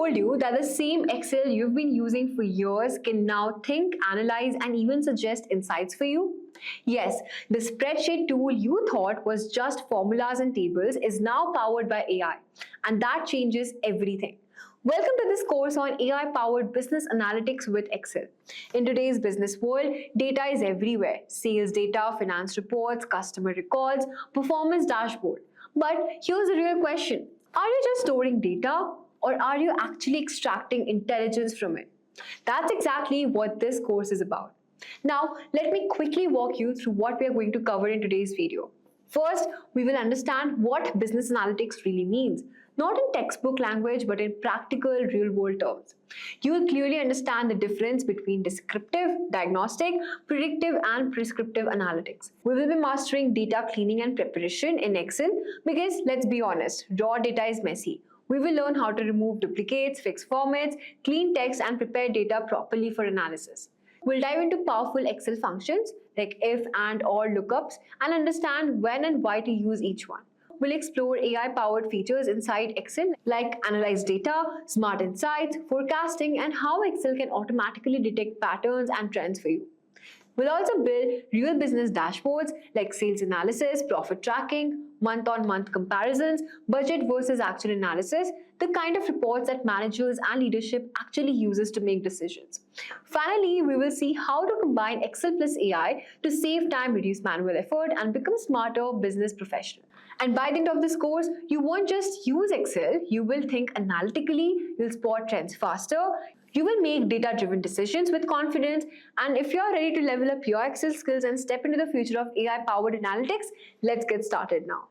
told you that the same Excel you've been using for years can now think, analyze, and even suggest insights for you? Yes, the spreadsheet tool you thought was just formulas and tables is now powered by AI, and that changes everything. Welcome to this course on AI-powered business analytics with Excel. In today's business world, data is everywhere. Sales data, finance reports, customer records, performance dashboard. But here's the real question. Are you just storing data, or are you actually extracting intelligence from it? That's exactly what this course is about. Now, let me quickly walk you through what we are going to cover in today's video. First, we will understand what business analytics really means, not in textbook language, but in practical, real-world terms. You will clearly understand the difference between descriptive, diagnostic, predictive, and prescriptive analytics. We will be mastering data cleaning and preparation in Excel because, let's be honest, raw data is messy. We will learn how to remove duplicates, fix formats, clean text, and prepare data properly for analysis. We'll dive into powerful Excel functions like if, and, or lookups and understand when and why to use each one. We'll explore AI-powered features inside Excel like analyze data, smart insights, forecasting, and how Excel can automatically detect patterns and trends for you. We'll also build real business dashboards like sales analysis, profit tracking, month-on-month comparisons, budget versus actual analysis, the kind of reports that managers and leadership actually uses to make decisions. Finally, we will see how to combine Excel plus AI to save time, reduce manual effort, and become smarter business professional. And by the end of this course, you won't just use Excel, you will think analytically, you'll spot trends faster, you will make data-driven decisions with confidence, and if you're ready to level up your Excel skills and step into the future of AI-powered analytics, let's get started now.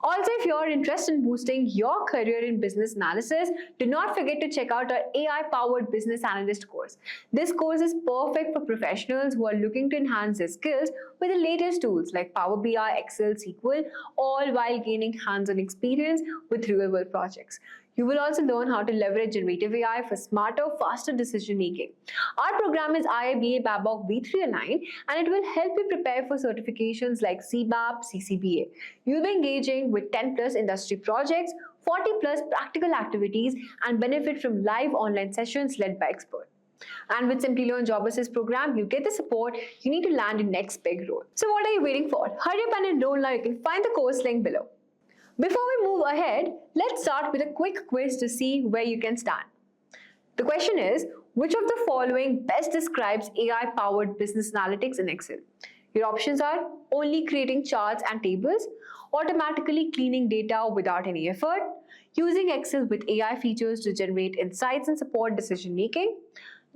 Also, if you're interested in boosting your career in business analysis, do not forget to check out our AI-powered business analyst course. This course is perfect for professionals who are looking to enhance their skills with the latest tools like Power BI, Excel, SQL, all while gaining hands-on experience with real-world projects. You will also learn how to leverage generative AI for smarter, faster decision making. Our program is IIBA Babcock B3 aligned, and it will help you prepare for certifications like CBAP, CCBA. You'll be engaging with 10 plus industry projects, 40 plus practical activities, and benefit from live online sessions led by experts. And with Simplilearn Job Assist program, you get the support you need to land your next big role. So what are you waiting for? Hurry up and enroll now. You can find the course link below. Before we move ahead, let's start with a quick quiz to see where you can stand. The question is, which of the following best describes AI-powered business analytics in Excel? Your options are only creating charts and tables, automatically cleaning data without any effort, using Excel with AI features to generate insights and support decision making,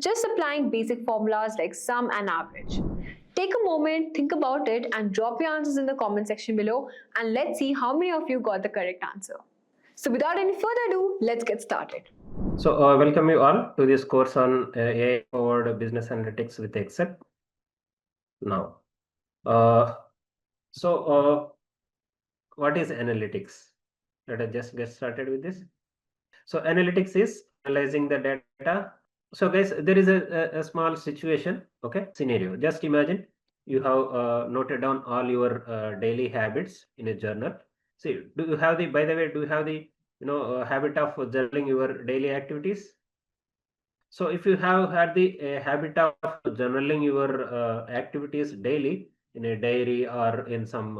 just applying basic formulas like sum and average. Take a moment, think about it, and drop your answers in the comment section below, and let's see how many of you got the correct answer. So without any further ado, let's get started. So welcome you all to this course on AI-powered business analytics with Excel. Now, what is analytics? Let us just get started with this. So analytics is analyzing the data. So guys, there is a small situation, okay, scenario. Just imagine you have noted down all your daily habits in a journal. See, do you have the, by the way, do you have the habit of journaling your daily activities? So if you have had the habit of journaling your activities daily in a diary or in some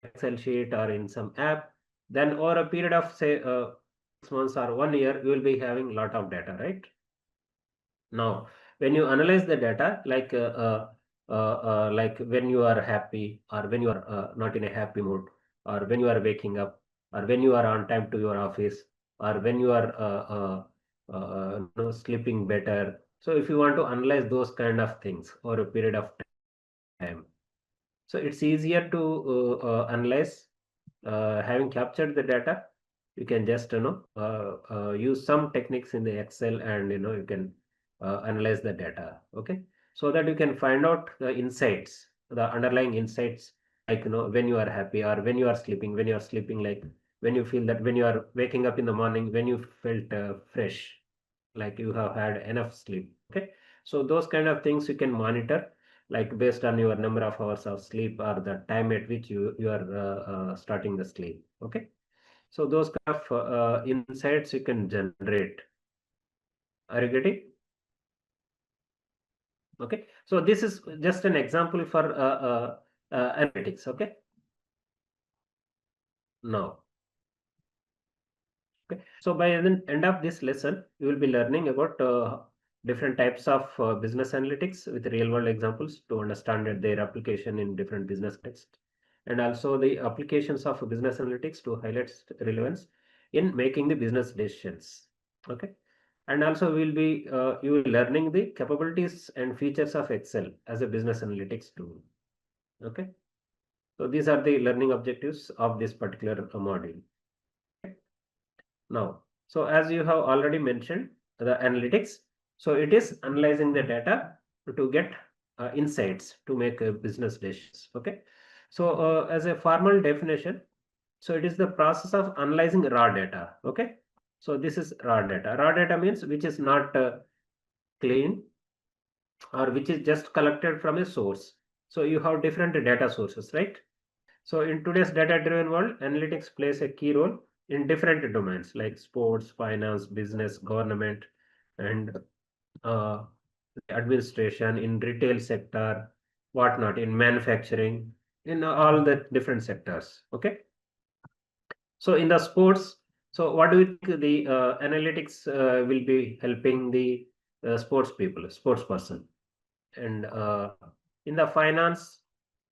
Excel sheet or in some app, then over a period of say 6 months or 1 year, you will be having a lot of data, right? Now, when you analyze the data, like when you are happy or when you are not in a happy mood, or when you are waking up, or when you are on time to your office, or when you are sleeping better. So if you want to analyze those kind of things over a period of time, so it's easier to analyze. Having captured the data, you can just use some techniques in the Excel, and you can analyze the data. Okay, so that you can find out the insights, the underlying insights, like when you are happy or when you are sleeping. When you are sleeping, like when you feel that when you are waking up in the morning, when you felt fresh, like you have had enough sleep. Okay, so those kind of things you can monitor, like based on your number of hours of sleep or the time at which you are starting the sleep. Okay, So those kind of insights you can generate. Are you getting? Okay. So this is just an example for analytics. Okay. Now, okay. So by the end of this lesson, you will be learning about different types of business analytics with real world examples to understand their application in different business contexts, and also the applications of business analytics to highlight relevance in making the business decisions. Okay. And also we'll be you will learning the capabilities and features of Excel as a business analytics tool. Okay. So these are the learning objectives of this particular module. Now, so as you have already mentioned, the analytics, so it is analyzing the data to get insights to make business decisions. Okay. So as a formal definition, so it is the process of analyzing raw data. Okay. So this is raw data. Raw data means which is not clean or which is just collected from a source. So you have different data sources, right? So in today's data-driven world, analytics plays a key role in different domains like sports, finance, business, government, and uh, administration, in retail sector, whatnot, in manufacturing, in all the different sectors. Okay. So in the sports, so what do you think the analytics will be helping the sports people, sports person? And in the finance,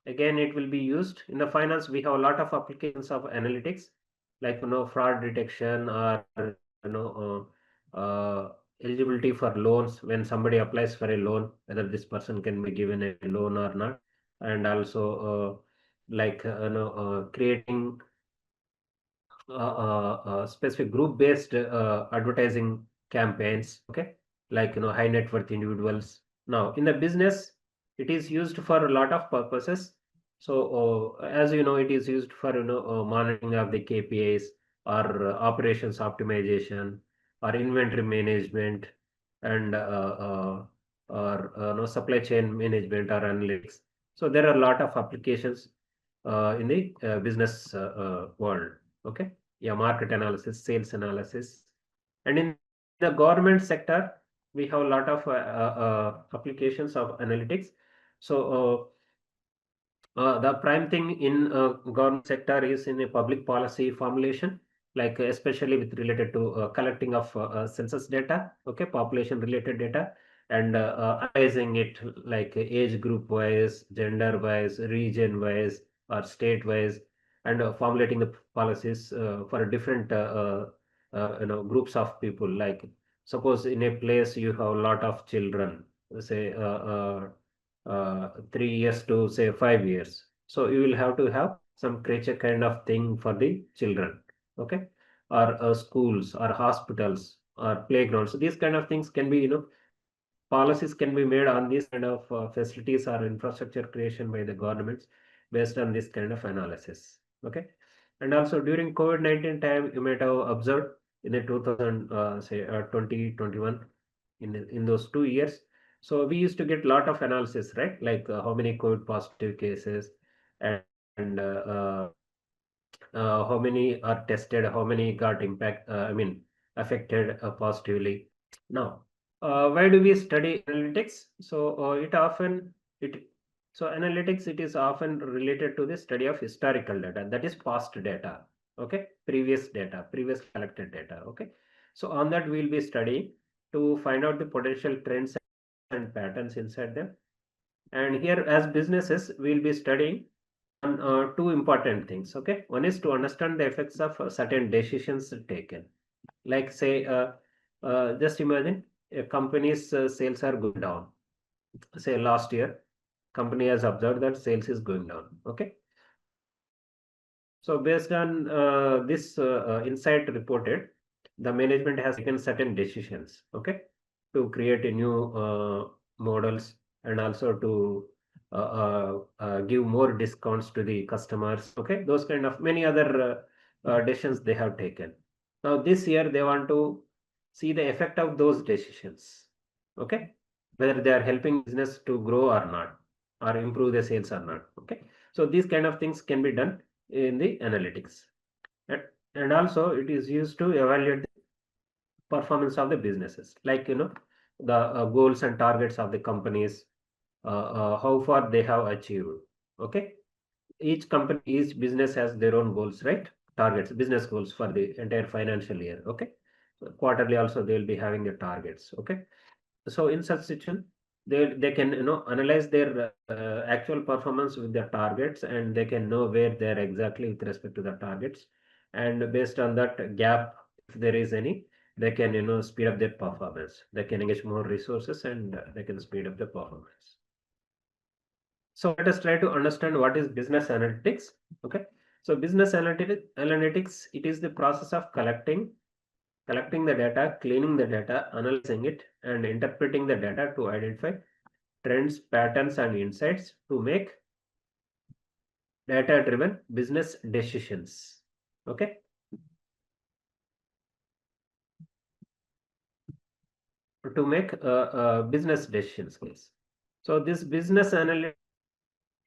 again it will be used. In the finance we have a lot of applications of analytics, like fraud detection, or eligibility for loans. When somebody applies for a loan, whether this person can be given a loan or not. And also like creating specific group based advertising campaigns. Okay. Like high net worth individuals. Now in the business, it is used for a lot of purposes. So as you know, it is used for monitoring of the KPIs, or operations optimization, or inventory management, and or supply chain management or analytics. So there are a lot of applications in the business world. Okay. Yeah, market analysis, sales analysis. And in the government sector, we have a lot of applications of analytics. So the prime thing in government sector is in a public policy formulation, like especially with related to collecting of census data, okay, population related data, and analyzing it like age group wise, gender wise, region wise, or state wise, and formulating the policies for different groups of people. Like suppose in a place you have a lot of children, say 3 years to say 5 years. So you will have to have some creature kind of thing for the children, okay, or schools or hospitals or playgrounds. So these kind of things can be, policies can be made on these kind of facilities or infrastructure creation by the governments based on this kind of analysis. Okay, and also during COVID-19 time, you might have observed in the 2000 say 2021, in those 2 years. So we used to get a lot of analysis, right? Like how many COVID positive cases, and how many are tested, how many got affected positively. Now, why do we study analytics? So it so analytics, it is often related to the study of historical data, that is past data. Okay, previous data, previous collected data. Okay, so on that we'll be studying to find out the potential trends and patterns inside them. And here, as businesses, we'll be studying on two important things. Okay, one is to understand the effects of certain decisions taken. Like say, just imagine a company's sales are going down. Say last year, company has observed that sales is going down. Okay, so based on this insight reported, the management has taken certain decisions. Okay, to create a new models, and also to give more discounts to the customers. Okay, those kind of many other decisions they have taken. Now this year they want to see the effect of those decisions. Okay, whether they are helping business to grow or not, or improve the sales or not. Okay, so these kind of things can be done in the analytics. And also it is used to evaluate the performance of the businesses, like the goals and targets of the companies, how far they have achieved. Okay, each company, each business has their own goals, right? Targets, business goals for the entire financial year. Okay, so quarterly also they will be having the targets. Okay, so in such situation, they can analyze their actual performance with their targets, and they can know where they are exactly with respect to the targets, and based on that gap, if there is any, they can speed up their performance. They can engage more resources, and they can speed up the performance. So let us try to understand what is business analytics. Okay, so business analytics, it is the process of collecting the data, cleaning the data, analyzing it, and interpreting the data to identify trends, patterns, and insights to make data driven business decisions. Okay, to make business decisions, guys. So this business analytics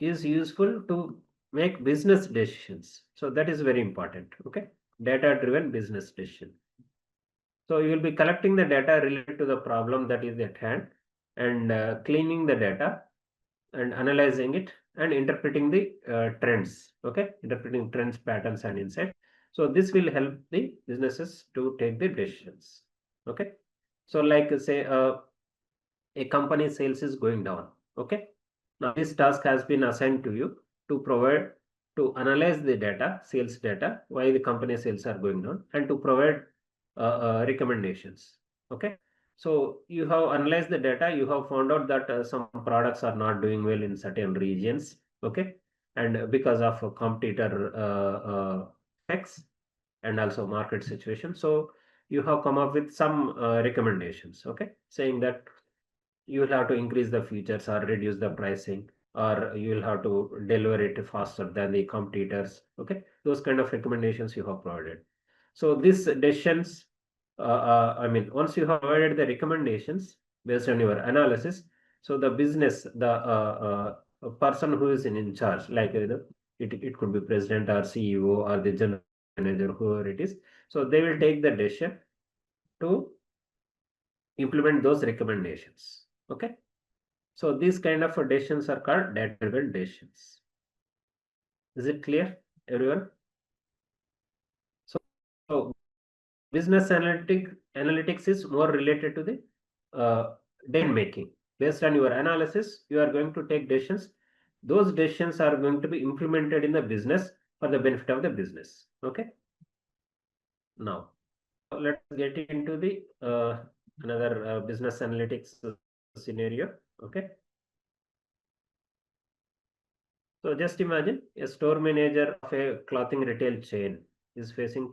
is useful to make business decisions. So that is very important. Okay, data driven business decision. So you will be collecting the data related to the problem that is at hand, and cleaning the data and analyzing it and interpreting the trends. Okay, interpreting trends, patterns, and insight. So this will help the businesses to take the decisions. Okay, so like say a company sales is going down. Okay, now this task has been assigned to you to provide, to analyze the data, sales data, why the company sales are going down, and to provide recommendations. Okay, so you have analyzed the data, you have found out that some products are not doing well in certain regions. Okay, and because of a competitor effects and also market situation, so you have come up with some recommendations. Okay, saying that you will have to increase the features or reduce the pricing, or you will have to deliver it faster than the competitors. Okay, those kind of recommendations you have provided. So these decisions, I mean, once you have provided the recommendations based on your analysis, so the business, the person who is in charge, like it could be president or CEO or the general manager, whoever it is, so they will take the decision to implement those recommendations. Okay, so these kind of decisions are called data-driven decisions. Is it clear, everyone? So business analytics is more related to the decision making. Based on your analysis, you are going to take decisions. Those decisions are going to be implemented in the business for the benefit of the business. Okay. Now let's get into the another business analytics scenario. Okay. So just imagine a store manager of a clothing retail chain is facing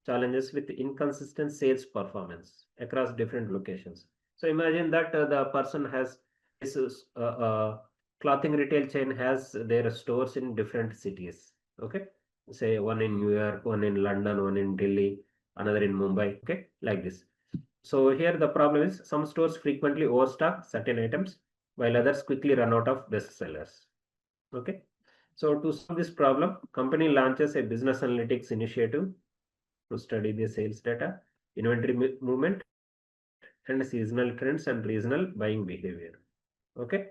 challenges with inconsistent sales performance across different locations. So imagine that the person has this clothing retail chain has their stores in different cities. Okay, say one in New York, one in London, one in Delhi, another in Mumbai. Okay, like this. So here the problem is some stores frequently overstock certain items while others quickly run out of best sellers. Okay, so to solve this problem, company launches a business analytics initiative to study the sales data, inventory movement, and seasonal trends and regional buying behavior. Okay,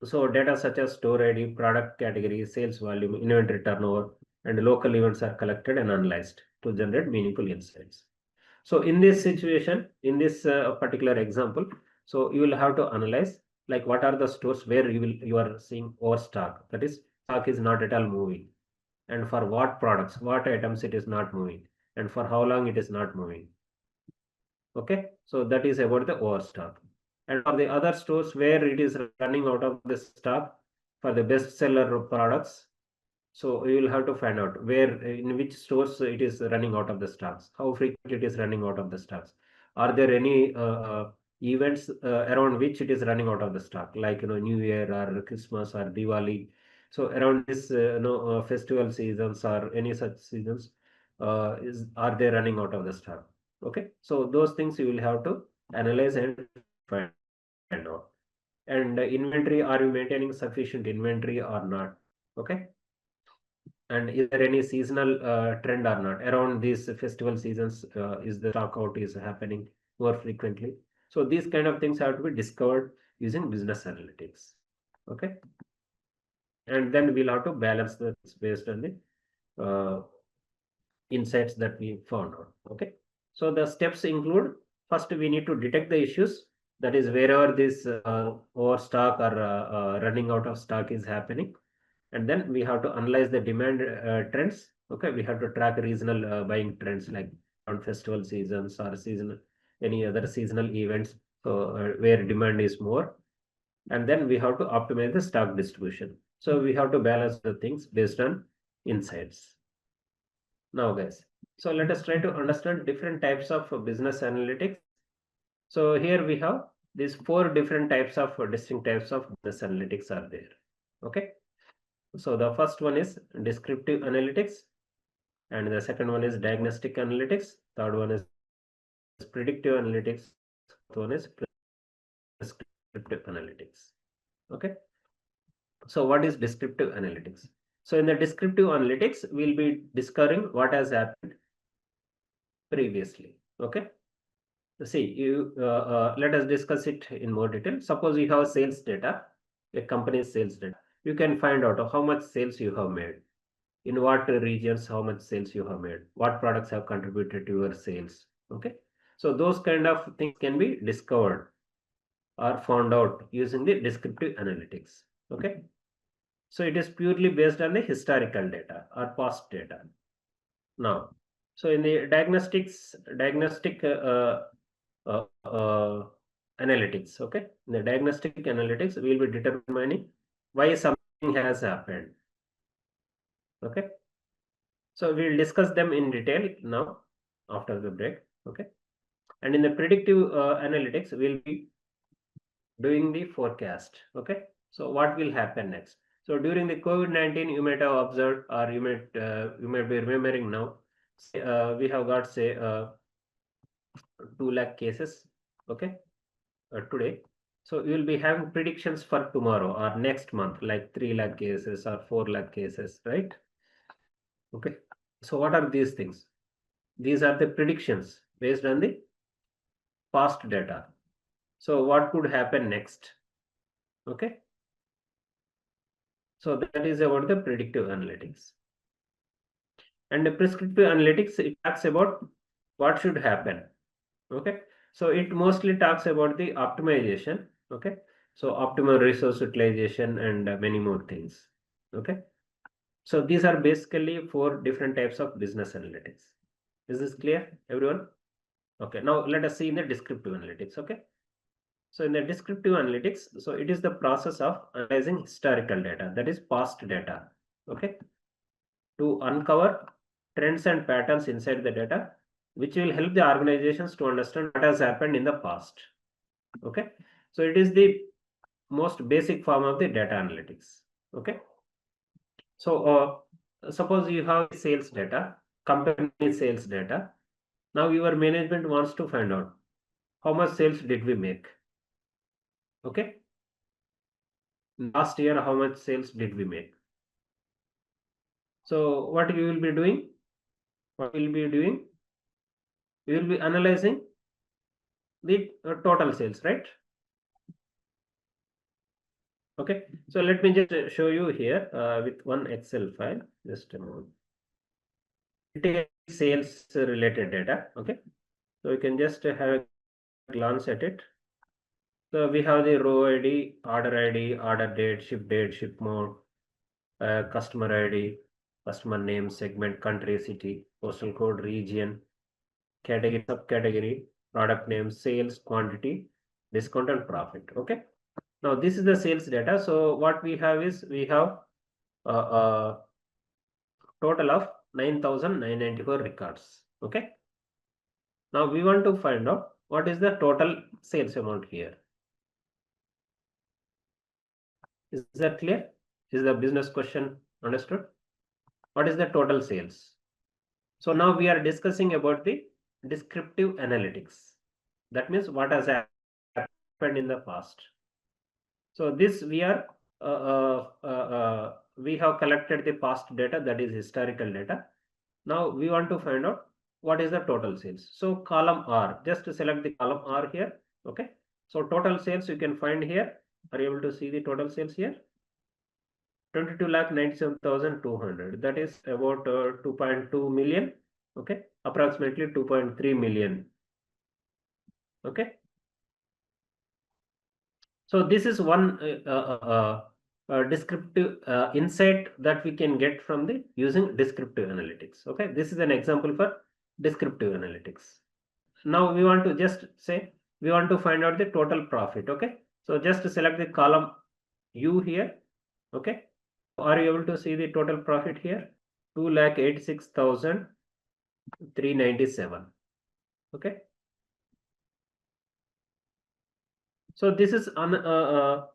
so data such as store ID, product category, sales volume, inventory turnover, and local events are collected and analyzed to generate meaningful insights. So in this situation, in this particular example, so you will have to analyze like what are the stores where you are seeing overstock. That is, stock is not at all moving, and for what products, what items it is not moving, and for how long it is not moving. Okay, so that is about the overstock. And for the other stores where it is running out of the stock for the bestseller products, so you will have to find out where, in which stores it is running out of the stocks, how frequently it is running out of the stocks. Are there any events around which it is running out of the stock, like New Year or Christmas or Diwali? So around this festival seasons or any such seasons, are they running out of the stock? Okay, so those things you will have to analyze and find out. And inventory, are you maintaining sufficient inventory or not? Okay, And is there any seasonal trend or not around these festival seasons? Is the stock out is happening more frequently? So these kind of things have to be discovered using business analytics. Okay, and then we'll have to balance the based on the insights that we found out. Okay, so the steps include: first we need to detect the issues, that is wherever this overstock or running out of stock is happening. And then we have to analyze the demand trends. Okay, we have to track regional buying trends like on festival seasons or seasonal, any other seasonal events, so where demand is more. And then we have to optimize the stock distribution. So we have to balance the things based on insights. Now guys, so let us try to understand different types of business analytics. So here we have these four different types of distinct types of business analytics are there. Okay, so the first one is descriptive analytics, and the second one is diagnostic analytics, third one is predictive analytics, fourth one is prescriptive analytics. Okay, so what is descriptive analytics? So in the descriptive analytics, we'll be discovering what has happened previously. Okay, see, you let us discuss it in more detail. Suppose you have sales data, a company's sales data. You can find out how much sales you have made, in what regions, how much sales you have made, what products have contributed to your sales. Okay, so those kind of things can be discovered or found out using the descriptive analytics. Okay, so it is purely based on the historical data or past data. Now, so in the diagnostic uh, uh, analytics. Okay, in the diagnostic analytics, we will be determining why something has happened. Okay, so we'll discuss them in detail now after the break. Okay, and in the predictive analytics, we'll be doing the forecast. Okay, so what will happen next? So during the COVID-19, you might have observed, or you might be remembering now. We have got say 2 lakh cases. Okay, today. So you will be having predictions for tomorrow or next month, like 3 lakh cases or 4 lakh cases, right? Okay. So what are these things? These are the predictions based on the past data. So what could happen next? Okay. So that is about the predictive analytics. And the prescriptive analytics, it talks about what should happen. Okay. So it mostly talks about the optimization. Okay. So optimal resource utilization and many more things. Okay. So these are basically four different types of business analytics. Is this clear, everyone? Okay, now let us see in the descriptive analytics. Okay, so in the descriptive analytics, so it is the process of analyzing historical data, that is past data. Okay, to uncover trends and patterns inside the data, which will help the organizations to understand what has happened in the past. Okay, so it is the most basic form of the data analytics. Okay, so suppose you have sales data, company sales data. Now your management wants to find out how much sales did we make. Okay, last year how much sales did we make? So what you will be doing? What will be doing? You will be analyzing the total sales, right? Okay, so let me just show you here with one Excel file. Just a moment. It is sales related data. Okay, so you can just have a glance at it. So we have the row ID, order date, ship mode, customer ID, customer name, segment, country, city, postal code, region, category, subcategory, product name, sales, quantity, discount, and profit. Okay. Now this is the sales data. So what we have is we have a total of 9,994 records. Okay. Now we want to find out what is the total sales amount here. Is that clear? Is the business question understood? What is the total sales? So now we are discussing about the descriptive analytics. That means what has happened in the past. So this we are we have collected the past data, that is historical data. Now we want to find out what is the total sales. So column R, just select the column R here. Okay. So total sales you can find here. Are you able to see the total sales here? 22,97,200. That is about 2.2 million. Okay. Approximately 2.3 million. Okay. So this is one descriptive insight that we can get from the using descriptive analytics. Okay, this is an example for descriptive analytics. Now we want to just say we want to find out the total profit. Okay, so just select the column U here. Okay, are you able to see the total profit here? 2,86,397. Okay. So this is another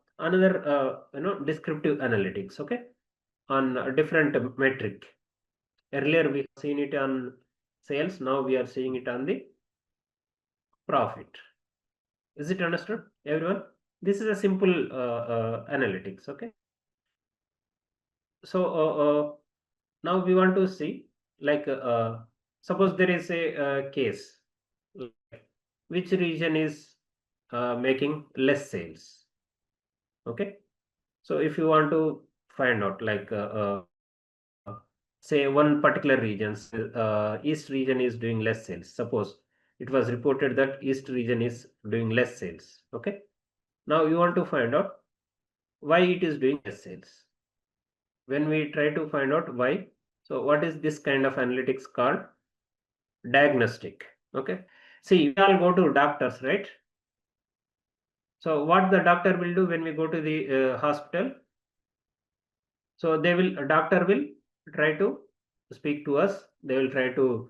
descriptive analytics. Okay, on a different metric. Earlier we have seen it on sales. Now we are seeing it on the profit. Is it understood, everyone? This is a simple analytics. Okay. So now we want to see, like suppose there is a case, like which region is making less sales. Okay. So if you want to find out, like say one particular region, east region is doing less sales. Suppose it was reported that east region is doing less sales. Okay. Now you want to find out why it is doing less sales. When we try to find out why, so what is this kind of analytics called? Diagnostic. Okay. See, we all go to doctors, right? So what the doctor will do when we go to the hospital? So they will, a doctor will try to speak to us. They will try to,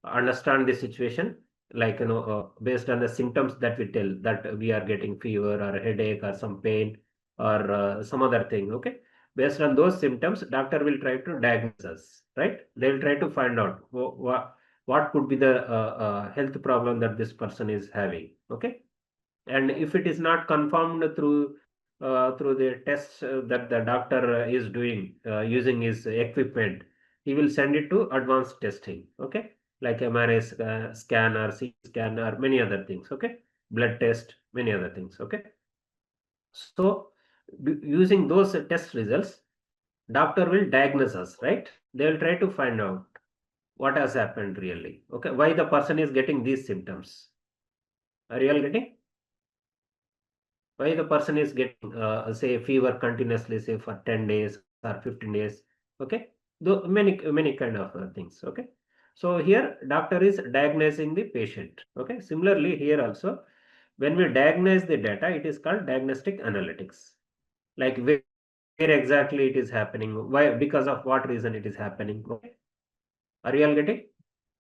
understand the situation, like, based on the symptoms that we tell, that we are getting fever or a headache or some pain or some other thing. Okay. Based on those symptoms, doctor will try to diagnose us, right? They will try to find out what could be the health problem that this person is having. Okay. And if it is not confirmed through the tests that the doctor is doing using his equipment, he will send it to advanced testing. Okay, like MRI scan or CT scan or many other things. Okay, blood test, many other things. Okay, so using those test results, doctor will diagnose us, right? They will try to find out what has happened really. Okay, why the person is getting these symptoms. Are you all getting? Why the person is getting say fever continuously, say for 10 days or 15 days. Okay, though many kind of things. Okay, so here doctor is diagnosing the patient. Okay, similarly here also, when we diagnose the data, it is called diagnostic analytics, like where exactly it is happening, why, because of what reason it is happening. Okay, are you all getting?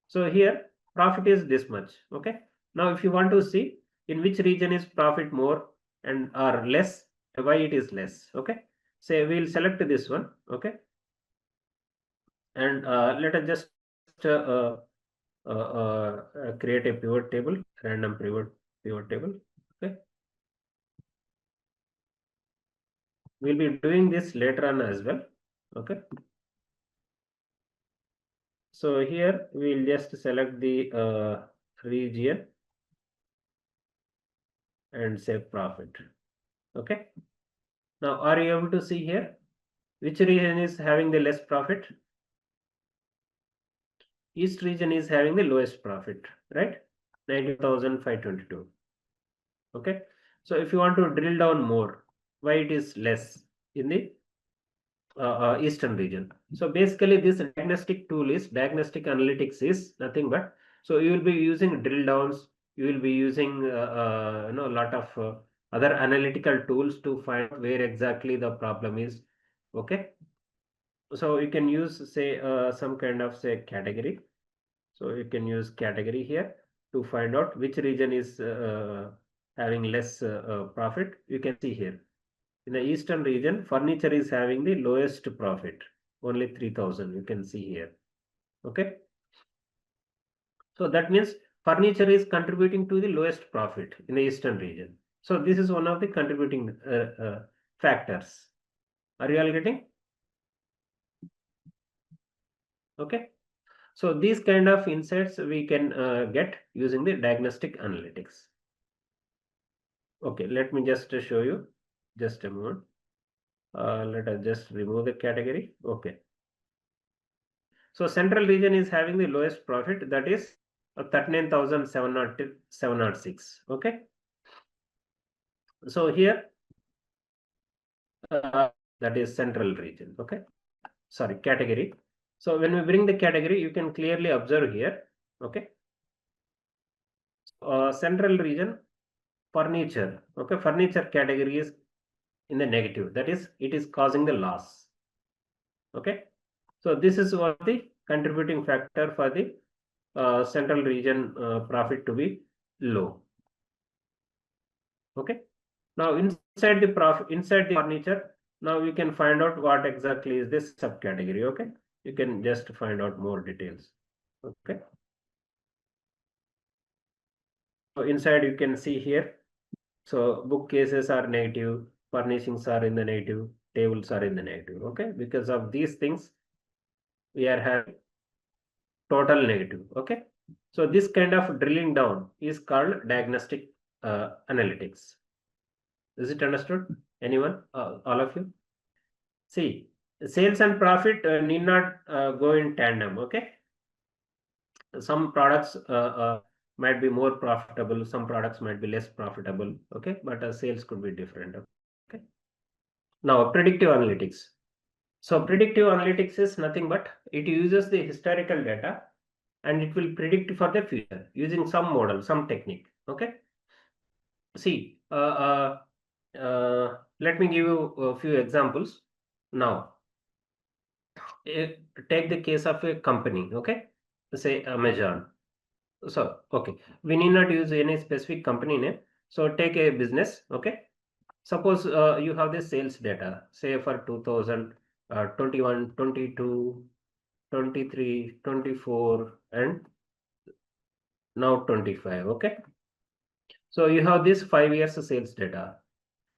So here profit is this much. Okay. Now if you want to see in which region is profit more and or less, why it is less. Okay. Say we'll select this one. Okay. And let us just create a pivot table, random pivot table. Okay. We'll be doing this later on as well. Okay. So here we'll just select the region and say profit. Okay. Now, are you able to see here which region is having the less profit? East region is having the lowest profit, right? 19,522. Okay. So if you want to drill down more, why it is less in the eastern region? So basically, this diagnostic tool is diagnostic analytics is nothing but, so you will be using drill downs. You will be using a lot of other analytical tools to find where exactly the problem is. Okay. So you can use, say, some kind of, say, category. So you can use category here to find out which region is having less profit. You can see here in the eastern region, furniture is having the lowest profit, only 3,000. You can see here. Okay. So that means furniture is contributing to the lowest profit in the eastern region. So this is one of the contributing factors. Are you all getting? Okay. So these kind of insights we can get using the diagnostic analytics. Okay, let me just show you. Just a moment. Let us just remove the category. Okay. So central region is having the lowest profit, that is 39,706. Okay. So here that is central region. Okay. Sorry, category. So when we bring the category, you can clearly observe here. Okay. Central region furniture. Okay. Furniture category is in the negative. That is, it is causing the loss. Okay. So this is one of the contributing factor for the central region profit to be low. Okay. Now inside the profit, inside the furniture, now you can find out what exactly is this subcategory. Okay. You can just find out more details. Okay. So inside you can see here. So bookcases are negative, furnishings are in the negative, tables are in the negative. Okay. Because of these things, we are having total negative. Okay. So this kind of drilling down is called diagnostic analytics. Is it understood? Anyone? All of you? See, sales and profit need not go in tandem. Okay. Some products might be more profitable, some products might be less profitable. Okay. But sales could be different. Okay. Now, predictive analytics. So predictive analytics is nothing but it uses the historical data and it will predict for the future using some model, some technique. Okay. See, let me give you a few examples. Now, take the case of a company. Okay. Say Amazon. So, okay, we need not use any specific company name. So take a business. Okay. Suppose you have the sales data, say for 2021, 22, 23, 24, and now 25. Okay. So you have this 5 years sales data.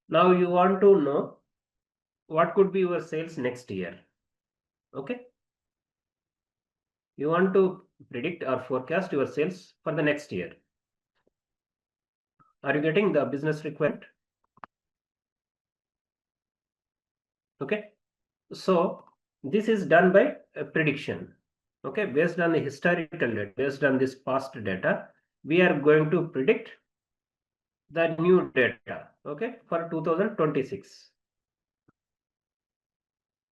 Now you want to know what could be your sales next year. Okay. You want to predict or forecast your sales for the next year. Are you getting the business requirement? Okay. So this is done by a prediction. Okay. Based on the historical data, based on this past data, we are going to predict the new data. Okay. For 2026.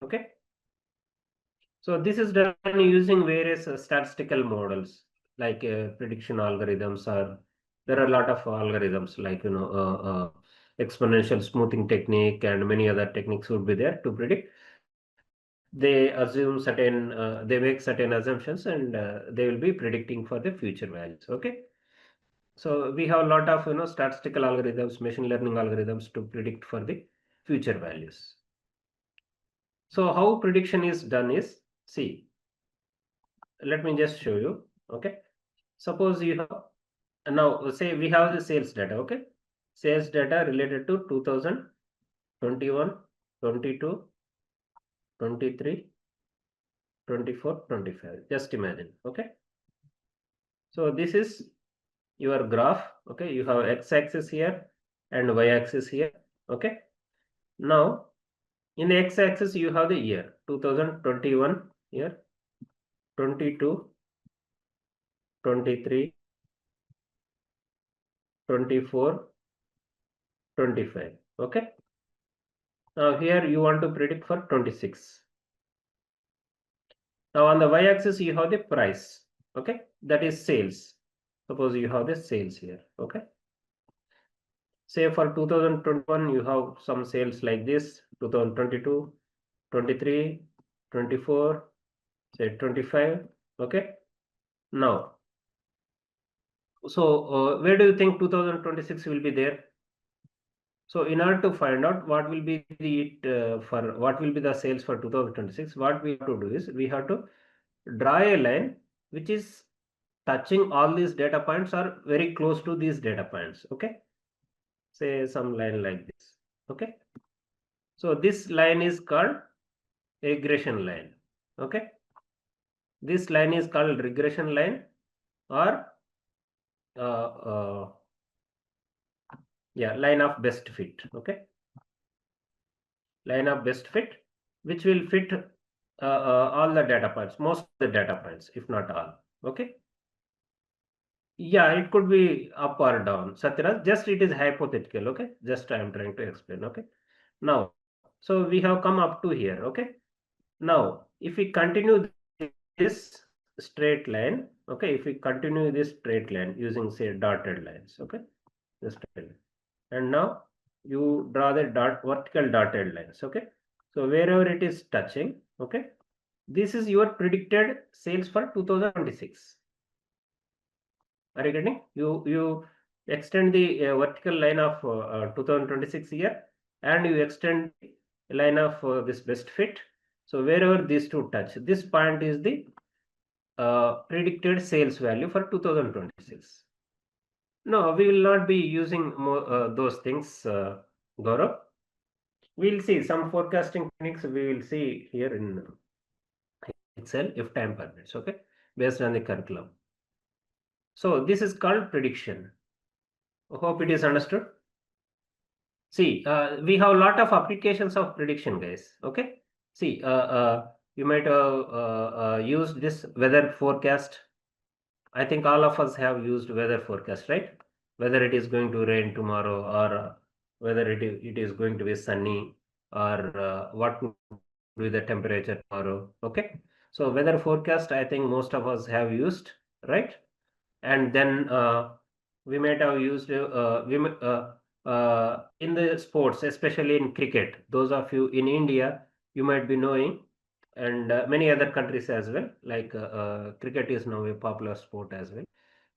Okay. So this is done using various statistical models like prediction algorithms, or there are a lot of algorithms like exponential smoothing technique and many other techniques would be there to predict. They assume certain, they make certain assumptions and they will be predicting for the future values. Okay. So we have a lot of statistical algorithms, machine learning algorithms to predict for the future values. So how prediction is done is, see, let me just show you. Okay. Suppose you have, now say we have the sales data. Okay. Sales data related to 2021, 22, 23, 24, 25. Just imagine. Okay. So this is your graph. Okay. You have x-axis here and y-axis here. Okay. Now in the x-axis you have the year 2021 year, 22, 23, 24, 25. Okay. Now here you want to predict for 26. Now on the y-axis you have the price. Okay. That is sales. Suppose you have the sales here. Okay. Say for 2021 you have some sales like this, 2022, 23, 24, say 25. Okay. Now, so where do you think 2026 will be there? So in order to find out what will be the what will be the sales for 2026, what we have to do is we have to draw a line which is touching all these data points or very close to these data points. Okay. Say some line like this. Okay. So this line is called regression line. Okay, this line is called regression line, or uh, yeah, line of best fit. Okay, line of best fit, which will fit all the data points, most of the data points, if not all. Okay, yeah, it could be up or down, Satyaraj. Just it is hypothetical. Okay, just I am trying to explain. Okay, now, so we have come up to here. Okay, now if we continue this straight line, okay, if we continue this straight line using say dotted lines, okay, this straight line, and now you draw the vertical dotted lines. Okay, so wherever it is touching, okay, this is your predicted sales for 2026. Are you getting? You extend the vertical line of 2026 year, and you extend the line of this best fit. So wherever these two touch, this point is the predicted sales value for 2026. No, we will not be using more, those things, Gaurav. We'll see some forecasting techniques. We will see here in Excel if time permits. Okay, based on the curriculum. So this is called prediction. Hope it is understood. See, we have a lot of applications of prediction, guys. Okay. See, you might have used this weather forecast. I think all of us have used weather forecast, right? Whether it is going to rain tomorrow, or whether it is going to be sunny, or what will be the temperature tomorrow. Okay. So weather forecast, I think most of us have used, right? And then we might have used in the sports, especially in cricket. Those of you in India, you might be knowing, and many other countries as well. Like cricket is now a popular sport as well,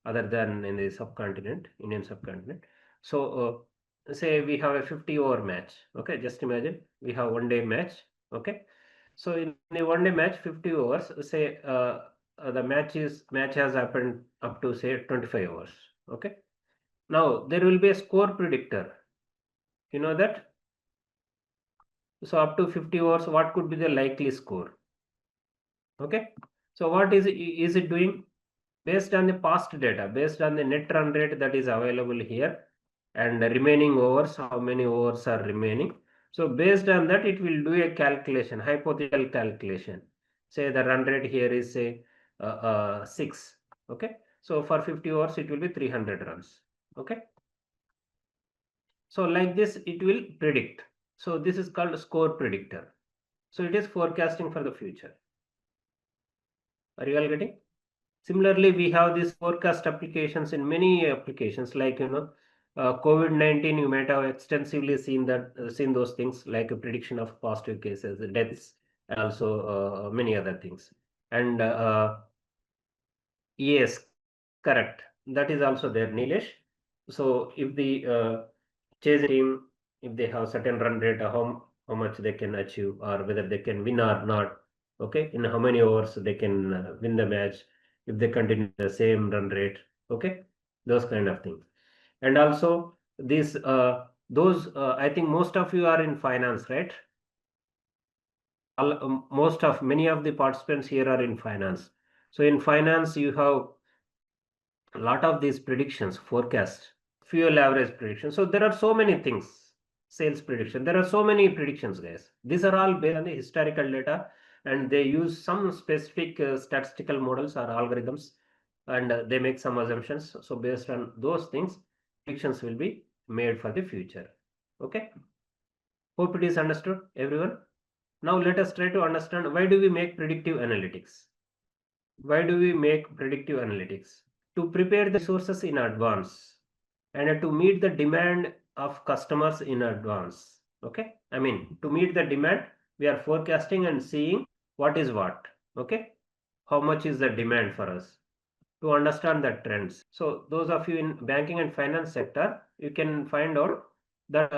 other than in the subcontinent, Indian subcontinent. So say we have a 50-over match. Okay, just imagine we have 1 day match. Okay, so in a 1 day match, 50 overs. Say the match has happened up to say 25 hours. Okay, now there will be a score predictor. You know that. So up to 50 hours, what could be the likely score? Okay, so what is it doing? Based on the past data, based on the net run rate that is available here, and the remaining overs, how many overs are remaining. So based on that, it will do a calculation, hypothetical calculation. Say the run rate here is say 6. Okay, so for 50 overs, it will be 300 runs. Okay, so like this, it will predict. So this is called score predictor. So it is forecasting for the future. Are you all getting? Similarly, we have these forecast applications in many applications, like COVID-19. You might have extensively seen that, seen those things like a prediction of positive cases, deaths, and also many other things. And yes, correct. That is also there, Nilesh. So if the chasing team, if they have certain run rate, how much they can achieve, or whether they can win or not. Okay, in how many overs they can win the match if they continue the same run rate. Okay, those kind of things. And also these those I think most of you are in finance, right? Most of many of the participants here are in finance. So in finance, you have a lot of these predictions, forecast, fuel average prediction. So there are so many things, sales prediction. There are so many predictions, guys. These are all based on the historical data, and they use some specific statistical models or algorithms, and they make some assumptions. So based on those things, predictions will be made for the future. Okay. Hope it is understood, everyone. Now let us try to understand, why do we make predictive analytics? Why do we make predictive analytics? To prepare the resources in advance, and to meet the demand of customers in advance. Okay, I mean, to meet the demand, we are forecasting and seeing what is what. Okay, how much is the demand for us, to understand the trends. So those of you in banking and finance sector, you can find out that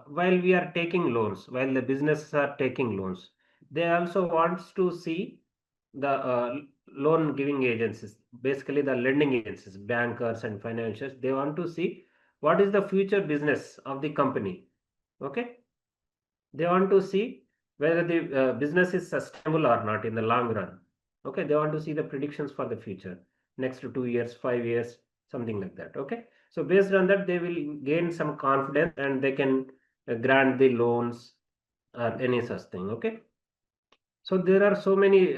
while we are taking loans, while the businesses are taking loans, they also wants to see the loan giving agencies, basically the lending agencies, bankers and financials. They want to see what is the future business of the company. Okay, They want to see whether the business is sustainable or not in the long run. Okay, they want to see the predictions for the future, next 2 years, 5 years, something like that. Okay, so based on that, they will gain some confidence and they can grant the loans or any such thing. Okay, so there are so many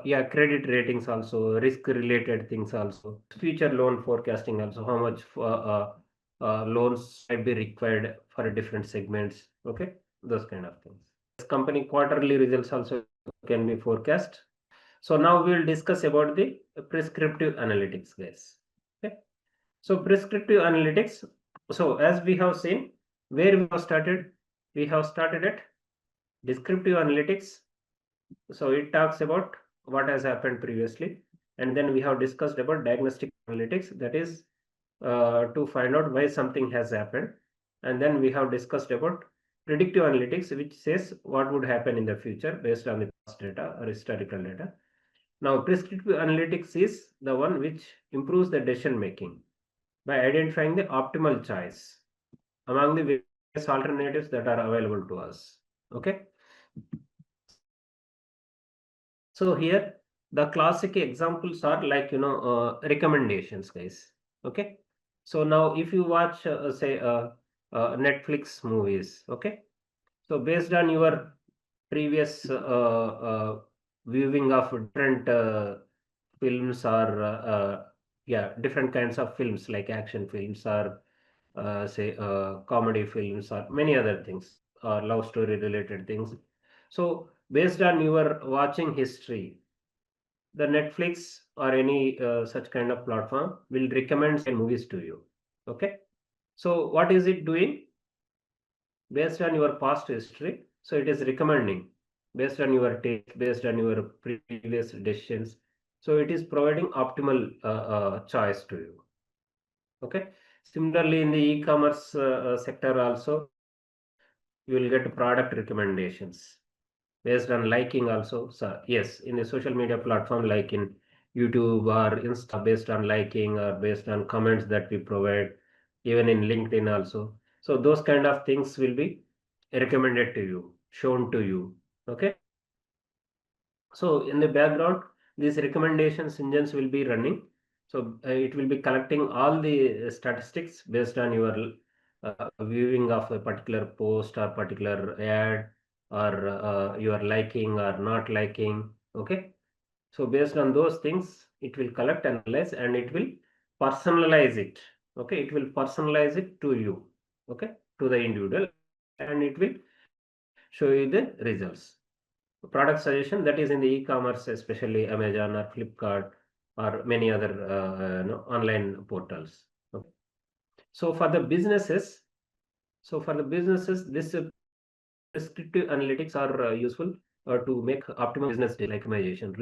yeah, credit ratings also, risk related things also, future loan forecasting also, how much loans might be required for different segments. Okay, those kind of things. This company quarterly results also can be forecast. So now we will discuss about the prescriptive analytics, guys. Okay, so prescriptive analytics. So as we have seen, where we have started at descriptive analytics. So it talks about what has happened previously, and then we have discussed about diagnostic analytics, that is to find out why something has happened, and then we have discussed about predictive analytics, which says what would happen in the future based on the past data or historical data. Now prescriptive analytics is the one which improves the decision making by identifying the optimal choice among the various alternatives that are available to us. Okay, so here the classic examples are like, recommendations, guys. Okay, so now if you watch say Netflix movies, okay, so based on your previous viewing of different films or yeah, different kinds of films like action films or say comedy films or many other things or love story related things. So based on your watching history, the Netflix or any such kind of platform will recommend certain movies to you. Okay, so what is it doing? Based on your past history, so it is recommending based on your taste, based on your previous decisions. So it is providing optimal choice to you. Okay, similarly in the e-commerce sector also, you will get product recommendations based on liking also. So yes, in a social media platform like in YouTube or Insta, based on liking or based on comments that we provide, even in LinkedIn also. So those kind of things will be recommended to you, shown to you. Okay, so in the background, these recommendations engines will be running. So it will be collecting all the statistics based on your viewing of a particular post or particular ad or your liking or not liking. Okay. So based on those things, it will collect, analyze, and it will personalize it. Okay. It will personalize it to you. Okay. To the individual, and it will show you the results. Product suggestion, that is in the e-commerce, especially Amazon or Flipkart or many other online portals. Okay. So for the businesses, this prescriptive analytics are useful to make optimal business optimization,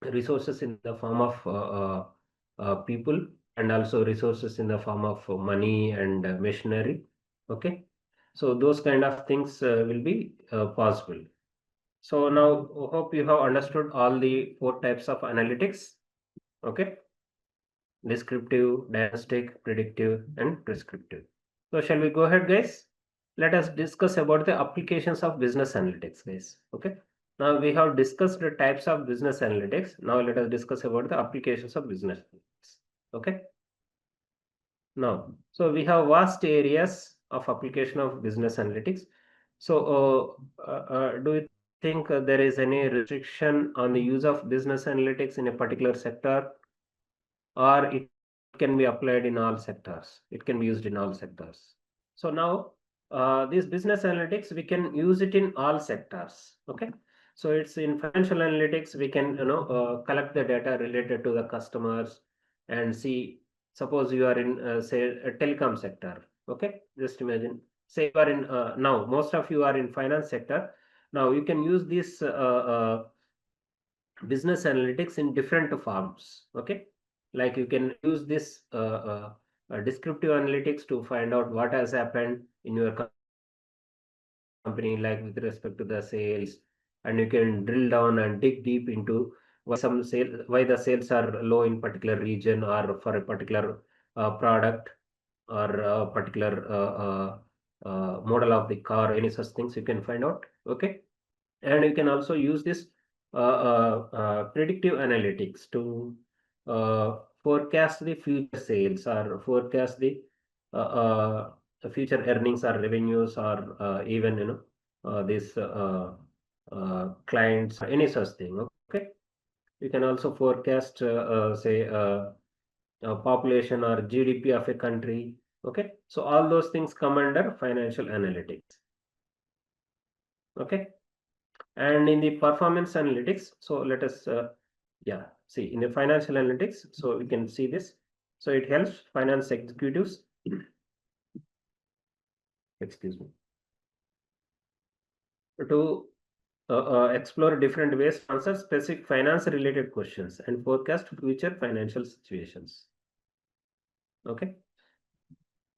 resources in the form of people, and also resources in the form of money and machinery. Okay, so those kind of things will be possible. So now hope you have understood all the four types of analytics. Okay, descriptive, diagnostic, predictive, and prescriptive. So shall we go ahead, guys? Let us discuss about the applications of business analytics, guys. Okay. Now we have discussed the types of business analytics. Now let us discuss about the applications of business analytics. Okay. Now, so we have vast areas of application of business analytics. So, do you think there is any restriction on the use of business analytics in a particular sector, or it can be applied in all sectors? It can be used in all sectors. So now, this business analytics, we can use it in all sectors. Okay. So it's in financial analytics, we can collect the data related to the customers and see. Suppose you are in say a telecom sector. Okay, just imagine. Say you are in now. Most of you are in finance sector. Now you can use this business analytics in different forms. Okay, like you can use this descriptive analytics to find out what has happened in your company, like with respect to the sales, and you can drill down and dig deep into why the sales are low in particular region or for a particular product or a particular model of the car, any such things you can find out. Okay, and you can also use this predictive analytics to forecast the future sales or forecast the future earnings or revenues or even these clients, any such thing. Okay, you can also forecast say population or GDP of a country. Okay, so all those things come under financial analytics. Okay, and in the performance analytics, so let us yeah, see in the financial analytics, so we can see this. So it helps finance executives excuse me, to explore different ways to answer specific finance related questions and forecast future financial situations. Okay,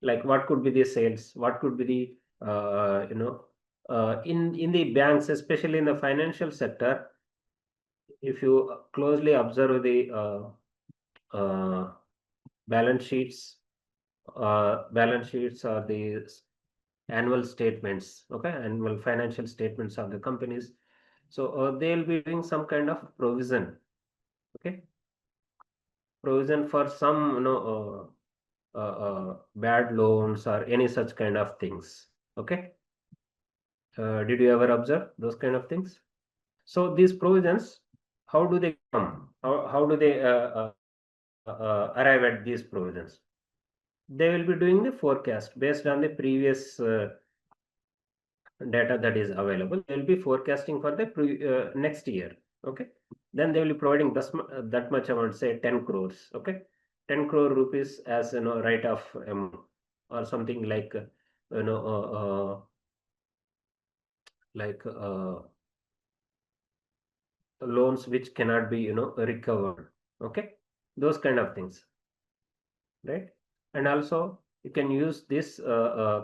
like what could be the sales, what could be the in the banks, especially in the financial sector. If you closely observe the balance sheets, balance sheets are the annual statements, okay, annual financial statements of the companies. So they'll be doing some kind of provision, okay, provision for some bad loans or any such kind of things. Okay, did you ever observe those kind of things? So these provisions, how do they come? How do they arrive at these provisions? They will be doing the forecast based on the previous data that is available. They will be forecasting for the next year. Okay, then they will be providing that much amount, say 10 crores. Okay, 10 crore rupees as write off or something like you know like loans which cannot be recovered. Okay, those kind of things, right? And also you can use this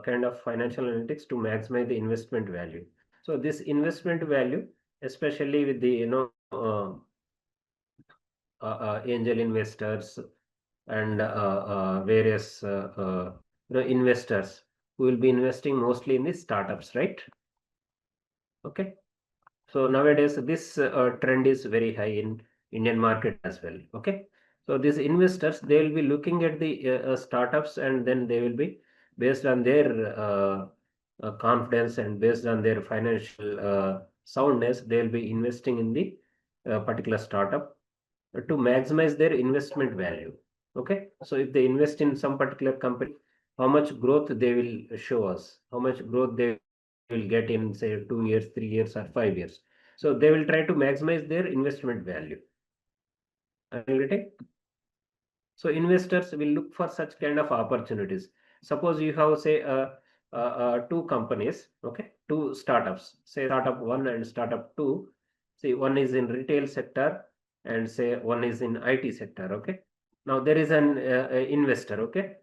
kind of financial analytics to maximize the investment value. So this investment value, especially with the angel investors and various investors who will be investing mostly in the startups, right? Okay, so nowadays this trend is very high in Indian market as well. Okay, so these investors, they will be looking at the startups, and then they will be based on their confidence and based on their financial soundness, they will be investing in the particular startup to maximize their investment value. Okay, so if they invest in some particular company, how much growth they will show us, how much growth they will get in say 2 years, 3 years, or 5 years. So they will try to maximize their investment value. Are you getting? So investors will look for such kind of opportunities. Suppose you have say two companies, okay, two startups, say startup one and startup two. See, one is in retail sector and say one is in IT sector. Okay. Now there is an investor. Okay.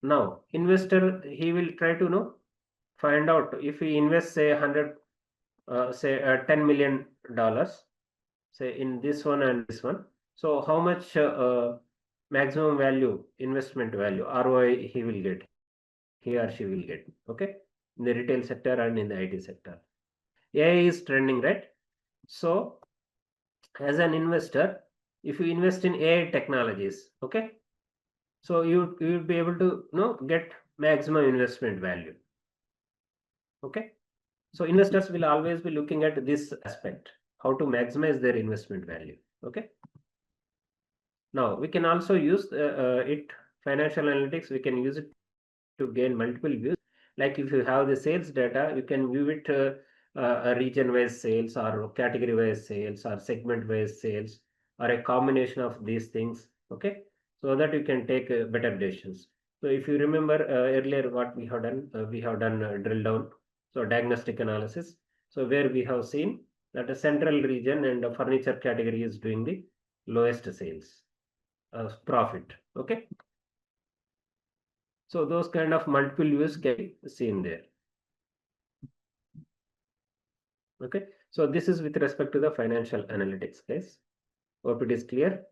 Now investor, he will try to find out if he invests say 100, say $10 million, say in this one and this one. So how much maximum value, investment value, ROI he will get, he or she will get. Okay, in the retail sector and in the IT sector. AI is trending, right? So as an investor, if you invest in AI technologies, okay, so you will be able to get maximum investment value. Okay, so investors will always be looking at this aspect, how to maximize their investment value. Okay, now we can also use financial analytics, we can use it to gain multiple views. Like if you have the sales data, you can view it region wise sales or category wise sales or segment wise sales or a combination of these things. Okay, so that you can take better decisions. So if you remember earlier what we have done drill down, so diagnostic analysis, so where we have seen that a central region and a furniture category is doing the lowest sales profit. Okay, so those kind of multiple views can be seen there. Okay, so this is with respect to the financial analytics, guys. Hope it is clear.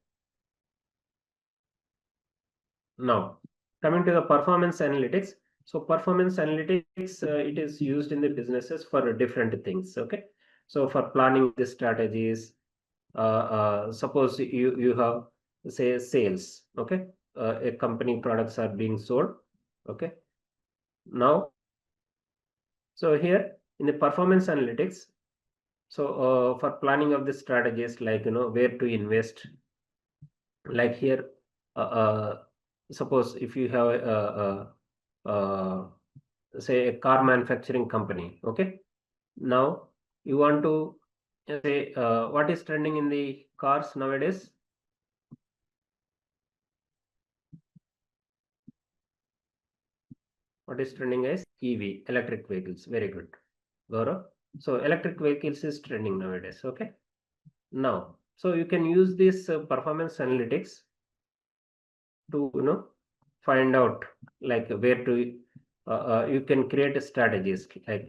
Now, coming to the performance analytics. So performance analytics, it is used in the businesses for different things. Okay. So for planning the strategies, suppose you have, say, sales. Okay. A company products are being sold. Okay. Now, so here in the performance analytics, so for planning of the strategies, like where to invest, like here, suppose if you have say a car manufacturing company. Okay. Now you want to say what is trending in the cars nowadays. What is trending is EV, electric vehicles. Very good, Gaurav. So electric vehicles is trending nowadays. Okay. Now, so you can use this performance analytics to find out like where to you can create strategies, like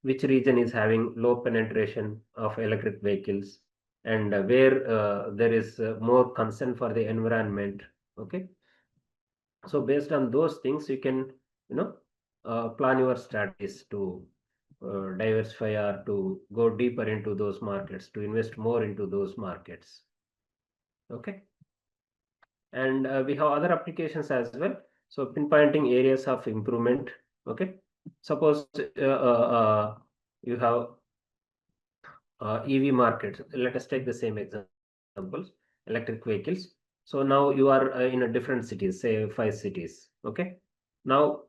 which region is having low penetration of electric vehicles, and where there is more concern for the environment. Okay. So based on those things, you can you know plan your strategies to diversify or to go deeper into those markets, to invest more into those markets. Okay. And we have other applications as well. So pinpointing areas of improvement. Okay. Suppose you have EV market. Let us take the same examples, electric vehicles. So now you are in a different cities, say 5 cities. Okay. Now,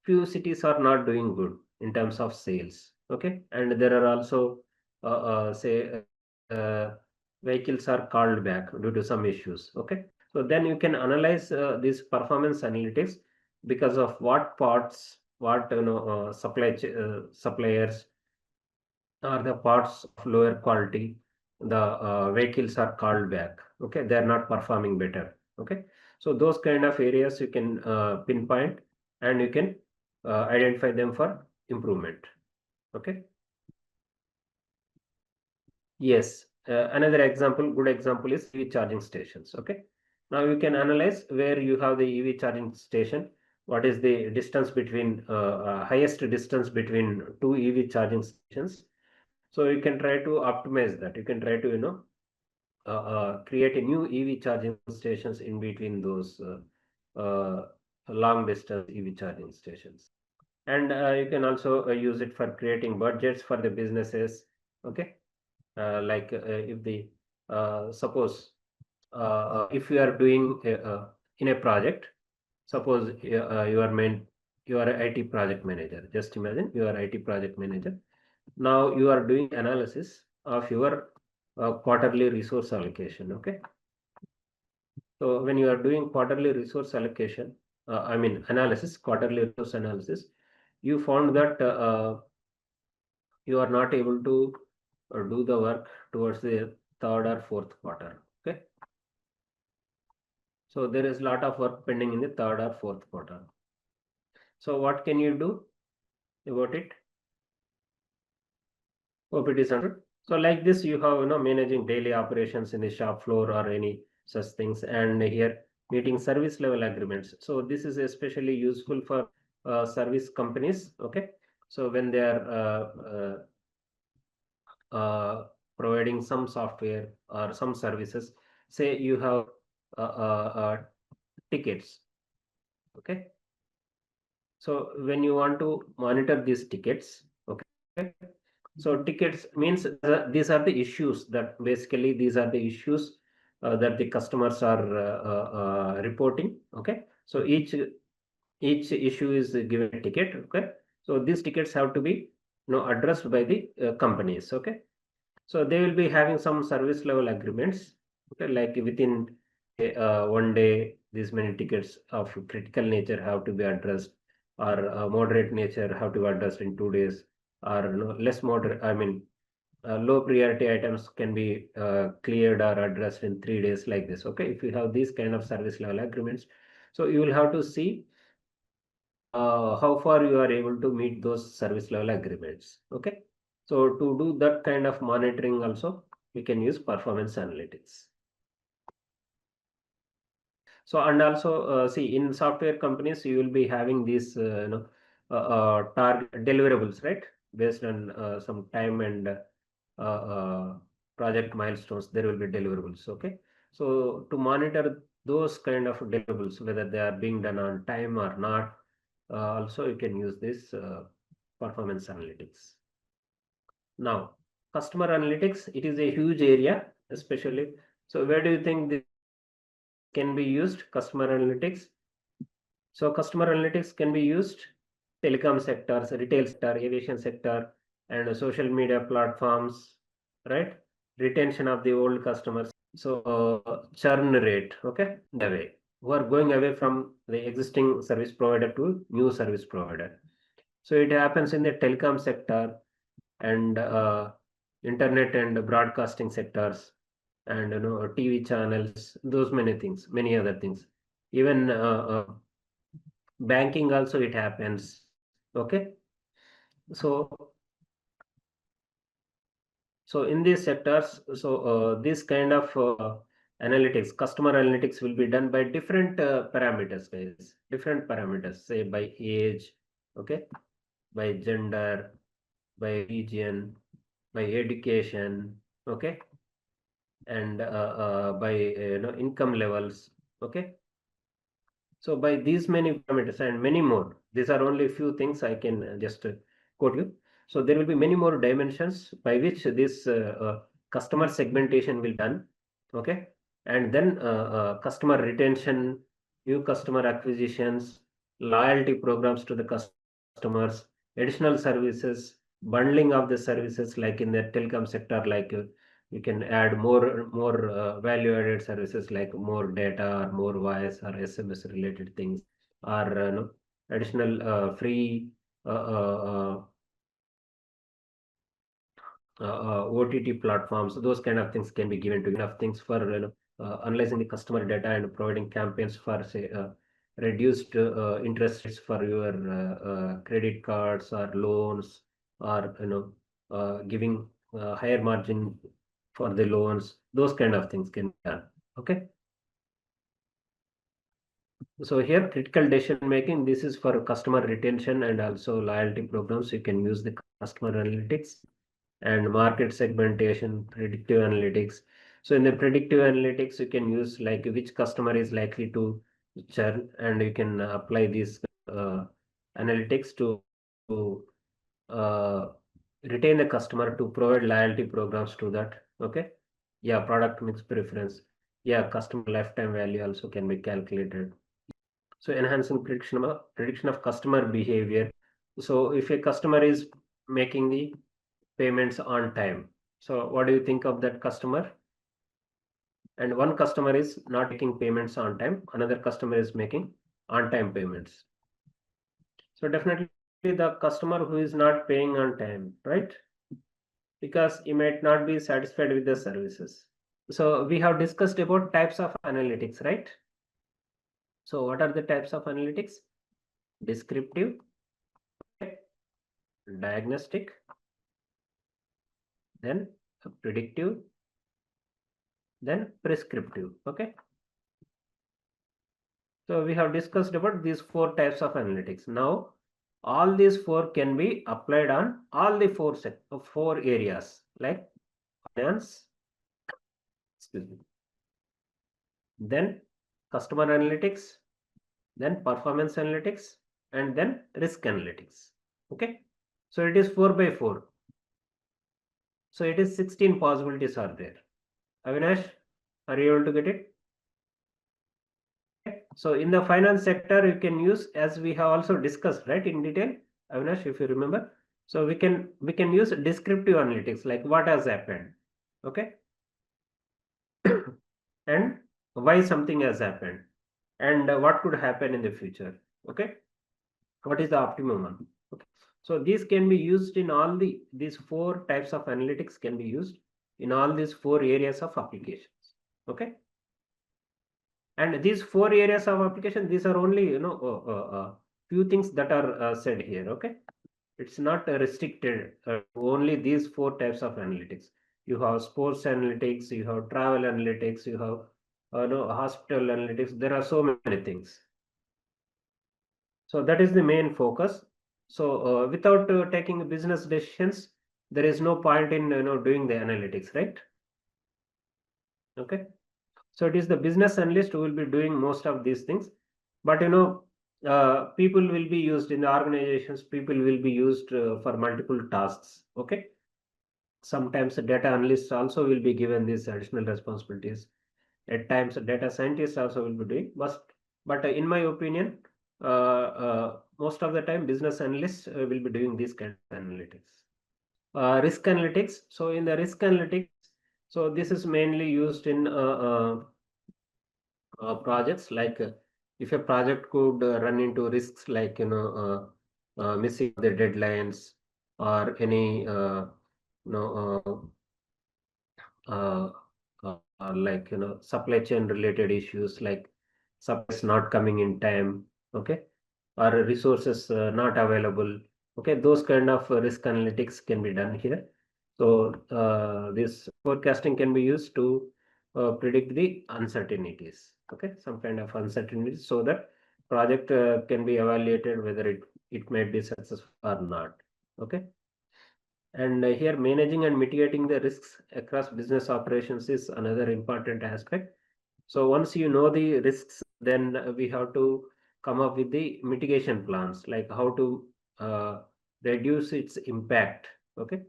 few cities are not doing good in terms of sales. Okay. And there are also, say, vehicles are called back due to some issues. Okay. So then you can analyze this performance analytics because of what parts, what suppliers, or the parts of lower quality, the vehicles are called back. Okay. They are not performing better. Okay. So those kind of areas you can pinpoint, and you can identify them for improvement. Okay. Yes. Another example, good example is EV charging stations. Okay. Now you can analyze where you have the EV charging station. What is the distance between highest distance between two EV charging stations? So you can try to optimize that. You can try to create a new EV charging stations in between those long distance EV charging stations. And you can also use it for creating budgets for the businesses. Okay. Like if the suppose if you are doing in a project, suppose you are a IT project manager. Just imagine you are IT project manager. Now you are doing analysis of your quarterly resource allocation. Okay. So when you are doing quarterly resource allocation, I mean analysis, quarterly resource analysis, you found that you are not able to do the work towards the third or fourth quarter. Okay. So there is a lot of work pending in the third or fourth quarter. So what can you do about it? Hope it is understood. So like this, you have managing daily operations in the shop floor or any such things, and here meeting service level agreements. So this is especially useful for service companies. Okay. So when they are providing some software or some services, say you have tickets. Okay. So when you want to monitor these tickets, okay, so tickets means these are the issues, that basically these are the issues that the customers are reporting. Okay. So each issue is given a ticket. Okay. So these tickets have to be addressed by the companies. Okay. So they will be having some service level agreements. Okay. Like within 1 day, these many tickets of critical nature have to be addressed, or moderate nature have to be addressed in 2 days, or less moderate, I mean low priority items can be cleared or addressed in 3 days, like this. Okay. If you have these kind of service level agreements, so you will have to see how far you are able to meet those service level agreements. Okay. So to do that kind of monitoring also, we can use performance analytics. So and also see, in software companies you will be having these target deliverables, right? Based on some time and project milestones, there will be deliverables. Okay, so to monitor those kind of deliverables, whether they are being done on time or not, also you can use this performance analytics. Now, customer analytics, it is a huge area, especially. So where do you think this can be used, customer analytics? So customer analytics can be used telecom sectors, retail sector, aviation sector, and social media platforms, right? Retention of the old customers. So churn rate, okay, the way who are going away from the existing service provider to new service provider. So it happens in the telecom sector and internet and broadcasting sectors, and TV channels, those many things, many other things. Even banking also it happens. Okay, so in these sectors, so this kind of analytics, customer analytics will be done by different parameters, guys. Different parameters, say by age, okay, by gender, by region, by education, okay, and by income levels, okay. So by these many parameters and many more, these are only a few things I can just quote you. So there will be many more dimensions by which this customer segmentation will done. Okay, and then customer retention, new customer acquisitions, loyalty programs to the customers, additional services, bundling of the services, like in the telecom sector, like you can add more value added services like more data or more voice or SMS related things, or additional free OTT platforms. Those kind of things can be given to you. Enough things for analyzing the customer data and providing campaigns for, say, reduced interest rates for your credit cards or loans, or giving higher margin for the loans. Those kind of things can be done. Okay. So here, critical decision making, this is for customer retention and also loyalty programs. You can use the customer analytics and market segmentation, predictive analytics. So in the predictive analytics, you can use like which customer is likely to churn, and you can apply these analytics to uh, retain the customer, to provide loyalty programs to that. Okay. Yeah, product mix preference. Yeah, customer lifetime value also can be calculated. So enhancing prediction of customer behavior. So if a customer is making the payments on time, so what do you think of that customer? And one customer is not making payments on time, another customer is making on time payments. So definitely the customer who is not paying on time, right? Because he might not be satisfied with the services. So we have discussed about types of analytics, right? So what are the types of analytics? Descriptive, diagnostic, then predictive, then prescriptive. Okay. So we have discussed about these four types of analytics. Now, all these four can be applied on all the four areas, like finance, excuse me, then customer analytics, then performance analytics, and then risk analytics. Okay. So it is 4 by 4. So it is 16 possibilities are there. Avinash, are you able to get it? So in the finance sector, you can use, as we have also discussed, right, in detail, Avinash, if you remember. So we can use descriptive analytics, like what has happened, okay, and why something has happened, and what could happen in the future, okay, what is the optimum one, okay. So these can be used in all these four types of analytics can be used in all these four areas of applications, okay. And these four areas of application, these are only few things that are said here, okay. It's not restricted to only these four types of analytics. You have sports analytics, you have travel analytics, you have no, hospital analytics. There are so many things. So that is the main focus. So without taking business decisions, there is no point in doing the analytics, right? Okay. So it is the business analyst who will be doing most of these things. But people will be used in the organizations. People will be used for multiple tasks. Okay. Sometimes the data analysts also will be given these additional responsibilities. At times, data scientists also will be doing. But in my opinion, most of the time, business analysts will be doing this kind of analytics. Risk analytics. So in the risk analytics, so this is mainly used in projects like if a project could run into risks like missing the deadlines or any you know uh, like supply chain related issues like supplies not coming in time, okay, or resources not available, okay, those kind of risk analytics can be done here. So this forecasting can be used to predict the uncertainties, okay, some kind of uncertainties, so that project can be evaluated whether it might be successful or not, okay. And here, managing and mitigating the risks across business operations is another important aspect. So once you know the risks, then we have to come up with the mitigation plans, like how to uh, reduce its impact. Okay.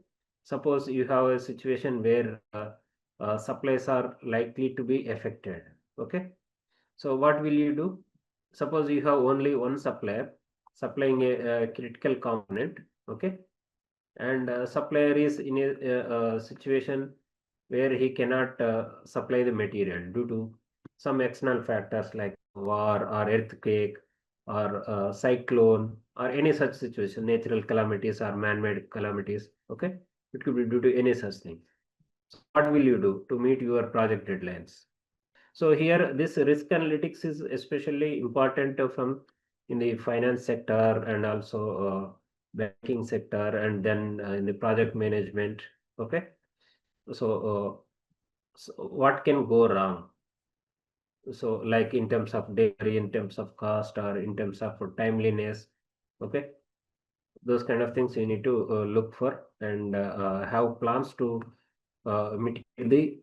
Suppose you have a situation where supplies are likely to be affected. Okay. So what will you do? Suppose you have only one supplier supplying a critical component. Okay, and supplier is in a situation where he cannot supply the material due to some external factors like war or earthquake or cyclone or any such situation, natural calamities or man-made calamities, okay, it could be due to any such thing. So what will you do to meet your project deadlines? So here, this risk analytics is especially important from in the finance sector and also banking sector, and then in the project management. Okay, so what can go wrong? So like in terms of delivery, in terms of cost, or in terms of timeliness. Okay, those kind of things you need to look for and have plans to mitigate the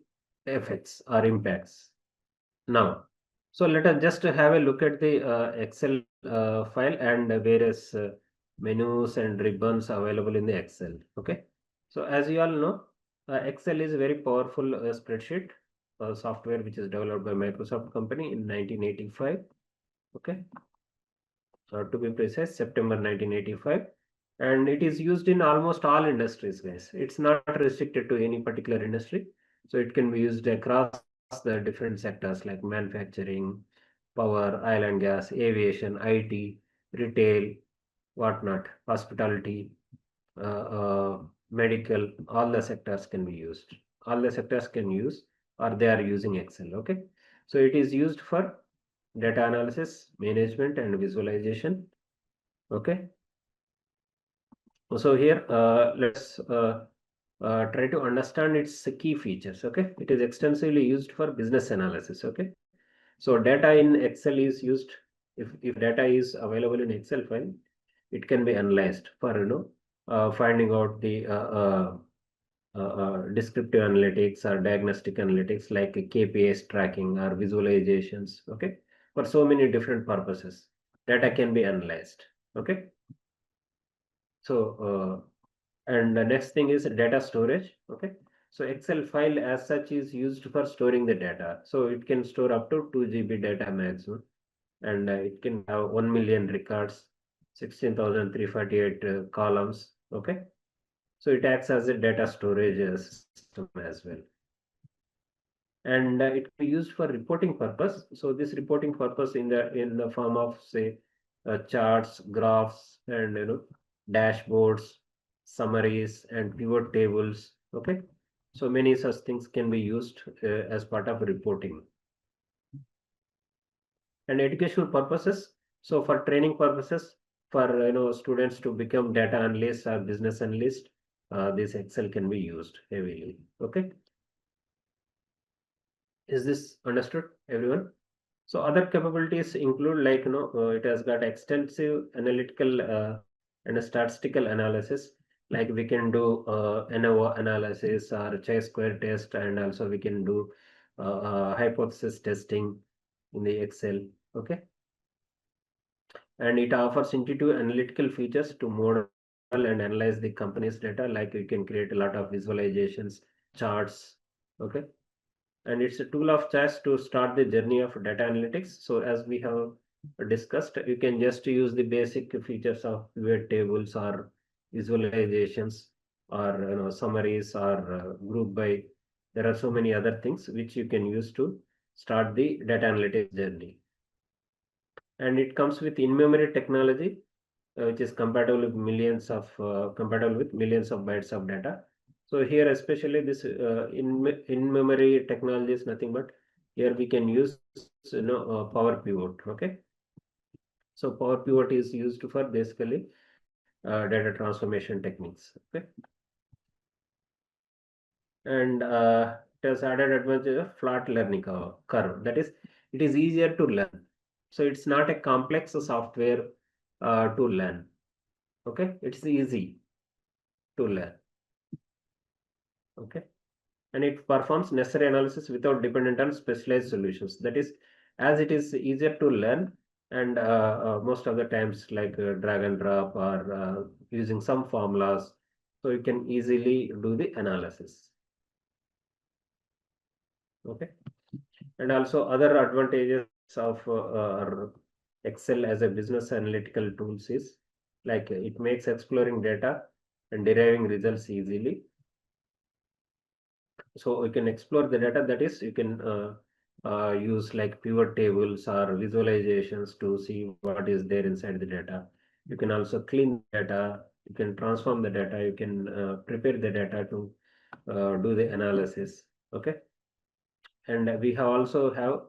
effects or impacts. Now, so let us just have a look at the Excel file and various menus and ribbons available in the Excel. Okay. So as you all know, Excel is a very powerful spreadsheet software which is developed by Microsoft company in 1985. Okay. To be precise, September 1985. And it is used in almost all industries, guys. It's not restricted to any particular industry. So it can be used across the different sectors like manufacturing, power, oil and gas, aviation, IT, retail, whatnot, hospitality, medical, all the sectors can be used. All the sectors can use or they are using Excel. Okay. So it is used for data analysis, management, and visualization. Okay. So here, let's try to understand its key features. Okay. It is extensively used for business analysis. Okay. So data in Excel is used, if data is available in Excel file, it can be analyzed for, finding out the descriptive analytics or diagnostic analytics like KPIs tracking or visualizations. Okay. For so many different purposes, data can be analyzed. Okay. So, and the next thing is data storage. Okay. So Excel file as such is used for storing the data. So it can store up to 2 GB data maximum, and it can have 1 million records, 16,348 columns. Okay. So it acts as a data storage system as well. And it can be used for reporting purpose. So this reporting purpose in the form of, say, charts, graphs, and dashboards, summaries, and pivot tables. Okay, so many such things can be used as part of reporting. And educational purposes, so for training purposes, for students to become data analysts or business analyst, this Excel can be used heavily. Okay. Is this understood, everyone? So other capabilities include, like, it has got extensive analytical and statistical analysis. Like we can do ANOVA analysis or chi-square test, and also we can do hypothesis testing in the Excel. Okay, and it offers intuitive analytical features to model and analyze the company's data. Like you can create a lot of visualizations, charts. Okay, and it's a tool of choice to start the journey of data analytics. So as we have discussed, you can just use the basic features of pivot tables or visualizations or summaries or group by. There are so many other things which you can use to start the data analytics journey. And it comes with in-memory technology, which is compatible with millions of bytes of data. So here, especially this in-memory technology is nothing but, here we can use Power Pivot. Okay, so Power Pivot is used for basically data transformation techniques. Okay, and it has added advantage of flat learning curve. That is, it is easier to learn. So it's not a complex software to learn. Okay, it's easy to learn. Okay, and it performs necessary analysis without dependent on specialized solutions. That is, as it is easier to learn, and most of the times, like drag and drop or using some formulas, so you can easily do the analysis. Okay, and also other advantages of Excel as a business analytical tools is, like, it makes exploring data and deriving results easily. So you can explore the data. That is, you can use like pivot tables or visualizations to see what is there inside the data. You can also clean the data, you can transform the data, you can prepare the data to do the analysis. Okay, and we have also have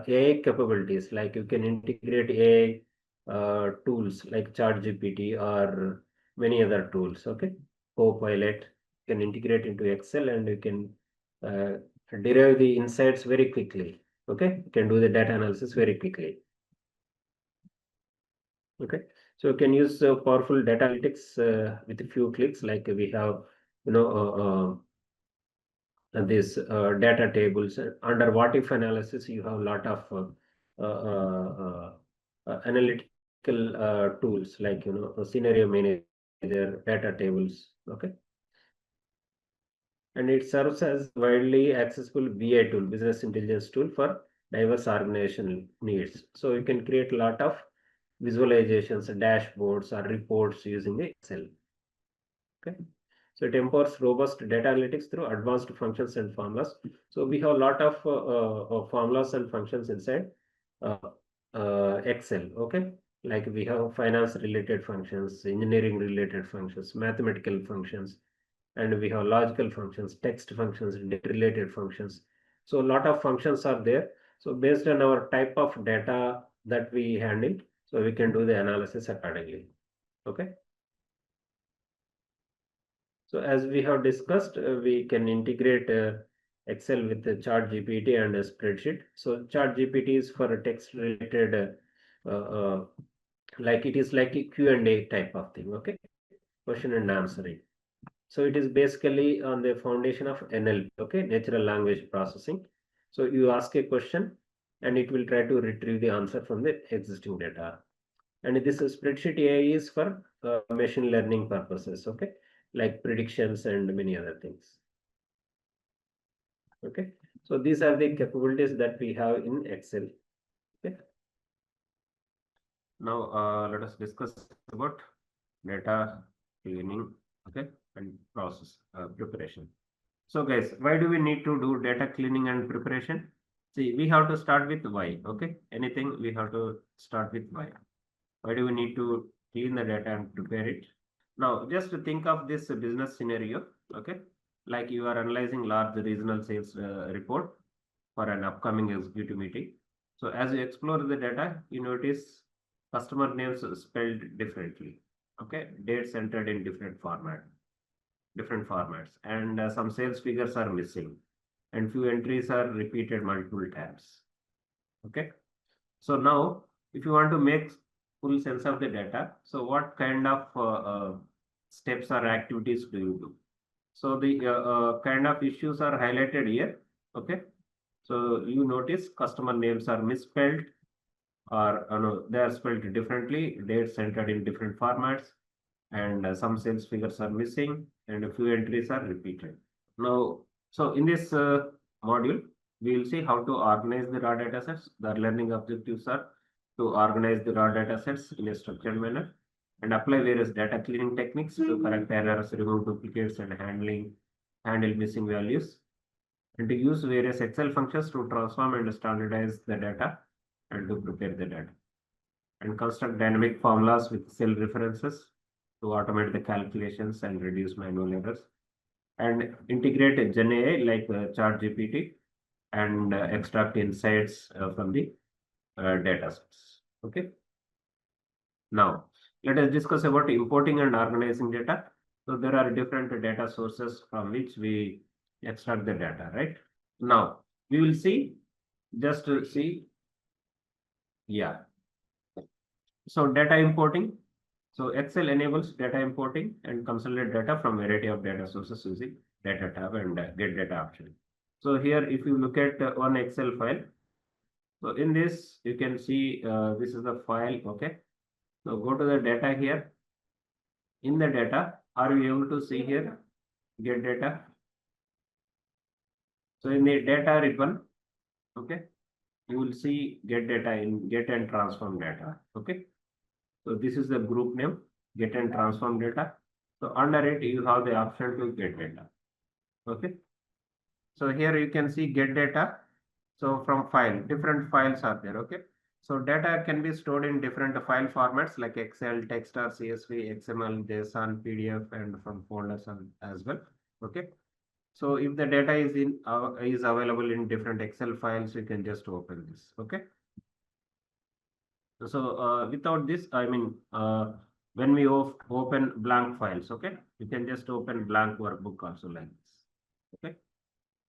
AI capabilities, like you can integrate AI tools like ChatGPT or many other tools. Okay, Copilot can integrate into Excel, and you can uh, derive the insights very quickly. Okay, you can do the data analysis very quickly. Okay, so you can use powerful data analytics with a few clicks. Like we have, you know, these data tables. Under what if analysis, you have a lot of analytical tools, like a scenario manager, data tables. Okay, and it serves as widely accessible BI tool, business intelligence tool, for diverse organizational needs. So you can create a lot of visualizations, dashboards, or reports using the Excel. Okay, so it empowers robust data analytics through advanced functions and formulas. So we have a lot of formulas and functions inside uh, Excel. Okay, like we have finance related functions, engineering related functions, mathematical functions, and we have logical functions, text functions, data related functions. So a lot of functions are there. So based on our type of data that we handle, so we can do the analysis accordingly. Okay. So as we have discussed, we can integrate Excel with the ChatGPT and a spreadsheet. So ChatGPT is for a text related, like it is like a Q&A type of thing. Okay, question and answering. So it is basically on the foundation of NLP. Okay, natural language processing. So you ask a question, and it will try to retrieve the answer from the existing data. And this spreadsheet AI is for machine learning purposes. Okay, like predictions and many other things. Okay, so these are the capabilities that we have in Excel. Okay, now let us discuss about data cleaning. Okay, and process preparation. So guys, why do we need to do data cleaning and preparation? See, we have to start with why. Okay, anything we have to start with why. Why do we need to clean the data and prepare it? Now, just to think of this business scenario. Okay, like you are analyzing large regional sales report for an upcoming executive meeting. So as you explore the data, you notice customer names spelled differently. Okay, dates entered in different formats, and some sales figures are missing, and few entries are repeated multiple times. Okay. So now, if you want to make full sense of the data, so what kind of steps or activities do you do? So the kind of issues are highlighted here. Okay. So you notice customer names are misspelled, or no, they are spelled differently, dates entered in different formats, and some sales figures are missing, and a few entries are repeated. Now, so in this module, we will see how to organize the raw data sets. The learning objectives are to organize the raw data sets in a structured manner and apply various data cleaning techniques to correct errors, remove duplicates, and handle missing values, and to use various Excel functions to transform and standardize the data and to prepare the data, and construct dynamic formulas with cell references to automate the calculations and reduce manual errors, and integrate Gen AI like ChatGPT and extract insights from the data sets. Okay. Now, let us discuss about importing and organizing data. So there are different data sources from which we extract the data, right? Now, we will see, just to see, yeah. So data importing. So Excel enables data importing and consolidate data from variety of data sources using data tab and get data option. So here, if you look at one Excel file, so in this, you can see this is the file. Okay. So go to the data here. In the data, are you able to see here? Get data. So in the data ribbon, okay, you will see get data in get and transform data. Okay. So this is the group name, get and transform data. So under it, you have the option to get data. Okay. So here you can see get data. So from file, different files are there. Okay. So data can be stored in different file formats like Excel, text or CSV, XML, JSON, PDF, and from folders as well. Okay. So if the data is available in different Excel files, you can just open this. Okay. So without this, I mean, when we open blank files, okay, you can just open blank workbook also like this. Okay.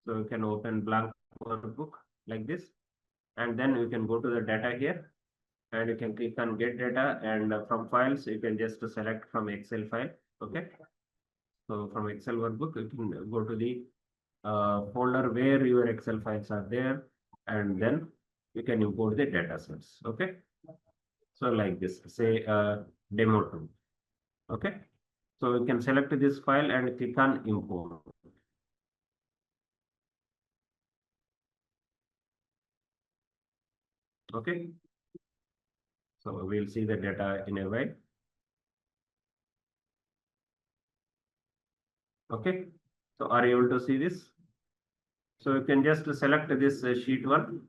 So you can open blank workbook like this, and then you can go to the data here, and you can click on get data, and from files you can just select from Excel file. Okay. So from Excel workbook, you can go to the folder where your Excel files are there, and then you can import the data sets. Okay. So like this, say demo 2. Okay. So you can select this file and click on import. Okay. So we'll see the data in a while. Okay. So are you able to see this? So you can just select this sheet 1.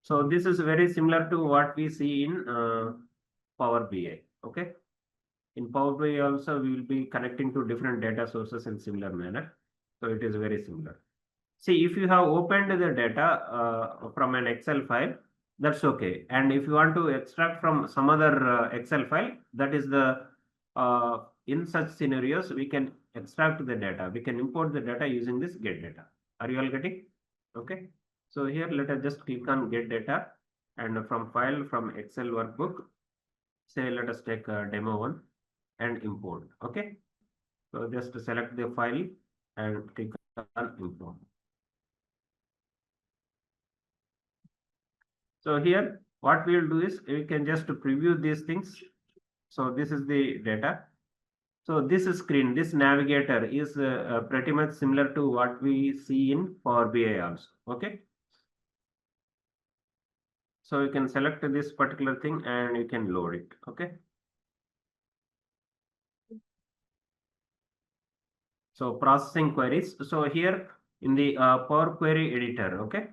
So this is very similar to what we see in Power BI. Okay. In Power BI also, we will be connecting to different data sources in similar manner. So it is very similar. See, if you have opened the data from an Excel file, that's okay. And if you want to extract from some other Excel file, that is the, in such scenarios, we can extract the data. We can import the data using this get data. Are you all getting? Okay. So here, let us just click on get data, and from file from Excel workbook, say, let us take demo 1 and import. Okay. So just select the file and click on import. So here, what we will do is we can just preview these things. So this is the data. So this screen, this navigator is pretty much similar to what we see in Power BI also. Okay. So you can select this particular thing and you can load it. Okay. So processing queries. So here in the Power Query editor. Okay.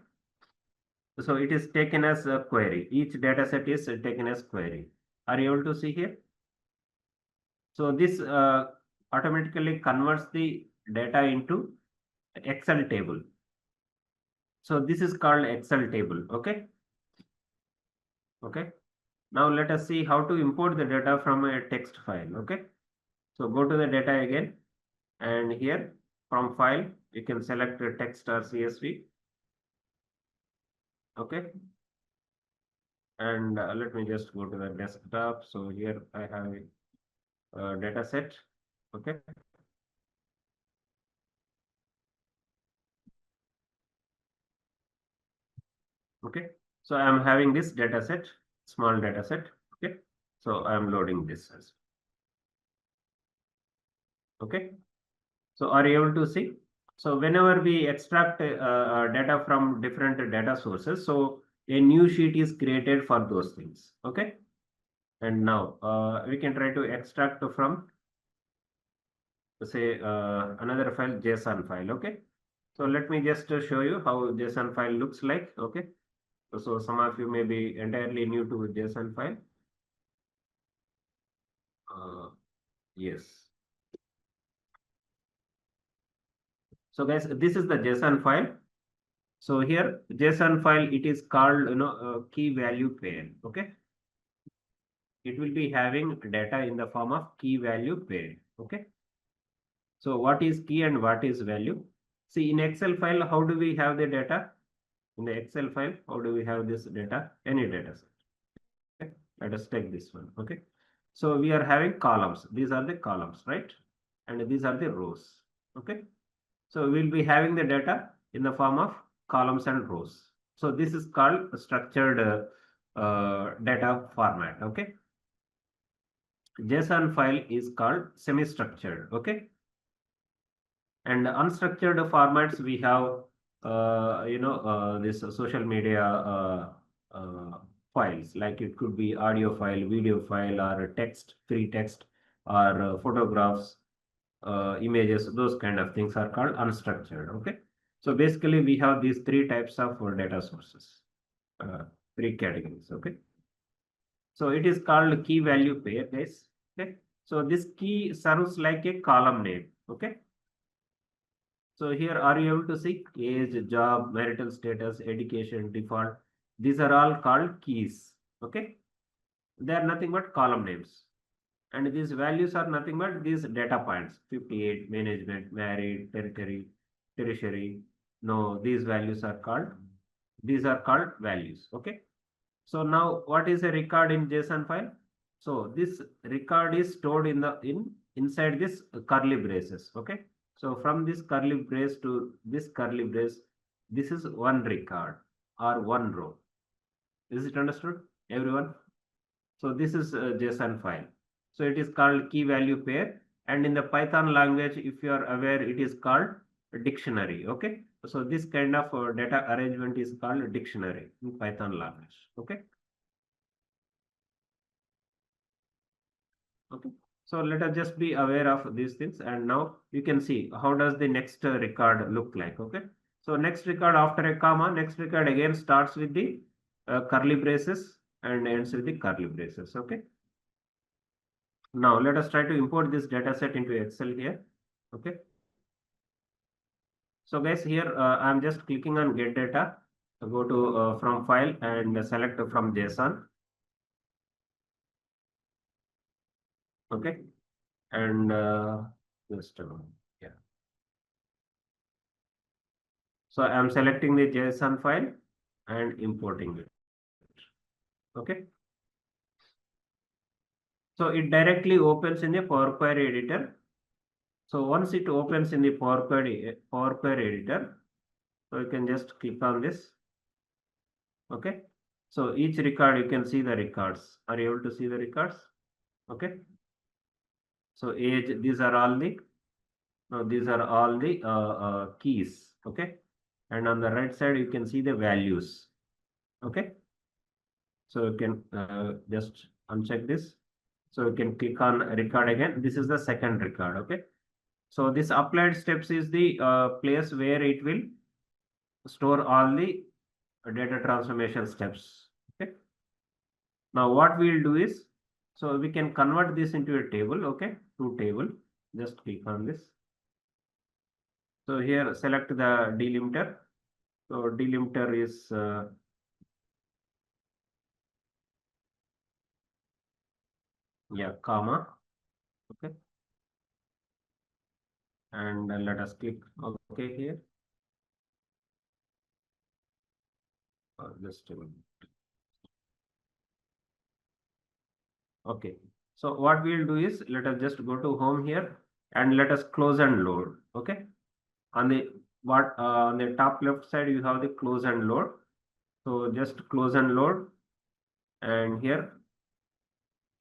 So it is taken as a query. Each data set is taken as query. Are you able to see here? So this automatically converts the data into Excel table. So this is called Excel table. Okay. Okay. Now let us see how to import the data from a text file. Okay. So go to the data again, and here from file, you can select text or CSV. Okay. And let me just go to the desktop. So here I have a data set. Okay. Okay. So I am having this data set, small data set. Okay. So I am loading this as well. Okay. So are you able to see? So whenever we extract data from different data sources, so a new sheet is created for those things. Okay. And now we can try to extract from, say, another file, JSON file. Okay. So let me just show you how JSON file looks like. Okay. So some of you may be entirely new to JSON file. Yes. So guys, this is the JSON file. So here JSON file, it is called, key value pair. Okay. It will be having data in the form of key value pair. Okay. So what is key and what is value? See, in Excel file, how do we have the data? In the Excel file, how do we have this data? Any data set. Okay. Let us take this one. Okay. So we are having columns. These are the columns, right? And these are the rows. Okay. So we'll be having the data in the form of columns and rows. So this is called structured data format. Okay. JSON file is called semi-structured. Okay. And unstructured formats, we have this social media files, like it could be audio file, video file, or text, free text, or photographs, images. Those kind of things are called unstructured. Okay. So basically we have these three types of data sources, uh, three categories. Okay. So it is called key value pair, guys. Okay. So this key serves like a column name. Okay. So here, are you able to see age, job, marital status, education, default? These are all called keys. Okay. They are nothing but column names. And these values are nothing but these data points: 58, management, married, territory, tertiary. No, these values are called, these are called values. Okay. So now what is a record in JSON file? So this record is stored in the inside this curly braces. Okay. So from this curly brace to this curly brace, this is one record or one row. Is it understood, everyone? So this is a JSON file. So it is called key value pair. And in the Python language, if you are aware, it is called a dictionary. Okay. So this kind of data arrangement is called a dictionary in Python language. Okay. Okay. So let us just be aware of these things. And now you can see how does the next record look like. Okay. So next record after a comma, next record again starts with the curly braces and ends with the curly braces. Okay. Now let us try to import this data set into Excel here. Okay. So guys, here I'm just clicking on get data. So go to from file and select from JSON. Okay. And just yeah. So I'm selecting the JSON file and importing it. Okay. So it directly opens in the Power Query editor. So once it opens in the Power Query editor, so you can just click on this. Okay. So each record, you can see the records. Are you able to see the records? Okay. So age, these are all the, no, these are all the keys. Okay. And on the right side, you can see the values. Okay. So you can just uncheck this. So you can click on record again. This is the second record. Okay. So this applied steps is the place where it will store all the data transformation steps. Okay. Now what we'll do is, so we can convert this into a table. Okay. To table. Just click on this. So here select the delimiter. So delimiter is yeah, comma. Okay. and let us click OK here. Just a minute. Okay. So what we'll do is let us just go to home here and let us close and load. Okay. On the on the top left side you have the close and load. So just close and load, and here,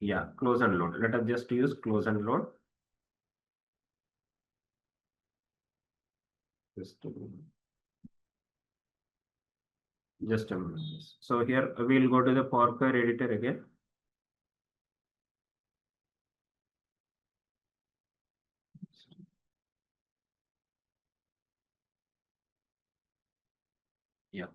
yeah, close and load. Let us just use close and load. Just a minute. So here we'll go to the Power Query editor again. Yeah.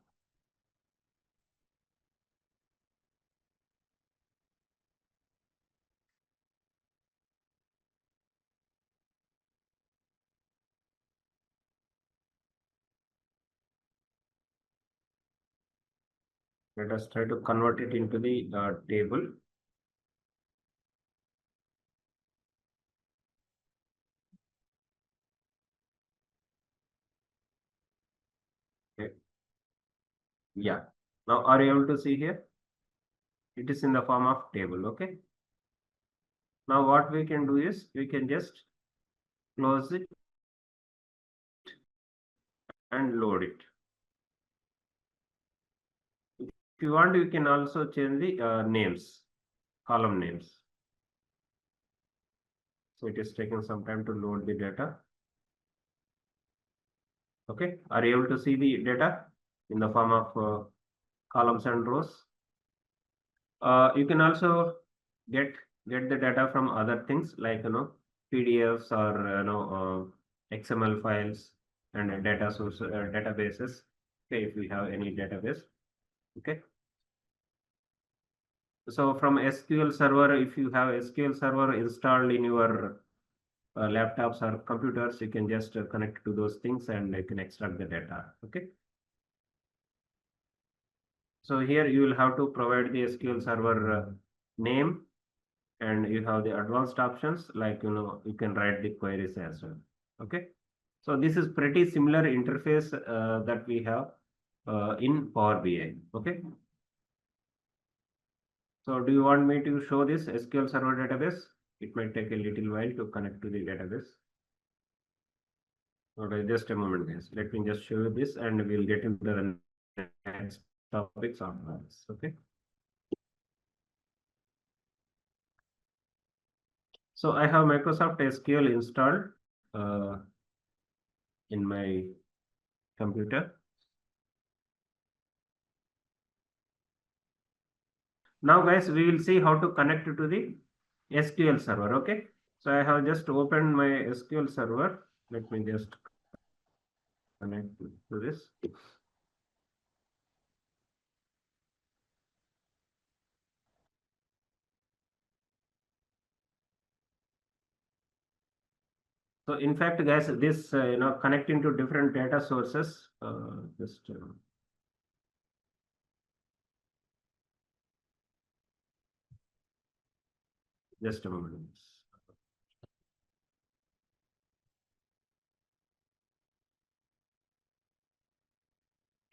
Let us try to convert it into the table. Okay. Yeah. Now are you able to see here? It is in the form of table. Okay. Now what we can do is we can just close it and load it. If you want, you can also change the names, column names. So it is taking some time to load the data. Okay, are you able to see the data in the form of columns and rows? You can also get the data from other things like PDFs or XML files and data source databases. Okay, if we have any database. Okay. So from SQL Server, if you have SQL Server installed in your laptops or computers, you can just connect to those things and you can extract the data. Okay. So here you will have to provide the SQL Server name, and you have the advanced options like you can write the queries as well. Okay. So this is pretty similar interface that we have in Power BI. Okay. So do you want me to show this SQL Server database? It might take a little while to connect to the database. Okay, just a moment, guys. Let me just show you this, and we'll get into the next topics on this. Okay. So I have Microsoft SQL installed in my computer. Now, guys, we will see how to connect to the SQL server. Okay. So I have just opened my SQL server. Let me just connect to this. So in fact, guys, this connecting to different data sources. Just a moment.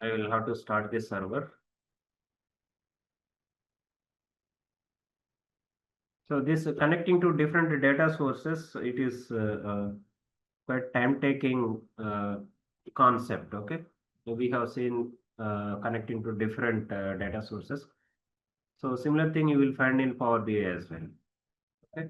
I will have to start this server. So this connecting to different data sources, it is quite time-taking concept. Okay, so we have seen connecting to different data sources. So similar thing you will find in Power BI as well. Okay.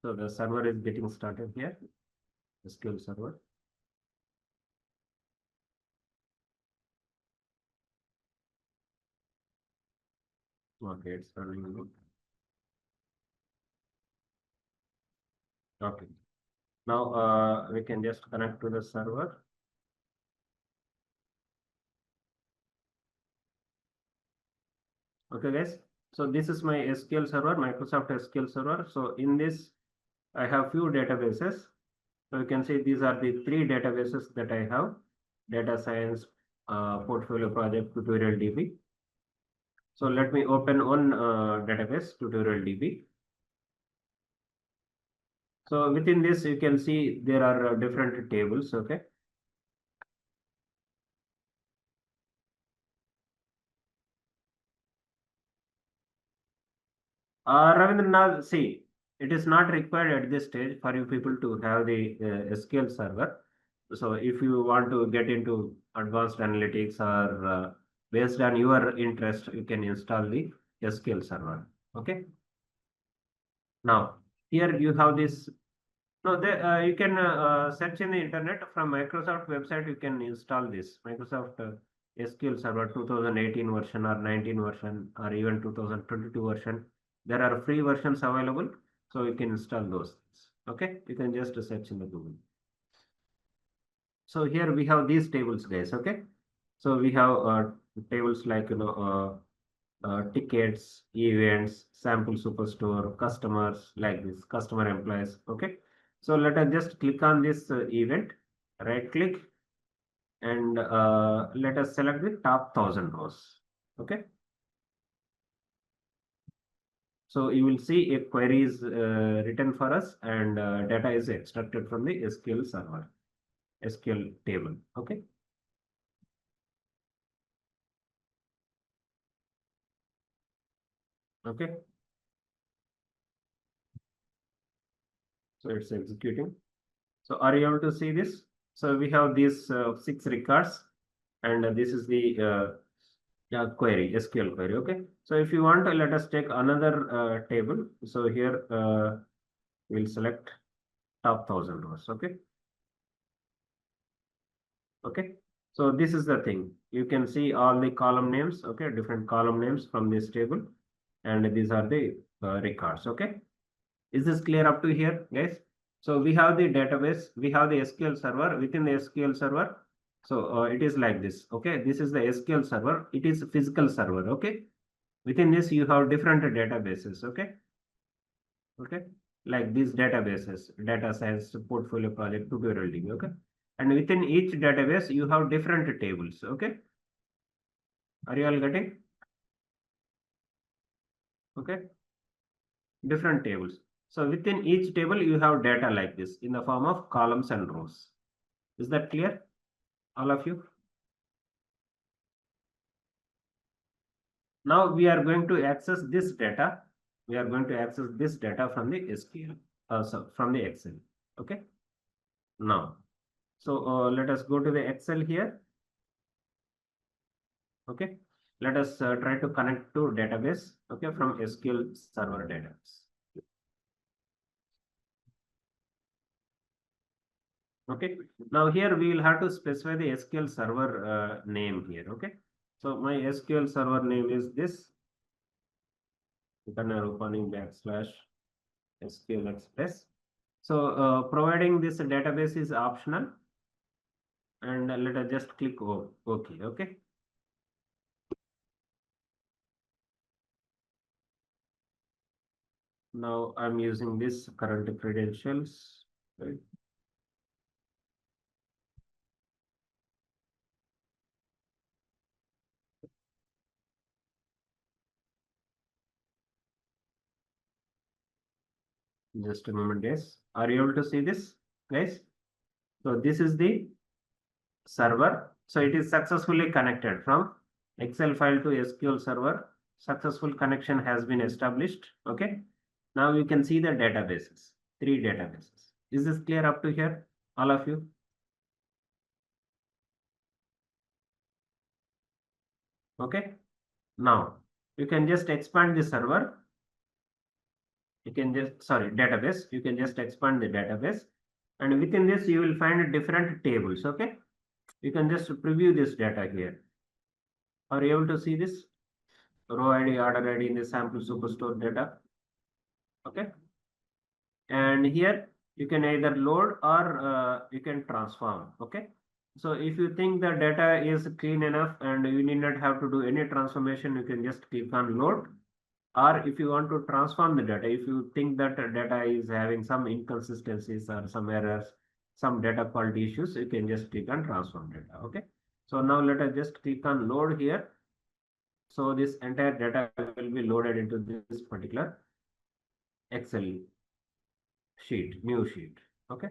So the server is getting started here. SQL server. Okay, it's running. Okay. Now we can just connect to the server. Okay, guys. So this is my SQL server, Microsoft SQL server. So in this, I have few databases. So you can see these are the three databases that I have: data science, portfolio project, tutorial DB. So let me open one database, tutorial DB. So within this, you can see there are different tables. Okay. Ravindranath, see, it is not required at this stage for you people to have the SQL server. So if you want to get into advanced analytics or based on your interest, you can install the SQL server. Okay. Now here you have this. No, you can search in the internet from Microsoft website. You can install this Microsoft SQL Server 2018 version or 19 version or even 2022 version. There are free versions available, so you can install those things. Okay, you can just search in the Google. So here we have these tables, guys. Okay, so we have tables like tickets, events, sample superstore, customers, like this, customer employees. Okay. So let us just click on this event, right click, and let us select the top 1,000 rows. Okay. So you will see a query is written for us and data is extracted from the SQL server, SQL table. Okay. Okay. So it's executing. So are you able to see this? So we have these 6 records, and this is the yeah, query, SQL query. Okay. So if you want, let us take another table. So here we'll select top 1,000 rows. Okay. Okay. So this is the thing. You can see all the column names. Okay, different column names from this table, and these are the records. Okay. Is this clear up to here, guys? So we have the database, we have the SQL server. Within the SQL server, so it is like this. Okay, this is the SQL server. It is a physical server. Okay, within this you have different databases. Okay, okay, like these databases, data science, portfolio project, tutorial DB. Okay, and within each database you have different tables. Okay, are you all getting? Okay, different tables. So within each table you have data like this in the form of columns and rows. Is that clear, all of you? Now we are going to access this data. We are going to access this data from the SQL, so from the Excel. Okay. Now, so let us go to the Excel here. Okay. Let us try to connect to database. Okay, from SQL Server database. Okay. Now here we will have to specify the SQL Server name here. Okay. So my SQL Server name is this. Opening backslash SQL Express. So providing this database is optional, and let us just click OK. Okay. Now I'm using this current credentials. Right. Just a moment, guys. Are you able to see this, guys? So this is the server. So it is successfully connected from Excel file to SQL server. Successful connection has been established. Okay. Now you can see the databases, 3 databases. Is this clear up to here, all of you? Okay. Now you can just expand the server. You can just, sorry, database. You can just expand the database, and within this you will find different tables. Okay. You can just preview this data here. Are you able to see this? Row ID, order ID in the sample superstore data. Okay. And here you can either load or you can transform. Okay. So if you think the data is clean enough and you need not have to do any transformation, you can just click on load, Or if you want to transform the data, if you think that data is having some inconsistencies or some errors, some data quality issues, you can just click on transform data. Okay. So now let us just click on load here. So this entire data will be loaded into this particular Excel sheet, new sheet. Okay.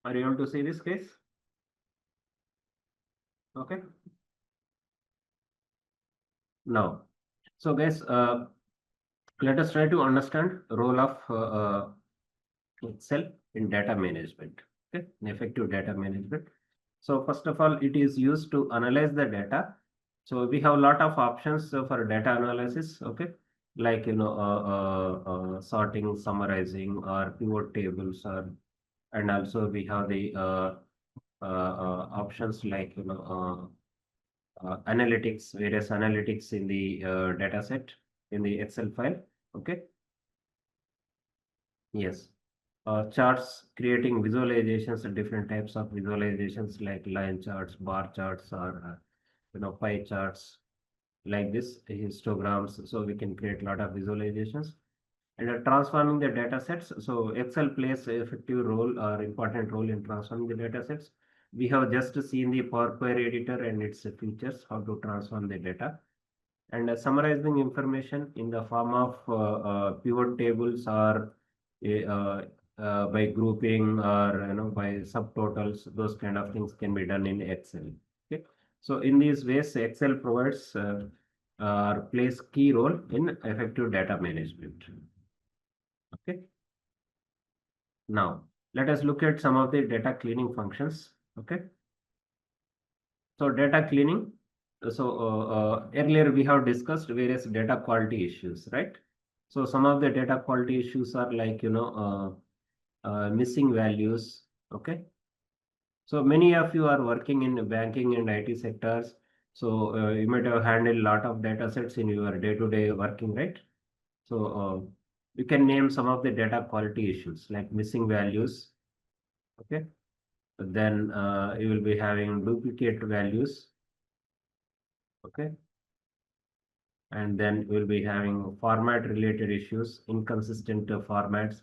Are you able to see this case? Okay. Now, so guys, let us try to understand role of Excel in data management. Okay, in effective data management. So first of all, it is used to analyze the data. So we have a lot of options for data analysis. Okay, like sorting, summarizing, or pivot tables, or and also we have the options like analytics, various analytics in the data set in the Excel file. Okay. Yes. Charts, creating visualizations, different types of visualizations like line charts, bar charts, or pie charts like this, histograms. So we can create a lot of visualizations and transforming the data sets. So Excel plays a effective role or important role in transforming the data sets. We have just seen the Power Query editor and its features, how to transform the data and summarizing information in the form of pivot tables or by grouping or by subtotals. Those kind of things can be done in Excel. Okay, so in these ways Excel provides plays key role in effective data management. Okay, now let us look at some of the data cleaning functions. Okay, so data cleaning. So earlier we have discussed various data quality issues, right? So some of the data quality issues are like missing values. Okay, so many of you are working in banking and IT sectors. So you might have handled a lot of data sets in your day-to-day working, right? So you can name some of the data quality issues like missing values. Okay, then you will be having duplicate values. Okay, and then we'll be having format related issues, inconsistent formats,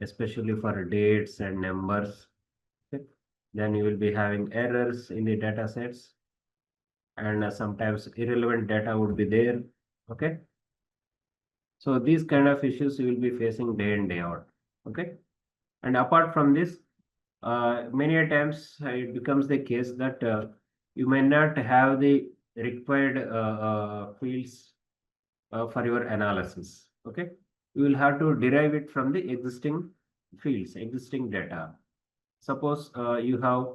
especially for dates and numbers. Okay. Then you will be having errors in the data sets, and sometimes irrelevant data would be there. Okay, so these kind of issues you will be facing day in day out. Okay, and apart from this, many a times it becomes the case that you may not have the required fields for your analysis. Okay, you will have to derive it from the existing fields, existing data. Suppose you have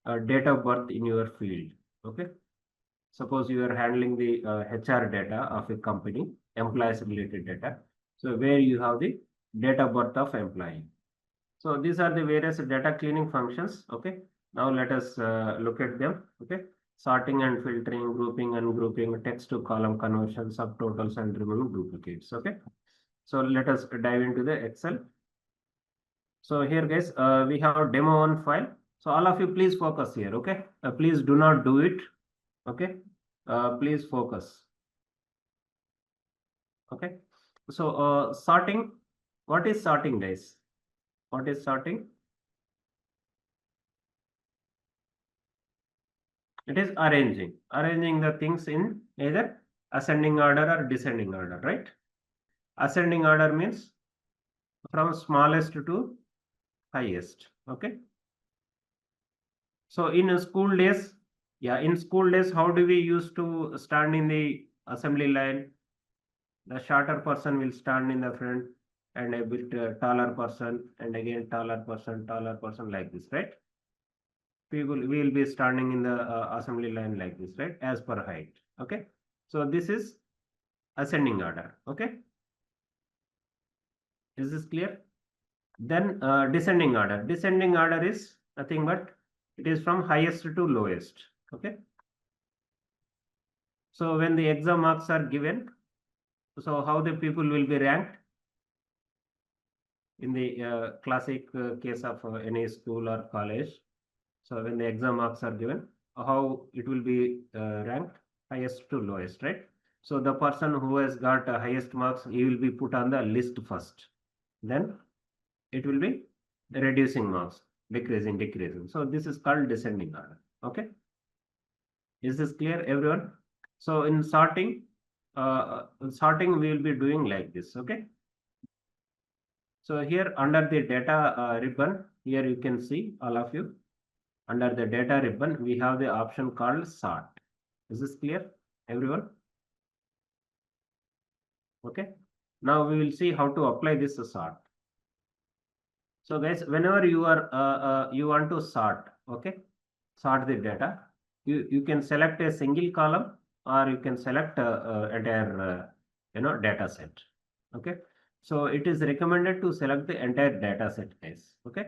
a date of birth in your field. Okay, suppose you are handling the HR data of a company, employees related data. So where you have the date of birth of employee. So these are the various data cleaning functions. Okay, now let us look at them. Okay, sorting and filtering, grouping and grouping, text to column conversion, subtotals and removing duplicates. Okay, so let us dive into the Excel. So here guys, we have demo one file. So all of you please focus here. Okay, please do not do it. Okay, please focus. Okay, so sorting. What is sorting, guys? What is sorting? It is arranging the things in either ascending order or descending order, right? Ascending order means from smallest to highest. Okay. So in school days, yeah, in school days, how do we used to stand in the assembly line? The shorter person will stand in the front, and a bit taller person, and again taller person like this, right? People will be standing in the assembly line like this, right? As per height. Okay. So this is ascending order. Okay, is this clear? Then descending order. Descending order is nothing but it is from highest to lowest. Okay, so when the exam marks are given, so how the people will be ranked in the classic case of any school or college. So when the exam marks are given, how it will be ranked highest to lowest, right? So the person who has got highest marks, he will be put on the list first. Then it will be reducing marks, decreasing. So this is called descending order. Okay. Is this clear, everyone? So in sorting we will be doing like this. Okay. So here under the data ribbon, here you can see all of you. Under the data ribbon, we have the option called sort. Is this clear, everyone? Okay. Now we will see how to apply this sort. So guys, whenever you are you want to sort, okay, sort the data, you can select a single column or you can select entire data set. Okay. So it is recommended to select the entire data set, guys. Okay.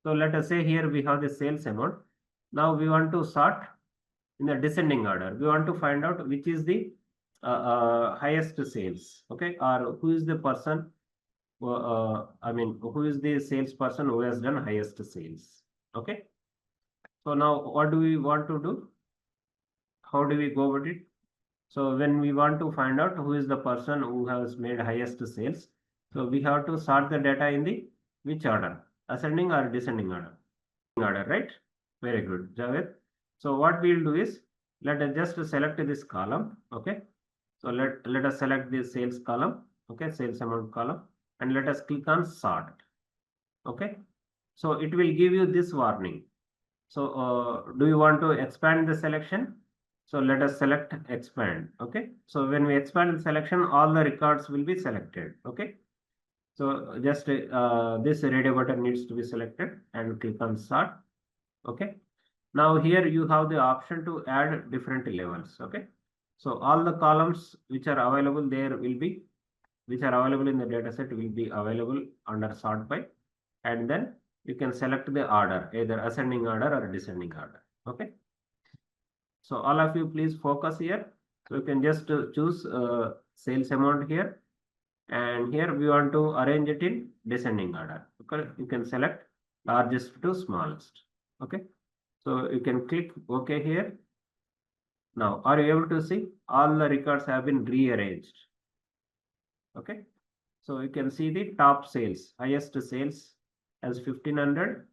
So let us say here we have the sales amount. Now we want to sort in the descending order. We want to find out which is the highest sales. Okay. Or who is the person, who is the salesperson who has done highest sales. Okay. So now what do we want to do? How do we go about it? So when we want to find out who is the person who has made highest sales, so we have to sort the data in the which order? Ascending or descending order? Order, right? Very good, Javed. So what we'll do is, let us just select this column. Okay. So let us select this sales column. Okay, sales amount column, and let us click on sort. Okay. So it will give you this warning. So do you want to expand the selection? So let us select expand. Okay. So when we expand the selection, all the records will be selected. Okay. So just this radio button needs to be selected and click on sort. Okay. Now here you have the option to add different levels. Okay. So all the columns which are available there will be, which are available in the dataset will be available under sort by, and then you can select the order, either ascending order or descending order. Okay. So all of you please focus here. So you can just choose sales amount here, and here we want to arrange it in descending order. Okay. You can select largest to smallest. Okay. So you can click OK here. Now, are you able to see all the records have been rearranged? Okay. So you can see the top sales, highest sales as 1500,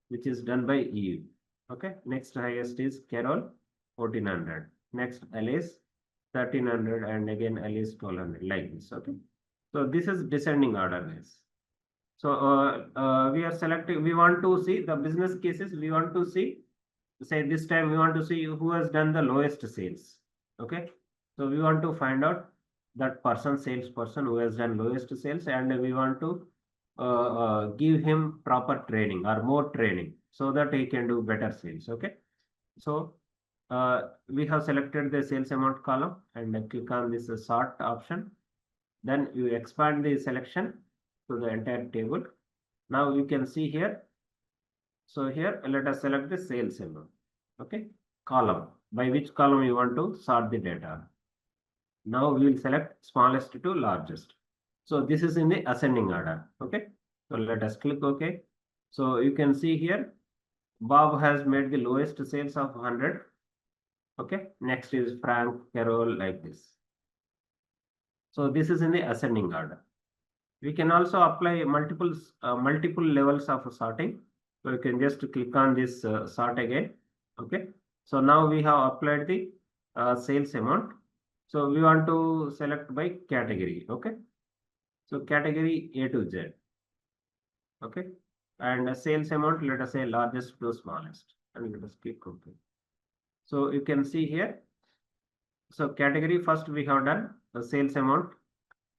which is done by Eve. Okay. Next highest is Carol, 1400. Next Alice, 1300, and again Alice 1200, like this. Okay. So this is descending order, guys. So we are selecting, we want to see the business cases, we want to see, say this time we want to see who has done the lowest sales. Okay. So we want to find out that person, salesperson who has done lowest sales, and we want to give him proper training or more training so that he can do better sales. Okay. So we have selected the sales amount column and click on this sort option. Then you expand the selection to the entire table. Now you can see here. So here let us select the sales amount. Okay. Column. By which column you want to sort the data. Now we will select smallest to largest. So this is in the ascending order. Okay. So let us click OK. So you can see here, Bob has made the lowest sales of 100. Okay. Next is Frank, Carol, like this. So this is in the ascending order. We can also apply multiple levels of sorting. So you can just click on this sort again. Okay. So now we have applied the sales amount. So we want to select by category. Okay. So category A to Z. Okay. And sales amount, let us say largest to smallest. And let us click OK. So you can see here. So category first we have done the sales amount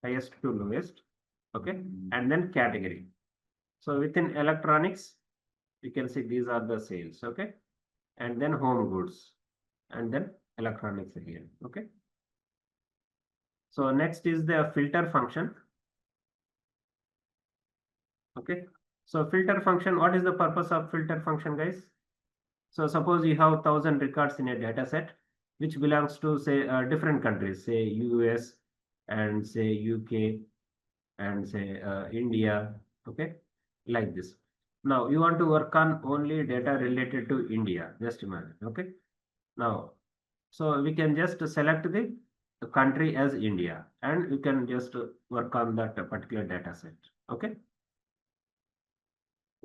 highest to lowest. Okay. And then category. So within electronics, you can see these are the sales. Okay. And then home goods. And then electronics here. Okay. So next is the filter function. Okay. So filter function, what is the purpose of filter function, guys? So suppose you have 1000 records in a data set, which belongs to say different countries, say US and say UK and say India. Okay. Like this. Now you want to work on only data related to India. Just imagine. Okay. Now, so we can just select the the country as India, and you can just work on that particular data set. Okay.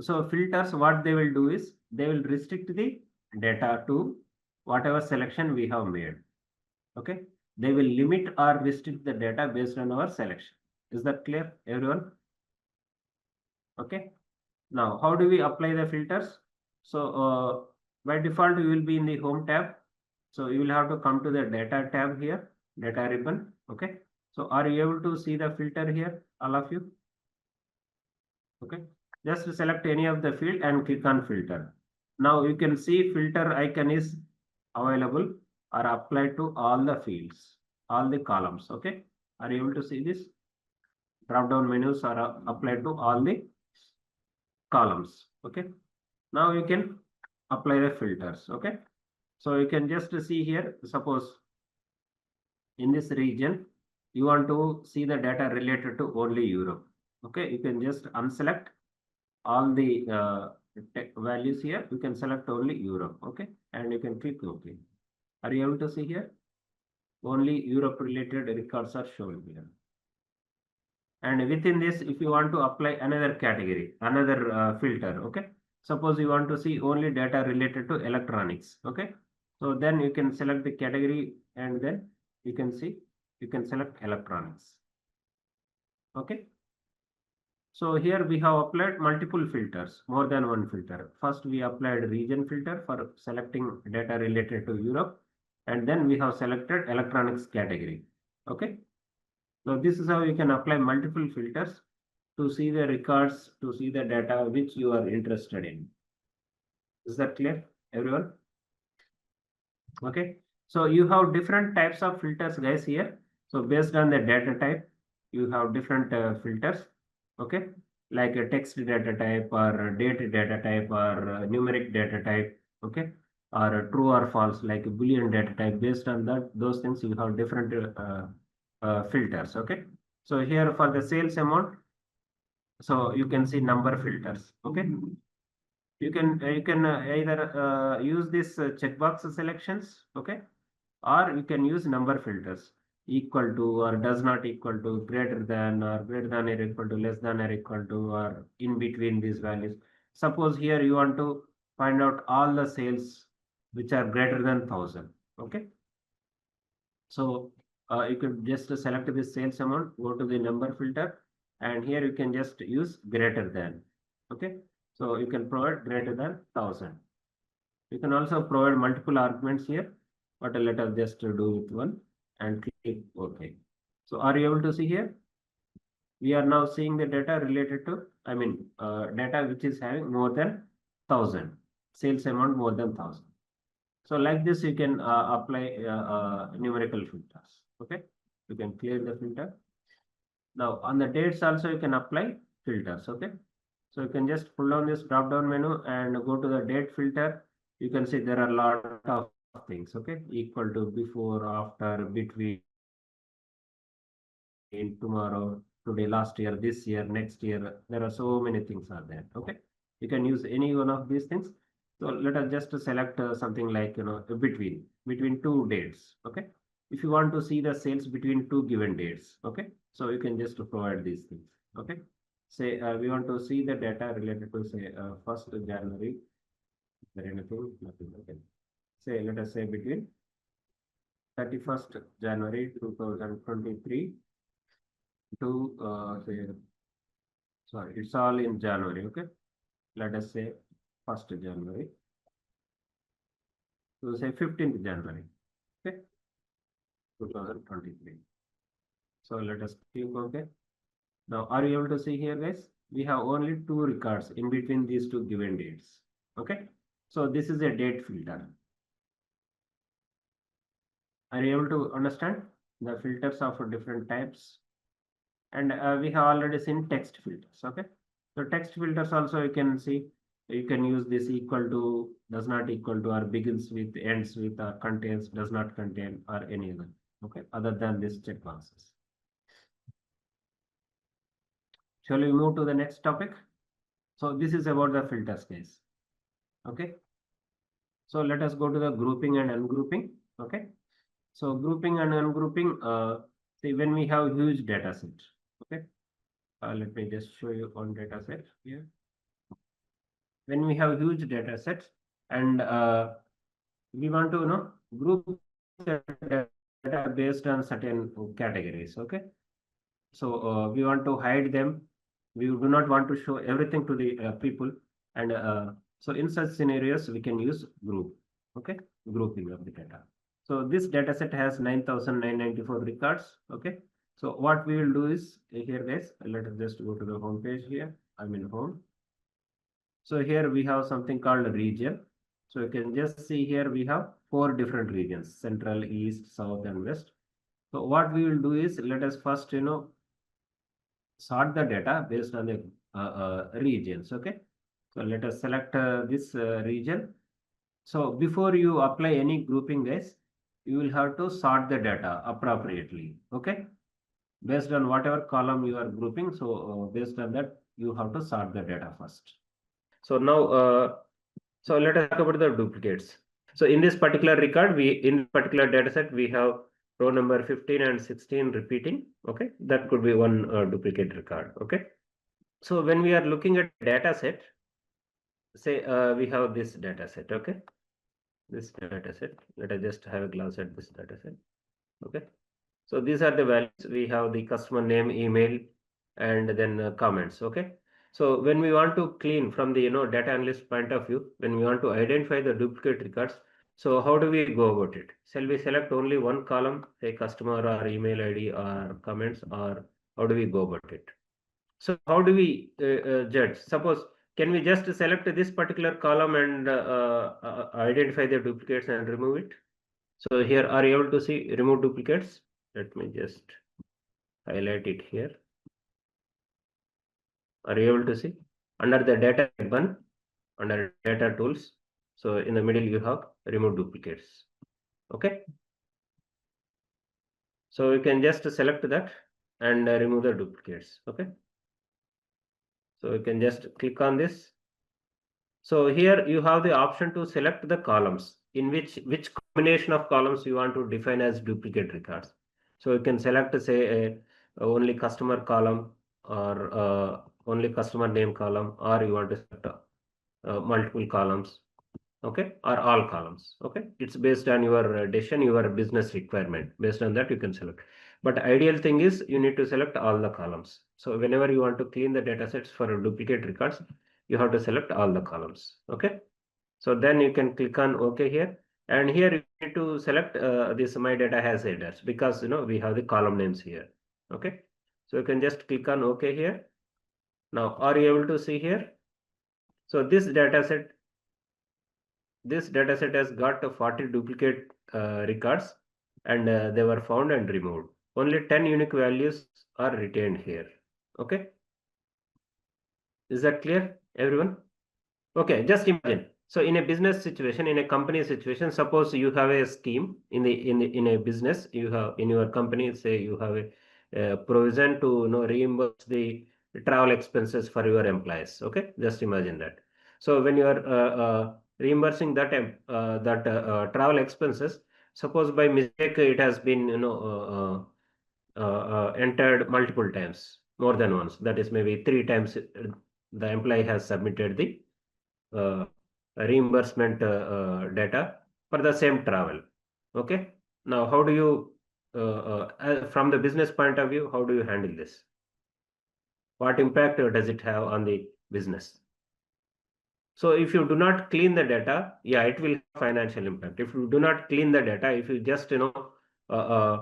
So filters, what they will do is they will restrict the data to whatever selection we have made. Okay. They will limit or restrict the data based on our selection. Is that clear, everyone? Okay. Now, how do we apply the filters? So by default, you will be in the home tab. So you will have to come to the data tab here, data ribbon. Okay. So are you able to see the filter here, all of you? Okay. Just select any of the field and click on filter. Now you can see filter icon is available or applied to all the fields, all the columns. Okay. Are you able to see this? Drop down menus are applied to all the columns. Okay. Now you can apply the filters. Okay. So you can just see here, suppose in this region, you want to see the data related to only Europe. Okay. You can just unselect all the values here. You can select only Europe. Okay. And you can click OK. Are you able to see here? Only Europe related records are shown here. And within this, if you want to apply another category, another filter, okay. Suppose you want to see only data related to electronics, okay. So then you can select the category and then you can see, you can select electronics, okay. So here we have applied multiple filters, more than one filter. First we applied region filter for selecting data related to Europe, and then we have selected electronics category, okay. So this is how you can apply multiple filters to see the records, to see the data which you are interested in. Is that clear, everyone? Okay. So you have different types of filters, guys, here. So based on the data type, you have different filters. Okay. Like a text data type or a date data type or a numeric data type. Okay. Or a true or false, like a Boolean data type. Based on that, those things you have different filters. Okay. So here for the sales amount, so you can see number filters. Okay. You can either use this checkbox selections, okay, or you can use number filters, equal to or does not equal to, greater than or greater than or equal to, less than or equal to, or in between these values. Suppose here you want to find out all the sales which are greater than 1,000. Okay. So you could just select this sales amount, go to the number filter, and here you can just use greater than. Okay. So you can provide greater than 1,000. You can also provide multiple arguments here, but let us just do with one and click OK. So are you able to see here? We are now seeing the data related to, data which is having more than 1,000, sales amount more than 1,000. So like this, you can apply numerical filters. Okay, you can clear the filter. Now on the dates also you can apply filters. Okay, so you can just pull down this drop down menu and go to the date filter. You can see there are a lot of things. Okay, equal to, before, after, between, tomorrow, today, last year, this year, next year. There are so many things are there. Okay, you can use any one of these things. So let us just select something like, between two dates. Okay, if you want to see the sales between two given dates. Okay, so you can just provide these things. Okay, say we want to see the data related to, say, 1st January. Is there anything? Nothing. Okay, say, let us say between 31st January 2023 to say, sorry, it's all in January. Okay, let us say 1st January. So say 15th January. Okay, 2023. So let us click OK. Now, are you able to see here, guys? We have only two records in between these two given dates. Okay, so this is a date filter. Are you able to understand the filters of different types? And we have already seen text filters. Okay, so text filters also you can see. You can use this equal to, does not equal to, or begins with, ends with, or contains, does not contain, or any other. Okay, other than this checkboxes. Shall we move to the next topic? So this is about the filters, guys. Okay, so let us go to the grouping and ungrouping. Okay, So grouping and ungrouping, see when we have huge data set, okay. Let me just show you one data set here. When we have huge data sets and we want to group the data based on certain categories, okay. So we want to hide them. We do not want to show everything to the people, and so in such scenarios we can use group, okay, grouping of the data. So this data set has 9,994 records, okay. So what we will do is here, guys, let us just go to the home page here. I'm in home. So here we have something called region. So you can just see here we have 4 different regions: central, east, south, and west. So what we will do is, let us first sort the data based on the regions, okay. So let us select this region. So before you apply any grouping, guys, you will have to sort the data appropriately, okay, based on whatever column you are grouping. So based on that you have to sort the data first. So now so let us talk about the duplicates. So in this particular record, in particular data set, we have row number 15 and 16 repeating. Okay, that could be one duplicate record. Okay. So when we are looking at data set, say we have this data set. Okay, this data set. Let us just have a glance at this data set. Okay. So these are the values. We have the customer name, email, and then comments. Okay. So when we want to clean from the data analyst point of view, when we want to identify the duplicate records, so how do we go about it? Shall we select only one column, say customer or email ID or comments, or how do we go about it? So how do we judge? Suppose, can we just select this particular column and identify the duplicates and remove it? So here, are you able to see remove duplicates? Let me just highlight it here. Are you able to see? Under the data ribbon, under data tools, so in the middle you have remove duplicates. Okay. So you can just select that and remove the duplicates. Okay. So you can just click on this. So here you have the option to select the columns in which combination of columns you want to define as duplicate records. So you can select, say, only customer column, or only customer name column, or you want to select multiple columns, okay, or all columns. Okay, it's based on your decision, your business requirement. Based on that you can select, but ideal thing is you need to select all the columns. So whenever you want to clean the data sets for duplicate records, you have to select all the columns. Okay, so then you can click on OK here, and here you need to select this my data has headers, because we have the column names here. Okay, so you can just click on OK here. Now are you able to see here? So this data set has got 40 duplicate records, and they were found and removed. Only 10 unique values are retained here. Okay, is that clear, everyone? Okay, just imagine. So in a business situation, in a company situation, suppose you have a scheme in a business. You have in your company, say you have a provision to reimburse the travel expenses for your employees. Okay, just imagine that. So when you are reimbursing that travel expenses, suppose by mistake it has been entered multiple times, more than once. That is maybe 3 times. The employee has submitted the uh, reimbursement data for the same travel. Okay. Now, how do you, from the business point of view, how do you handle this? What impact does it have on the business? So if you do not clean the data, yeah, it will have financial impact. If you do not clean the data, if you just uh,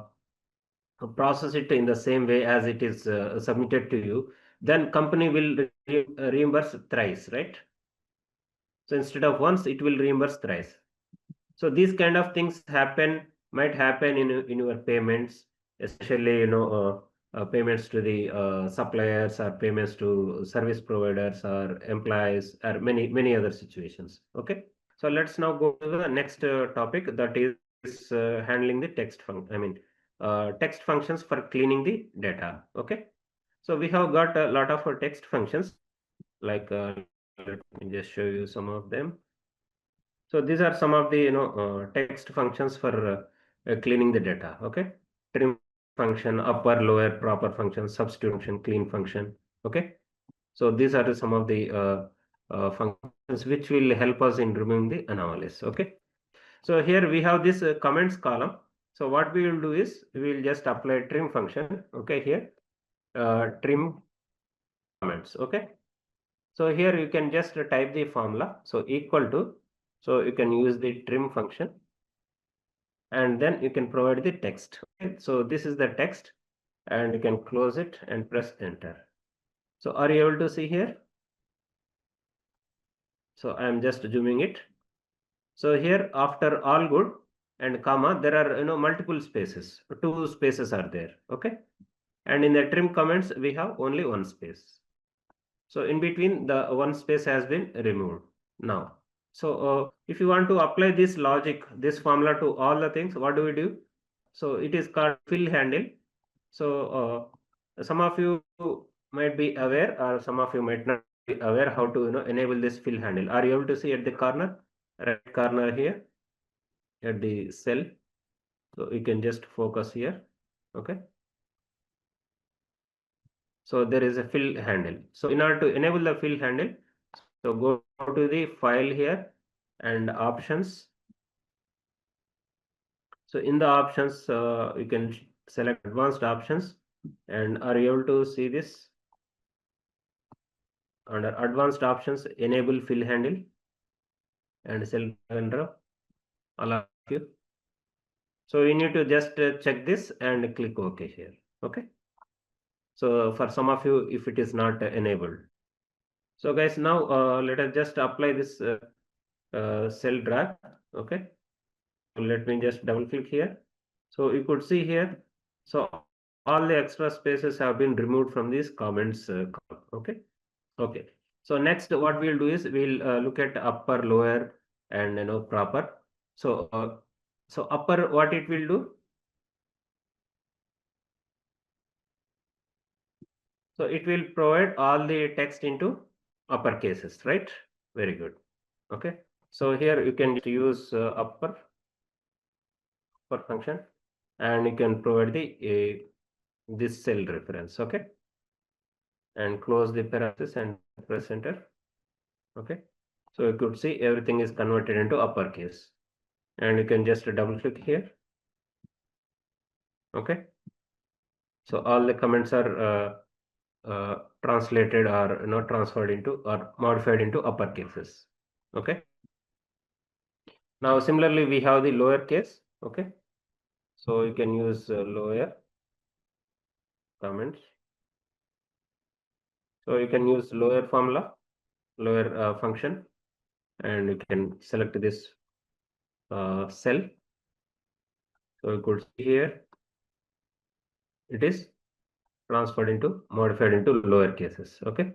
process it in the same way as it is submitted to you, then company will reimburse thrice, right? So instead of once, it will reimburse thrice. So these kind of things might happen in your payments, especially payments to the suppliers, or payments to service providers or employees, or many other situations. Okay. So let's now go to the next topic, that is handling the text functions for cleaning the data. Okay. So we have got a lot of text functions, like let me just show you some of them. So these are some of the text functions for cleaning the data. Okay, trim function, upper, lower, proper function, substitute function, clean function. Okay, so these are some of the functions which will help us in removing the anomalies. Okay, so here we have this comments column. So what we will do is we will just apply trim function. Okay, here trim comments. Okay, so here you can just type the formula. So equal to, so you can use the trim function, and then you can provide the text. Okay, so this is the text, and you can close it and press enter. So are you able to see here? So I am just zooming it. So here after all good and comma, there are multiple spaces. Two spaces are there. Okay, and in the trim comments we have only one space. So in between, the one space has been removed now. So if you want to apply this logic, this formula to all the things, what do we do? So it is called fill handle. So some of you might be aware, or some of you might not be aware how to enable this fill handle. Are you able to see at the corner, right corner here, at the cell? So you can just focus here. Okay. So there is a fill handle. So in order to enable the fill handle, so go to the file here and options. So in the options, you can select advanced options, and are you able to see this? Under advanced options, enable fill handle and cell vendor, all of you. So you need to just check this and click OK here. Okay. So for some of you, if it is not enabled. So guys, now let us just apply this cell drag. Okay. So let me just double click here. So you could see here. So all the extra spaces have been removed from these comments column. Okay. Okay. So next, what we'll do is we'll look at upper, lower, and proper. So so upper, what it will do? So it will provide all the text into upper cases, right? Very good. Okay. So here you can use upper function, and you can provide the this cell reference. Okay. And close the parenthesis and press enter. Okay. So you could see everything is converted into uppercase, and you can just double click here. Okay. So all the comments are translated or transferred into or modified into uppercases. Okay. Now similarly we have the lower case. Okay. So you can use lower comments. So you can use lower formula, lower function, and you can select this cell. So you could see here it is transferred into modified into lower cases. Okay.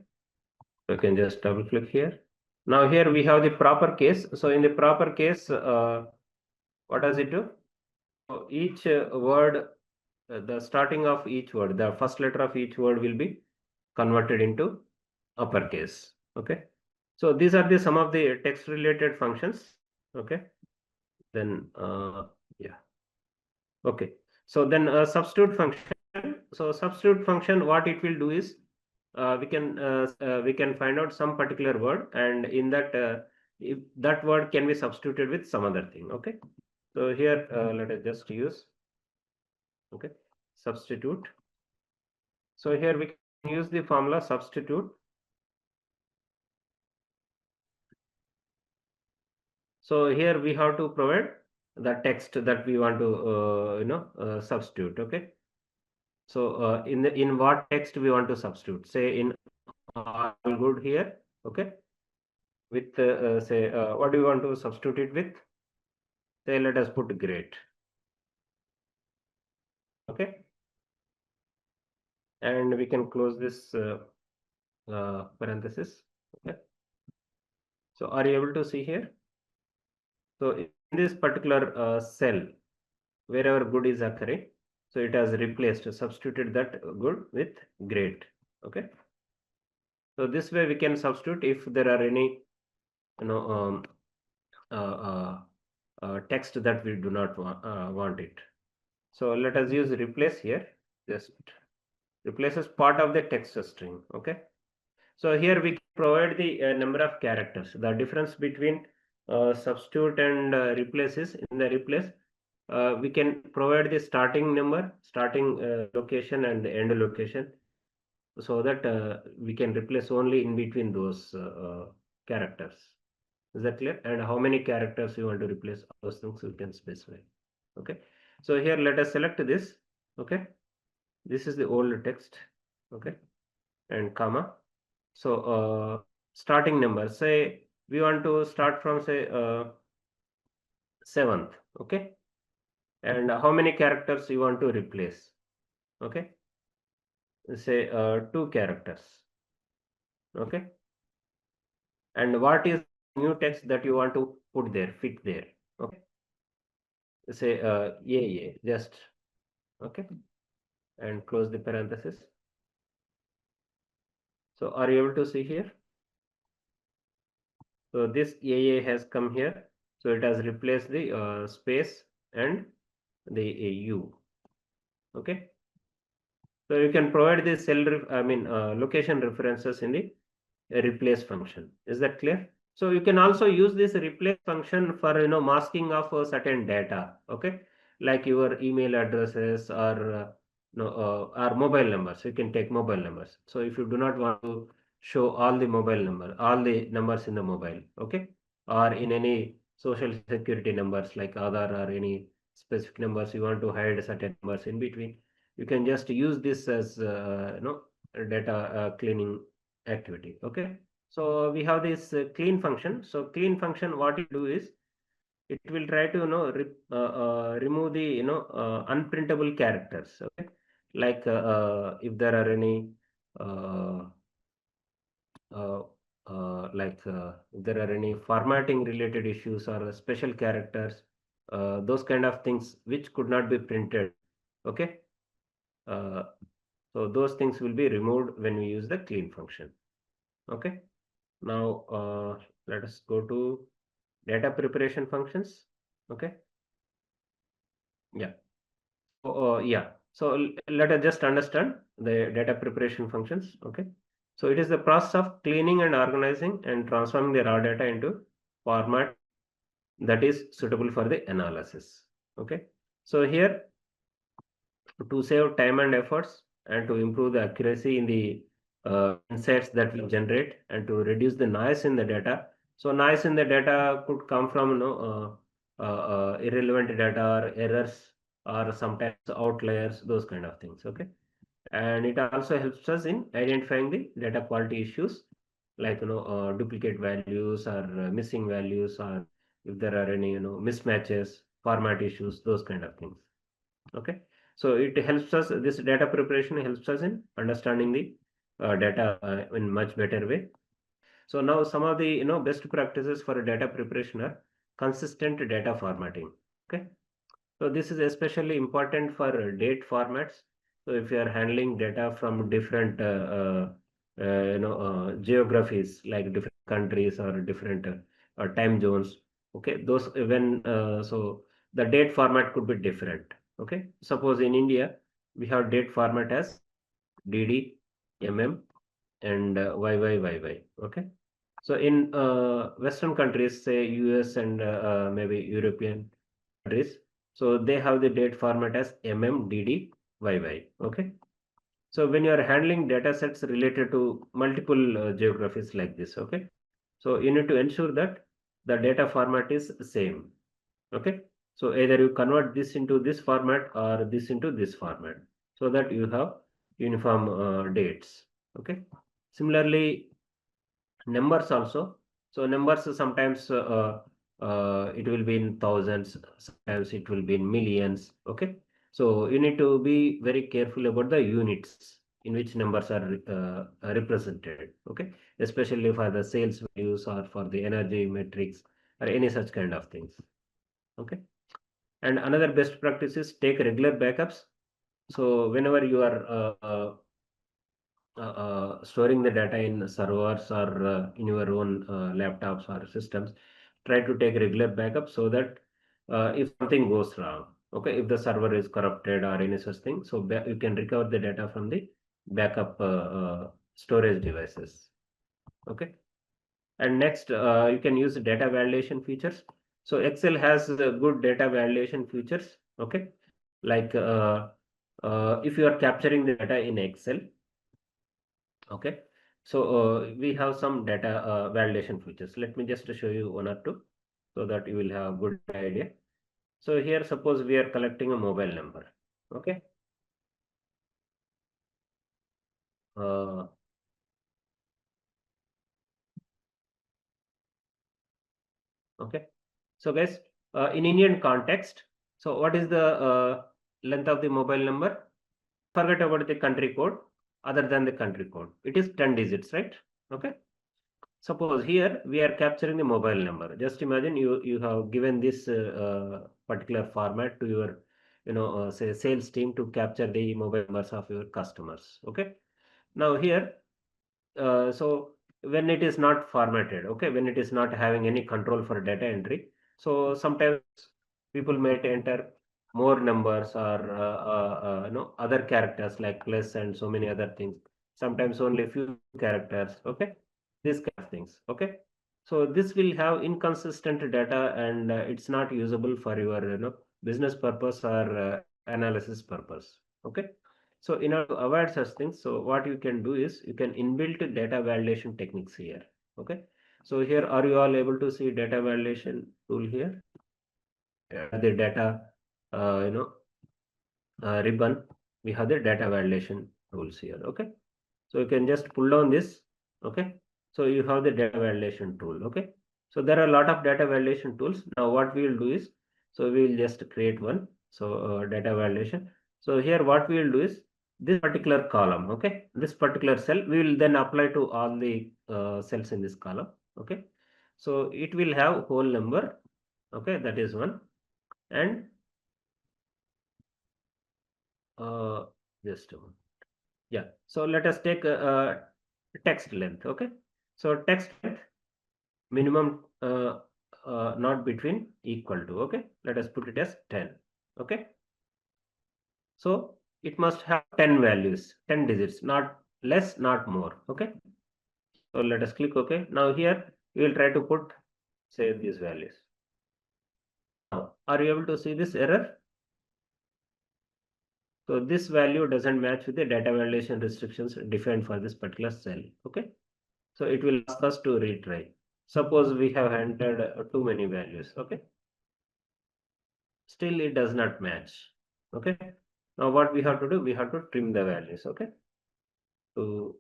So you can just double click here. Now here we have the proper case. So in the proper case, what does it do? So each word, the starting of each word, the first letter of each word will be converted into uppercase. Okay. So these are the some of the text related functions. Okay. Then yeah. Okay. So then substitute function. So substitute function, what it will do is we can find out some particular word, and in that if that word can be substituted with some other thing. Okay. So here let us just use substitute. So here we can use the formula substitute. So here we have to provide the text that we want to substitute. Okay. So in what text we want to substitute? Say in all good here. Okay. With say what do you want to substitute it with? Say let us put great. Okay. And we can close this parenthesis. Okay. So are you able to see here? So in this particular cell, wherever good is occurring, so it has replaced, substituted that good with great. Okay. So this way we can substitute if there are any, you know, text that we do not want it. So let us use replace here. Just replaces part of the text string. Okay. So here we provide the number of characters. The difference between substitute and replace is in the replace. We can provide the starting number, starting location, and the end location, so that we can replace only in between those characters. Is that clear? And how many characters you want to replace? Those things we can specify. Okay. So here let us select this. Okay. This is the old text. Okay. And comma. So starting number. Say we want to start from say 7th. Okay. And how many characters you want to replace? Okay. Say 2 characters. Okay. And what is new text that you want to put there, fit there? Okay. Say yeah, just okay, and close the parenthesis. So are you able to see here? So this AA has come here. So it has replaced the space and the U. Okay. So you can provide the location references in the replace function. Is that clear? So you can also use this replace function for masking of certain data. Okay, like your email addresses or or mobile numbers. You can take mobile numbers. So if you do not want to show all the mobile number, all the numbers in the mobile, okay, or in any social security numbers like Aadhaar or any specific numbers, you want to hide certain numbers in between. You can just use this as data cleaning activity. Okay. So we have this clean function. So clean function, what it do is it will try to remove the unprintable characters. Okay. Like if there are any uh, uh, if there are any formatting related issues or special characters, those kind of things which could not be printed. Okay. Uh, so those things will be removed when we use the clean function. Okay. Now let us go to data preparation functions. Okay. Yeah. Yeah. So let us just understand the data preparation functions. Okay. So it is the process of cleaning and organizing and transforming the raw data into format that is suitable for the analysis. Okay. So here, to save time and efforts and to improve the accuracy in the insights that we generate and to reduce the noise in the data. So noise in the data could come from irrelevant data or errors or sometimes outliers, those kind of things. Okay. And it also helps us in identifying the data quality issues like duplicate values or missing values, or if there are any mismatches, format issues, those kind of things. Okay. So it helps us, this data preparation helps us in understanding the data in much better way. So now some of the best practices for data preparation are consistent data formatting. Okay. So this is especially important for date formats. So if you are handling data from different geographies like different countries or different time zones, okay, those when so the date format could be different. Okay, suppose in India we have date format as DD, MM, and YYYY. Okay, so in Western countries, say US and maybe European countries, so they have the date format as MMDDYY. Okay. So when you are handling data sets related to multiple geographies like this, okay. So you need to ensure that the data format is same. Okay. So either you convert this into this format or this into this format, so that you have uniform dates. Okay. Similarly, numbers also. So numbers sometimes it will be in thousands, sometimes it will be in millions. Okay. So you need to be very careful about the units in which numbers are represented. Okay. Especially for the sales values or for the energy metrics or any such kind of things. Okay. And another best practice is take regular backups. So whenever you are storing the data in servers or in your own laptops or systems, try to take regular backup so that if something goes wrong. Okay, if the server is corrupted or any such thing, so you can recover the data from the backup storage devices. Okay, and next you can use data validation features. So Excel has good data validation features. Okay, like if you are capturing the data in Excel. Okay, so we have some data validation features. Let me just show you one or two so that you will have a good idea. So here, suppose we are collecting a mobile number. Okay. Uh, okay. So guys, in Indian context, so what is the length of the mobile number? Forget about the country code. Other than the country code, it is 10 digits, right? Okay. Suppose here we are capturing the mobile number. Just imagine you have given this particular format to your say sales team to capture the mobile numbers of your customers. Okay. Now here, so when it is not formatted, okay, when it is not having any control for data entry, so sometimes people might enter more numbers or other characters like plus and so many other things. Sometimes only few characters. Okay, these kind of things. Okay, so this will have inconsistent data and it's not usable for your business purpose or analysis purpose. Okay, so in order to avoid such things, so what you can do is you can inbuilt data validation techniques here. Okay. So here, are you all able to see data validation tool here? The data, uh, you know, ribbon. We have the data validation tools here. Okay. So you can just pull down this. Okay. So you have the data validation tool. Okay. So there are a lot of data validation tools. Now what we will do is, so we will just create one. So data validation. So here what we will do is this particular column. Okay. This particular cell we will then apply to all the cells in this column. Okay. So it will have whole number. Okay. That is one. And uh, just a moment. Yeah. So let us take text length. Okay. So text length minimum not between equal to. Okay. Let us put it as 10. Okay. So it must have 10 values, 10 digits, not less, not more. Okay. So let us click OK. Now here we will try to put say these values. Now, are you able to see this error? So this value doesn't match with the data validation restrictions defined for this particular cell. Okay. So it will ask us to retry. Suppose we have entered too many values. Okay. Still it does not match. Okay. Now what we have to do? We have to trim the values. Okay. To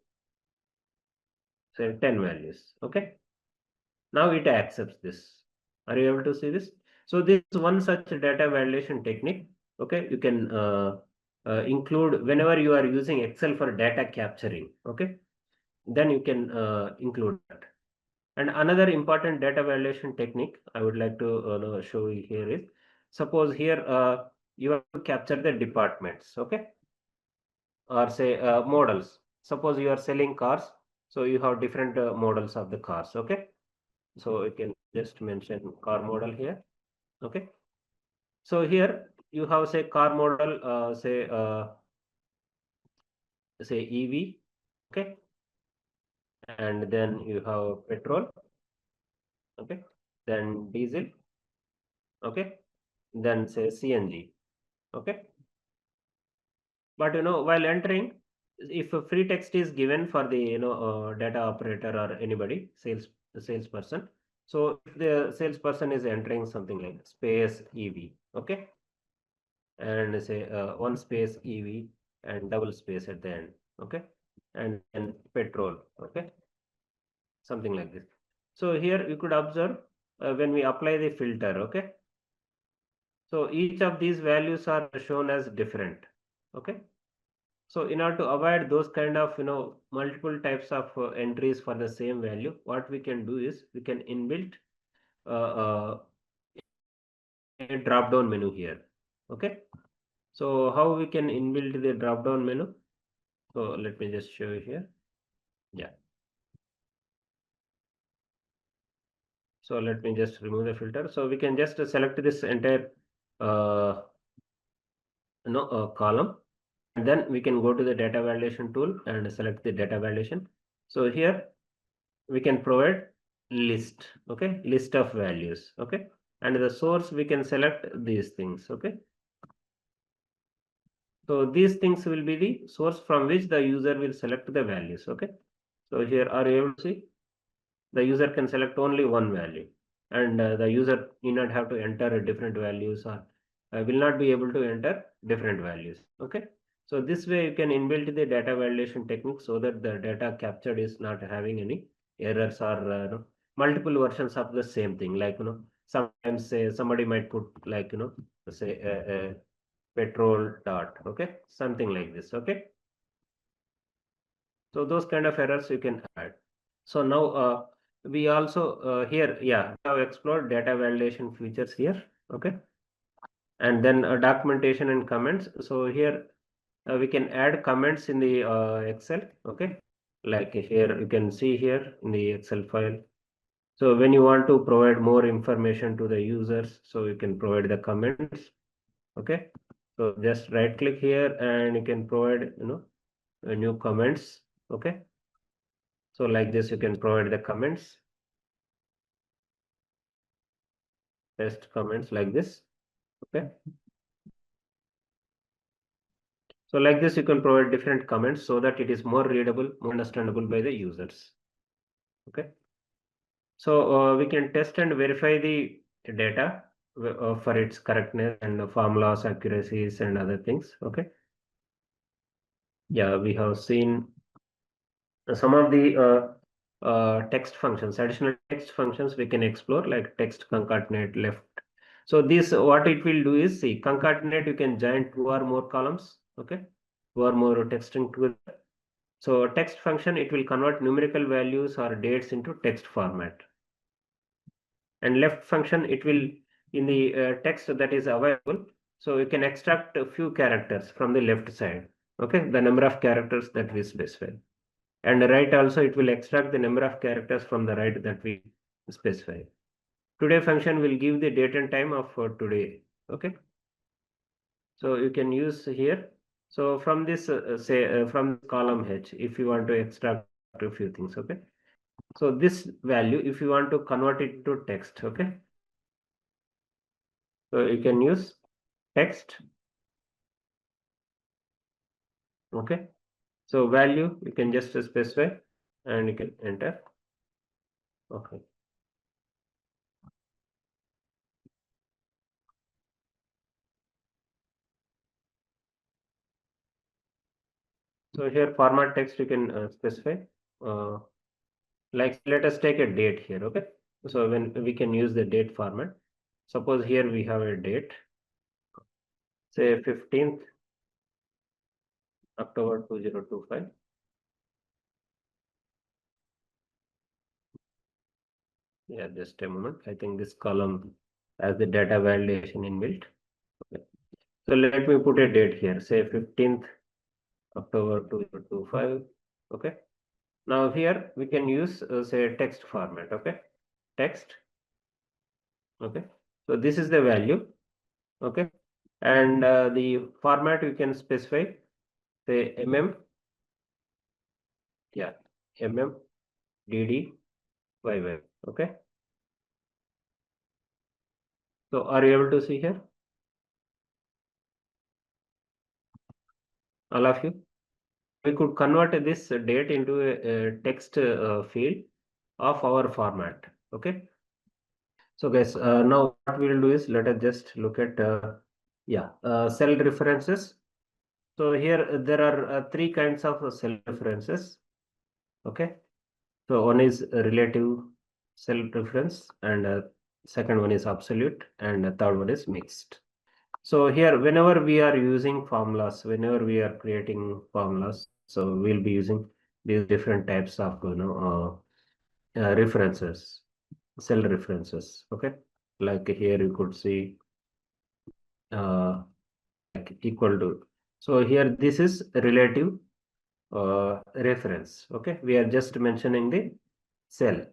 say 10 values. Okay. Now it accepts this. Are you able to see this? So this is one such data validation technique. Okay. You can include whenever you are using Excel for data capturing. Okay. Then you can include that. And another important data validation technique I would like to show you here is, suppose here you have to capture the departments, okay, or say models. Suppose you are selling cars, so you have different models of the cars, okay. So you can just mention car model here, okay. So here you have say car model, say EV, okay, and then you have petrol, okay, then diesel, okay, then say CNG. Okay. But while entering, if a free text is given for the data operator or anybody salesperson, so if the salesperson is entering something like space EV, okay, and say one space EV and double space at the end, okay, and then petrol, okay, something like this. So here you could observe when we apply the filter, okay, so each of these values are shown as different, okay. So in order to avoid those kind of multiple types of entries for the same value, what we can do is we can inbuilt uh, a drop down menu here. Okay. So how we can inbuilt the drop down menu? So let me just show you here. Yeah. So let me just remove the filter. So we can just select this entire column, and then we can go to the data validation tool and select the data validation. So here we can provide list, okay, list of values, okay, and the source we can select these things, okay. So these things will be the source from which the user will select the values, okay. So here are you able to see the user can select only one value, and the user need not have to enter different values, or will not be able to enter different values, okay. So this way you can inbuilt the data validation technique so that the data captured is not having any errors or multiple versions of the same thing, like sometimes say somebody might put like say petrol dot, okay, something like this, okay. So those kind of errors you can add. So now we also here, yeah, we have explored data validation features here, okay, and then documentation and comments. So here we can add comments in the Excel, okay, like here you can see here in the Excel file. So when you want to provide more information to the users, so you can provide the comments, okay. So just right click here and you can provide new comments, okay. So like this you can provide the comments, test comments like this, okay. So like this you can provide different comments so that it is more readable, more understandable by the users, okay. So we can test and verify the data for its correctness and the formulas, accuracies and other things, okay. Yeah, we have seen some of the text functions, additional text functions we can explore, like text concatenate left. So this what it will do is, see, concatenate, you can join two or more columns, okay, two or more text together. So text function, it will convert numerical values or dates into text format. And left function, it will in the text that is available. So you can extract a few characters from the left side, okay, the number of characters that we specify. And right also, it will extract the number of characters from the right that we specify. Today function will give the date and time of today, okay. So you can use here. So from this say from column H, if you want to extract a few things, okay. So this value, if you want to convert it to text, okay. So you can use text, okay. So value you can just specify and you can enter, okay. So here format text you can specify. Uh, Like let us take a date here, okay. So when we can use the date format, suppose here we have a date, say 15th October 2025. Yeah, just a moment. I think this column has the data validation inbuilt. Okay. So let me put a date here, say 15th October 2025. Okay. Now here we can use say text format. Okay. Text. Okay. So this is the value. Okay. And the format you can specify, say yeah, DD okay. So are you able to see here, all of you? We could convert this date into a text field of our format, okay. So guys, now what we'll do is, let us just look at yeah, cell references. So here there are three kinds of cell references, okay. So one is a relative cell reference, and second one is absolute, and the third one is mixed. So here, whenever we are using formulas, whenever we are creating formulas, so we'll be using these different types of references, cell references. Okay, like here you could see uh, like equal to. So here this is relative reference. Okay, we are just mentioning the cell.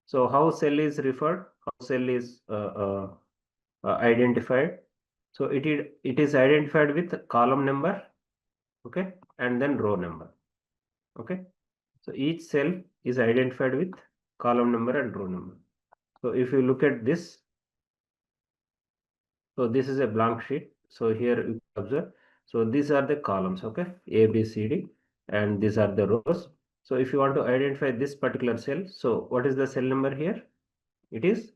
So how cell is referred? how cell is identified. So it is identified with column number, okay, and then row number, okay. So each cell is identified with column number and row number. So if you look at this, so this is a blank sheet. So here you can observe. So these are the columns, okay, A, B, C, D, and these are the rows. So if you want to identify this particular cell, so what is the cell number here? It is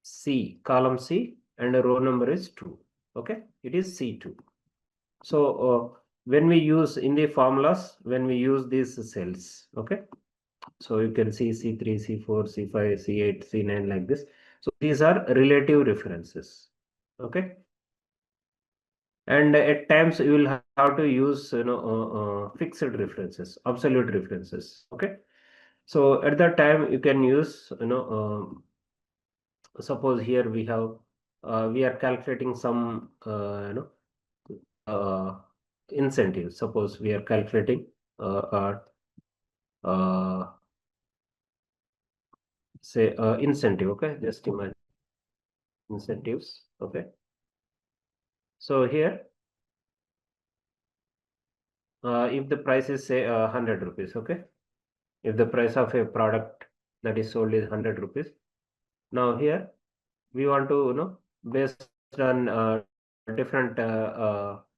C, column C, and the row number is 2. Okay, it is C2. So when we use in the formulas, when we use these cells, okay, so you can see C3, C4, C5, C8, C9 like this. So these are relative references, okay. And at times you will have to use fixed references, absolute references, okay. So at that time you can use suppose here we are calculating some uh, incentives. Suppose we are calculating uh, uh, uh, say incentive, okay, just imagine incentives, okay. So here if the price is say 100 rupees, okay, if the price of a product that is sold is 100 rupees, now here we want to based on different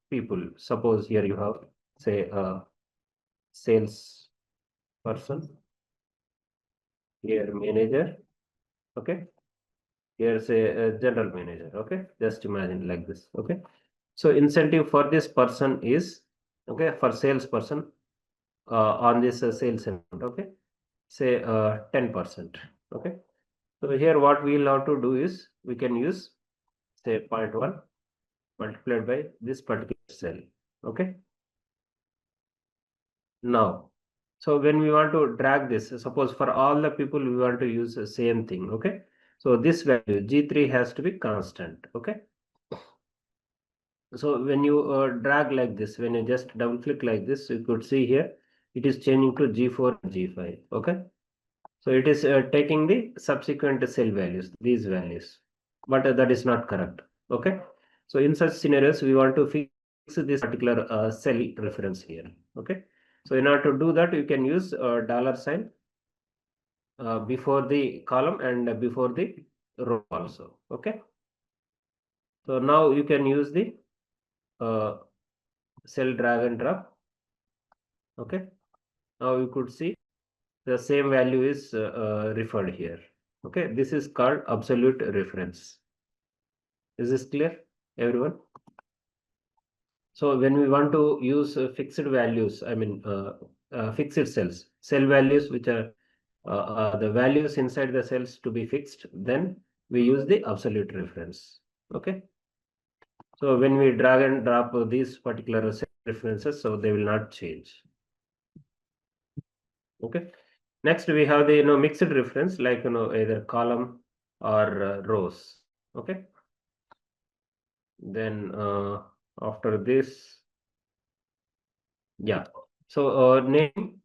people. Suppose here you have say sales person, here manager, okay, here's a general manager, okay, just imagine like this, okay. So incentive for this person is, okay, for salesperson on this sales amount, okay, say 10%, okay. So here what we'll have to do is we can use say 0.1 multiplied by this particular cell, okay. Now, so when we want to drag this, suppose for all the people we want to use the same thing, okay. So this value G3 has to be constant, okay. So when you drag like this, when you just double click like this, you could see here it is changing to G4 and G5, okay. So it is taking the subsequent cell values, these values, but that is not correct, okay. So in such scenarios we want to fix this particular cell reference here, okay. So in order to do that, you can use dollar sign before the column and before the row also, okay. So now you can use the uh, cell drag and drop, okay. Now you could see the same value is referred here, okay. This is called absolute reference. Is this clear, everyone? So when we want to use fixed values, I mean fixed cells, cell values which are the values inside the cells to be fixed, then we use the absolute reference. Okay. So when we drag and drop these particular cell references, so they will not change. Okay. Next we have the mixed reference, like either column or rows. Okay. Then after this, yeah. So name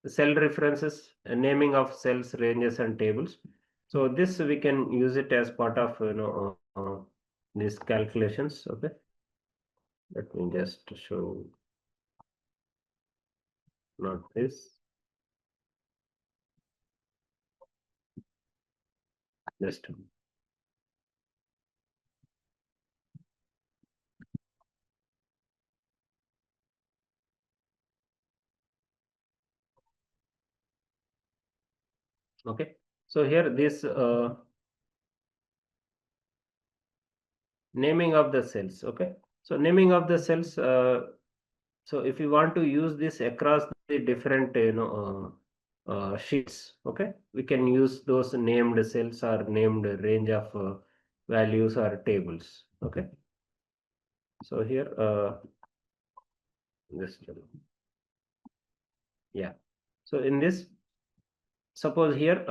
cell references, naming of cells, ranges, and tables. So this we can use it as part of these calculations. Okay, let me just show, not this, just okay. So here this naming of the cells. Okay, so naming of the cells. So if you want to use this across the different sheets, okay, we can use those named cells or named range of values or tables. Okay, so here this, yeah. So in this, suppose here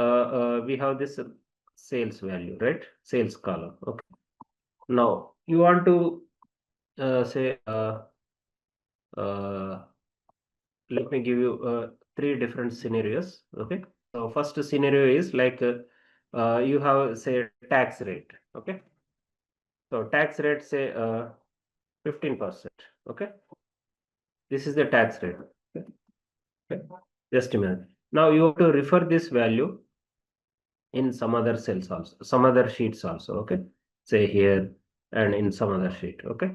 we have this sales value, right? Sales column. Okay. Now you want to say uh, let me give you three different scenarios. Okay. So first scenario is like you have say tax rate. Okay. So tax rate say 15%. Okay. This is the tax rate. Okay. Okay. Just a minute. Now you have to refer this value in some other cells also, some other sheets also. Okay. Say here and in some other sheet. Okay.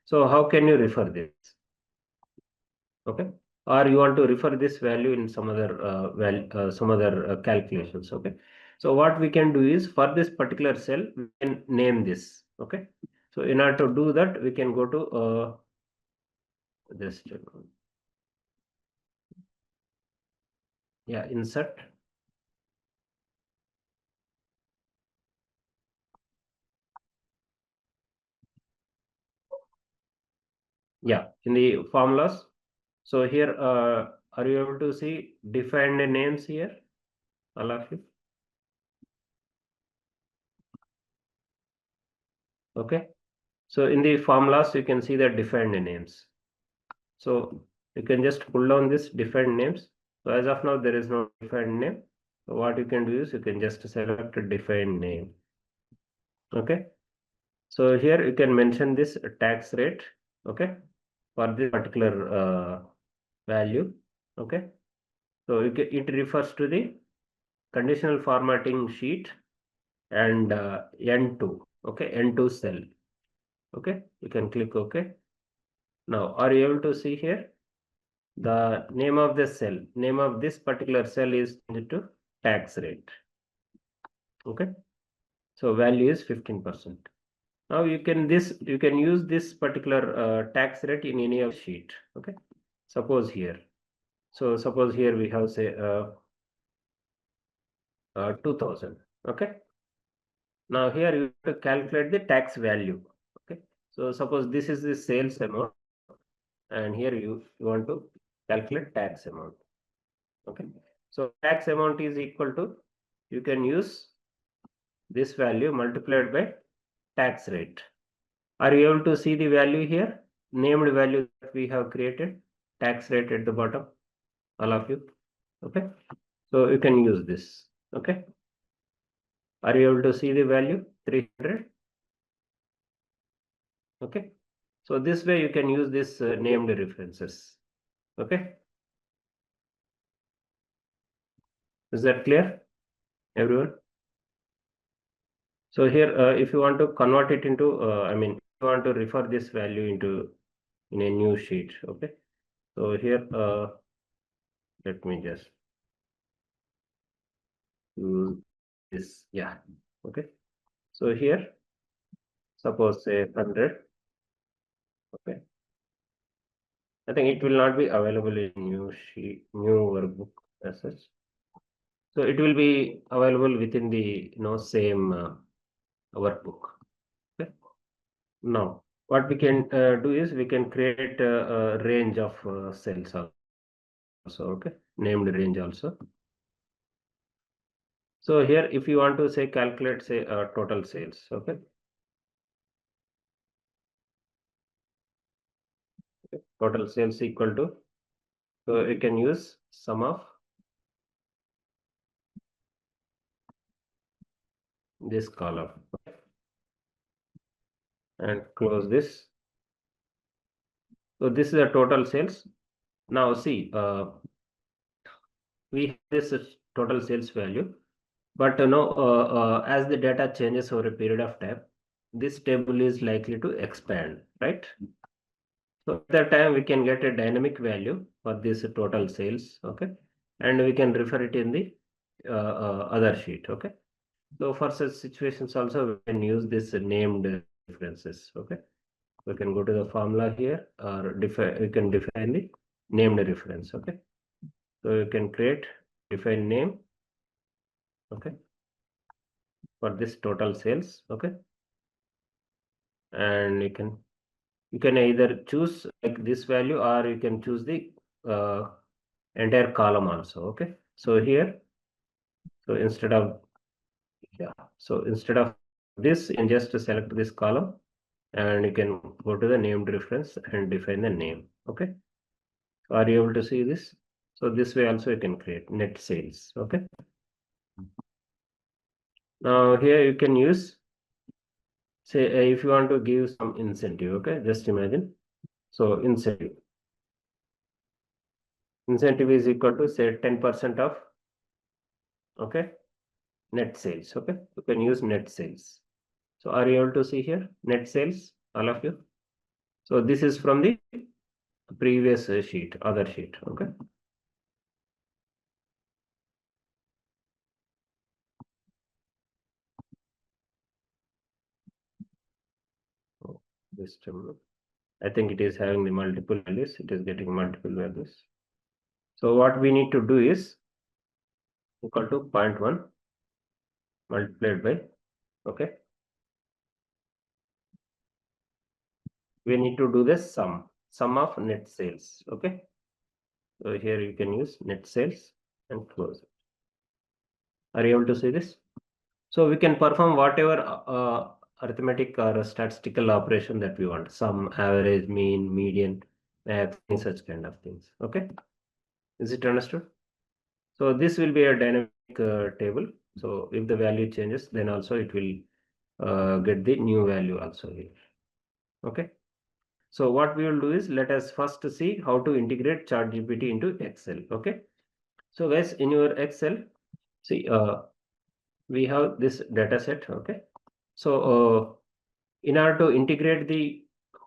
So how can you refer this? Okay. Or you want to refer this value in some other calculations. Okay. So what we can do is for this particular cell we can name this. Okay. So in order to do that we can go to this, yeah, insert. Yeah, in the formulas. So here are you able to see defined names here, all of you? Okay. So in the formulas you can see the defined names. So you can just pull down this defined names. So as of now there is no defined name. So what you can do is you can just select a defined name. Okay. So here you can mention this tax rate. Okay. For this particular value. Okay. So it refers to the conditional formatting sheet and N2. Okay. N2 cell. Okay. You can click OK. Now are you able to see here? The name of the cell, name of this particular cell is changed to tax rate. Okay. So value is 15%. Now you can use this particular tax rate in any of sheet. Okay. Suppose here. So suppose here we have say 2000. Okay. Now here you have to calculate the tax value. Okay. So suppose this is the sales amount and here you want to calculate tax amount. Okay. So tax amount is equal to, you can use this value multiplied by tax rate. Are you able to see the value here? Named value that we have created, tax rate at the bottom, all of you. Okay. So you can use this. Okay. Are you able to see the value? 300. Okay. So this way you can use this named references. Okay. Is that clear, everyone? So here, if you want to convert it into, if you want to refer this value into in a new sheet. Okay. So here, let me just do this. Yeah. Okay. So here, suppose say 100. Okay. I think it will not be available in new sheet, new workbook as such. So it will be available within the same workbook. Okay. Now, what we can do is we can create a range of cells also. Okay, named range also. So here, if you want to say calculate say total sales. Okay. Total sales equal to, so you can use sum of this column and close this. So this is the total sales. Now see, we have this total sales value, but as the data changes over a period of time, this table is likely to expand, right? So at that time we can get a dynamic value for this total sales. Okay. And we can refer it in the other sheet. Okay. So for such situations also we can use this named references. Okay. We can go to the formula here or we can define the named reference. Okay. So you can define name. Okay. For this total sales. Okay. And you can either choose like this value or you can choose the entire column also. Okay. So here, so instead of this, you can just select this column and you can go to the named reference and define the name. Okay. So are you able to see this? So this way also you can create net sales. Okay. Now here you can use, say, if you want to give some incentive. Okay, just imagine. So incentive is equal to, say, 10% of, okay, net sales. Okay, you can use net sales. So are you able to see here net sales, all of you? So this is from the previous sheet, other sheet. Okay. Oh, this term, I think it is having the multiple values. It is getting multiple values. So what we need to do is equal to 0.1 multiplied by, okay, we need to do the sum of net sales. Okay, so here you can use net sales and close it. Are you able to see this? So we can perform whatever arithmetic or statistical operation that we want, sum, average, mean, median, max, such kind of things. Okay, is it understood? So this will be a dynamic table. So if the value changes, then also it will get the new value also here. Okay. So what we will do is, let us first see how to integrate ChatGPT into Excel. Okay. So guys, in your Excel, see, we have this data set. Okay. So in order to integrate the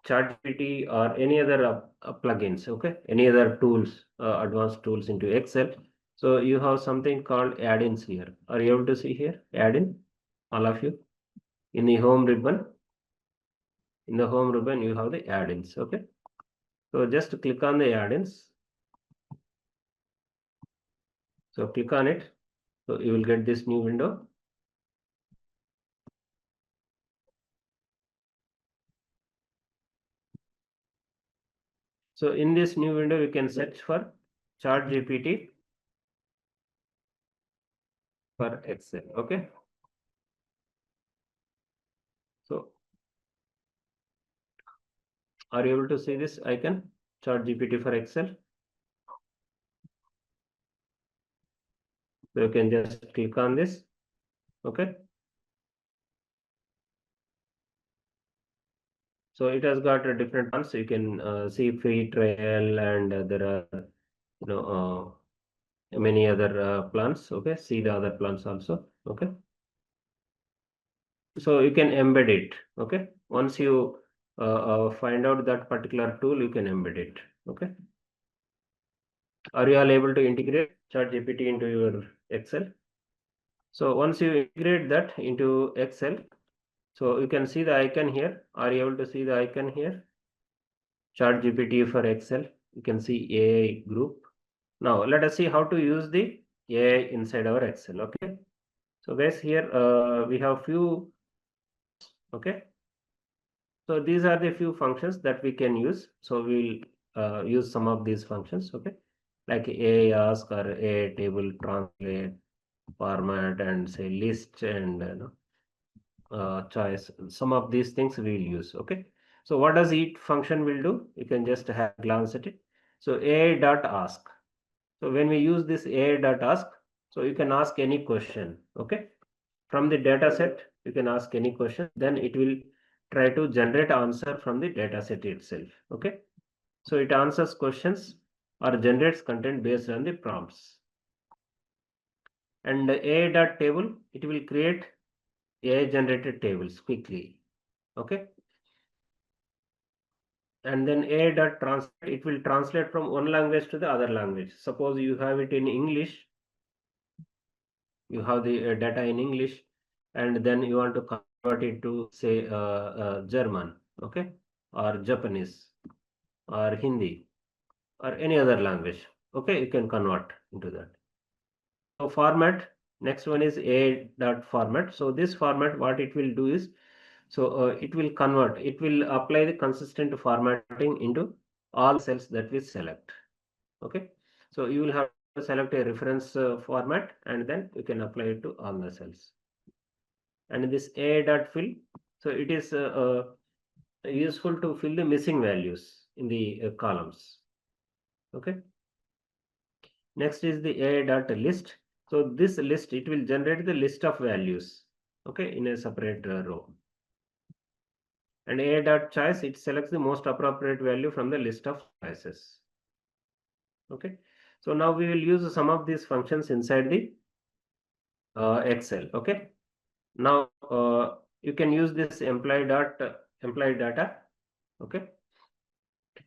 ChatGPT or any other plugins, okay, any other tools, advanced tools into Excel, so you have something called add-ins here. Are you able to see here add-in, all of you? In the home ribbon, you have the add-ins. Okay. So just click on the add-ins. So click on it. So you will get this new window. So in this new window, you can search for ChatGPT for Excel. Okay. So are you able to see this icon, ChatGPT for Excel? So you can just click on this. Okay. So it has got a different ones. So you can see free trial, and there are, many other plans. Okay. See the other plans also. Okay. So you can embed it. Okay. Once you find out that particular tool, you can embed it. Okay. Are you all able to integrate ChatGPT into your Excel? So once you integrate that into Excel, so you can see the icon here. Are you able to see the icon here? ChatGPT for Excel. You can see AI group. Now let us see how to use the AI inside our Excel. Okay. So guys, here we have few. Okay. So these are the few functions that we can use. So we'll use some of these functions. Okay. Like AI ask or AI table translate, format, and say list, and choice. Some of these things we'll use. Okay. So what does each function will do? You can just have a glance at it. So AI dot ask. So when we use this AI dot ask, so you can ask any question. Okay. From the data set, you can ask any question. Then it will try to generate answer from the data set itself. Okay. So it answers questions or generates content based on the prompts. And AI dot table, it will create AI generated tables quickly. Okay. And then AI dot translate, it will translate from one language to the other language. Suppose you have it in English, you have the data in English, and then you want to convert it to, say, German, okay, or Japanese, or Hindi, or any other language. Okay, you can convert into that. So format, next one is AI dot format. So this format, what it will do is, so it will convert, it will apply the consistent formatting into all cells that we select. Okay, so you will have to select a reference format, and then you can apply it to all the cells. And this AI dot fill, so it is useful to fill the missing values in the columns. Okay. Next is the AI dot list. So this list, it will generate the list of values, okay, in a separate row. And AI dot choice, it selects the most appropriate value from the list of choices. Okay. So now we will use some of these functions inside the Excel. Okay. Now you can use this employee data. Okay.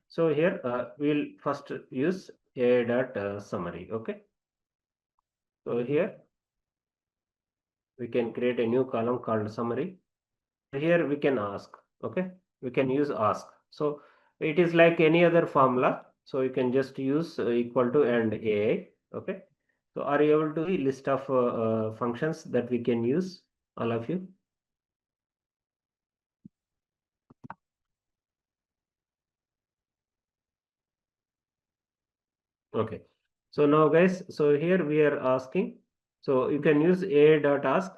So here we'll first use AI dot summary. Okay. So here we can create a new column called summary. Here we can ask. Okay. We can use ask. So it is like any other formula. So you can just use equal to and AI. Okay. So are you able to see list of functions that we can use, all of you? Okay. So now guys, so here we are asking. So you can use AI dot ask.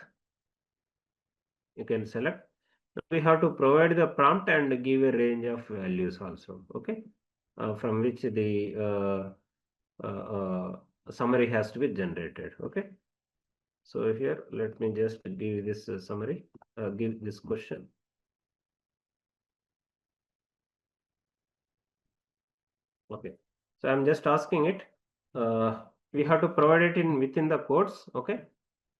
You can select. We have to provide the prompt and give a range of values also. Okay. From which the summary has to be generated. Okay. So here, let me just give this summary, give this question. Okay. So I'm just asking it. We have to provide it in within the codes. Okay.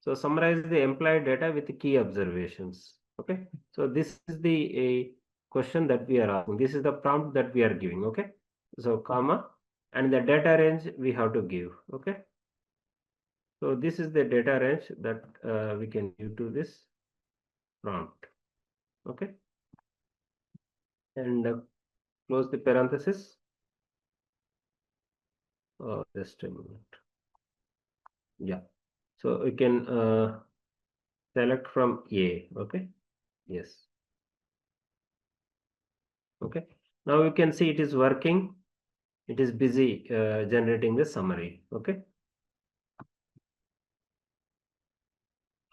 So summarize the employee data with key observations. Okay. So this is the question that we are asking. This is the prompt that we are giving. Okay. So comma and the data range we have to give. Okay. So this is the data range that we can give to this prompt. Okay. And close the parenthesis. Just a minute. Yeah. So we can select from A. Okay. Yes. Okay. Now you can see it is working. It is busy generating the summary. Okay.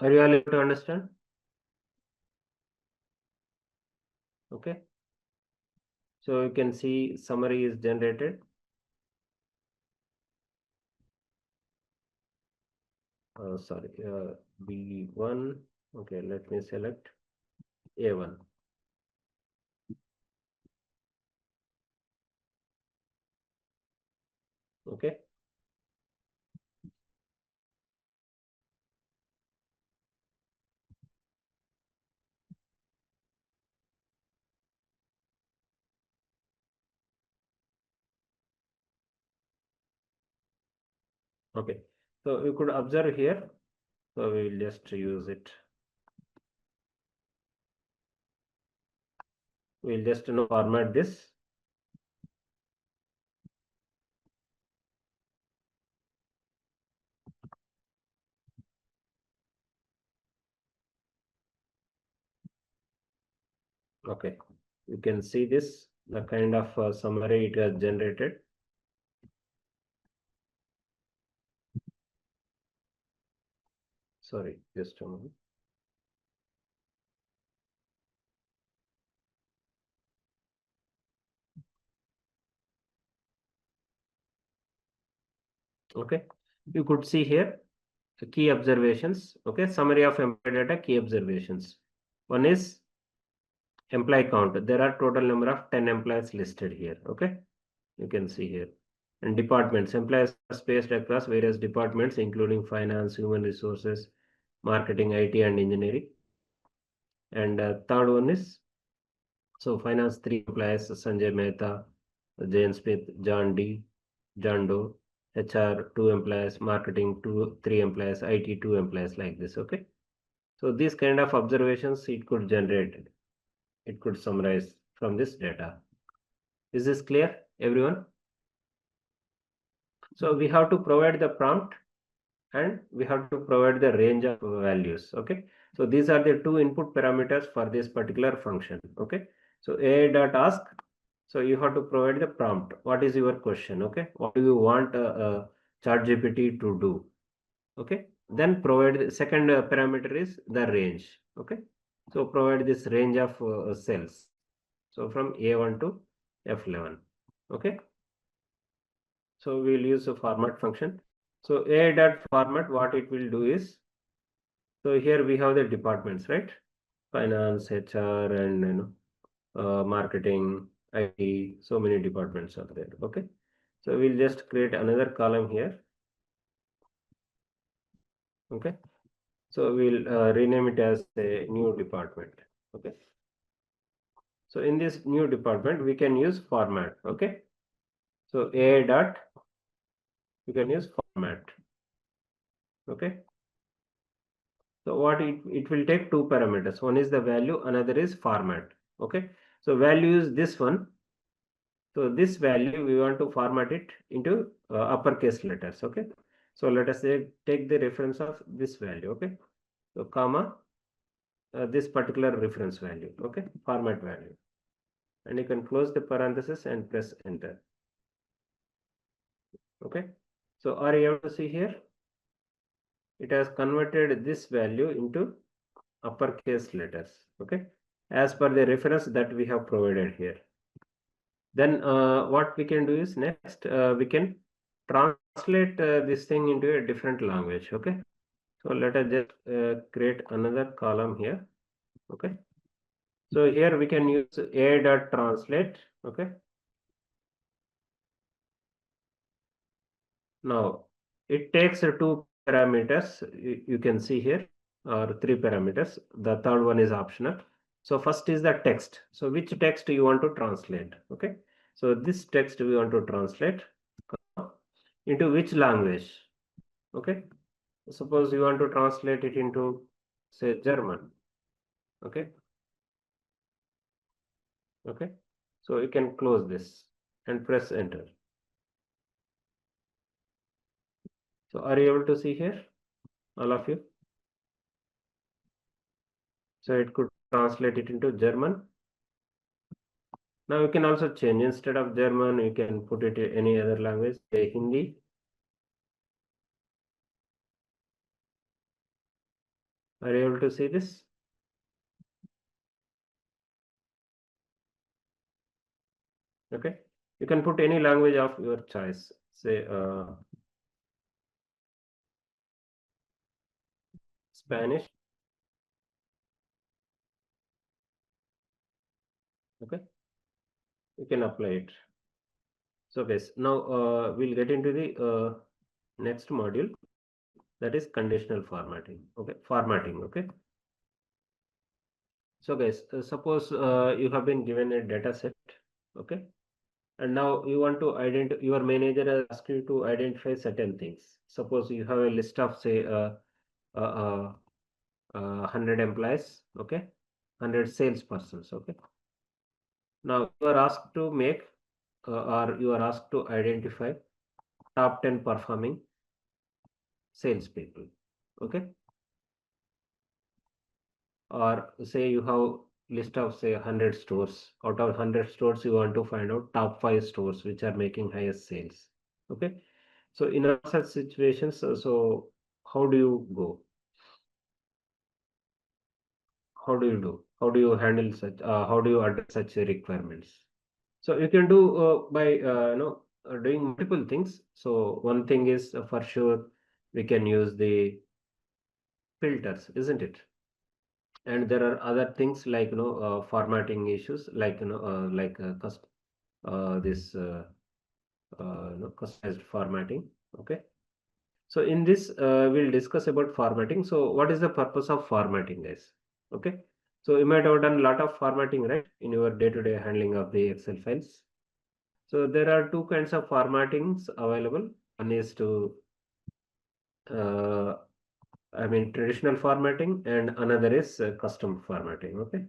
Are you all able to understand? Okay. So you can see summary is generated. Sorry, B1. Okay, let me select A1. Okay. Okay. So you could observe here. So we will just use it. We'll just format this. Okay. You can see this, the kind of summary it has generated. Sorry, just a moment. Okay. You could see here the key observations. Okay. Summary of employee data, key observations. One is employee count. There are total number of 10 employees listed here. Okay. You can see here. And departments. Employees are spaced across various departments, including finance, human resources, marketing, IT, and engineering. And third one is, so finance 3 employees, Sanjay Mehta, Jane Smith, John Doe, HR 2 employees, marketing 3 employees, IT 2 employees, like this. Okay. So these kind of observations it could generate, it could summarize from this data. Is this clear, everyone? So we have to provide the prompt and we have to provide the range of values. Okay. So these are the two input parameters for this particular function. Okay. So AI.ask. So you have to provide the prompt. What is your question? Okay. What do you want ChatGPT to do? Okay. Then provide the second parameter is the range. Okay. So provide this range of cells. So from A1 to F11. Okay. So we will use a format function. So AI dot format, what it will do is, so here we have the departments, right? Finance, HR, and marketing, IT, so many departments are there. Okay. So we'll just create another column here. Okay. So we'll rename it as a new department. Okay. So in this new department, we can use format. Okay. So AI dot, you can use format. Okay. So what it will take two parameters. One is the value, another is format. Okay. So value is this one. So this value we want to format it into uppercase letters. Okay. So let us say take the reference of this value. Okay. So comma this particular reference value. Okay. Format value, and you can close the parenthesis and press enter. Okay. So are you able to see here? It has converted this value into uppercase letters. Okay. As per the reference that we have provided here. Then what we can do is next we can translate this thing into a different language. Okay. So let us just create another column here. Okay. So here we can use a.translate. Okay. Now it takes two parameters. You can see here, or three parameters. The third one is optional. So first is the text. So which text you want to translate? Okay. So this text we want to translate into which language? Okay. Suppose you want to translate it into, say, German. Okay. Okay. So you can close this and press enter. So are you able to see here, all of you? So it could translate it into German. Now you can also change, instead of German, you can put it in any other language, say Hindi. Are you able to see this? Okay. You can put any language of your choice, say Spanish. Okay. You can apply it. So guys, now we'll get into the next module, that is conditional formatting. Okay. Formatting. Okay. So guys, suppose you have been given a data set. Okay. And now you want to identify, your manager has asked you to identify certain things. Suppose you have a list of, say, 100 employees. Okay. 100 salespersons. Okay. Now you are asked to make or you are asked to identify top 10 performing salespeople. Okay. Or say you have list of, say, 100 stores. Out of 100 stores, you want to find out top 5 stores which are making highest sales. Okay. So in all such situations, so how do you go? How do you do? How do you handle such? How do you address such requirements? So you can do by doing multiple things. So one thing is for sure we can use the filters, isn't it? And there are other things like formatting issues, like like this customized formatting. Okay. So in this we'll discuss about formatting. So what is the purpose of formatting, guys? Okay. So you might have done a lot of formatting, right, in your day-to-day handling of the Excel files. So there are two kinds of formattings available. One is to uh, I mean traditional formatting, and another is custom formatting. Okay.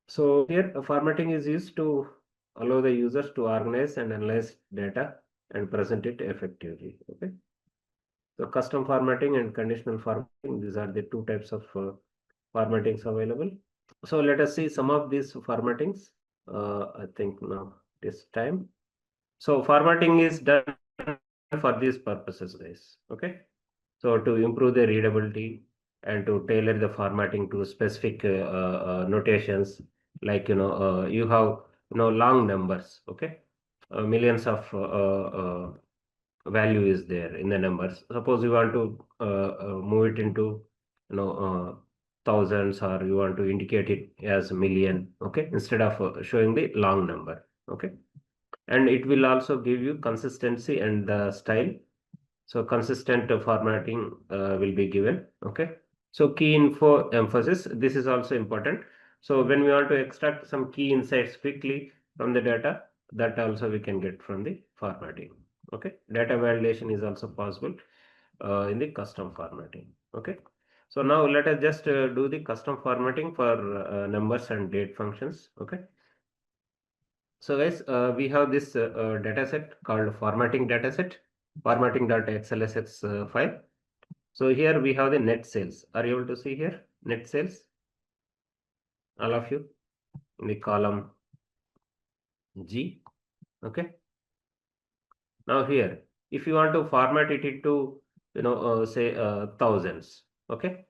So here formatting is used to allow the users to organize and analyze data and present it effectively. Okay. So custom formatting and conditional formatting, these are the two types of formattings available. So let us see some of these formattings. I think now it is time. So formatting is done for these purposes, guys. Okay. So to improve the readability and to tailor the formatting to specific notations, like you have long numbers. Okay. Millions of value is there in the numbers. Suppose you want to move it into thousands, or you want to indicate it as million, okay, instead of showing the long number, okay. And it will also give you consistency and the style. So consistent formatting will be given, okay. So key info emphasis, this is also important. So when we want to extract some key insights quickly from the data, that also we can get from the formatting, okay. Data validation is also possible in the custom formatting, okay. So now let us just do the custom formatting for numbers and date functions, okay. So guys, we have this data set called formatting dataset, formatting.xlsx file. So here we have the net sales. Are you able to see here net sales? All of you in the column G. Okay. Now here, if you want to format it into, say thousands. Okay.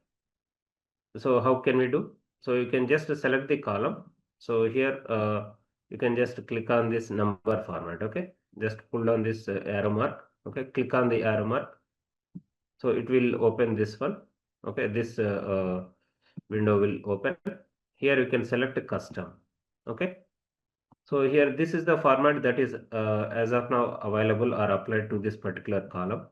So how can we do? So you can just select the column. So here you can just click on this number format. Okay. Just pull down this arrow mark. Okay. Click on the arrow mark. So it will open this one. Okay. This window will open. Here you can select a custom. Okay. So here this is the format that is as of now available or applied to this particular column.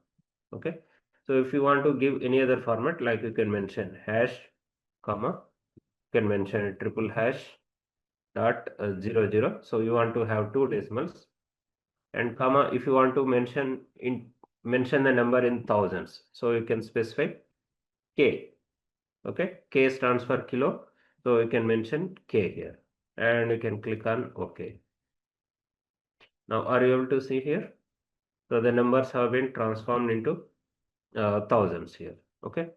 Okay. So if you want to give any other format, like you can mention hash, comma, you can mention a triple hash dot 00. So you want to have two decimals, and comma if you want to mention the number in thousands. So you can specify K. Okay. K stands for kilo. So you can mention K here, and you can click on OK. Now are you able to see here? So the numbers have been transformed into thousands here. Okay.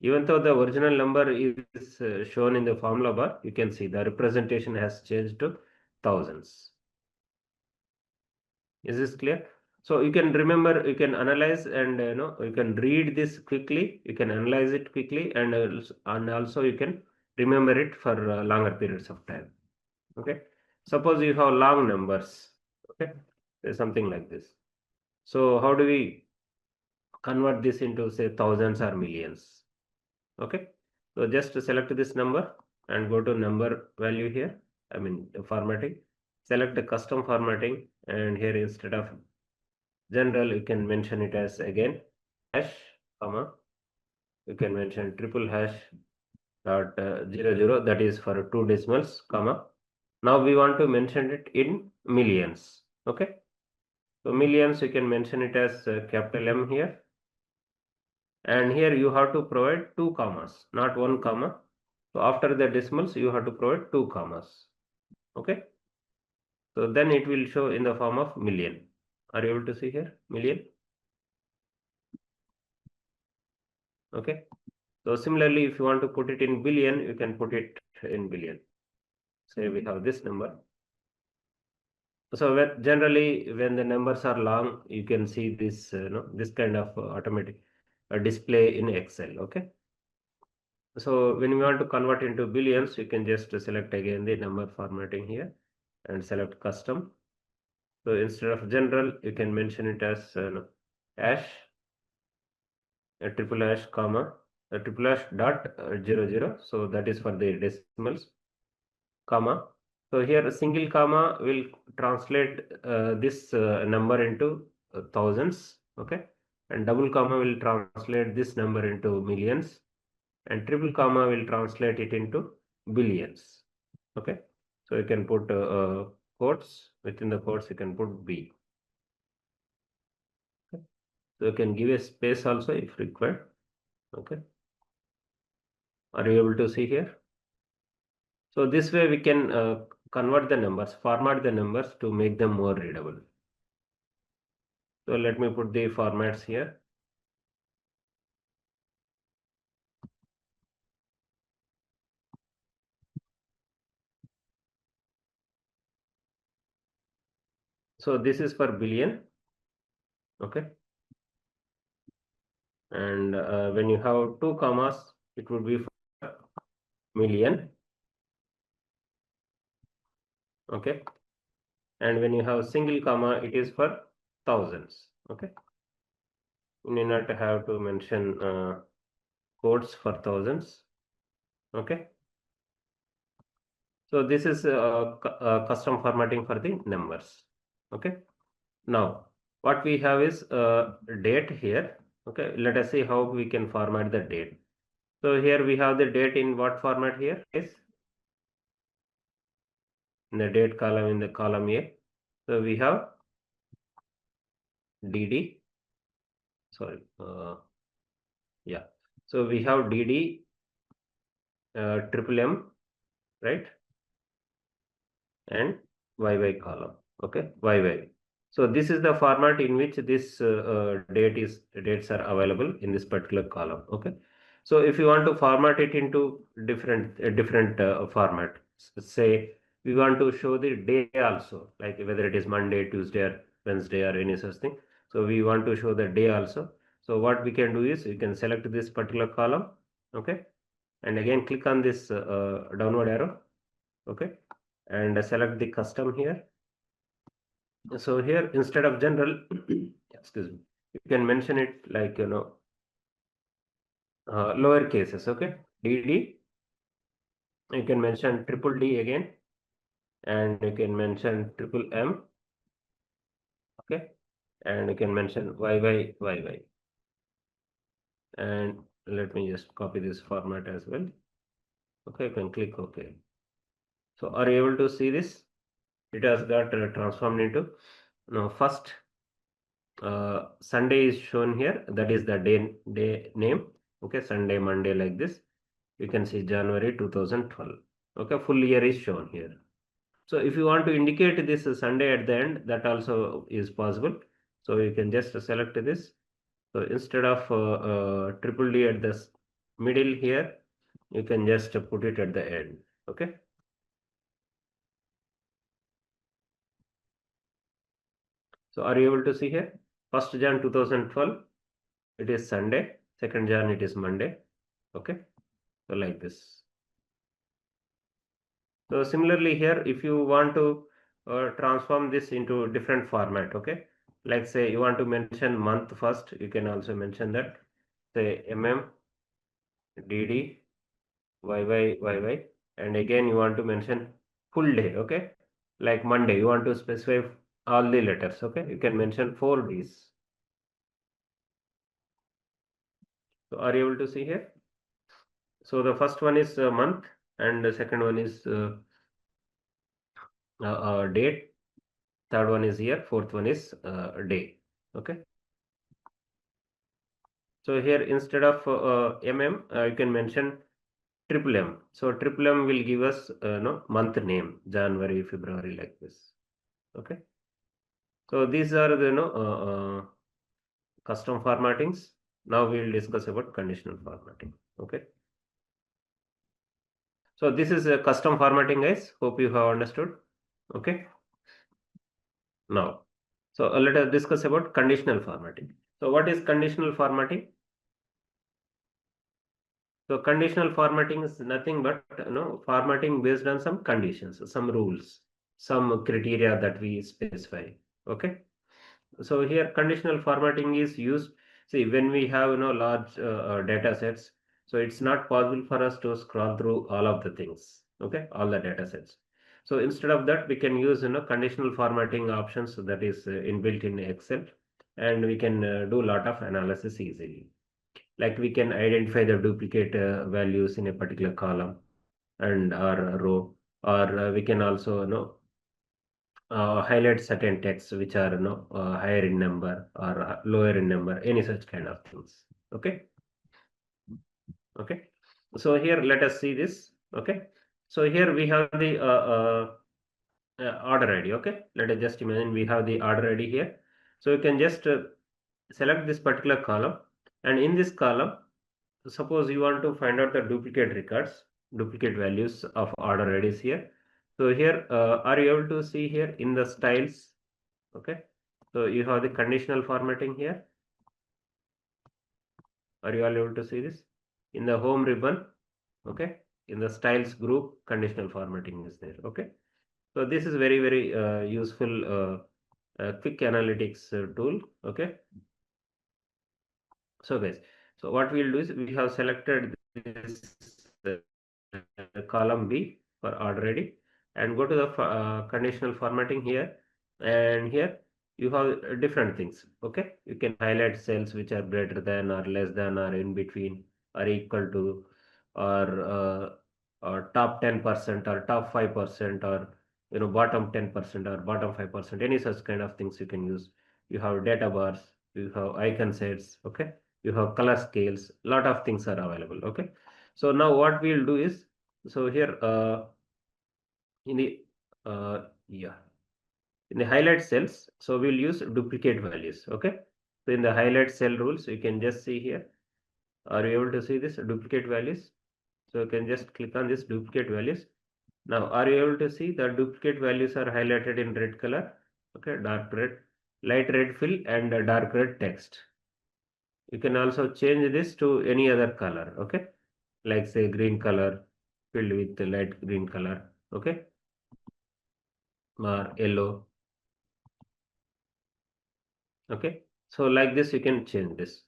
Even though the original number is shown in the formula bar, you can see the representation has changed to thousands. Is this clear? So you can remember, you can analyze, and you can read this quickly. You can analyze it quickly, and also you can remember it for longer periods of time. Okay. Suppose you have long numbers. Okay. There's something like this. So how do we convert this into say thousands or millions? Okay. So just select this number and go to number value here. I mean formatting. Select the custom formatting, and here instead of general you can mention it as again hash, comma, you can mention triple hash dot 00, that is for two decimals, comma. Now we want to mention it in millions. Okay. So millions, you can mention it as capital M here, and here you have to provide two commas, not one comma. So after the decimals you have to provide two commas. Okay. So then it will show in the form of million. Are you able to see here million? Okay. So similarly, if you want to put it in billion, you can put it in billion. Say we have this number. So generally, when the numbers are long, you can see this, this kind of automatic display in Excel. Okay. So when you want to convert into billions, you can just select again the number formatting here and select custom. So instead of general, you can mention it as hash, a triple hash, comma, a triple hash dot 00. So that is for the decimals, comma. So here a single comma will translate this number into thousands, okay, and double comma will translate this number into millions, and triple comma will translate it into billions, okay. So you can put quotes, within the quotes you can put B. Okay. So you can give a space also if required, okay. Are you able to see here? So this way we can convert the numbers, format the numbers to make them more readable. So let me put the formats here. So this is for billion, okay. And when you have two commas, it would be for million, okay. And when you have single comma, it is for thousands, okay. You need not have to mention codes for thousands. Okay. So this is custom formatting for the numbers. Okay. Now what we have is date here. Okay. Let us see how we can format the date. So here we have the date in what format here is in the date column in the column A. So we have DD. Sorry. Yeah. So we have DD triple M, right? And YY column. Okay, YY. So this is the format in which this dates are available in this particular column. Okay. So if you want to format it into different format, say we want to show the day also, like whether it is Monday, Tuesday, or Wednesday, or any such thing. So we want to show the day also. So what we can do is we can select this particular column. Okay, and again click on this downward arrow. Okay, and select the custom here. So here instead of general, excuse me, you can mention it like lower cases. Okay, DD. You can mention triple D again, and you can mention triple M. Okay, and you can mention YY. And let me just copy this format as well. Okay, you can click OK. So are you able to see this? It has got transformed into now first Sunday is shown here. That is the day name. Okay, Sunday, Monday, like this. You can see January 2012. Okay, full year is shown here. So if you want to indicate this Sunday at the end, that also is possible. So you can just select this. So instead of triple D at the middle here, you can just put it at the end. Okay. So are you able to see here? 1st Jan 2012, it is Sunday. 2nd Jan, it is Monday. Okay. So like this. So similarly here, if you want to transform this into different format, okay, like say you want to mention month first, you can also mention that, say DD, YY, and again you want to mention full day, okay, like Monday, you want to specify all the letters, okay, you can mention 4 Ds. So are you able to see here? So the first one is month, and the second one is date. Third one is year, fourth one is day. Okay. So here instead of you can mention triple M. So triple M will give us no month name, January, February, like this. Okay. So these are the custom formattings. Now we will discuss about conditional formatting. Okay. So this is a custom formatting, guys. Hope you have understood. Okay. Now, so let us discuss about conditional formatting. So what is conditional formatting? So conditional formatting is nothing but formatting based on some conditions, some rules, some criteria that we specify. Okay. So here conditional formatting is used. See, when we have large data sets, so it's not possible for us to scroll through all of the things. Okay, all the data sets. So instead of that, we can use conditional formatting options that is inbuilt in Excel, and we can do a lot of analysis easily. Like we can identify the duplicate values in a particular column and or row, or we can also highlight certain texts which are higher in number or lower in number, any such kind of things. Okay. Okay. So here let us see this. Okay. So here we have the order ID. Okay, let us just imagine we have the order ID here. So you can just select this particular column, and in this column, suppose you want to find out the duplicate records, duplicate values of order IDs here. So here are you able to see here in the styles? Okay, so you have the conditional formatting here. Are you all able to see this in the home ribbon? Okay, in the styles group, conditional formatting is there. Okay, so this is very useful quick analytics tool. Okay, So guys, so what we'll do is we have selected this column B for already, and go to the conditional formatting here, and here you have different things. Okay, you can highlight cells which are greater than or less than or in between or equal to, or top 10% or top 5% or bottom 10% or bottom 5%, any such kind of things you can use. You have data bars, you have icon sets. Okay, you have color scales, lot of things are available. Okay, so now what we'll do is, so here in the yeah, in the highlight cells, so we'll use duplicate values. Okay, so in the highlight cell rules, you can just see here, are you able to see this duplicate values? So you can just click on this duplicate values. Now are you able to see the duplicate values are highlighted in red color? Okay, dark red, light red fill, and dark red text. You can also change this to any other color. Okay, like say green color filled with the light green color. Okay, or yellow. Okay, so like this you can change this.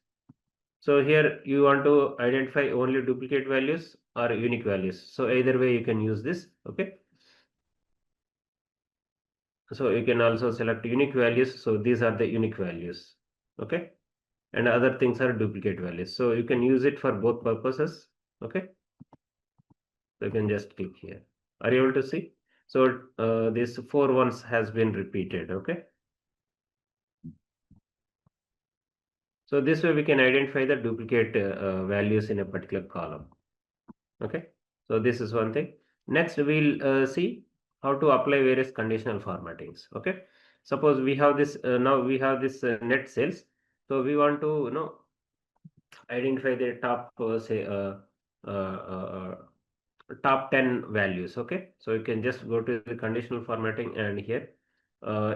So here you want to identify only duplicate values or unique values, so either way you can use this. Okay, so you can also select unique values, so these are the unique values. Okay, and other things are duplicate values, so you can use it for both purposes. Okay, so you can just click here. Are you able to see? So this 4 ones has been repeated. Okay, so this way we can identify the duplicate values in a particular column. Okay, so this is one thing. Next we'll see how to apply various conditional formattings. Okay, suppose we have this now we have this net sales, so we want to identify the top say uh, uh, top 10 values. Okay, so you can just go to the conditional formatting, and here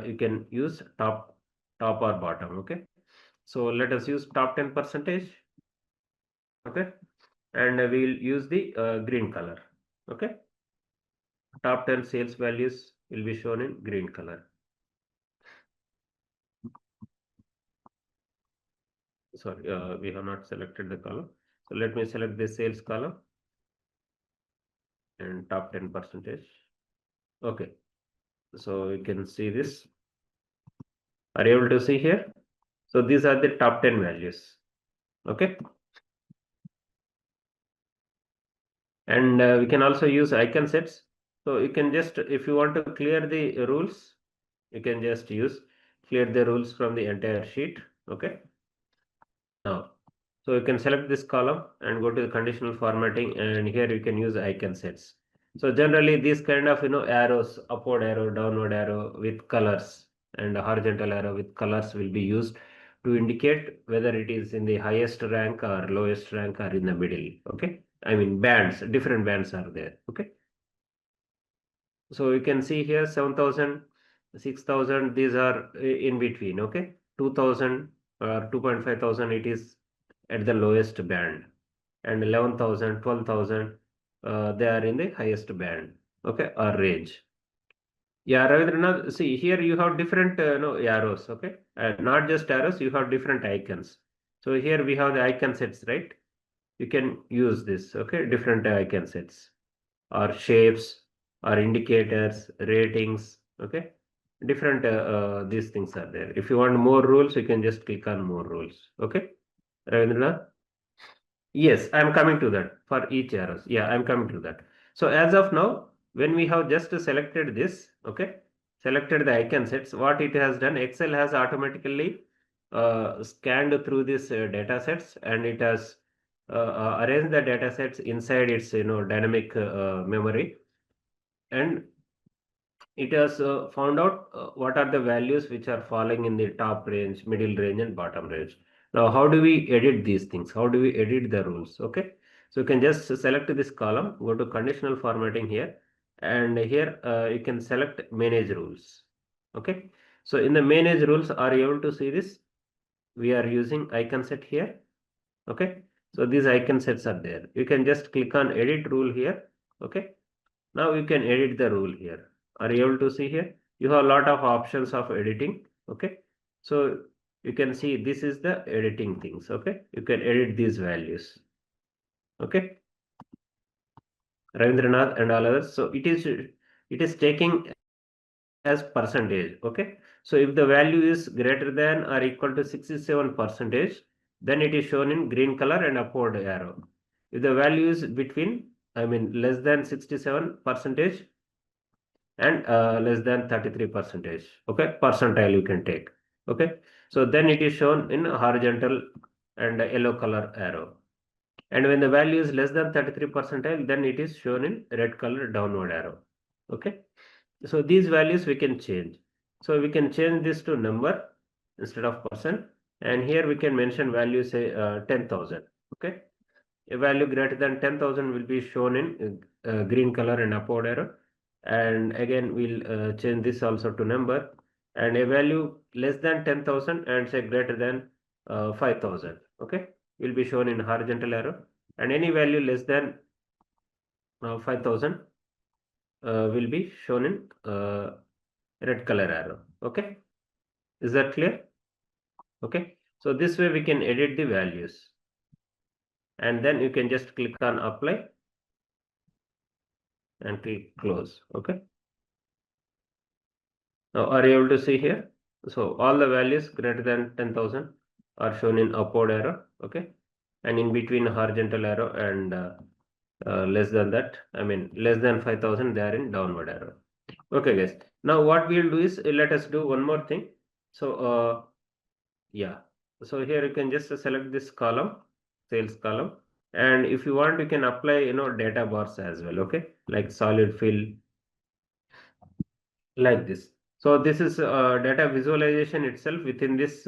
you can use top or bottom. Okay, so let us use top 10 percentage. Okay, and we'll use the green color. Okay, top 10 sales values will be shown in green color. Sorry, we have not selected the column, so let me select the sales column and top 10 percentage. Okay, so you can see this. Are you able to see here? So these are the top 10 values. Okay, and we can also use icon sets. So you can just, if you want to clear the rules, you can just use clear the rules from the entire sheet. Okay, now so you can select this column and go to the conditional formatting, and here you can use icon sets. So generally these kind of arrows, upward arrow, downward arrow with colors, and a horizontal arrow with colors will be used to indicate whether it is in the highest rank or lowest rank or in the middle. Okay, I mean bands, different bands are there. Okay, so you can see here 7,000, 6,000, these are in between. Okay, 2,000 or 2.5 thousand, it is at the lowest band, and 11,000, 12,000, they are in the highest band. Okay, or range. Yeah, Ravindranath, see here you have different arrows. Okay, not just arrows, you have different icons. So here we have the icon sets, right? You can use this. Okay, different icon sets or shapes or indicators, ratings. Okay, different these things are there. If you want more rules, you can just click on more rules. Okay, Ravindranath. Yes, I'm coming to that for each arrows. Yeah, I'm coming to that. So as of now, when we have just selected this, okay, selected the icon sets, what it has done, Excel has automatically scanned through these data sets, and it has arranged the data sets inside its dynamic memory, and it has found out what are the values which are falling in the top range, middle range, and bottom range. Now, how do we edit these things? How do we edit the rules? Okay, so you can just select this column, go to conditional formatting here, and here you can select manage rules. Okay, so in the manage rules, are you able to see this? We are using icon set here. Okay, so these icon sets are there. You can just click on edit rule here. Okay, now you can edit the rule here. Are you able to see here? You have a lot of options of editing. Okay, so you can see this is the editing things. Okay, you can edit these values. Okay, Ravindranath and all others. So it is taking as percentage. Okay, so if the value is greater than or equal to 67 percentage, then it is shown in green color and upward arrow. If the value is between, I mean, less than 67 percentage and less than 33 percentage, okay, percentile you can take. Okay, so then it is shown in horizontal and yellow color arrow. And when the value is less than 33 percentile, then it is shown in red color downward arrow. Okay, so these values we can change. So we can change this to number instead of percent, and here we can mention value, say 10,000. Okay, a value greater than 10,000 will be shown in green color and upward arrow. And again, we'll change this also to number, and a value less than 10,000 and say greater than 5,000. Okay, will be shown in horizontal arrow, and any value less than 5,000 will be shown in red color arrow. Okay, is that clear? Okay, so this way we can edit the values, and then you can just click on apply and click close. Okay, now are you able to see here? So all the values greater than 10,000 are shown in upward arrow. Okay, and in between horizontal arrow, and less than that, I mean less than 5,000, they are in downward arrow. Okay guys, now what we'll do is, let us do one more thing. So yeah, so here you can just select this column, sales column, and if you want you can apply, data bars as well. Okay, like solid fill, like this. So this is data visualization itself within this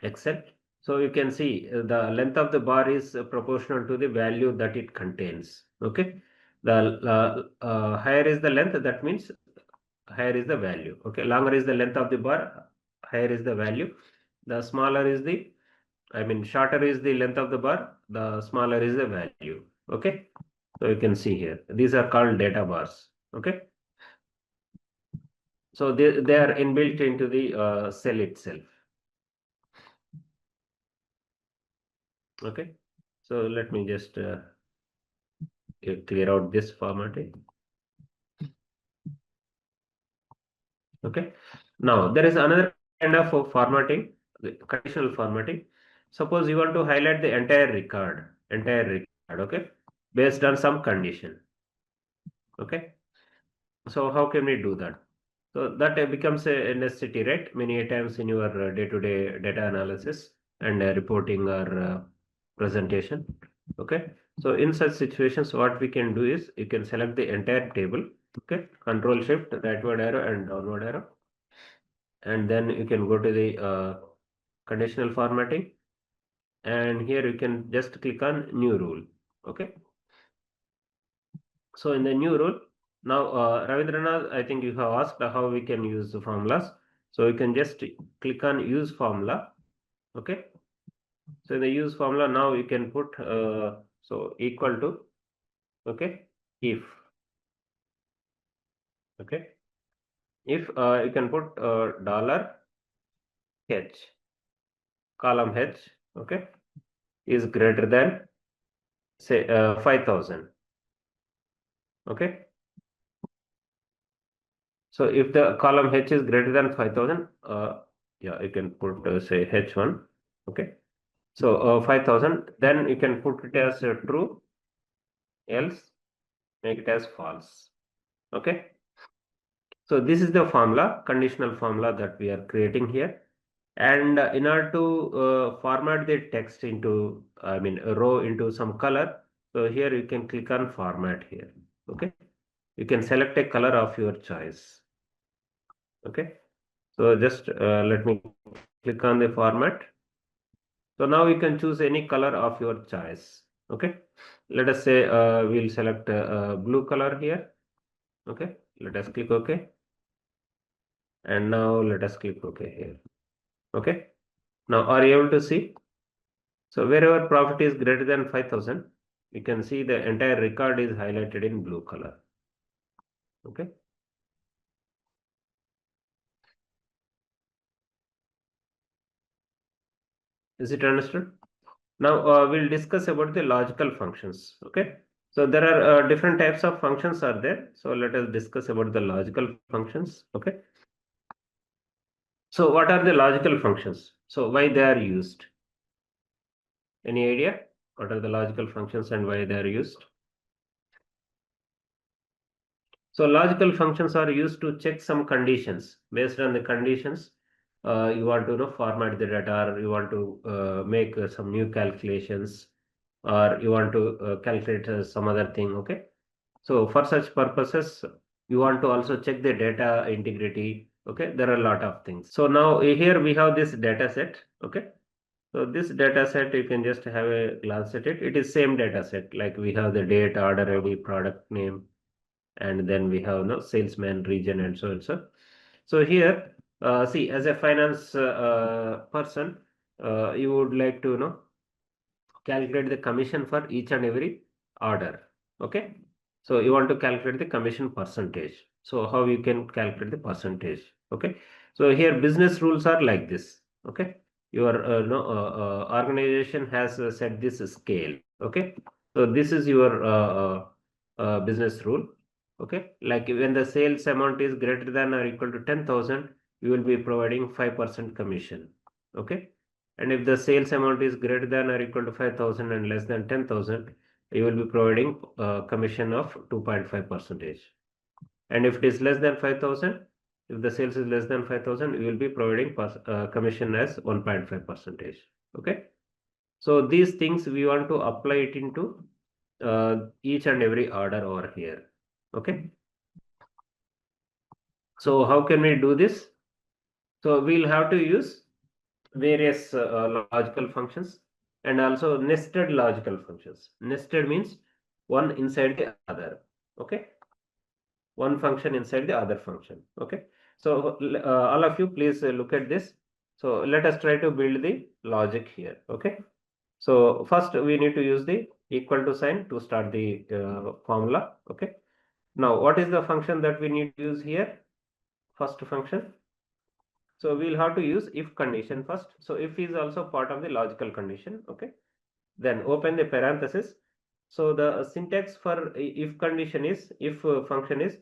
Excel. So you can see the length of the bar is proportional to the value that it contains. Okay, the higher is the length, that means higher is the value. Okay, longer is the length of the bar, higher is the value. The smaller is the, I mean, shorter is the length of the bar, the smaller is the value. Okay, so you can see here, these are called data bars. Okay, so they are inbuilt into the cell itself. Okay, so let me just clear out this formatting. Okay, now there is another kind of formatting, the conditional formatting. Suppose you want to highlight the entire record, okay, based on some condition. Okay, so how can we do that? So that becomes a necessity, right? Many a times in your day-to-day data analysis and reporting or presentation. Okay, so in such situations, what we can do is you can select the entire table. Okay, Control Shift, rightward arrow and downward arrow, and then you can go to the conditional formatting, and here you can just click on new rule. Okay, so in the new rule, now Ravindranath, I think you have asked how we can use the formulas. So you can just click on use formula. Okay, so in the use formula, now you can put so equal to, okay, if, okay, if you can put dollar h, column h, okay, is greater than, say 5,000. Okay, so if the column h is greater than 5,000, yeah, you can put say h1. Okay, so 5,000, then you can put it as true, else make it as false. Okay, so this is the formula, conditional formula that we are creating here. And in order to format the text into, I mean, a row into some color, so here you can click on format here. Okay, you can select a color of your choice. Okay, so just let me click on the format. So now you can choose any color of your choice. Okay, let us say we'll select blue color here. Okay, let us click OK, and now let us click OK here. Okay, now are you able to see? So wherever profit is greater than 5,000, you can see the entire record is highlighted in blue color. Okay, Is it understood? Now we'll discuss about the logical functions. Okay. So there are different types of functions are there. So let us discuss about the logical functions. Okay. So what are the logical functions? So why they are used? Any idea? What are the logical functions and why they are used? So logical functions are used to check some conditions. Based on the conditions, you want to format the data, or you want to make some new calculations, or you want to calculate some other thing. Okay. So for such purposes, you want to also check the data integrity. Okay, there are a lot of things. So now here we have this data set. Okay, so this data set, you can just have a glance at it. It is same data set, like we have the date, order ID, product name, and then we have no salesman, region, and so and so. So here, see, as a finance person, you would like to calculate the commission for each and every order. Okay. So you want to calculate the commission percentage. So how you can calculate the percentage? Okay. So here business rules are like this. Okay. Your no, organization has set this scale. Okay. So this is your business rule. Okay. Like when the sales amount is greater than or equal to 10,000, you will be providing 5% commission. Okay. And if the sales amount is greater than or equal to 5,000 and less than 10,000, you will be providing commission of 2.5 percentage. And if it is less than 5,000, if the sales is less than 5,000, you will be providing commission as 1.5 percentage. Okay. So these things we want to apply it into each and every order over here. Okay. So how can we do this? So we'll have to use various logical functions and also nested logical functions. Nested means one inside the other. Okay. One function inside the other function. Okay. So all of you please look at this. So let us try to build the logic here. Okay. So first we need to use the equal to sign to start the formula. Okay. Now what is the function that we need to use here? First function. So we'll have to use if condition first. So if is also part of the logical condition. Okay. Then open the parenthesis. So the syntax for if condition is, if function is,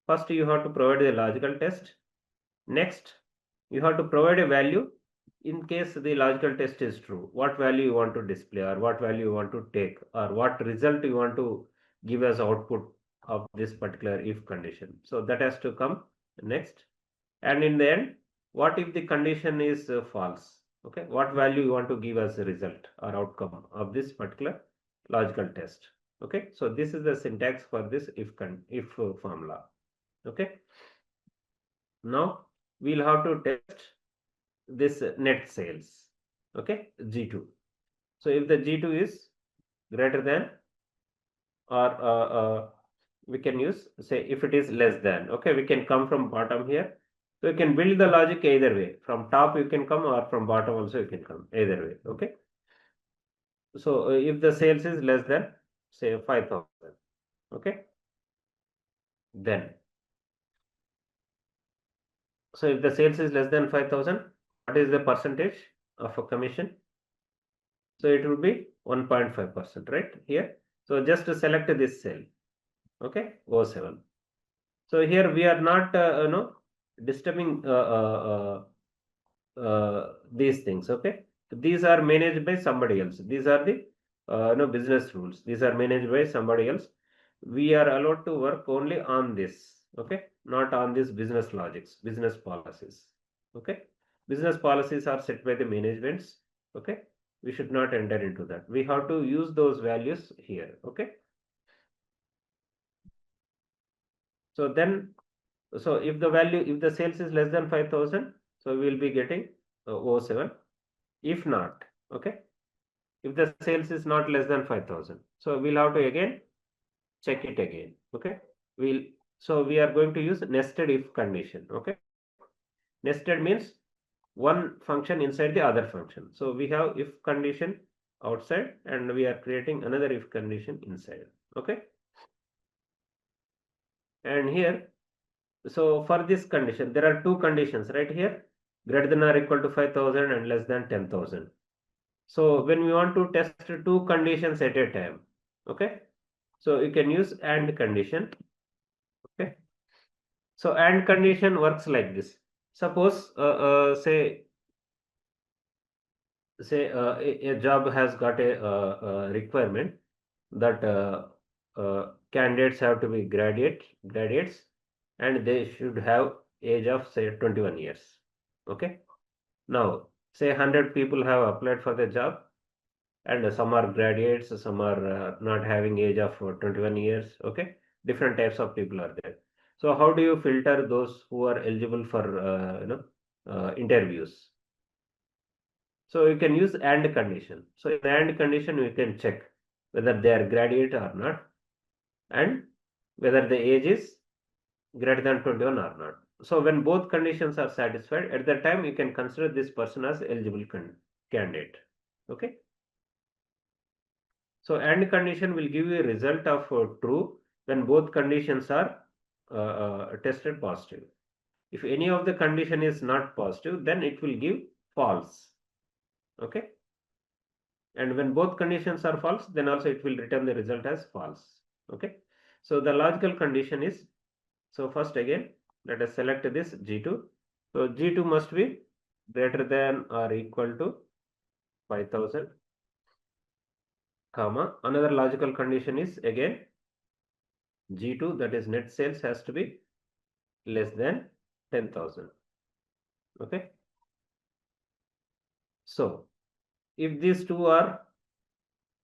first you have to provide the logical test. Next, you have to provide a value in case the logical test is true. What value you want to display, or what value you want to take, or what result you want to give as output of this particular if condition. So that has to come next. And in the end, what if the condition is false? Okay, what value you want to give as a result or outcome of this particular logical test? Okay, so this is the syntax for this if formula. Okay, now we'll have to test this net sales. Okay, G2. So if the G2 is greater than, or we can use, say, if it is less than. Okay, we can come from bottom here. So you can build the logic either way. From top you can come, or from bottom also you can come, either way. Okay. So if the sales is less than, say, 5,000. Okay. Then, so if the sales is less than 5,000, what is the percentage of a commission? So it will be 1.5%, right here. So just to select this cell. Okay, O7. So here we are not disturbing these things. Okay, these are managed by somebody else. These are the business rules. These are managed by somebody else. We are allowed to work only on this. Okay, not on these business logics, business policies. Okay, business policies are set by the managements. Okay, we should not enter into that. We have to use those values here. Okay, so then, so if the value, if the sales is less than 5,000, so we will be getting O7. If not, okay, if the sales is not less than 5,000, so we'll have to again check it again. Okay, so we are going to use nested if condition. Okay, nested means one function inside the other function. So we have if condition outside, and we are creating another if condition inside. Okay, and here, so for this condition there are two conditions right here, greater than or equal to 5,000 and less than 10,000. So when we want to test two conditions at a time, okay, so you can use AND condition. Okay, so AND condition works like this. Suppose a job has got a requirement that candidates have to be graduates, and they should have age of say 21 years. Okay, now say 100 people have applied for the job, and some are graduates, some are not having age of 21 years. Okay, different types of people are there. So how do you filter those who are eligible for interviews? So you can use AND condition. So in AND condition, you can check whether they are graduate or not, and whether the age is greater than 21 or not. So when both conditions are satisfied, at that time you can consider this person as eligible candidate. Okay. So AND condition will give you a result of true when both conditions are tested positive. If any of the condition is not positive, then it will give false. Okay. And when both conditions are false, then also it will return the result as false. Okay, so the logical condition is, so first again let us select this G2. So G2 must be greater than or equal to 5000, comma, another logical condition is again G2, that is net sales, has to be less than 10,000. Okay, so if these two are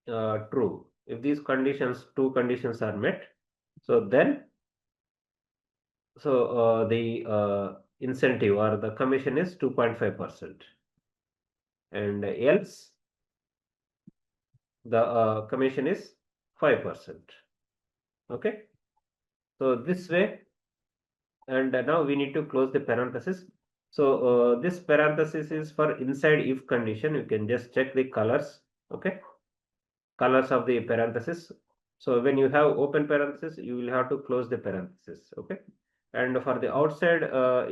true, if these two conditions are met, so then the incentive or the commission is 2.5%, and else the commission is 5%. Okay, so this way, and now we need to close the parenthesis. So this parenthesis is for inside if condition. You can just check the colors. Okay, colors of the parenthesis. So when you have open parenthesis, you will have to close the parenthesis. Okay, and for the outside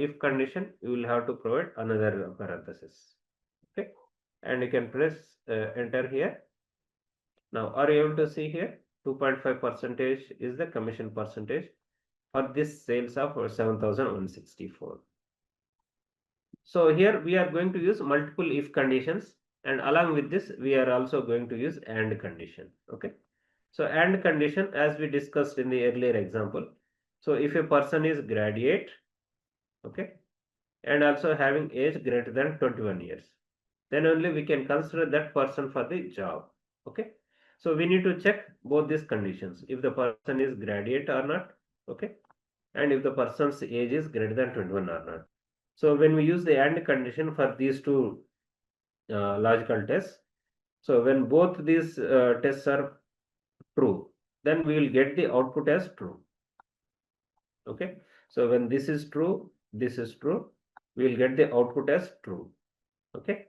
if condition, you will have to provide another parenthesis. Okay, and you can press enter here. Now are you able to see here 2.5 percentage is the commission percentage for this sales of 7,164. So here we are going to use multiple if conditions, and along with this we are also going to use AND condition. Okay, so AND condition, as we discussed in the earlier example, so if a person is graduate, okay, and also having age greater than 21 years, then only we can consider that person for the job. Okay, so we need to check both these conditions, if the person is graduate or not. Okay, and if the person's age is greater than 21 or not. So when we use the AND condition for these two logical tests, so when both these tests are true, then we will get the output as true. Okay, so when this is true, we will get the output as true. Okay,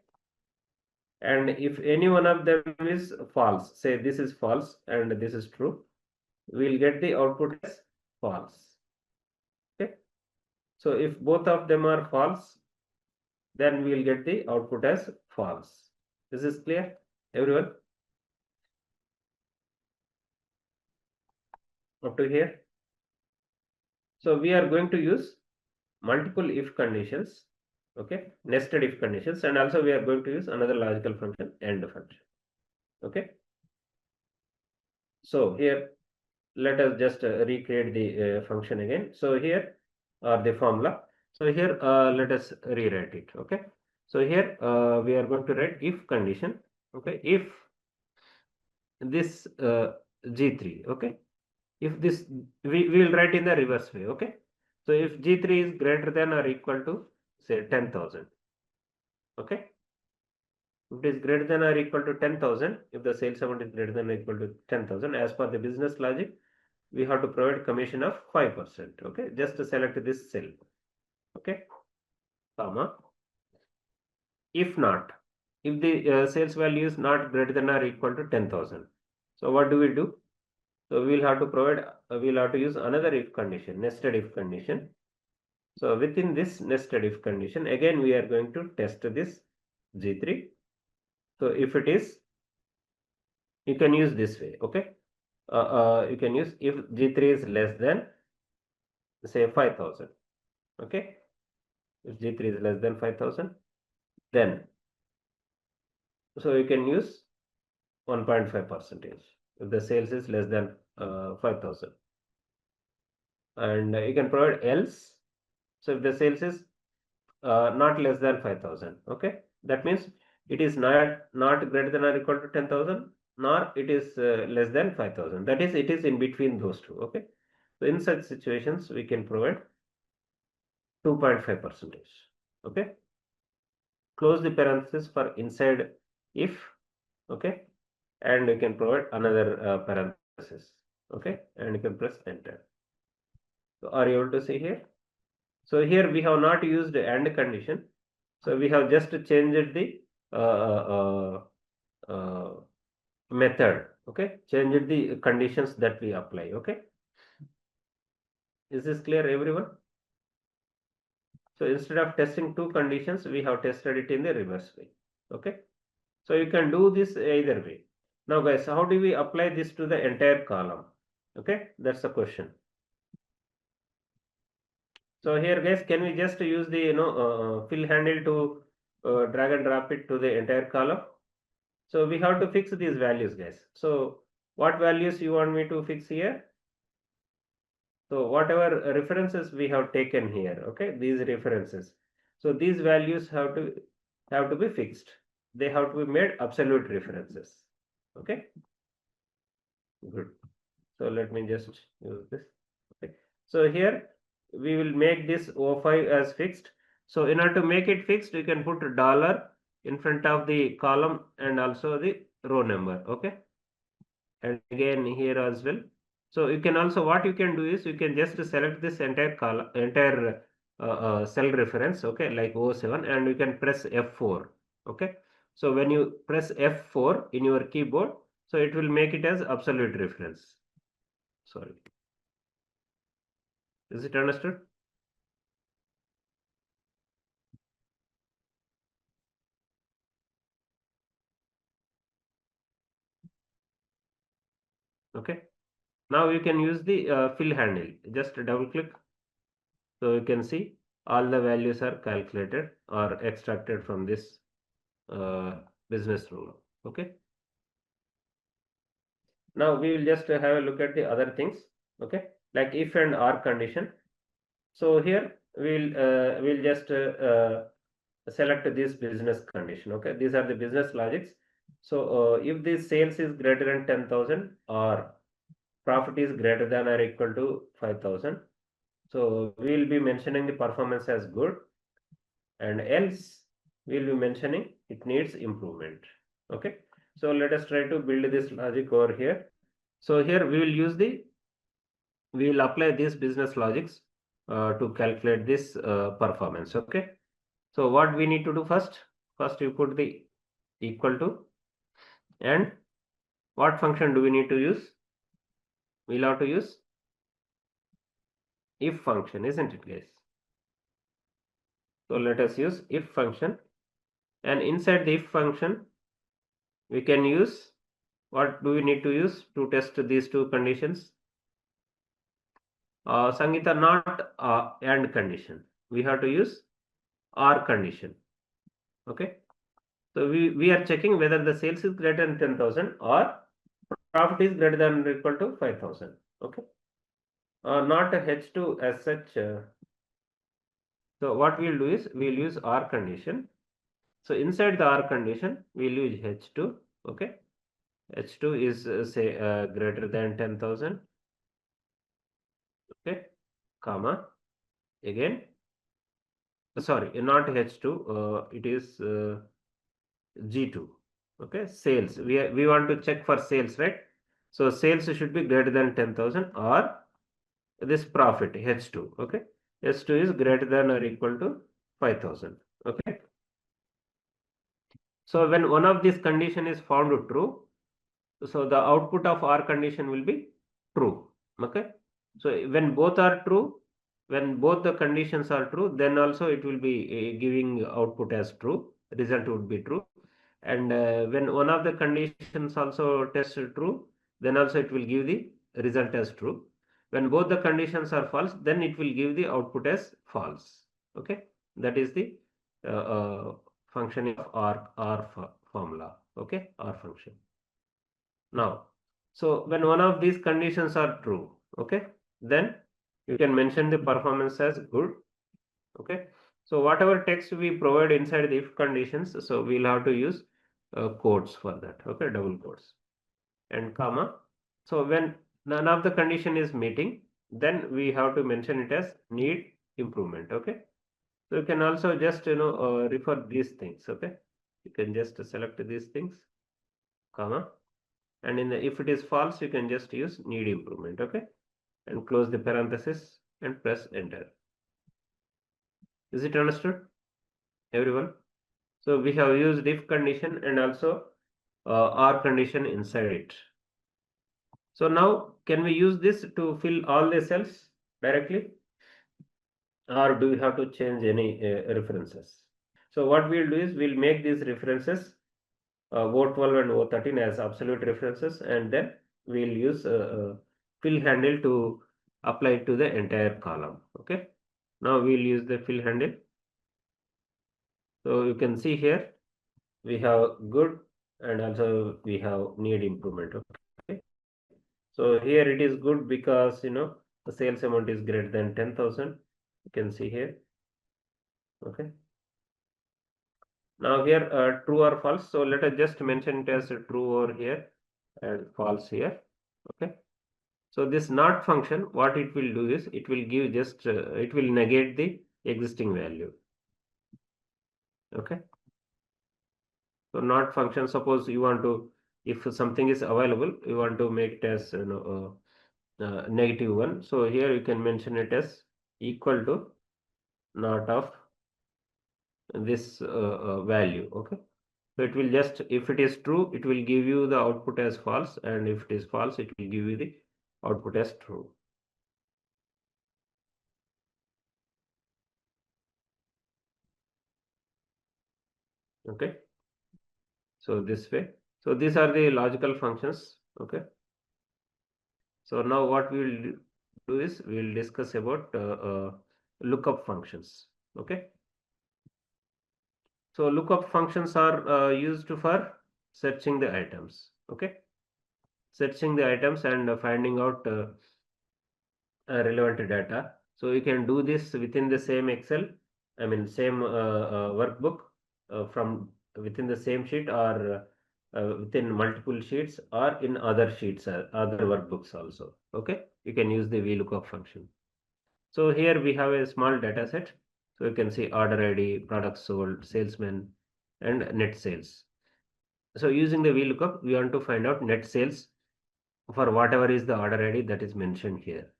and if any one of them is false, say this is false and this is true, we will get the output as false. Okay, so if both of them are false, then we will get the output as false. This is clear, everyone? Up to here? So we are going to use multiple if conditions, okay, nested if conditions, and also we are going to use another logical function, AND function. Okay, so here let us just recreate the function again. So here the formula. So here let us rewrite it. Okay, so here we are going to write if condition. Okay, if this G3, okay, if this, we will write in the reverse way. Okay, so if G3 is greater than or equal to say 10,000, okay, if it is greater than or equal to 10,000, if the sales amount is greater than or equal to 10,000, as per the business logic, we have to provide commission of 5%. Okay, just to select this cell. Okay, comma, if not, if the sales value is not greater than or equal to 10,000, so what do we do? So we will have to provide, we will have to use another if condition, nested if condition. So within this nested if condition, again we are going to test this G3. So if it is, you can use this way. Okay. You can use if G3 is less than, say, 5,000. Okay. If G3 is less than 5,000, then so you can use 1.5 percentage if the sales is less than 5,000, and you can provide else. So if the sales is not less than 5,000, okay, that means it is not greater than or equal to 10,000, nor it is less than 5,000. That is, it is in between those two. Okay, so in such situations we can provide 2.5 percentage. Okay, close the parenthesis for inside if. Okay, and you can provide another parenthesis. Okay, and you can press enter. So are you able to see here? So here we have not used AND condition. So we have just changed the method. Okay, changed the conditions that we apply. Okay, is this clear, everyone? So instead of testing two conditions, we have tested it in the reverse way. Okay, so you can do this either way. Now guys, how do we apply this to the entire column? Okay, that's the question. So here guys, can we just use the fill handle to drag and drop it to the entire column? So we have to fix these values, guys. So what values you want me to fix here? So whatever references we have taken here, okay, these references. So these values have to be fixed. They have to be made absolute references. Okay, good. So let me just use this. Okay. So here we will make this O5 as fixed. So in order to make it fixed, you can put a dollar in front of the column and also the row number. Okay. And again here as well. So you can also, what you can do is you can just select this entire column, entire cell reference, okay, like O7, and you can press F4. Okay. So when you press F4 in your keyboard, so it will make it as absolute reference. Sorry. Is it understood? Okay. Now you can use the fill handle. Just double click. So you can see all the values are calculated or extracted from this business rule. Okay. Now we will just have a look at the other things. Okay. Like if and or condition. So here we'll just select this business condition. Okay. These are the business logics. So if the sales is greater than 10,000 or profit is greater than or equal to 5,000. So we will be mentioning the performance as good, and else we will be mentioning it needs improvement. Okay. So let us try to build this logic over here. So here we will apply these business logics to calculate this performance. Okay. So what we need to do first? First you put the equal to, and what function do we need to use? We'll have to use if function, isn't it, guys? So let us use if function, and inside the if function we can use, what do we need to use to test these two conditions? Sangeeta, not and condition. We have to use or condition. Okay. So we are checking whether the sales is greater than 10,000 or profit is greater than or equal to 5,000. Okay. Not a H2 as such. So what we'll do is we'll use or condition. So inside the or condition we'll use H2. Okay. H2 is say greater than 10,000. Okay, comma, again, sorry, not H2, it is G2. Okay, sales. We want to check for sales, right? So sales should be greater than 10,000 or this profit H2. Okay, H2 is greater than or equal to 5,000. Okay. So when one of these condition is found true, so the output of our condition will be true. Okay. So when both are true, when both the conditions are true, then also it will be giving output as true. Result would be true. and when one of the conditions also tests true, then also it will give the result as true. When both the conditions are false, then it will give the output as false. Okay, that is the function of R formula. Okay, R function. Now, so when one of these conditions are true, okay, then you can mention the performance as good. Okay, so whatever text we provide inside the if conditions, so we'll have to use quotes for that. Okay, double quotes and comma. So when none of the condition is meeting, then we have to mention it as need improvement. Okay, so you can also just refer these things. Okay, you can just select these things, comma, and in the if it is false, you can just use need improvement. Okay, and close the parenthesis and press enter. Is it understood, everyone? So we have used if condition and also or condition inside it. So now can we use this to fill all the cells directly, or do we have to change any references? So what we'll do is we'll make these references O12 and O13 as absolute references, and then we'll use fill handle to apply it to the entire column. Okay. Now we'll use the fill handle. So you can see here we have good and also we have need improvement. Okay. So here it is good because the sales amount is greater than 10,000. You can see here. Okay. Now here true or false. So let us just mention it as true over here and false here. Okay. So this not function, what it will do is it will give just it will negate the existing value. Okay. So not function. Suppose you want to, if something is available, you want to make it as -1. So here you can mention it as equal to not of this value. Okay. So it will just, if it is true, it will give you the output as false, and if it is false, it will give you the output as true. Okay. So this way. So these are the logical functions. Okay. So now what we will do is we will discuss about lookup functions. Okay. So lookup functions are used for searching the items. Okay. Searching the items and finding out relevant data. So you can do this within the same Excel, I mean same workbook from within the same sheet, or within multiple sheets, or in other sheets, other workbooks also. Okay, you can use the VLOOKUP function. So here we have a small data set. So you can see order ID, products sold, salesman, and net sales. So using the VLOOKUP, we want to find out net sales for whatever is the order ID that is mentioned here.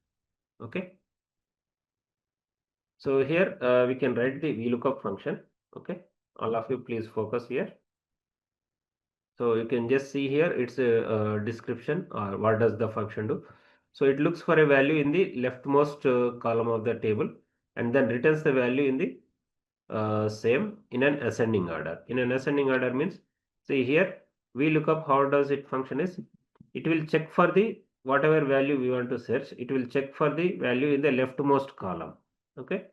Okay. So here we can write the VLOOKUP function. Okay. All of you please focus here. So you can just see here it's a description, or what does the function do. So it looks for a value in the leftmost column of the table, and then returns the value in the same in an ascending order. In an ascending order means, see here VLOOKUP, how does it function is, it will check for the whatever value we want to search, it will check for the value in the leftmost column. Okay,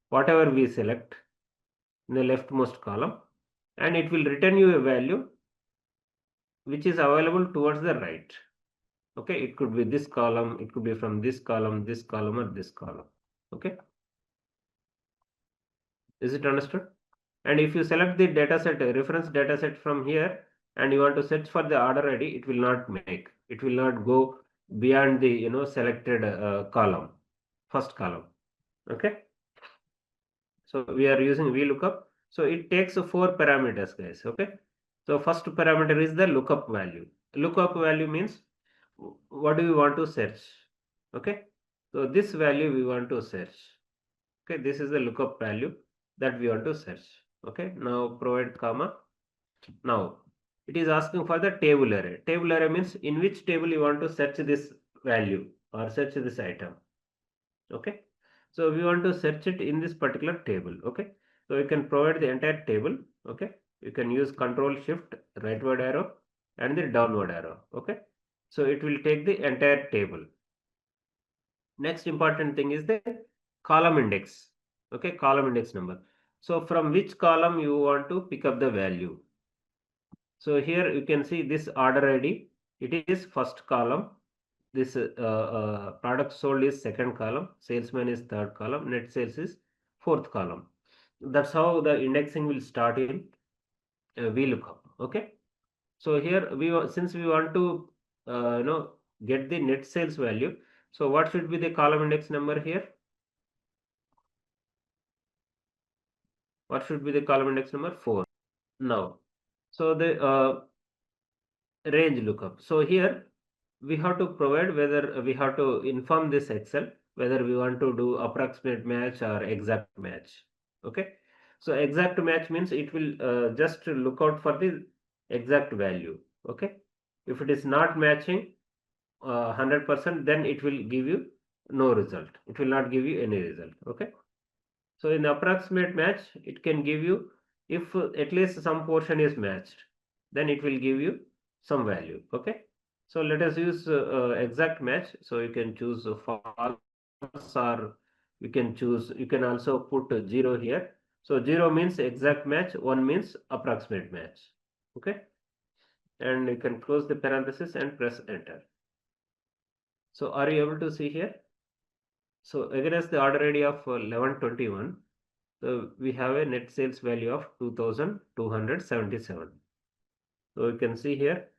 whatever we select in the leftmost column, and it will return you a value which is available towards the right. Okay, it could be this column, it could be from this column, this column, or this column. Okay, is it understood? And if you select the data set, reference data set from here, and you want to search for the order ID, it will not make, it will not go beyond the selected column, first column. Okay, so we are using VLOOKUP. So it takes 4 parameters, guys. Okay, so first parameter is the lookup value. Lookup value means what do we want to search. Okay, so this value we want to search. Okay, this is the lookup value that we want to search. Okay, now provide comma. Now it is asking for the table array. Table array means in which table you want to search this value or search this item. Okay, so we want to search it in this particular table. Okay, so you can provide the entire table. Okay, you can use control shift rightward arrow and the downward arrow. Okay, so it will take the entire table. Next important thing is the column index. Okay, column index number. So from which column you want to pick up the value. So here you can see this order ID. It is first column. This product sold is second column. Salesman is third column. Net sales is fourth column. That's how the indexing will start in VLOOKUP. Okay. So here since we want to get the net sales value. So what should be the column index number here? What should be the column index number? 4. Now, so the range lookup. So here we have to provide whether we have to inform this Excel whether we want to do approximate match or exact match. Okay. So exact match means it will just look out for the exact value. Okay. If it is not matching 100%, then it will give you no result. It will not give you any result. Okay. So in the approximate match, it can give you if at least some portion is matched, then it will give you some value. Okay. So let us use exact match. So you can choose false, or you can choose, you can also put 0 here. So 0 means exact match, 1 means approximate match. Okay. And you can close the parenthesis and press enter. So are you able to see here? So against the order ID of 1121, so we have a net sales value of 2277. So you can see here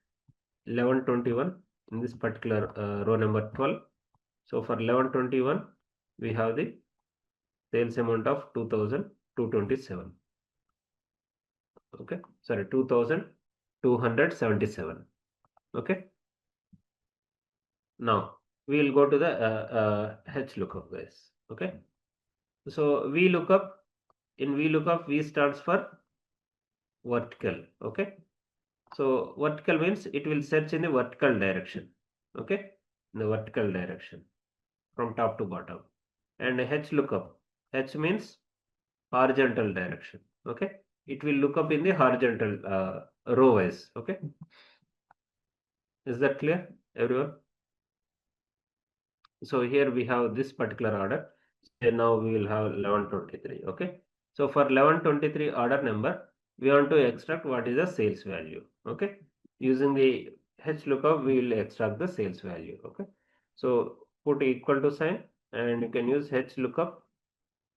1121 in this particular row number 12. So for 1121, we have the sales amount of 2227. Okay, sorry, 2277. Okay, now we will go to the H lookup, guys. Okay, so VLOOKUP, in VLOOKUP, V stands for vertical. Okay, so vertical means it will search in the vertical direction. Okay, in the vertical direction from top to bottom. And H lookup, H means horizontal direction. Okay, it will look up in the horizontal row wise. Okay, is that clear, everyone? So here we have this particular order. So now we will have 1123. Okay, so for 1123 order number, we want to extract what is the sales value. Okay, using the H lookup, we will extract the sales value. Okay, so put equal to sign and you can use H lookup.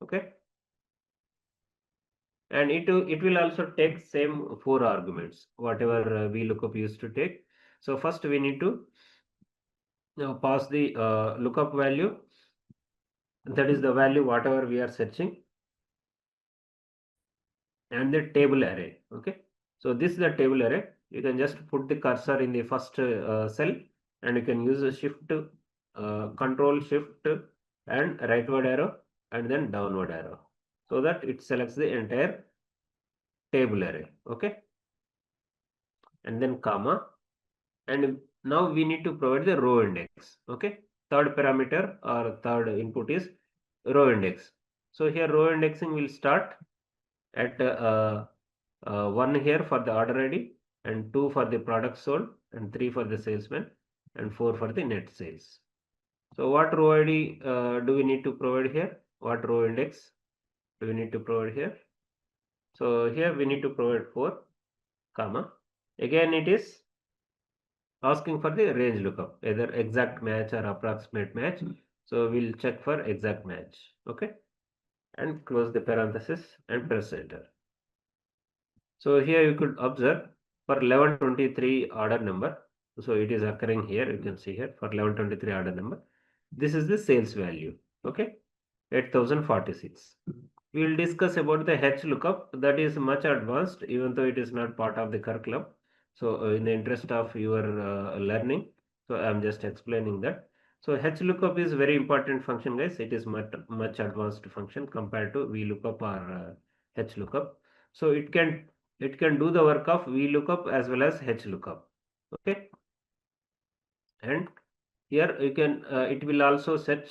Okay, and it will also take same 4 arguments whatever VLOOKUP used to take. So first we need to pass the lookup value, that is the value whatever we are searching, and the table array. Okay, so this is the table array. You can just put the cursor in the first cell and you can use a shift control shift and rightward arrow and then downward arrow, so that it selects the entire table array. Okay, and then comma, and now we need to provide the row index. Okay, third parameter or third input is row index. So here row indexing will start at 1 here for the order ID, and 2 for the product sold, and 3 for the salesman, and 4 for the net sales. So what row ID do we need to provide here? What row index do we need to provide here? So here we need to provide 4 comma, again it is asking for the range lookup, either exact match or approximate match. So we'll check for exact match. Okay, and close the parenthesis and press enter. So here you could observe for 1123 order number. So it is occurring here. You can see here for 1123 order number. This is the sales value. Okay, 8046. We will discuss about the H lookup, that is much advanced, even though it is not part of the curriculum. So in the interest of your learning, so I am just explaining that. So H lookup is very important function, guys. It is much advanced function compared to VLOOKUP or H lookup. So it can do the work of VLOOKUP as well as H lookup. Okay, and here you can it will also search.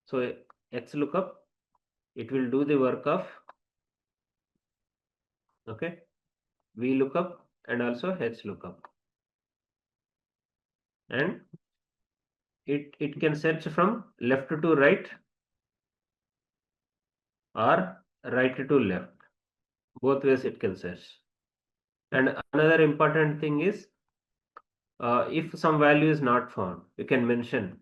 So X lookup, it will do the work of, okay, VLOOKUP and also HLOOKUP. And it can search from left to right or right to left. Both ways it can search. And another important thing is, if some value is not found, you can mention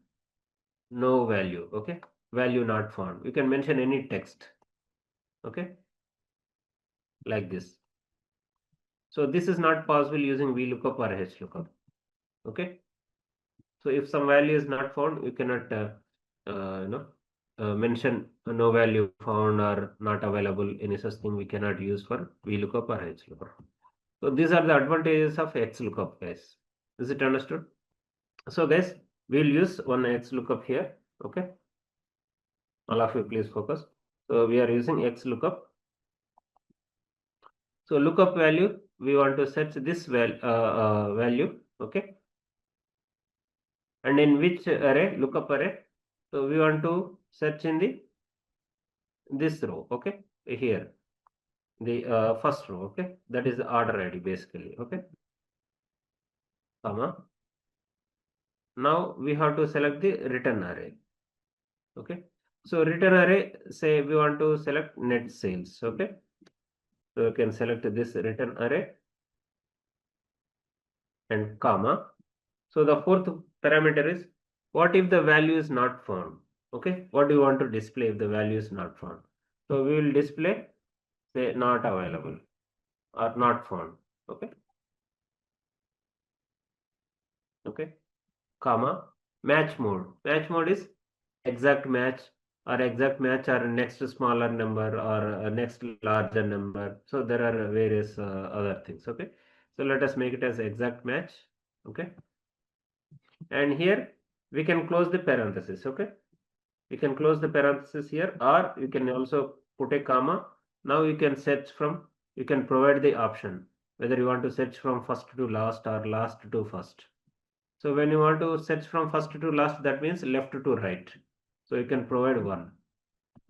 no value. Okay, value not found. You can mention any text. Okay, like this. So this is not possible using VLOOKUP or HLOOKUP. Okay, so if some value is not found, you cannot mention no value found or not available. Any such thing we cannot use for VLOOKUP or HLOOKUP. So these are the advantages of XLOOKUP, guys. Is it understood? So guys, we'll use one XLOOKUP here. Okay, all of you please focus. So we are using XLOOKUP. So lookup value, we want to search this value. Okay, and in which array? Lookup array. So we want to search in the this row. Okay, here the first row. Okay, that is the order ID basically. Okay, comma. Now we have to select the return array. Okay, so return array, say we want to select net sales. Okay, so you can select this return array and comma. So the fourth parameter is, what if the value is not found? Okay, what do you want to display if the value is not found? So we will display, say, not available or not found. Okay, okay, comma, match mode. Match mode is exact match or next smaller number or next larger number. So there are various other things. Okay, so let us make it as exact match. Okay, and here we can close the parenthesis. Okay, you can close the parenthesis here, or you can also put a comma. Now you can search from, you can provide the option whether you want to search from first to last or last to first. So when you want to search from first to last, that means left to right. So you can provide one.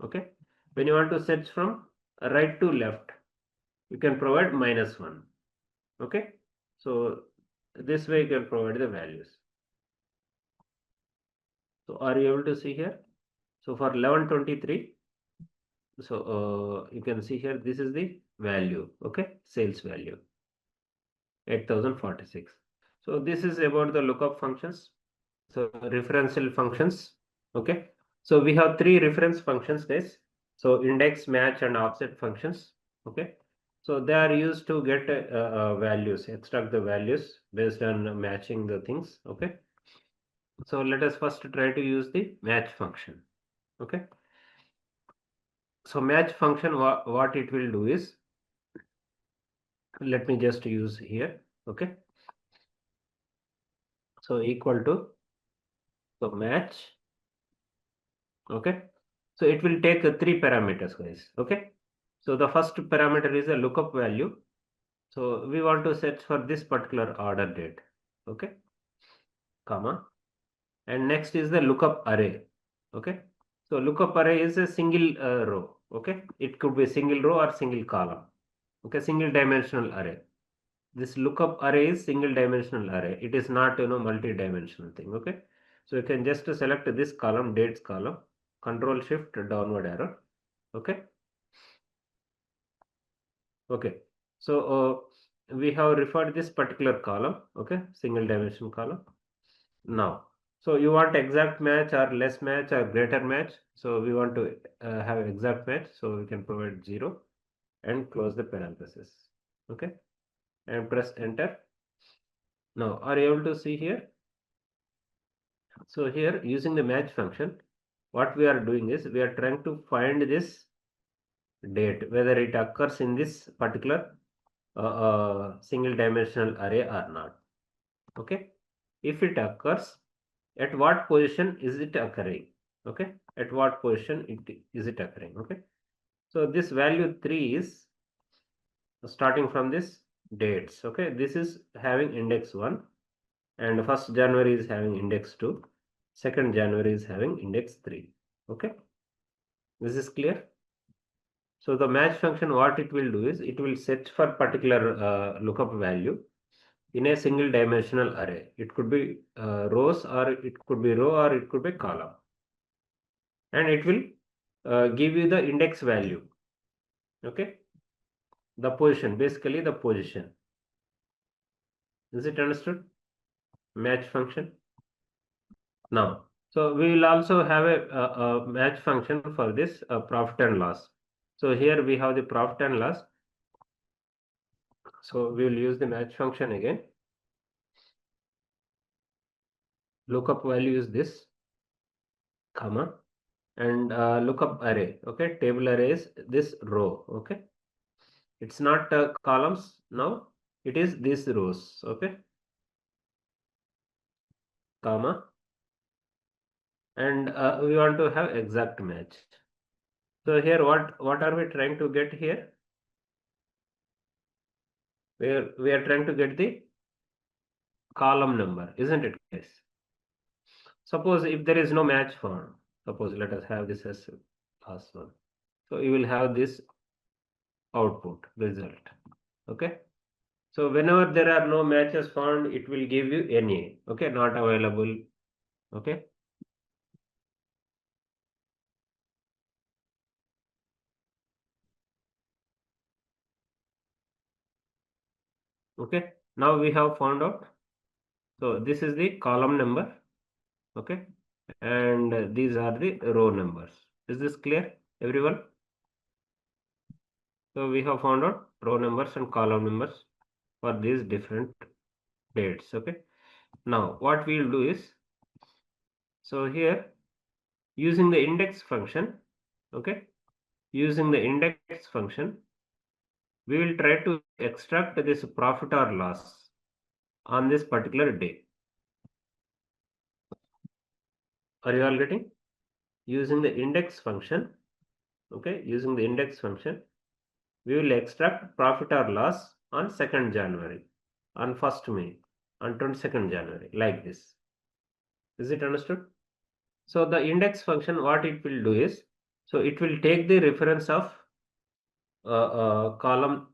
Okay. When you want to search from right to left, you can provide -1. Okay. So this way you can provide the values. So are you able to see here? So for 1123, so you can see here, this is the value. Okay, sales value 8046. So this is about the lookup functions. So referential functions. Okay, so we have three reference functions, guys. So index, match and offset functions. Okay, so they are used to get values, extract the values based on matching the things. Okay, so let us first try to use the match function. Okay, so match function, what it will do is, let me just use here. Okay, so equal to, so match. Okay, so it will take three parameters, guys. Okay, so the first parameter is a lookup value. So we want to search for this particular order date. Okay, comma, and next is the lookup array. Okay, so lookup array is a single row. Okay, it could be single row or single column. Okay, single dimensional array. This lookup array is single dimensional array. It is not, multi-dimensional thing. Okay, so you can just select this column, dates column, control shift downward arrow. Okay, okay, so we have referred this particular column. Okay, single dimension column. Now, so you want exact match or less match or greater match. So we want to have exact match, so we can provide 0 and close the parenthesis. Okay, and press enter. Now, are you able to see here? So here, using the match function, what we are doing is, we are trying to find this date, whether it occurs in this particular single dimensional array or not. Okay, if it occurs, at what position is it occurring? Okay, at what position is it occurring? Okay, so this value 3 is starting from this dates. Okay, this is having index 1, and 1st January is having index 2, 2nd January is having index 3. Okay, this is clear. So the match function, what it will do is it will search for particular lookup value in a single dimensional array. It could be rows, or it could be row, or it could be column, and it will give you the index value. Okay, the position, basically the position. Is it understood? Match function. Now, so we will also have a match function for this profit and loss. So here we have the profit and loss. So we will use the match function again. Lookup value is this, comma, and lookup array. Okay, table array is this row. Okay, it's not columns now. It is these rows. Okay, comma, and we want to have exact match. So here, what are we trying to get here? We are trying to get the column number, isn't it, guys? Suppose if there is no match found, suppose let us have this as last one. So you will have this output result. Okay. So whenever there are no matches found, it will give you NA. Okay, not available. Okay. Okay. Now we have found out. So this is the column number. Okay. And these are the row numbers. Is this clear, everyone? So we have found out row numbers and column numbers for these different dates. Okay. Now what we will do is, so here using the index function, okay, using the index function, we will try to extract this profit or loss on this particular day. Are you all getting? Using the index function, okay, using the index function, we will extract profit or loss on 2nd January, on 1st May, on 22nd January, like this. Is it understood? So the index function, what it will do is, so it will take the reference of column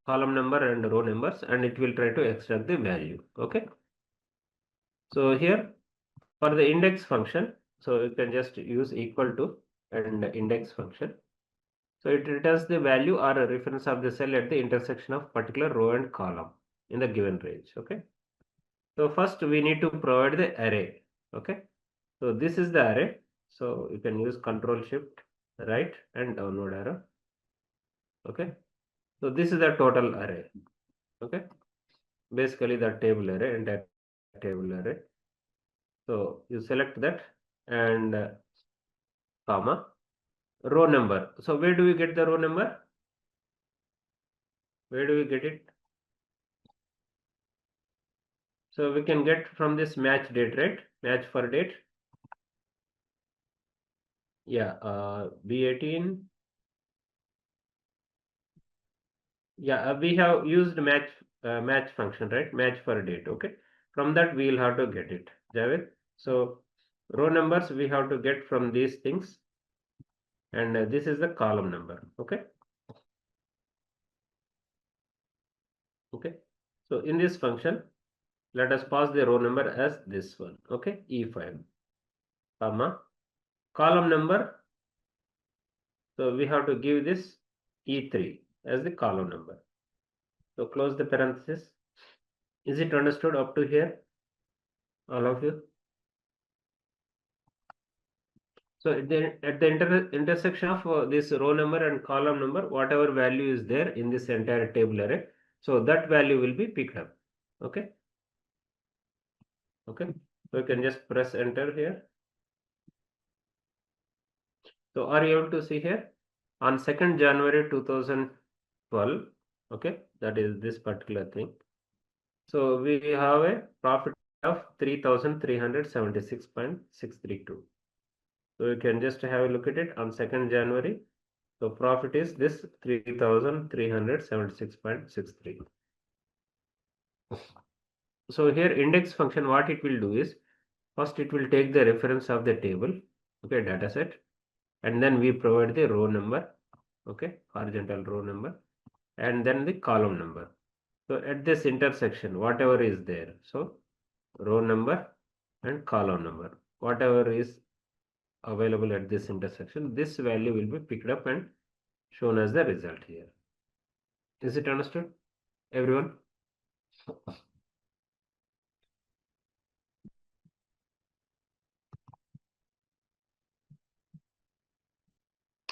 number and row numbers, and it will try to extract the value. Okay. So here for the index function, so you can just use equal to and index function. So it returns the value or a reference of the cell at the intersection of particular row and column in the given range. Okay. So first we need to provide the array. Okay. So this is the array. So you can use Control Shift right and downward arrow. Okay. So this is the total array. Okay. Basically the table array, entire table array. So you select that and comma row number. So where do we get the row number? Where do we get it? So we can get from this match date, right? Match for date. Yeah, B18. Yeah, we have used match function, right? Match for date. Okay. From that we will have to get it, Javed. So row numbers we have to get from these things, and this is the column number. Okay. Okay. So in this function, let us pass the row number as this one. Okay. E5, comma column number. So we have to give this E3 as the column number. So close the parenthesis. Is it understood up to here, all of you? So at the intersection of this row number and column number, whatever value is there in this entire table array, so that value will be picked up. Okay. Okay. So you can just press enter here. So are you able to see here? On 2nd January 2012, okay, that is this particular thing. So we have a profit of 3,376.632. So you can just have a look at it on 2nd January. So profit is this 3,376.63. So here index function, what it will do is, first it will take the reference of the table, okay, data set, and then we provide the row number, okay, horizontal row number, and then the column number. So at this intersection, whatever is there, so row number and column number, whatever is available at this intersection, this value will be picked up and shown as the result here. Is it understood, everyone?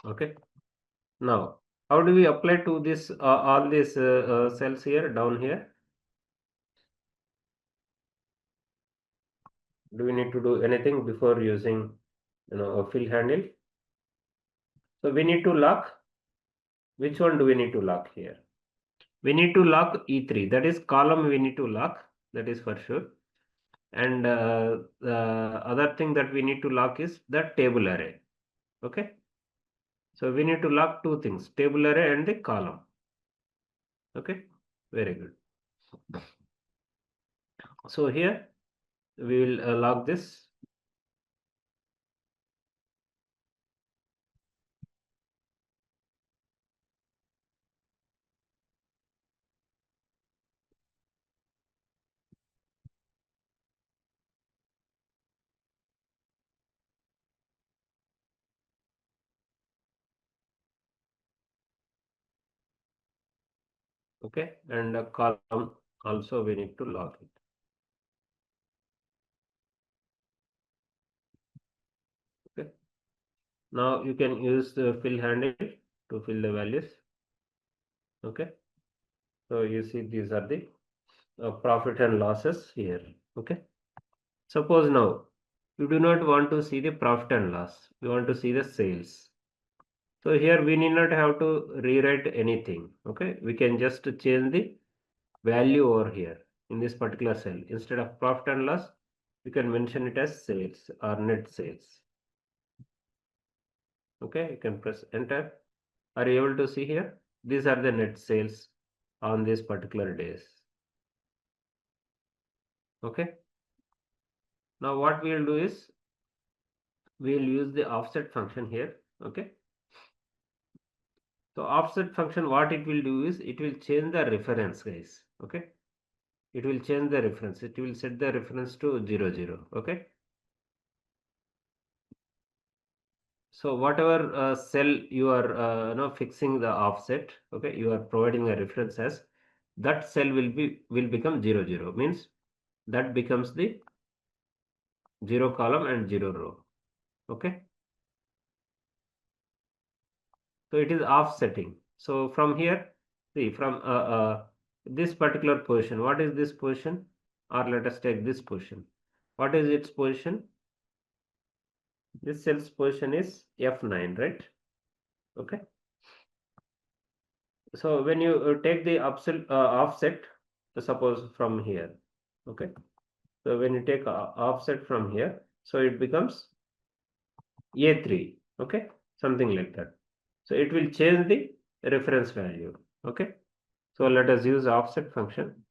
Okay. Now, how do we apply to this all these cells here down here? Do we need to do anything before using a fill handle? So we need to lock. Which one do we need to lock here? We need to lock E3. That is column we need to lock. That is for sure. And the other thing that we need to lock is the table array. Okay. So we need to lock two things: table array and the column. Okay. Very good. So here we will log this. Okay, and a column also we need to log it. Okay, now you can use the fill handle to fill the values. Okay, so you see these are the profit and losses here. Okay, suppose now you do not want to see the profit and loss, you want to see the sales. So here we need not have to rewrite anything. Okay, we can just change the value over here in this particular cell. Instead of profit and loss, we can mention it as sales or net sales. Okay, you can press enter. Are you able to see here? These are the net sales on these particular days. Okay. Now what we will do is we will use the offset function here. Okay. So offset function, what it will do is it will change the reference, guys. Okay. It will change the reference. It will set the reference to 0, 0. Okay. So whatever cell you are fixing the offset, okay, you are providing a reference as, that cell will become 0, 0, means that becomes the 0 column and 0 row. Okay, so it is offsetting. So from here, see, from this particular position, what is this position? Or let us take this position. What is its position? This cell's position is F9, right? Okay. So when you take the offset, suppose from here, okay. So when you take offset from here, so it becomes A3, okay, something like that. So it will change the reference value, okay. So let us use offset function.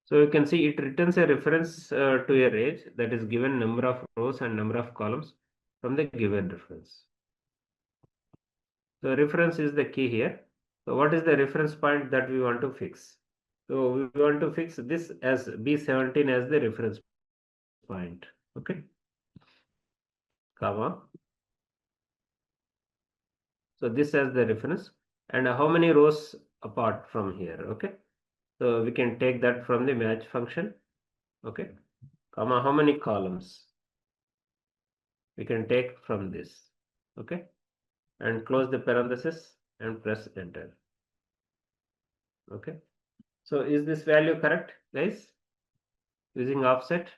So you can see it returns a reference to a range that is given number of rows and number of columns from the given reference. So reference is the key here. So what is the reference point that we want to fix? So we want to fix this as B17 as the reference point. Okay. Comma. So this as the reference, and how many rows apart from here? Okay. So we can take that from the match function. Okay. Comma, how many columns? We can take from this. Okay. And close the parenthesis and press enter. Okay. So is this value correct, guys? Using offset.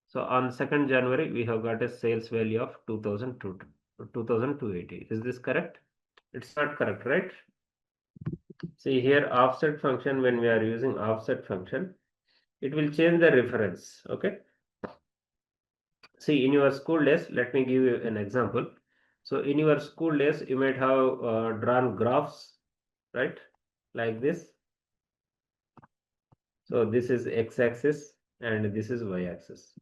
So on 2nd January, we have got a sales value of 2280. Is this correct? It's not correct, right? See here, offset function, when we are using offset function, it will change the reference. Okay. See, in your school days, let me give you an example. So in your school days, you might have drawn graphs, right? Like this. So this is x-axis and this is y-axis.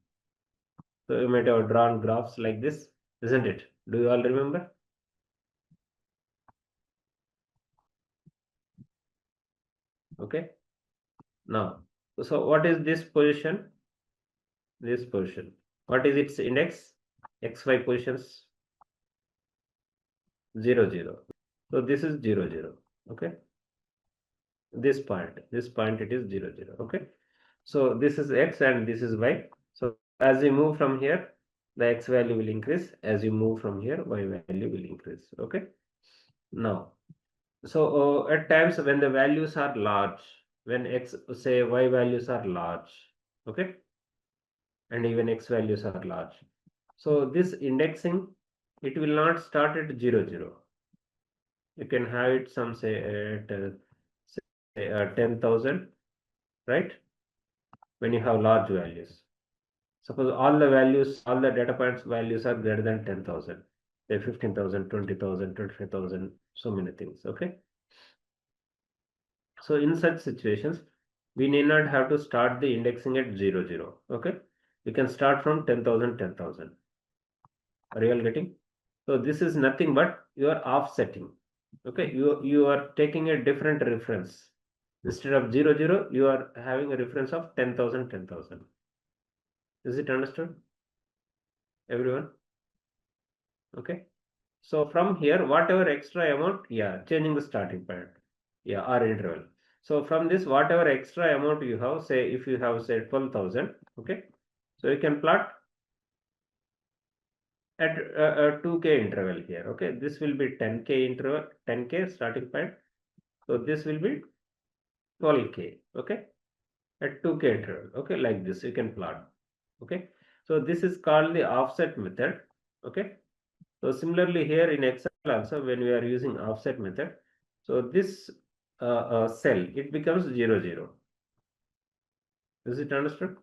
So you might have drawn graphs like this, isn't it? Do you all remember? Okay. Now, so what is this position? This position. What is its index? XY positions 0, 0. So this is 0, 0. Okay. This point it is 0, 0. Okay. So this is X and this is Y. So as you move from here, the X value will increase. As you move from here, Y value will increase. Okay. Now, so at times when the values are large, when X say Y values are large, okay, and even X values are large. So this indexing, it will not start at 0, 0. You can have it some say at say 10,000, right? When you have large values. Suppose all the values, all the data points values are greater than 10,000, say 15,000, 20,000, 25,000, so many things. Okay. So in such situations, we need not have to start the indexing at 0, 0. Okay. We can start from 10,000, 10,000. Are you all getting? So this is nothing but you are offsetting. Okay. You are taking a different reference. Instead of 0, 0, you are having a reference of 10,000, 10,000. Is it understood? Everyone? Okay. So from here, whatever extra amount, yeah, changing the starting point, yeah, or interval. So from this, whatever extra amount you have, say if you have say 12,000, okay, so you can plot at a 2k interval here, okay. This will be 10k interval, 10k starting point. So this will be 12k, okay, at 2k interval, okay, like this you can plot, okay. So this is called the offset method, okay. So similarly here in Excel also when we are using offset method, so this cell it becomes 0, 0. Is it understood?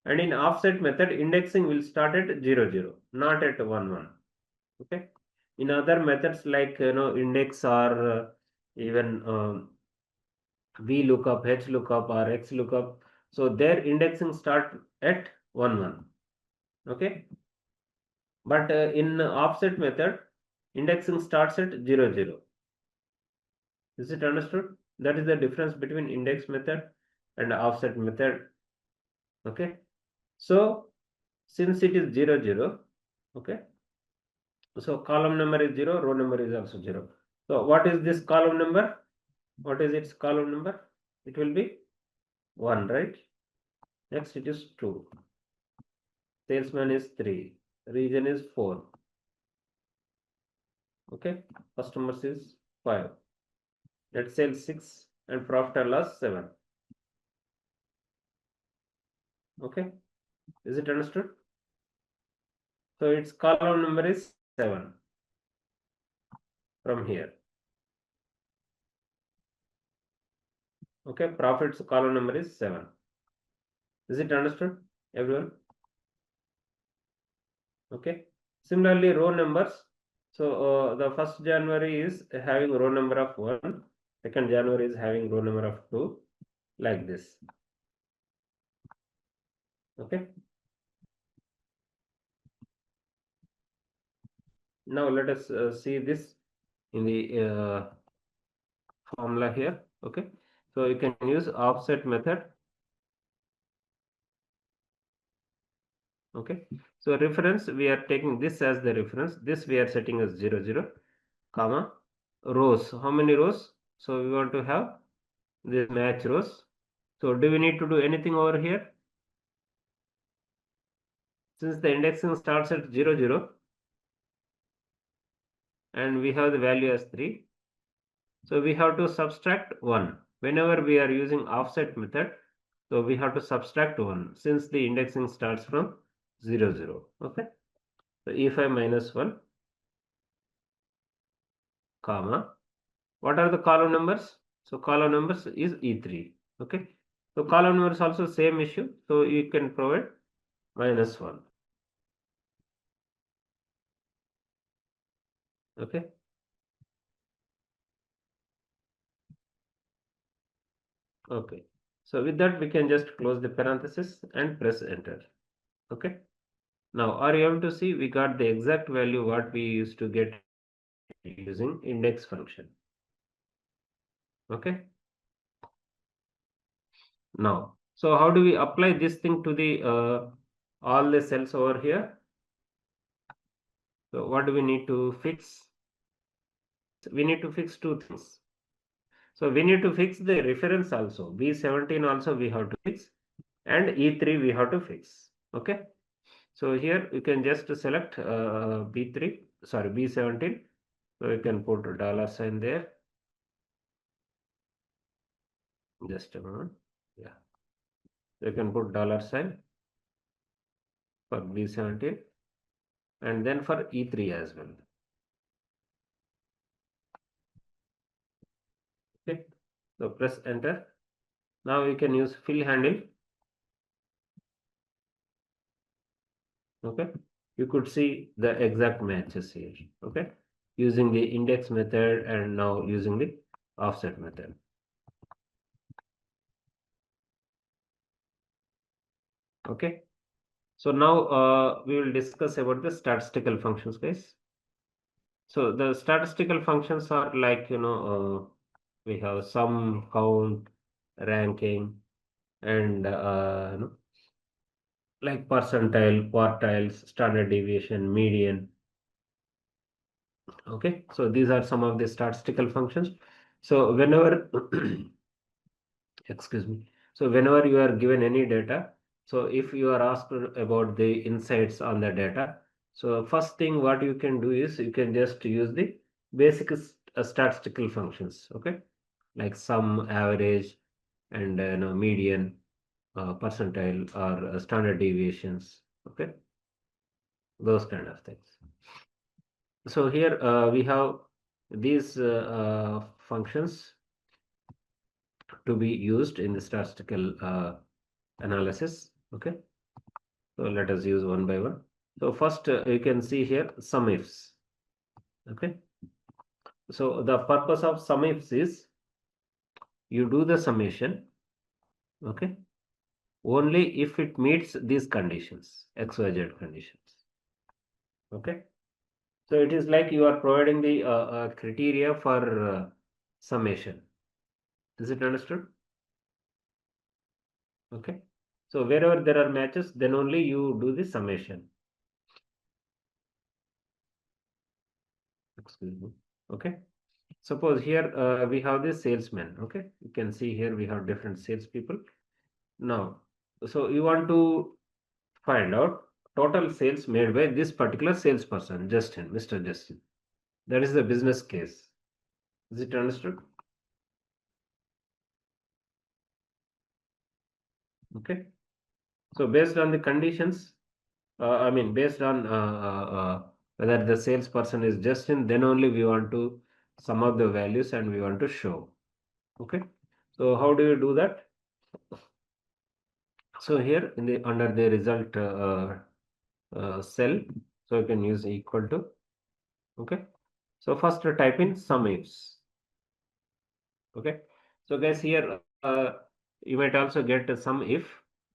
And in offset method indexing will start at 0, 0, not at 1, 1. Okay. In other methods like index or even V lookup, H lookup or X lookup, so their indexing start at 1, 1. Okay. But in offset method indexing starts at 0, 0. Is it understood? That is the difference between index method and offset method. Okay. So since it is 0, 0, okay. So column number is 0, row number is also 0. So what is this column number? What is its column number? It will be 1, right? Next it is 2. Salesman is 3. Region is 4. Okay. Customers is 5. Net sales 6 and profit or loss 7. Okay. Is it understood? So its column number is 7 from here. Okay, profits column number is 7. Is it understood, everyone? Okay. Similarly, row numbers. So the 1st January is having row number of 1. 2nd January is having row number of 2. Like this. Okay. Now let us see this in the formula here. Okay. So you can use offset method. Okay. So reference, we are taking this as the reference. This we are setting as 0, 0, comma, rows. How many rows? So we want to have this match rows. So do we need to do anything over here? Since the indexing starts at 0, 0 and we have the value as 3. So we have to subtract 1. Whenever we are using offset method, so we have to subtract 1 since the indexing starts from 0, 0. Okay. So E5 minus 1, comma. What are the column numbers? So column numbers is E3. Okay. So column numbers also same issue. So you can provide minus 1. Okay. Okay. So with that we can just close the parenthesis and press enter. Okay. Now, are you able to see we got the exact value what we used to get using index function? Okay. Now, so how do we apply this thing to the all the cells over here? So what do we need to fix? We need to fix two things. So we need to fix the reference also. B17 also we have to fix, and E3 we have to fix. Okay. So here you can just select B3, sorry, B17. So you can put a dollar sign there. Just a moment. Yeah. So you can put dollar sign for B17 and then for E3 as well. Okay. So press enter. Now you can use fill handle. Okay. You could see the exact matches here. Okay. Using the index method and now using the offset method. Okay. So now we will discuss about the statistical functions, guys. So the statistical functions are like, we have sum, count, ranking, and like percentile, quartiles, standard deviation, median. Okay, so these are some of the statistical functions. So whenever, excuse me, so whenever you are given any data, so if you are asked about the insights on the data, so first thing what you can do is you can just use the basic statistical functions. Okay, like sum, average, and median, percentile, or standard deviations. Okay, those kind of things. So here we have these functions to be used in the statistical analysis. Okay, so let us use one by one. So first you can see here sum ifs. Okay, so the purpose of sum ifs is you do the summation. Okay, only if it meets these conditions, XYZ conditions. Okay, so it is like you are providing the criteria for summation. Is it understood? Okay, so wherever there are matches, then only you do the summation. Excuse me. Okay, suppose here we have the salesman. Okay, you can see here we have different salespeople. Now, so you want to find out total sales made by this particular salesperson, Justin, Mr. Justin. That is the business case. Is it understood? Okay, so based on the conditions, I mean, based on whether the salesperson is Justin, then only we want to sum up the values and we want to show. Okay, so how do you do that? So here in the under the result cell, so you can use equal to. Okay, so first type in sum ifs. Okay, so guys here you might also get sum if.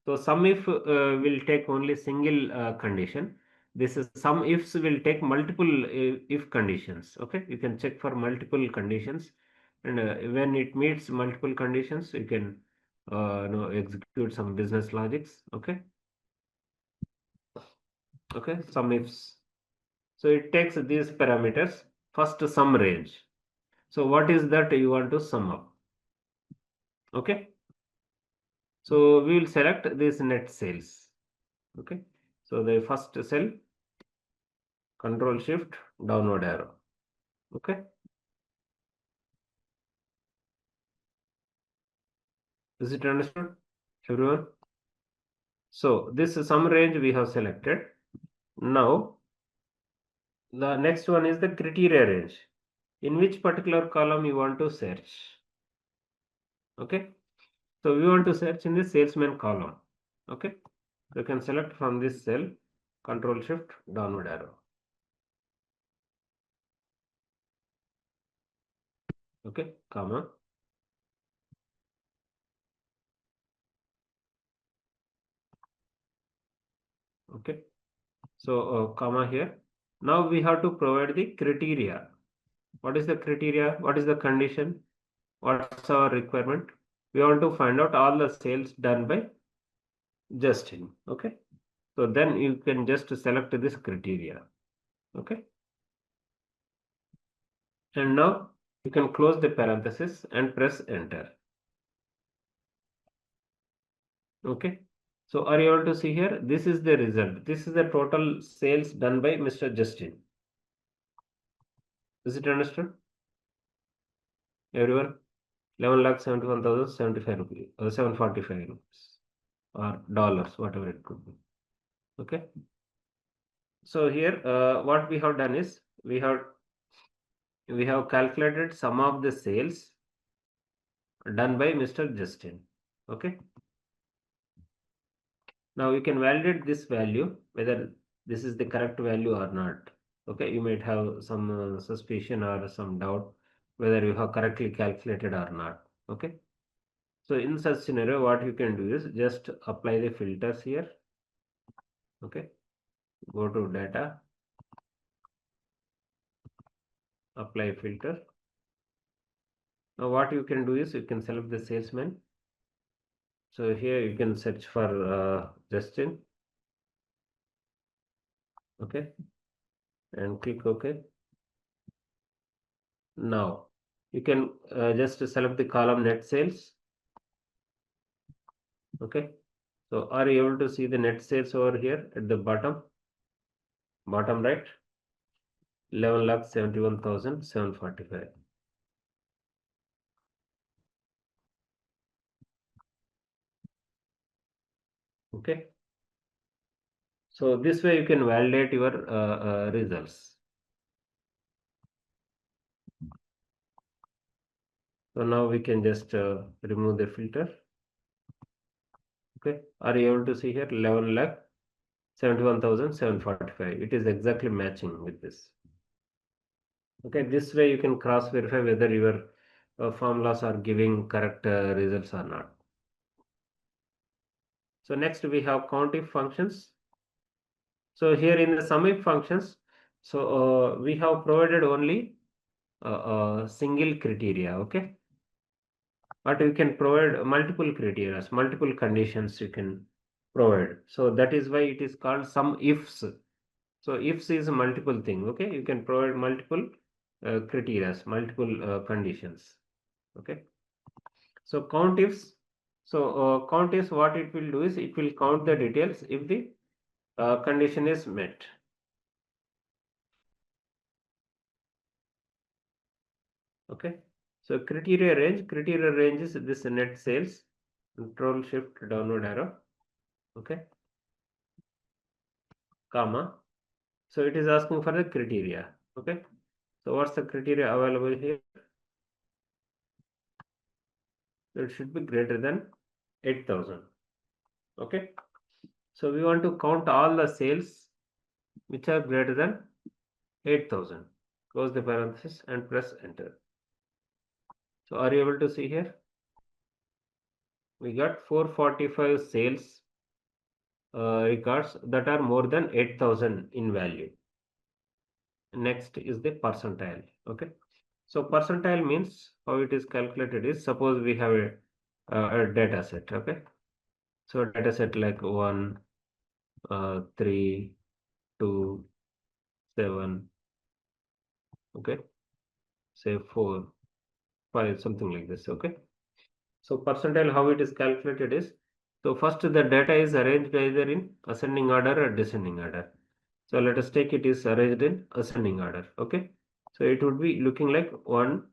So sum if will take only single condition. This is sum ifs will take multiple if conditions. Okay, you can check for multiple conditions, and when it meets multiple conditions, you can execute some business logics. Okay, okay, sum ifs. So it takes these parameters. First sum range. So what is that you want to sum up? Okay. So we will select this net sales. Okay. So the first cell, control shift, downward arrow. Okay. Is it understood, everyone? So this sum range we have selected. Now the next one is the criteria range. In which particular column you want to search? Okay. So we want to search in the salesman column. Okay. You can select from this cell, control shift, downward arrow. Okay, comma. Okay. So comma here. Now we have to provide the criteria. What is the criteria? What is the condition? What's our requirement? We want to find out all the sales done by Justin. Okay. So then you can just select this criteria. Okay. And now you can close the parenthesis and press enter. Okay. So are you able to see here? This is the result. This is the total sales done by Mr. Justin. Is it understood? Everyone? 11,71,075 rupees or 745 rupees or dollars, whatever it could be. Okay. So here, what we have done is we have calculated some of the sales done by Mr. Justin. Okay. Now you can validate this value whether this is the correct value or not. Okay, you might have some suspicion or some doubt whether you have correctly calculated or not. Okay. So in such scenario, what you can do is just apply the filters here. Okay. Go to data, apply filter. Now what you can do is you can select the salesman. So here you can search for Justin. Okay. And click OK. Now you can just select the column net sales. Okay. So are you able to see the net sales over here at the bottom right? 11,71,745. Okay. So this way you can validate your results. So now we can just remove the filter. Okay. Are you able to see here 11,71,745? It is exactly matching with this. Okay. This way you can cross verify whether your formulas are giving correct results or not. So next we have countif functions. So here in the SUMIF functions, so we have provided only single criteria. Okay. But you can provide multiple criteria, multiple conditions you can provide. So that is why it is called some ifs. So ifs is a multiple thing. Okay, you can provide multiple criteria, multiple conditions. Okay. So count ifs. So count ifs, what it will do is it will count the details if the condition is met. Okay. So criteria range is this net sales. Control shift downward arrow. Okay. Comma. So it is asking for the criteria. Okay. So what's the criteria available here? It should be greater than 8,000. Okay. So we want to count all the sales which are greater than 8,000. Close the parenthesis and press enter. So are you able to see here? We got 445 sales records that are more than 8,000 in value. Next is the percentile. Okay. So percentile means how it is calculated is, suppose we have a data set. Okay. So data set like 1, 3, 2, 7, okay, say 4, 5, something like this. Okay. So percentile, how it is calculated is, so first the data is arranged either in ascending order or descending order. So let us take it is arranged in ascending order. Okay. So it would be looking like 1,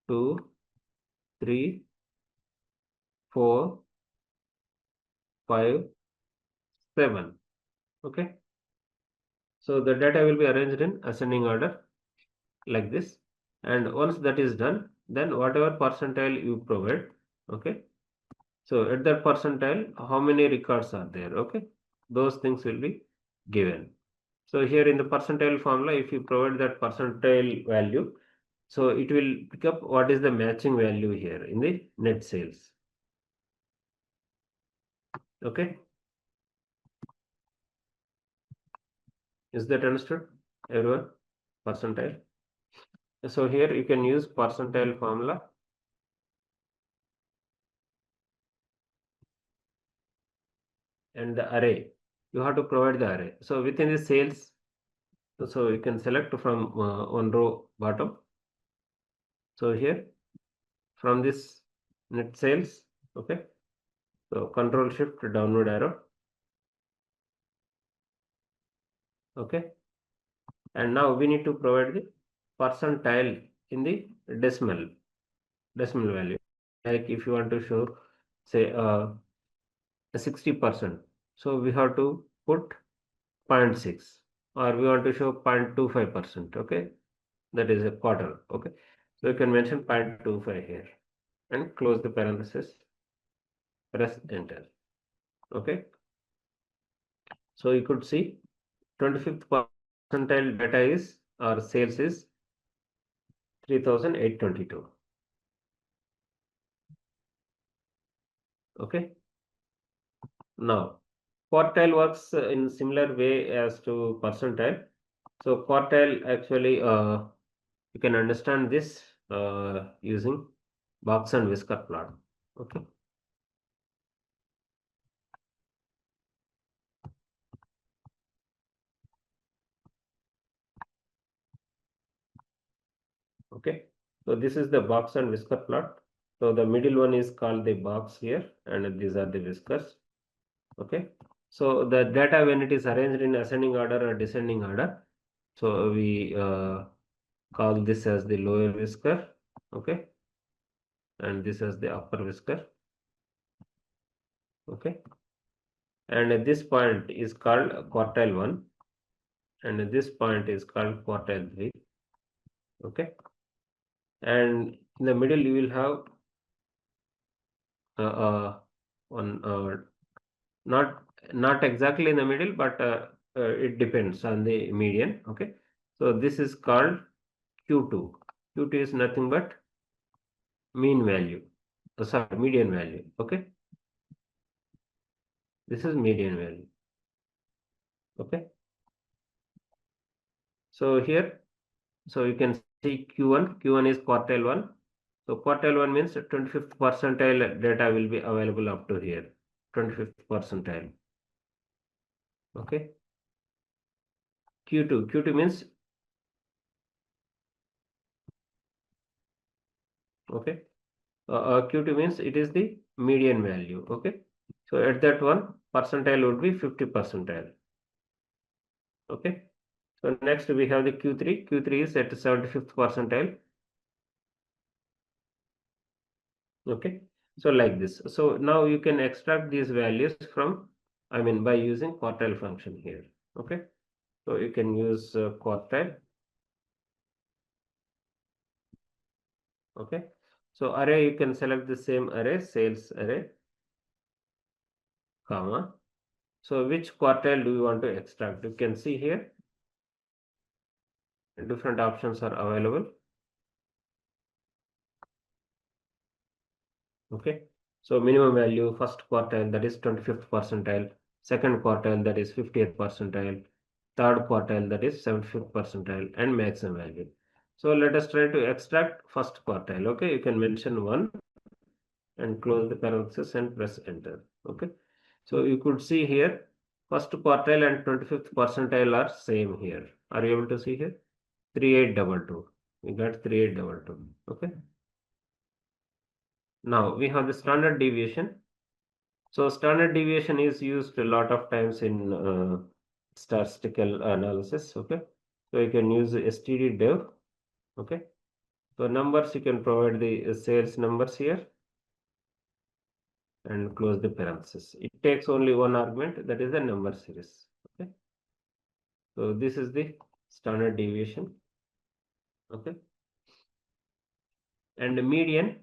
2, 3, 4, 5, 7. Okay. So the data will be arranged in ascending order like this. And once that is done, then whatever percentile you provide, okay. So at that percentile, how many records are there? Okay. Those things will be given. So here in the percentile formula, if you provide that percentile value, so it will pick up what is the matching value here in the net sales. Okay. Is that understood, everyone? Percentile. So here you can use percentile formula and the array. You have to provide the array. So within the sales, so you can select from one row bottom. So here from this net sales, okay. So control shift downward arrow, okay. And now we need to provide the percentile in the decimal value. Like if you want to show, say, 60%, so we have to put 0.6, or we want to show 0.25%, okay. That is a quarter, okay. So you can mention 0.25 here and close the parenthesis, press enter, okay. So you could see 25th percentile data is, or sales is 3,822, okay. Now quartile works in similar way as to percentile. So quartile actually, you can understand this using box and whisker plot, okay. Okay, so this is the box and whisker plot. So the middle one is called the box here, and these are the whiskers. Okay, so the data, when it is arranged in ascending order or descending order, so we call this as the lower whisker, okay, and this as the upper whisker, okay, and at this point is called quartile 1, and at this point is called quartile 3, okay, and in the middle you will have one, not exactly in the middle, but it depends on the median, okay. So this is called q2. Q2 is nothing but mean value, sorry, median value, okay. This is median value, okay. So here, so you can see q1 is quartile 1. So quartile 1 means 25th percentile data will be available up to here, 25th percentile, okay. Q2 means, okay, Q2 means it is the median value, okay. So at that one, percentile would be 50 percentile, okay. So next we have the Q3. Q3 is at 75th percentile, okay. So like this. So now you can extract these values from, I mean, by using quartile function here, okay. So you can use quartile, okay. So array, you can select the same array, sales array, comma. So which quartile do you want to extract? You can see here different options are available, okay. So minimum value, first quartile, that is 25th percentile, second quartile, that is 50th percentile, third quartile, that is 75th percentile, and maximum value. So let us try to extract first quartile, okay. You can mention 1 and close the parenthesis and press enter, okay. So you could see here first quartile and 25th percentile are same here. Are you able to see here? 3822. We got 3822, okay. Now we have the standard deviation. So standard deviation is used a lot of times in statistical analysis, okay. So you can use std okay. So numbers, you can provide the sales numbers here and close the parenthesis. It takes only one argument, that is the number series, okay. So this is the standard deviation, okay. And the median.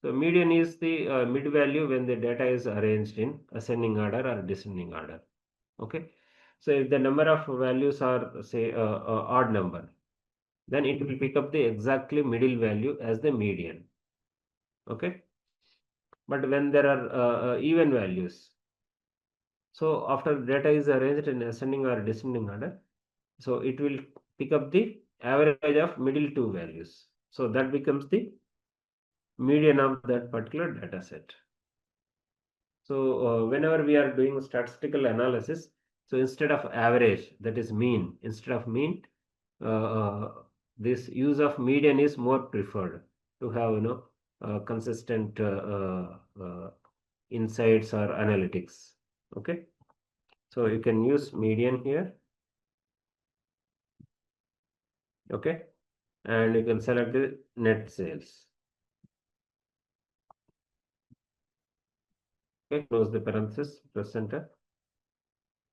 So median is the mid value when the data is arranged in ascending order or descending order, okay. So if the number of values are, say, odd number, then it will pick up the exactly middle value as the median, okay. But when there are even values, so after data is arranged in ascending or descending order, So it will pick up the average of middle two values. So that becomes the median of that particular data set. So whenever we are doing statistical analysis, so instead of average, that is mean, instead of mean, this use of median is more preferred to have consistent insights or analytics. Okay, so you can use median here. Okay, and you can select the net sales. Okay, close the parenthesis, press enter.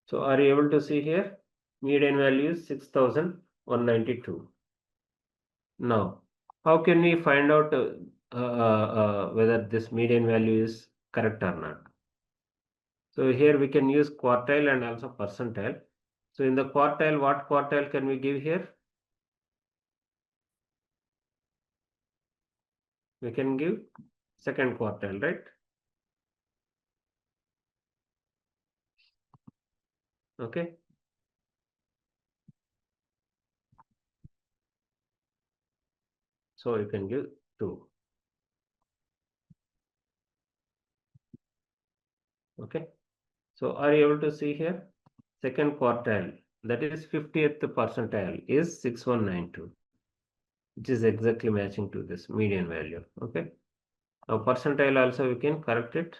So are you able to see here? Median value is 6,192. Now, how can we find out whether this median value is correct or not? So here we can use quartile and also percentile. So in the quartile, what quartile can we give here? We can give second quartile, right? Okay. So you can give 2. Okay. So are you able to see here? Second quartile, that is 50th percentile is 6192, which is exactly matching to this median value. Okay. Now percentile also we can correct it.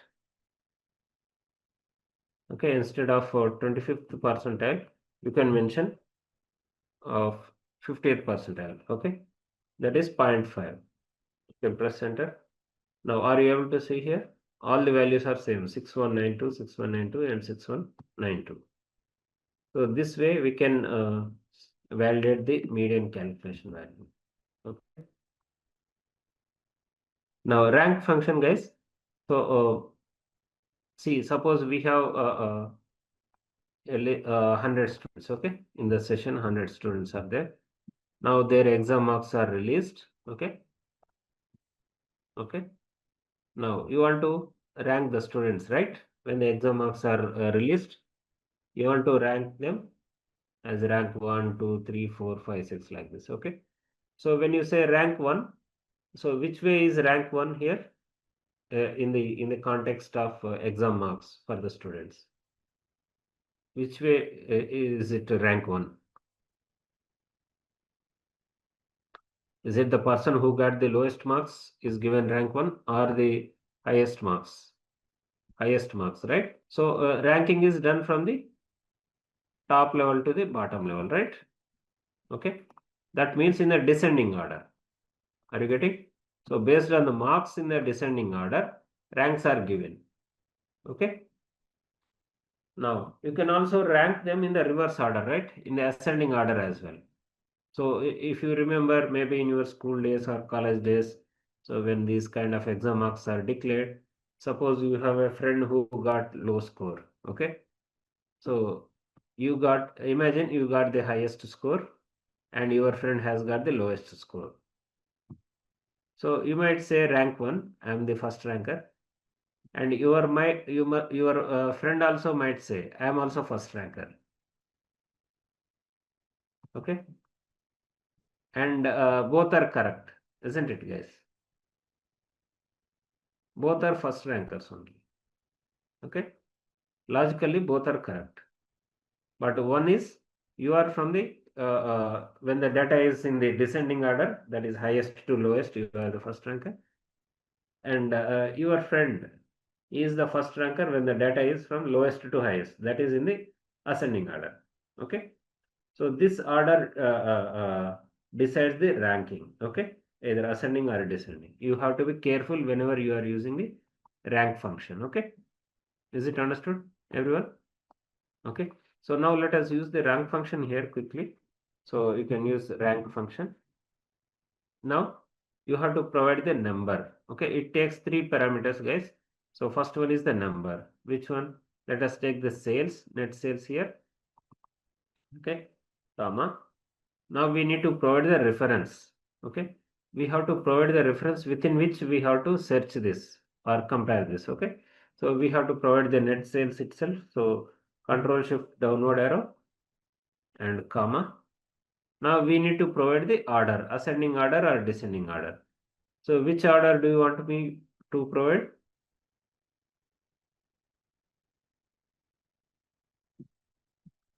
Okay, instead of 25th percentile, you can mention of 50th percentile. Okay, that is 0.5. You can press enter. Now, are you able to see here? All the values are same, 6192, 6192 and 6192. So this way we can validate the median calculation value. Okay. Now rank function, guys. So see, suppose we have 100 students. Okay, in the session 100 students are there. Now their exam marks are released. Okay. Okay. Now you want to rank the students, right? When the exam marks are released, you want to rank them as rank 1, 2, 3, 4, 5, 6 like this. Okay. So when you say rank 1, so which way is rank 1 here in the context of exam marks for the students? Which way is it rank 1? Is it the person who got the lowest marks is given rank 1 or the highest marks? Highest marks, right? So ranking is done from the top level to the bottom level, right? Okay. That means in the descending order. Are you getting? So based on the marks in the descending order, ranks are given. Okay. Now you can also rank them in the reverse order, right? In the ascending order as well. So if you remember maybe in your school days or college days, so when these kind of exam marks are declared, suppose you have a friend who got low score. Okay. So imagine you got the highest score and your friend has got the lowest score. So you might say rank 1, I am the first ranker, and your friend also might say I am also first ranker. Okay, and both are correct, isn't it, guys? Both are first rankers only. Okay, logically both are correct, but one is you are from the when the data is in the descending order, that is highest to lowest, you are the first ranker, and your friend is the first ranker when the data is from lowest to highest, that is in the ascending order. Okay, so this order decides the ranking. Okay, either ascending or descending. You have to be careful whenever you are using the rank function. Okay, is it understood, everyone? Okay, so now let us use the rank function here quickly. So you can use rank function. Now you have to provide the number. Okay, it takes 3 parameters, guys. So first one is the number. Which one? Let us take the sales, net sales here. Okay, comma. Now we need to provide the reference. Okay, we have to provide the reference within which we have to search this or compare this. Okay, so we have to provide the net sales itself. So Control Shift downward arrow and comma. Now we need to provide the order, ascending order or descending order. So which order do you want me to provide?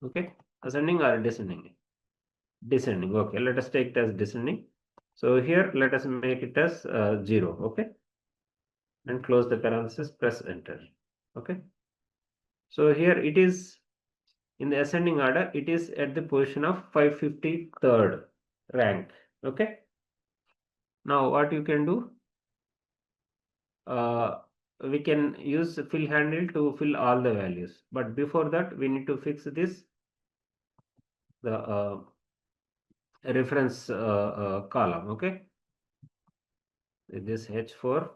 Okay, ascending or descending? Descending. Okay, let us take it as descending. So here let us make it as 0. Okay, and close the parenthesis, press enter. Okay, so here it is in the ascending order, it is at the position of 553rd rank. Okay, now what you can do, uh, we can use fill handle to fill all the values, but before that we need to fix this, the reference column. Okay, this H4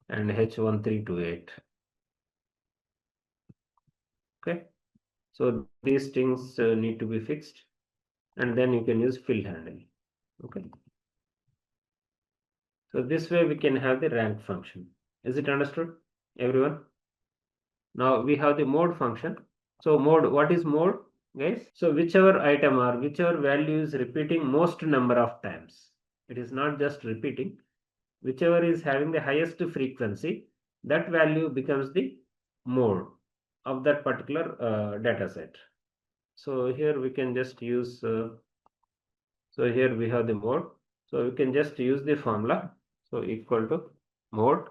and H1328. Okay, so these things need to be fixed, and then you can use fill handle. Okay, so this way we can have the rank function. Is it understood, everyone? Now we have the mode function. So mode, what is mode, guys? So whichever item or whichever value is repeating most number of times. It is not just repeating. Whichever is having the highest frequency, that value becomes the mode of that particular data set. So here we can just use, so here we have the mode. So we can just use the formula. So equal to mode.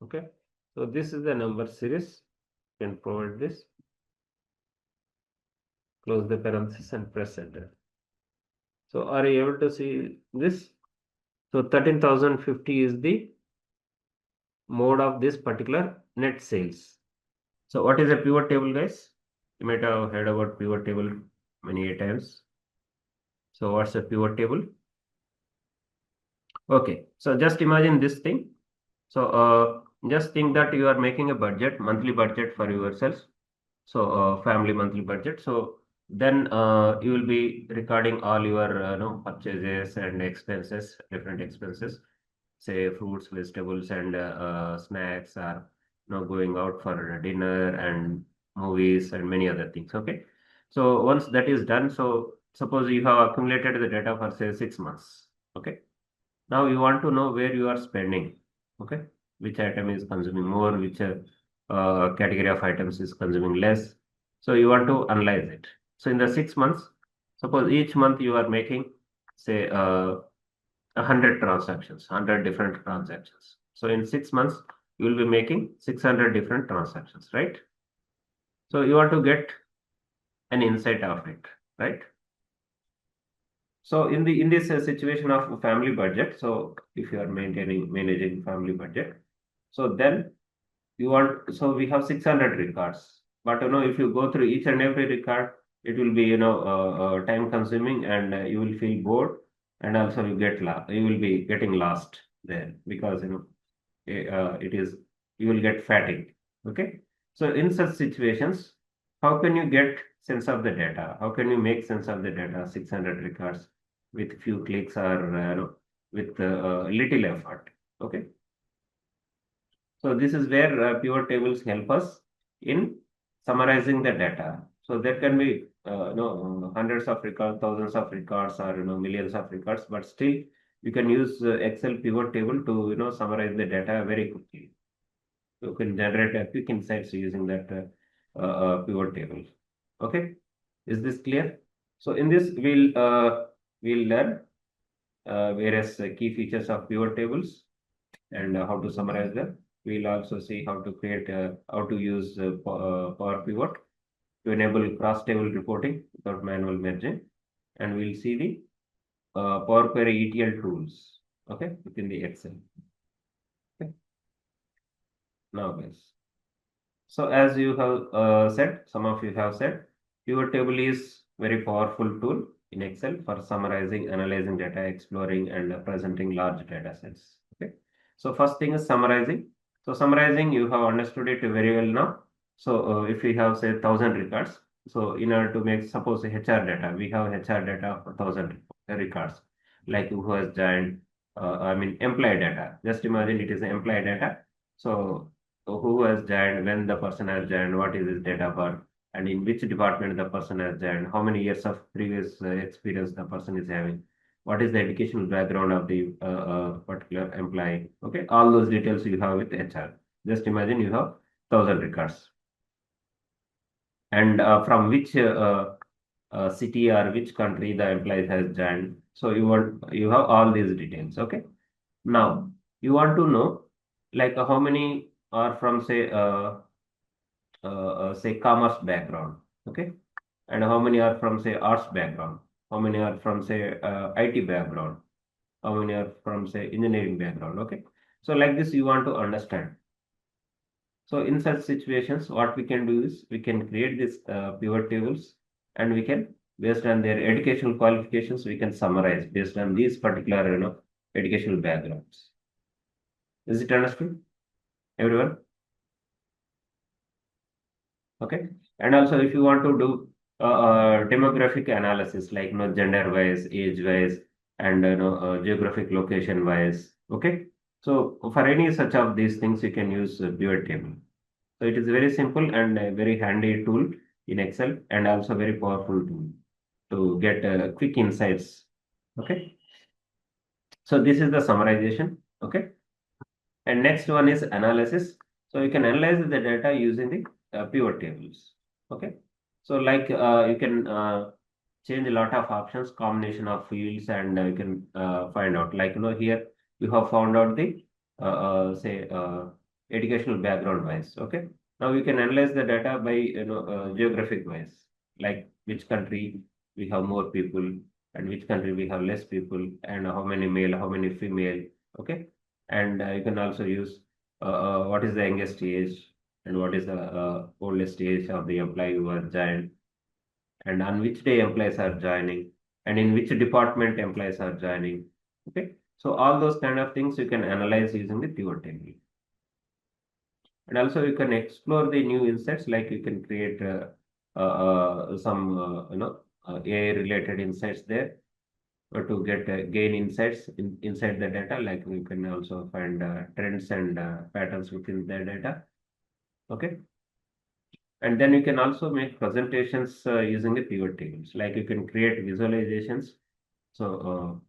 Okay. So this is the number series. You can provide this. Close the parenthesis and press enter. So are you able to see this? So 13,050 is the mode of this particular net sales. So what is a pivot table, guys? You might have heard about pivot table many a times. So what's a pivot table? Okay, so just imagine this thing. So just think that you are making a budget, monthly budget for yourselves. So family monthly budget. So then you will be recording all your purchases and expenses, different expenses, say fruits, vegetables, and snacks, or going out for dinner and movies and many other things. Okay, so once that is done, so suppose you have accumulated the data for say 6 months. Okay, now you want to know where you are spending. Okay, which item is consuming more, which category of items is consuming less. So you want to analyze it. So in the 6 months, suppose each month you are making say 100 transactions, 100 different transactions. So in 6 months, you will be making 600 different transactions, right? So you want to get an insight of it, right? So in this situation of family budget, so if you are managing family budget, so then you want, so we have 600 records, but if you go through each and every record, it will be time consuming, and you will feel bored, and also you will be getting lost there, because it is, you will get fatigued. Okay, so in such situations, how can you get sense of the data? How can you make sense of the data, 600 records, with few clicks, or with little effort? Okay, so this is where pivot tables help us in summarizing the data. So there can be hundreds of records, thousands of records, or millions of records, but still you can use Excel pivot table to summarize the data very quickly. You can generate a quick insights using that pivot table. Okay, is this clear? So in this we'll learn various key features of pivot tables, and how to summarize them. We'll also see how to create, how to use Power Pivot to enable cross-table reporting without manual merging, and we'll see the Power Query ETL tools, okay, within the Excel. Okay, now guys. So as you have said, some of you have said, pivot table is very powerful tool in Excel for summarizing, analyzing data, exploring, and presenting large data sets. Okay. So first thing is summarizing. So summarizing, you have understood it very well now. So if we have say 1,000 records, so in order to make, suppose HR data, we have HR data of 1,000 records, like who has joined, I mean employee data. Just imagine it is employee data. So who has joined, when the person has joined, what is his date of birth, and in which department the person has joined, how many years of previous experience the person is having, what is the educational background of the particular employee. Okay, all those details you have with HR. Just imagine you have 1,000 records, and from which city or which country the employee has joined. So you have all these details. Okay. Now you want to know like how many are from say commerce background. Okay, and how many are from say arts background, how many are from say IT background, how many are from say engineering background. Okay, so like this you want to understand. So in such situations, what we can do is we can create these pivot tables, and we can, based on their educational qualifications, we can summarize based on these particular educational backgrounds. Is it understood, everyone? Okay. And also, if you want to do demographic analysis, like gender wise, age wise, and geographic location wise. Okay. So for any such of these things, you can use pivot table. So it is very simple and a very handy tool in Excel, and also very powerful tool to get quick insights. Okay. So this is the summarization. Okay. And next one is analysis. So you can analyze the data using the pivot tables. Okay. So like you can change a lot of options, combination of fields, and you can find out. Like here you have found out the say educational background wise. Okay. Now you can analyze the data by geographic wise, like which country we have more people, and which country we have less people, and how many male, how many female. Okay, and you can also use what is the youngest age and what is the oldest age of the employee who are joined, and on which day employees are joining, and in which department employees are joining. Okay, so all those kind of things you can analyze using the pivot table. And also you can explore the new insights, like you can create some AI related insights there, or to get gain insights inside the data. Like we can also find trends and patterns within the data. Okay, and then you can also make presentations using the pivot tables. Like you can create visualizations. So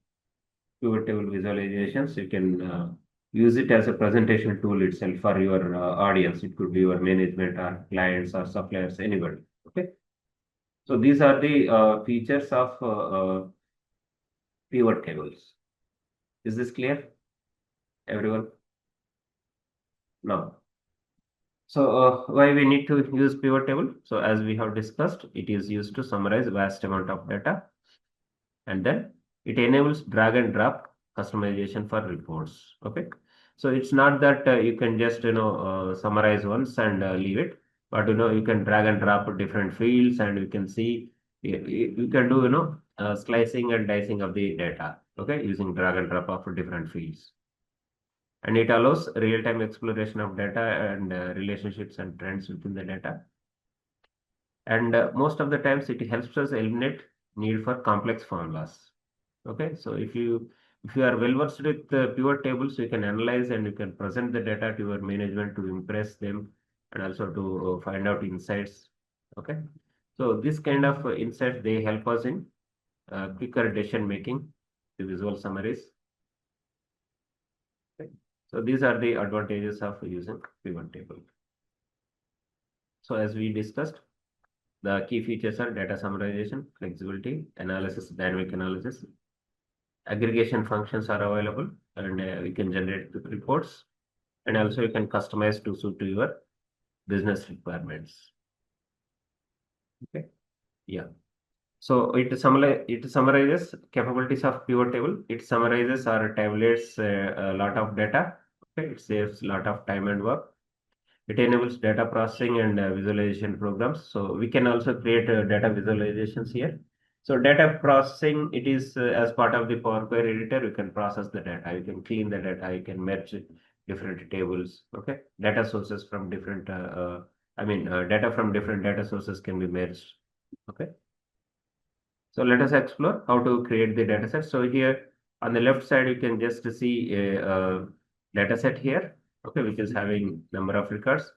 pivot table visualizations, you can use it as a presentation tool itself for your audience. It could be your management or clients or suppliers, anybody. Okay, so these are the features of pivot tables. Is this clear, everyone? Now, so why we need to use pivot table? So as we have discussed, it is used to summarize vast amount of data, and then it enables drag and drop customization for reports. Okay, so it's not that you can just summarize once and leave it, but you can drag and drop different fields, and you can see you can do slicing and dicing of the data. Okay, using drag and drop of different fields, and it allows real-time exploration of data and relationships and trends within the data. And most of the times it helps us eliminate need for complex formulas. Okay, so if you are well versed with pivot tables, you can analyze and you can present the data to your management to impress them, and also to find out insights. Okay, so this kind of insights, they help us in quicker decision making, the visual summaries. Okay. So these are the advantages of using pivot table. So as we discussed, the key features are data summarization, flexibility, analysis, dynamic analysis. Aggregation functions are available, and we can generate the reports, and also you can customize to suit to your business requirements. Okay, yeah. So it summarizes capabilities of pivot table. It summarizes or tabulates a lot of data. Okay, it saves a lot of time and work. It enables data processing and visualization programs. So we can also create data visualizations here. So data processing, it is as part of the Power Query editor. You can process the data. You can clean the data. You can merge different tables. Okay, data sources from different. Data from different data sources can be merged. Okay. So let us explore how to create the data set. So here on the left side, you can just see a data set here, okay, which is having number of records.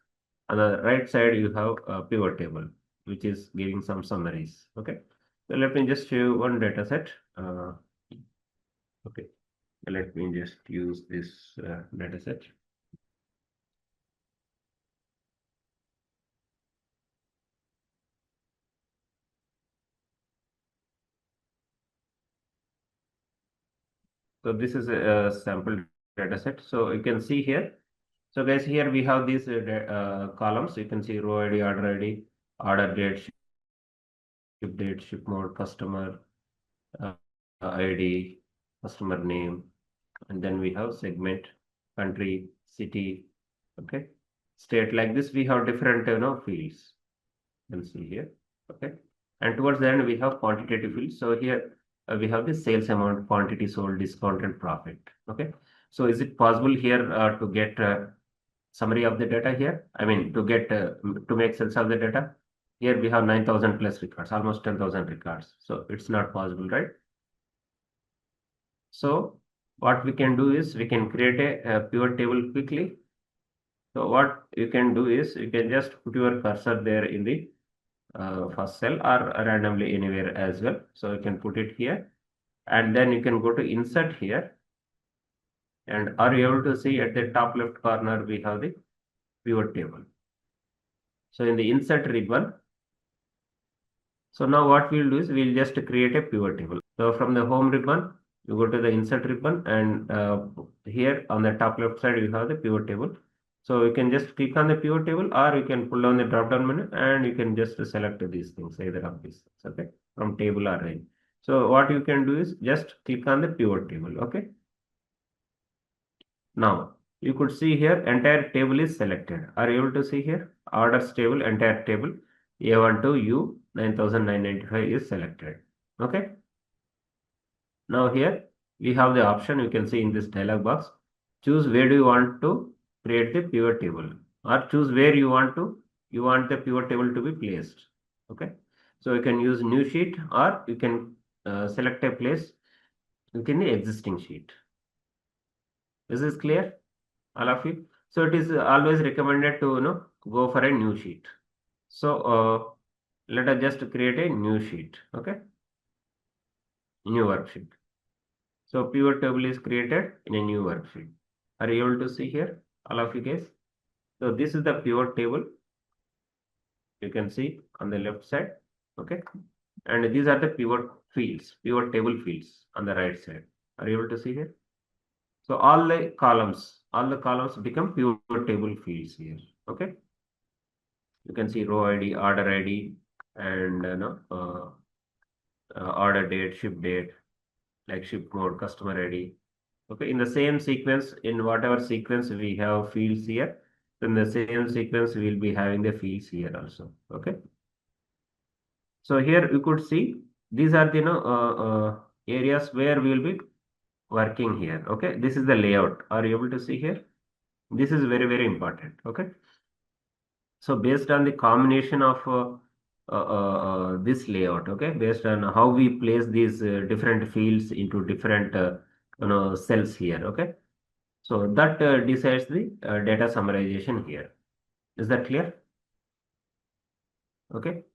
On the right side, you have a pivot table which is giving some summaries. Okay, so let me just show you one data set. Okay, let me just use this data set. So this is a sample data set. So you can see here. So guys, here we have these columns. You can see row ID, order date, ship date, ship mode, customer uh, ID, customer name, and then we have segment, country, city, okay, state. Like this, we have different fields. You can see here, okay. And towards the end, we have quantitative fields. So here we have the sales amount, quantity sold, discount, and profit. Okay. So is it possible here to get summary of the data here? I mean, to get to make sense of the data. Here we have 9,000 plus records, almost 10,000 records. So it's not possible, right? So what we can do is we can create a pivot table quickly. So what you can do is you can just put your cursor there in the first cell or randomly anywhere as well. So you can put it here and then you can go to insert here, and are you able to see at the top left corner we have the pivot table. So in the insert ribbon, so now what we'll do is we'll just create a pivot table. So from the home ribbon, you go to the insert ribbon, and here on the top left side you have the pivot table. So you can just click on the pivot table, or you can pull down the drop down menu and you can just select these things, either of these things, okay, from table or range. So what you can do is just click on the pivot table, okay. Now you could see here entire table is selected. Are you able to see here? Orders table, entire table, A1 to U 9995 is selected. Okay. Now here we have the option, you can see in this dialog box. Choose where do you want to create the pivot table, or choose where you want the pivot table to be placed. Okay. So you can use new sheet, or you can select a place within the existing sheet. This is clear, all of you? So it is always recommended to go for a new sheet. So let us just create a new sheet, okay, new worksheet. So pivot table is created in a new worksheet. Are you able to see here, all of you guys? So this is the pivot table. You can see on the left side, okay, and these are the pivot fields, pivot table fields on the right side. Are you able to see here? So all the columns become pivot table fields here, okay. You can see row ID, order ID, and order date, ship date, like ship mode, customer ID. Okay, in the same sequence, in whatever sequence we have fields here, in the same sequence we will be having the fields here also. Okay. So here you could see these are the areas where we will be working here. Okay, this is the layout. Are you able to see here? This is very important. Okay. So based on the combination of this layout, okay, based on how we place these different fields into different cells here, okay. So that decides the data summarization here. Is that clear? Okay.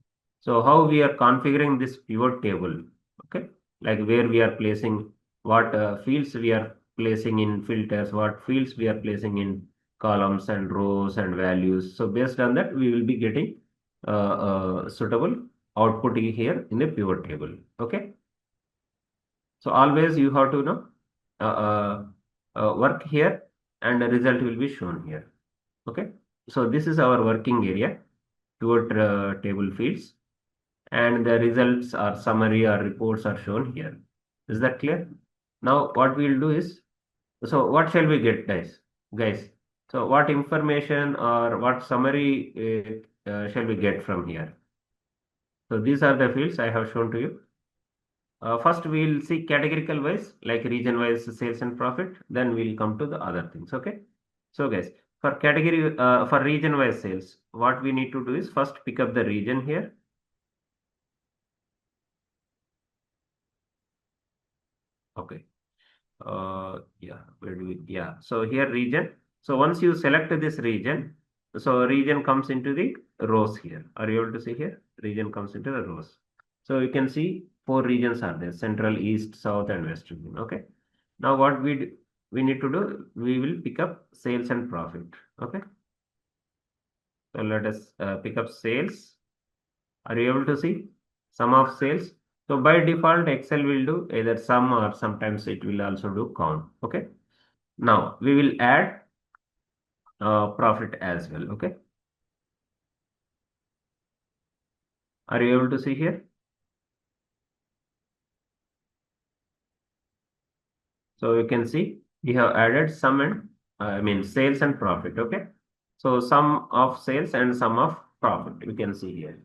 So how we are configuring this pivot table, okay, like where we are placing what fields we are placing in filters, what fields we are placing in columns and rows and values. So based on that, we will be getting suitable output here in the pivot table. Okay. So always you have to uh, uh, work here, and the result will be shown here. Okay. So this is our working area, pivot table fields, and the results or summary or reports are shown here. Is that clear? Now what we will do is, so what shall we get, guys? So what information or what summary shall we get from here? So these are the fields I have shown to you. First we will see categorical wise, like region wise sales and profit. Then we'll come to the other things. Okay. So guys, for category for region wise sales, what we need to do is first pick up the region here. Okay. Yeah, where do we, yeah, so here region. So once you select this region, so region comes into the rows here. Are you able to see here? region comes into the rows. So you can see 4 regions are there: central, east, south, and west region. Okay. Now what we need to do, we will pick up sales and profit. Okay. So let us pick up sales. Are you able to see sum of sales? So by default, Excel will do either sum or sometimes it will also do count. Okay. Now we will add profit as well. Okay. Are you able to see here? So you can see we have added sum and I mean sales and profit. Okay. So sum of sales and sum of profit we can see here.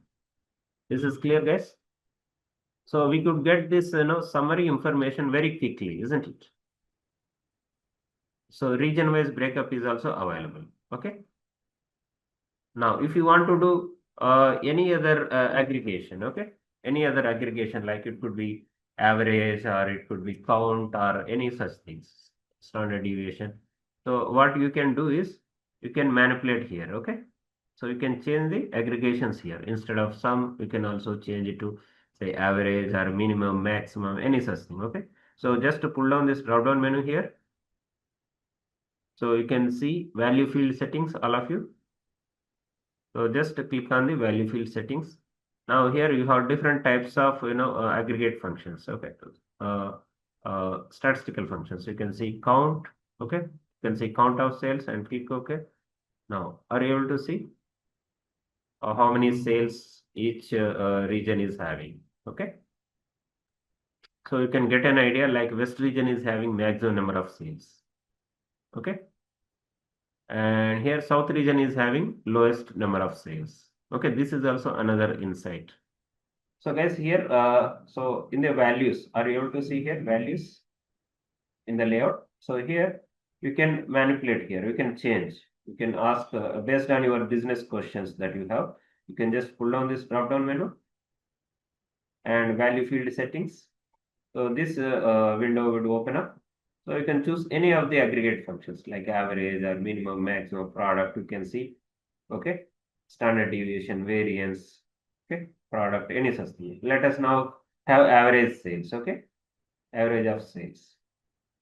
This is clear, guys. So we could get this summary information very quickly, isn't it? So region wise breakup is also available. Okay. Now if you want to do any other aggregation, okay, any other aggregation, like it could be average or it could be count or any such things, standard deviation. So what you can do is you can manipulate here. Okay. So you can change the aggregations here. Instead of sum, you can also change it to say average or minimum, maximum, any such thing. Okay. So just to pull down this drop down menu here. So you can see value field settings, all of you. So just click on the value field settings. Now here you have different types of aggregate functions. Okay. Uh, Statistical functions. You can see count. Okay. You can see count of sales and click OK. Now are you able to see how many sales each region is having? Okay. So you can get an idea, like West region is having maximum number of sales. Okay. And here South region is having lowest number of sales. Okay. This is also another insight. So guys, here, so in the values, are you able to see here values in the layout? So here you can manipulate here, you can change, you can ask based on your business questions that you have, you can just pull down this drop down menu and value field settings. So this window would open up. So you can choose any of the aggregate functions like average or minimum, maximum, product, you can see. Okay. Standard deviation, variance, okay, product, any such thing. Let us now have average sales. Okay. Average of sales.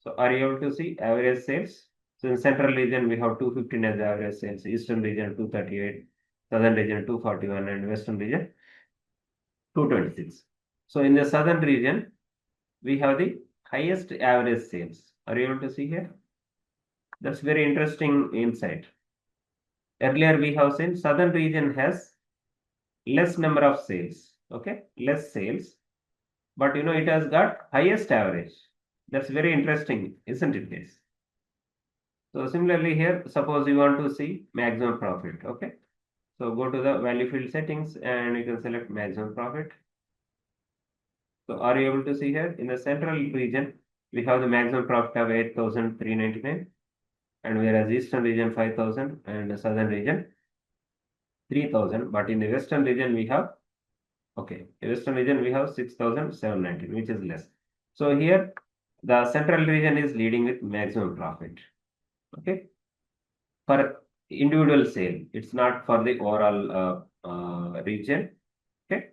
So are you able to see average sales? So in central region, we have 215 as average sales, eastern region 238, southern region 241, and western region 226. So in the southern region, we have the highest average sales. Are you able to see here? That's very interesting insight. Earlier we have seen southern region has less number of sales. Okay, less sales, but it has got highest average. That's very interesting, isn't it, guys? So similarly here, suppose you want to see maximum profit. Okay, so go to the value field settings and you can select maximum profit. So are you able to see here in the central region, we have the maximum profit of 8,399, and whereas eastern region 5,000 and the southern region 3,000. But in the western region we have, okay, western region we have 6,719, which is less. So here the central region is leading with maximum profit. Okay, for individual sale, it's not for the overall region. Okay,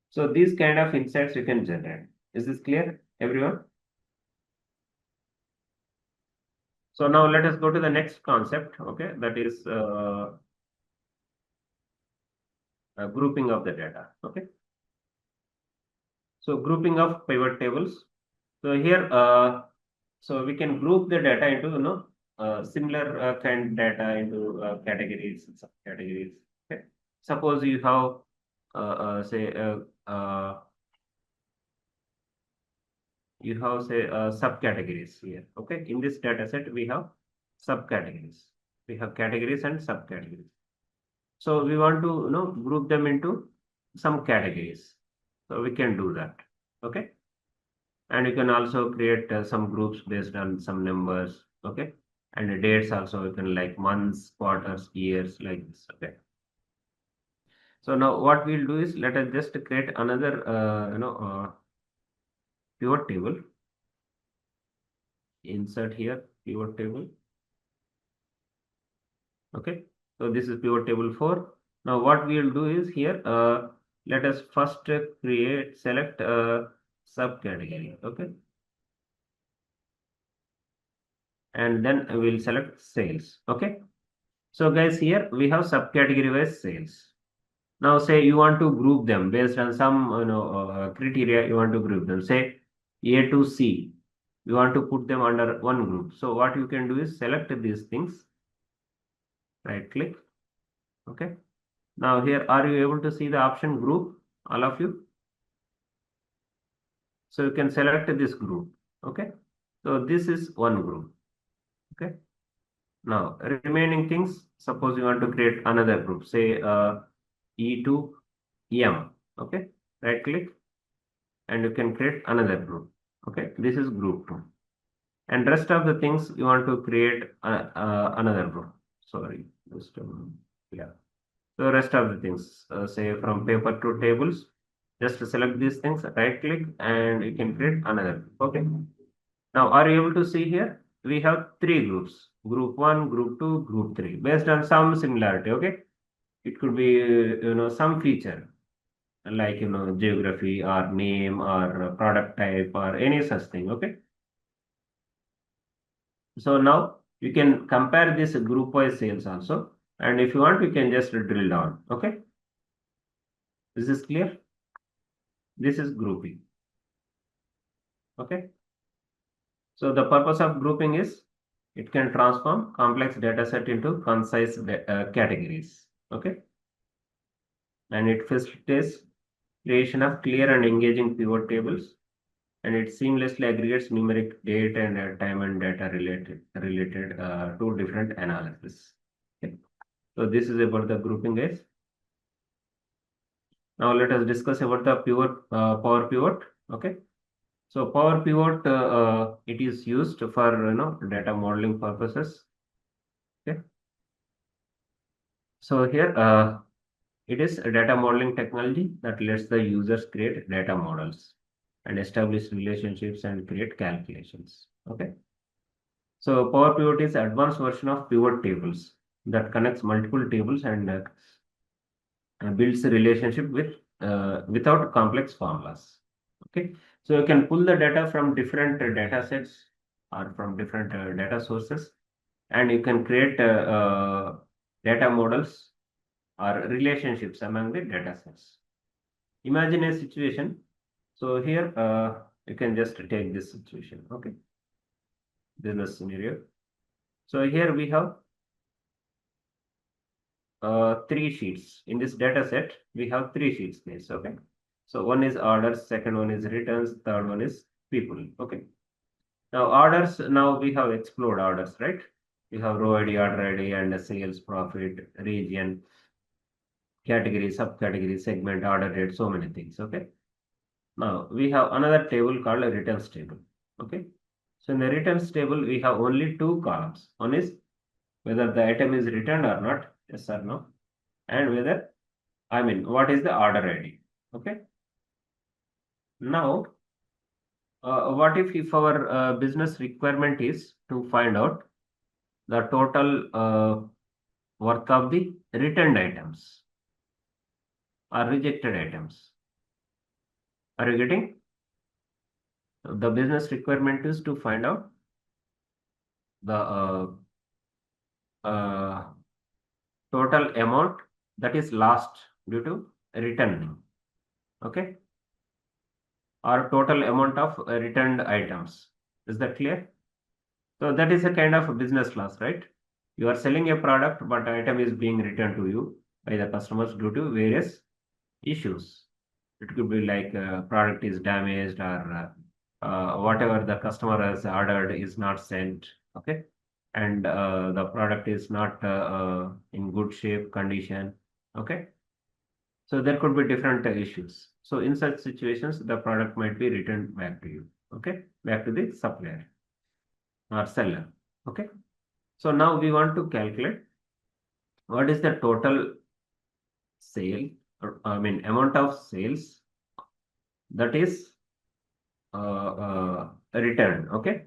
so these kind of insights you can generate. Is this clear, everyone? So now let us go to the next concept. Okay, that is grouping of the data. Okay, so grouping of pivot tables. So here, so we can group the data into similar kind data into categories, subcategories. Okay, suppose you have say subcategories here. Okay, in this data set we have subcategories. We have categories and subcategories. So we want to group them into some categories. So we can do that. Okay, and you can also create some groups based on some numbers. Okay, and the dates also, you can like months, quarters, years, like this. Okay, so now what we'll do is, let us just create another pivot table. Insert here pivot table. Okay, so this is pivot table 4. Now what we will do is here let us first select a subcategory, okay? And then we'll select sales, okay? So guys, here we have subcategory wise sales. Now say you want to group them based on some criteria, you want to group them. Say A to C, you want to put them under one group. So what you can do is select these things, right click, okay. Now here, are you able to see the option group, all of you? So you can select this group, okay. So this is one group, okay. Now remaining things, suppose you want to create another group, say E to M, okay. Right click and you can create another group, okay. This is group 2, and rest of the things you want to create another group. Sorry, just yeah. So rest of the things, say from paper to tables, just select these things, right click, and you can create another group, okay. Now, are you able to see here? We have three groups: group 1, group 2, group 3, based on some similarity, okay. It could be some feature like geography or name or product type or any such thing, okay. So now you can compare this group wise sales also, and if you want you can just drill down, okay. This is clear. This is grouping, okay. So the purpose of grouping is it can transform complex data set into concise categories, okay. And it facilitates creation of clear and engaging pivot tables, and it seamlessly aggregates numeric data and time and data related to different analysis, okay. So this is about the grouping, guys. Now let us discuss about the pivot, power pivot, okay. So power pivot, it is used for data modeling purposes, okay. So here it is a data modeling technology that lets the users create data models and establish relationships and create calculations, okay. So power pivot is advanced version of pivot tables that connects multiple tables and builds a relationship with without complex formulas, okay. So you can pull the data from different data sets or from different data sources, and you can create data models or relationships among the data sets. Imagine a situation. So here you can just take this situation, okay, business scenario. So here we have three sheets in this data set. We have three sheets guys, okay. So one is orders, second one is returns, third one is people, okay. Now orders, now we have explored orders, right? We have row ID, order ID, and a sales, profit, region, category, subcategory, segment, order date, so many things, okay. Now we have another table called a returns table, okay. So in the returns table, we have only two columns. One is whether the item is returned or not, yes or no, and whether, I mean, what is the order ID, okay. Now, what if our business requirement is to find out the total worth of the returned items or rejected items? Are you getting? The business requirement is to find out the uh, total amount that is lost due to returning, okay, or total amount of returned items. Is that clear? So that is a kind of business loss, right? You are selling a product, but item is being returned to you by the customers due to various issues. It could be like product is damaged or whatever the customer has ordered is not sent, okay, and the product is not in good shape condition, okay. So there could be different issues. So in such situations, the product might be returned back to you, okay, back to the supplier or seller, okay. So now we want to calculate what is the total sale, or, I mean amount of sales that is returned, okay.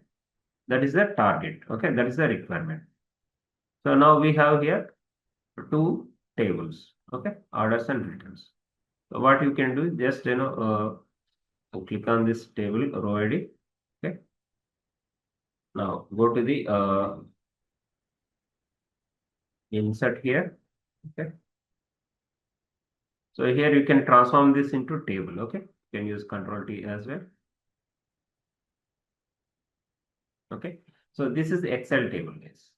That is the target, okay, that is the requirement. So now we have here two tables, okay, orders and returns. So what you can do, just click on this table row ID. Okay. Now go to the insert here. Okay. So here you can transform this into table. Okay. You can use Control T as well. Okay. So this is Excel table, guys.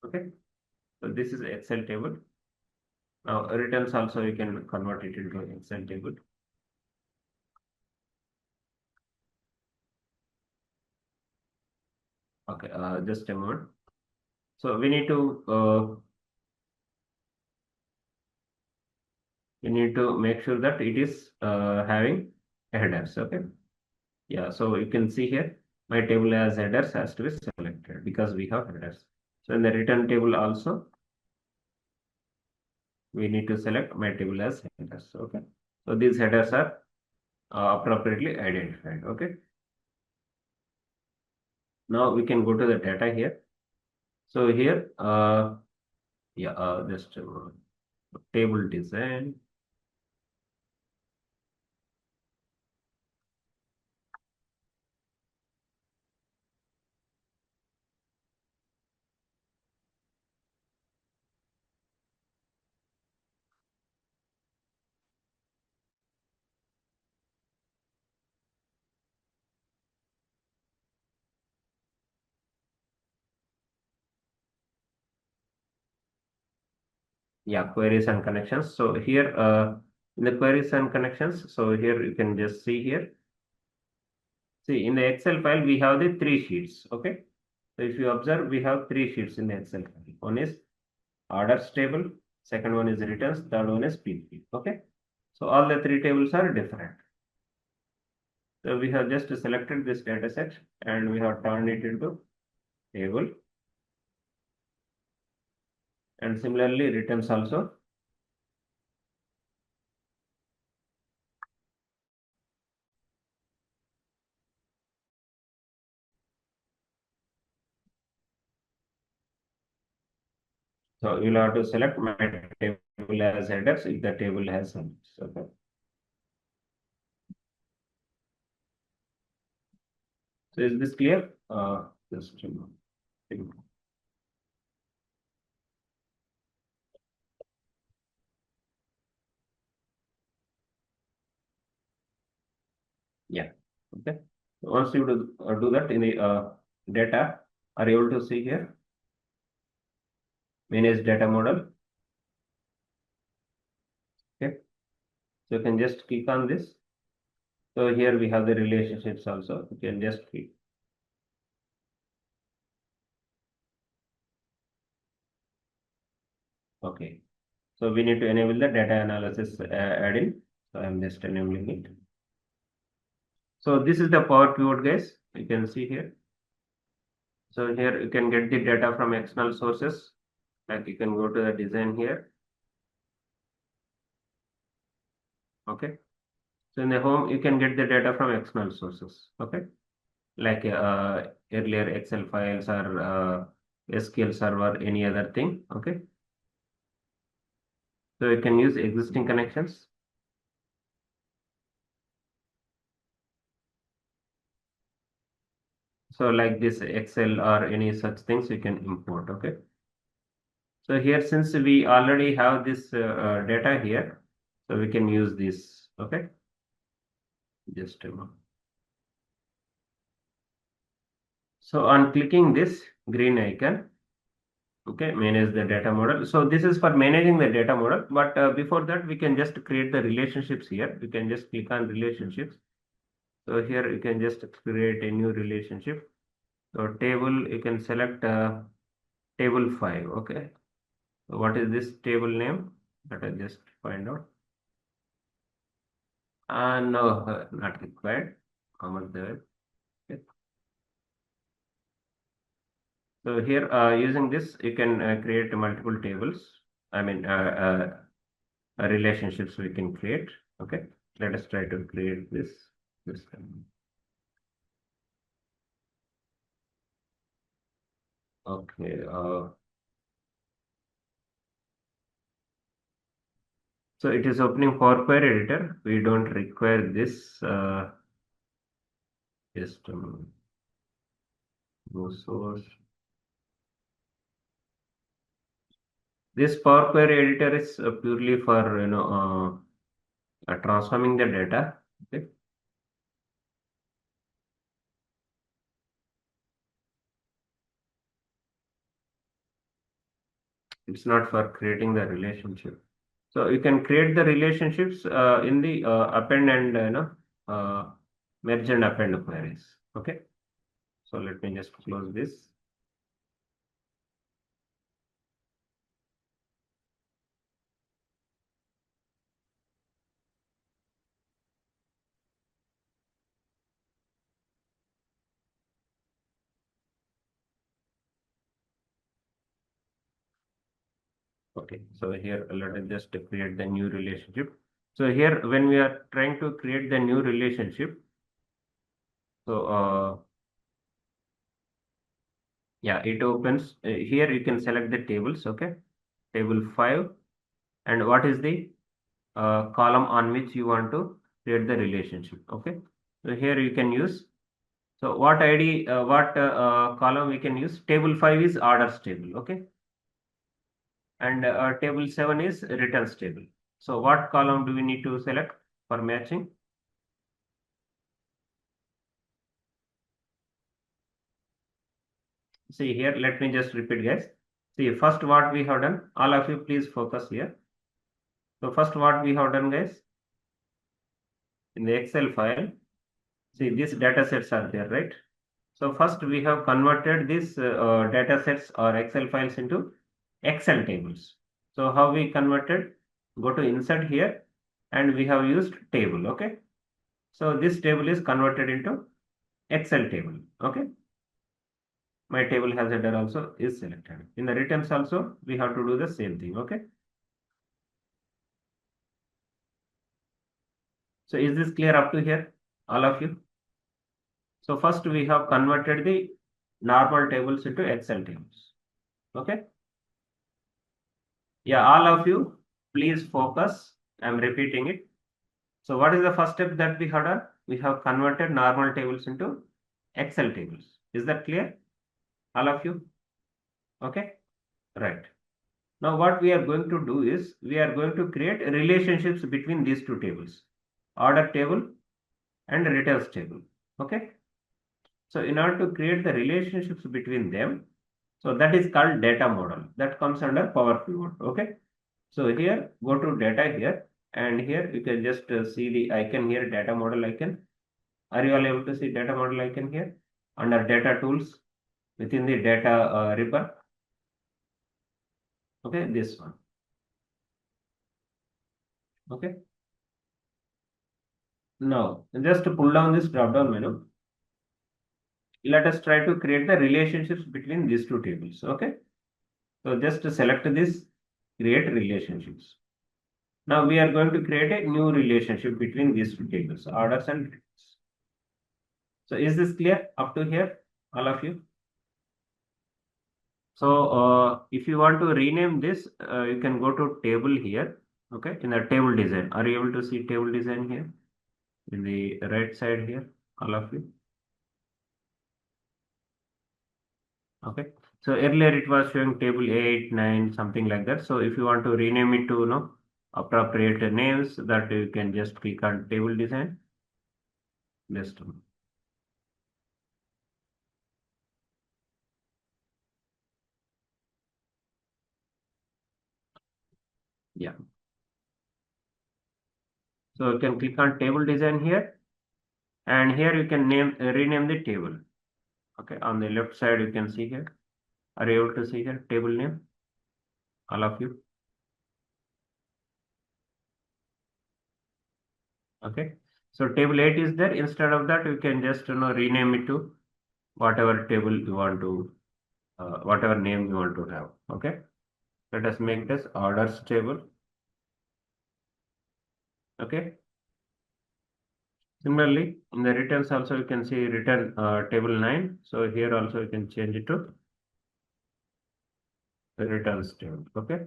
Okay. So this is Excel table. Now returns also you can convert it into Excel table. Okay. Just a moment. So we need to make sure that it is having headers. Okay. Yeah. So you can see here my table as headers has to be selected because we have headers. So in the return table also we need to select my table as headers. Okay. So these headers are appropriately identified. Okay. Now we can go to the data here. So here, yeah, just table design. Yeah, queries and connections. So here, in the queries and connections, so here you can just see here. See, in the Excel file, we have the three sheets. Okay. So if you observe, we have three sheets in the Excel file. One is orders table, second one is returns, third one is PP. Okay. So all the three tables are different. So we have just selected this data set and we have turned it into table. And similarly, returns also. So you'll have to select my table as headers if the table has headers. Okay. So is this clear? Just a moment. Yeah. Okay. Once you do that in the data, are you able to see here? Manage data model. Okay. So you can just click on this. So here we have the relationships also. You can just click. Okay. So we need to enable the data analysis add-in. So I'm just enabling it. So this is the Power Pivot, guys. You can see here. So here you can get the data from external sources. Like you can go to the design here. Okay. So in the home, you can get the data from external sources. Okay. Like earlier Excel files or SQL server, any other thing. Okay. So you can use existing connections. So like this Excel or any such things you can import. Okay. So here, since we already have this data here, so we can use this. Okay. Just a moment. So on clicking this green icon, okay, manage the data model. So this is for managing the data model, but before that we can just create the relationships here. You can just click on relationships. So here you can just create a new relationship. So table, you can select table 5. Okay. So what is this table name? Let us just find out. No, not required. There. Okay. So here, using this, you can create multiple tables. I mean, relationships we can create. Okay. Let us try to create this time. Okay. So it is opening Power Query editor. We don't require this. Just go source. This Power Query editor is purely for transforming the data. Okay. It's not for creating the relationship. So you can create the relationships in the append and uh, merge and append queries. Okay. So let me just close this. Okay, so here let us just create the new relationship. So here when we are trying to create the new relationship, so yeah, it opens here. You can select the tables. Okay, table 5, and what is the column on which you want to create the relationship. Okay, so here you can use. So what ID, what column we can use? Table 5 is orders table. Okay, and table 7 is returns table. So what column do we need to select for matching? See here, let me just repeat, guys. See, first what we have done, all of you please focus here. So first what we have done, guys, in the Excel file, see these data sets are there, right? So first we have converted these data sets or Excel files into Excel tables. So how we converted? Go to insert here and we have used table, okay? So this table is converted into Excel table, okay? My table has header also is selected. In the returns also, we have to do the same thing, okay? So is this clear up to here, all of you? So first we have converted the normal tables into Excel tables, okay? Yeah, all of you, please focus. I'm repeating it. So what is the first step that we have done? We have converted normal tables into Excel tables. Is that clear, all of you? Okay, right. Now what we are going to do is we are going to create relationships between these two tables, order table and returns table. Okay. So in order to create the relationships between them, so that is called data model. That comes under Power Pivot. Okay. So here, go to data here, and here you can just see the icon here, data model icon. Are you all able to see data model icon here? Under data tools, within the data ribbon. Okay, this one. Okay. Now, just to pull down this drop down menu, let us try to create the relationships between these two tables. Okay. So just to select this, create relationships. Now we are going to create a new relationship between these two tables, orders and returns. So is this clear up to here, all of you? So if you want to rename this, you can go to table here. Okay, in the table design. Are you able to see table design here? In the right side here, all of you. Okay. So earlier it was showing table 8, 9, something like that. So if you want to rename it to appropriate names, that you can just click on table design. Just yeah. So you can click on table design here, and here you can rename the table. Okay, on the left side you can see here. Are you able to see here table name? All of you. Okay. So table 8 is there. Instead of that, you can just rename it to whatever table you want to, whatever name you want to have. Okay. Let us make this orders table. Okay. Similarly, in the returns also you can see return table 9. So here also you can change it to the returns table. Okay.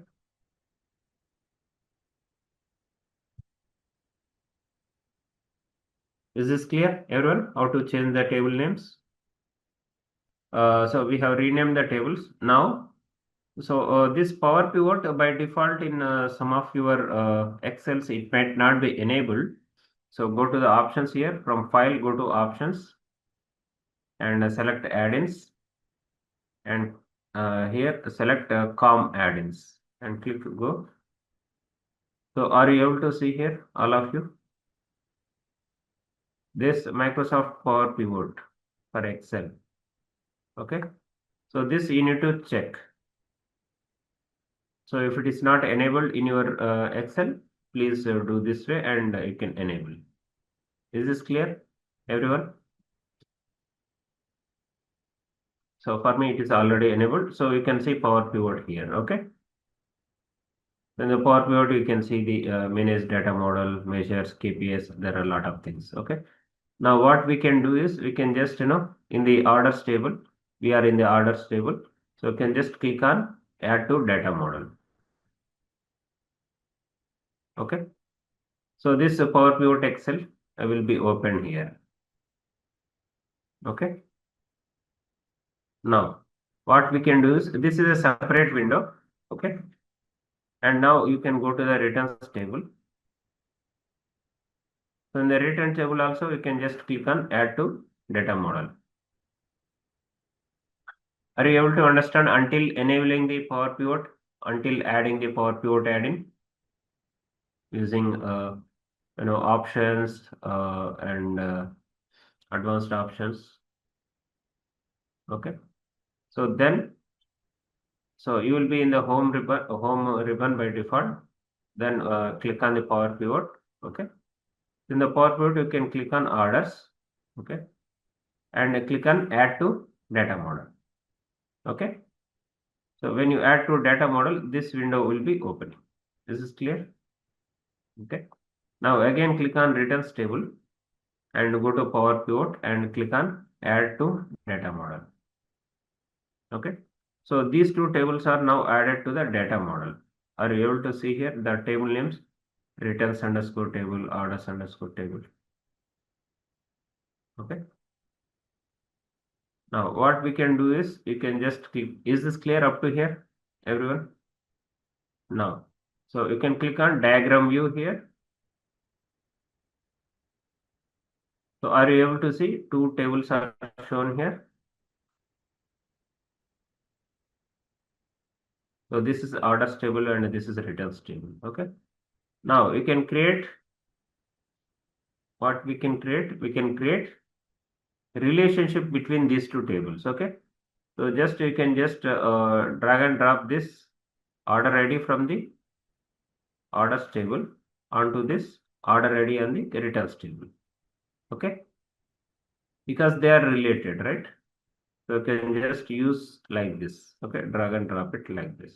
Is this clear, everyone? How to change the table names? So we have renamed the tables now. So this power pivot by default in some of your Excels, it might not be enabled. So go to the options here. From file, go to options and select add-ins, and here select com add-ins and click go. So are you able to see here, all of you? This Microsoft Power Pivot for Excel. Okay. So this you need to check. So if it is not enabled in your Excel, please do this way and you can enable. Is this clear, everyone? So for me, it is already enabled. So you can see Power Pivot here. Okay. In the Power Pivot, you can see the manage data model, measures, KPIs. There are a lot of things. Okay. Now what we can do is we can just, in the orders table, we are in the orders table. So you can just click on add to data model. Okay. So this Power Pivot Excel will be open here. Okay. Now what we can do is this is a separate window. Okay. And now you can go to the returns table. So in the return table also you can just click on add to data model. Are you able to understand until enabling the Power Pivot, until adding the Power Pivot add-in using options and advanced options? Okay. So then, so you will be in the home ribbon by default. Then click on the Power Pivot. Okay. In the Power Pivot, you can click on orders. Okay. And click on add to data model. Okay. So when you add to data model, this window will be open. This is clear. Okay. Now again click on returns table and go to Power Pivot and click on add to data model. Okay. So these two tables are now added to the data model. Are you able to see here the table names? Returns underscore table, orders underscore table. Okay. Now what we can do is you can just click. Is this clear up to here, everyone? Now, so you can click on diagram view here. So are you able to see two tables are shown here? So this is orders table and this is returns table. Okay. Now you can create what we can create. We can create relationship between these two tables. Okay. So just you can just drag and drop this order ID from the orders table onto this order ID on the returns table. Okay. Because they are related, right? So you can just use like this. Okay. Drag and drop it like this.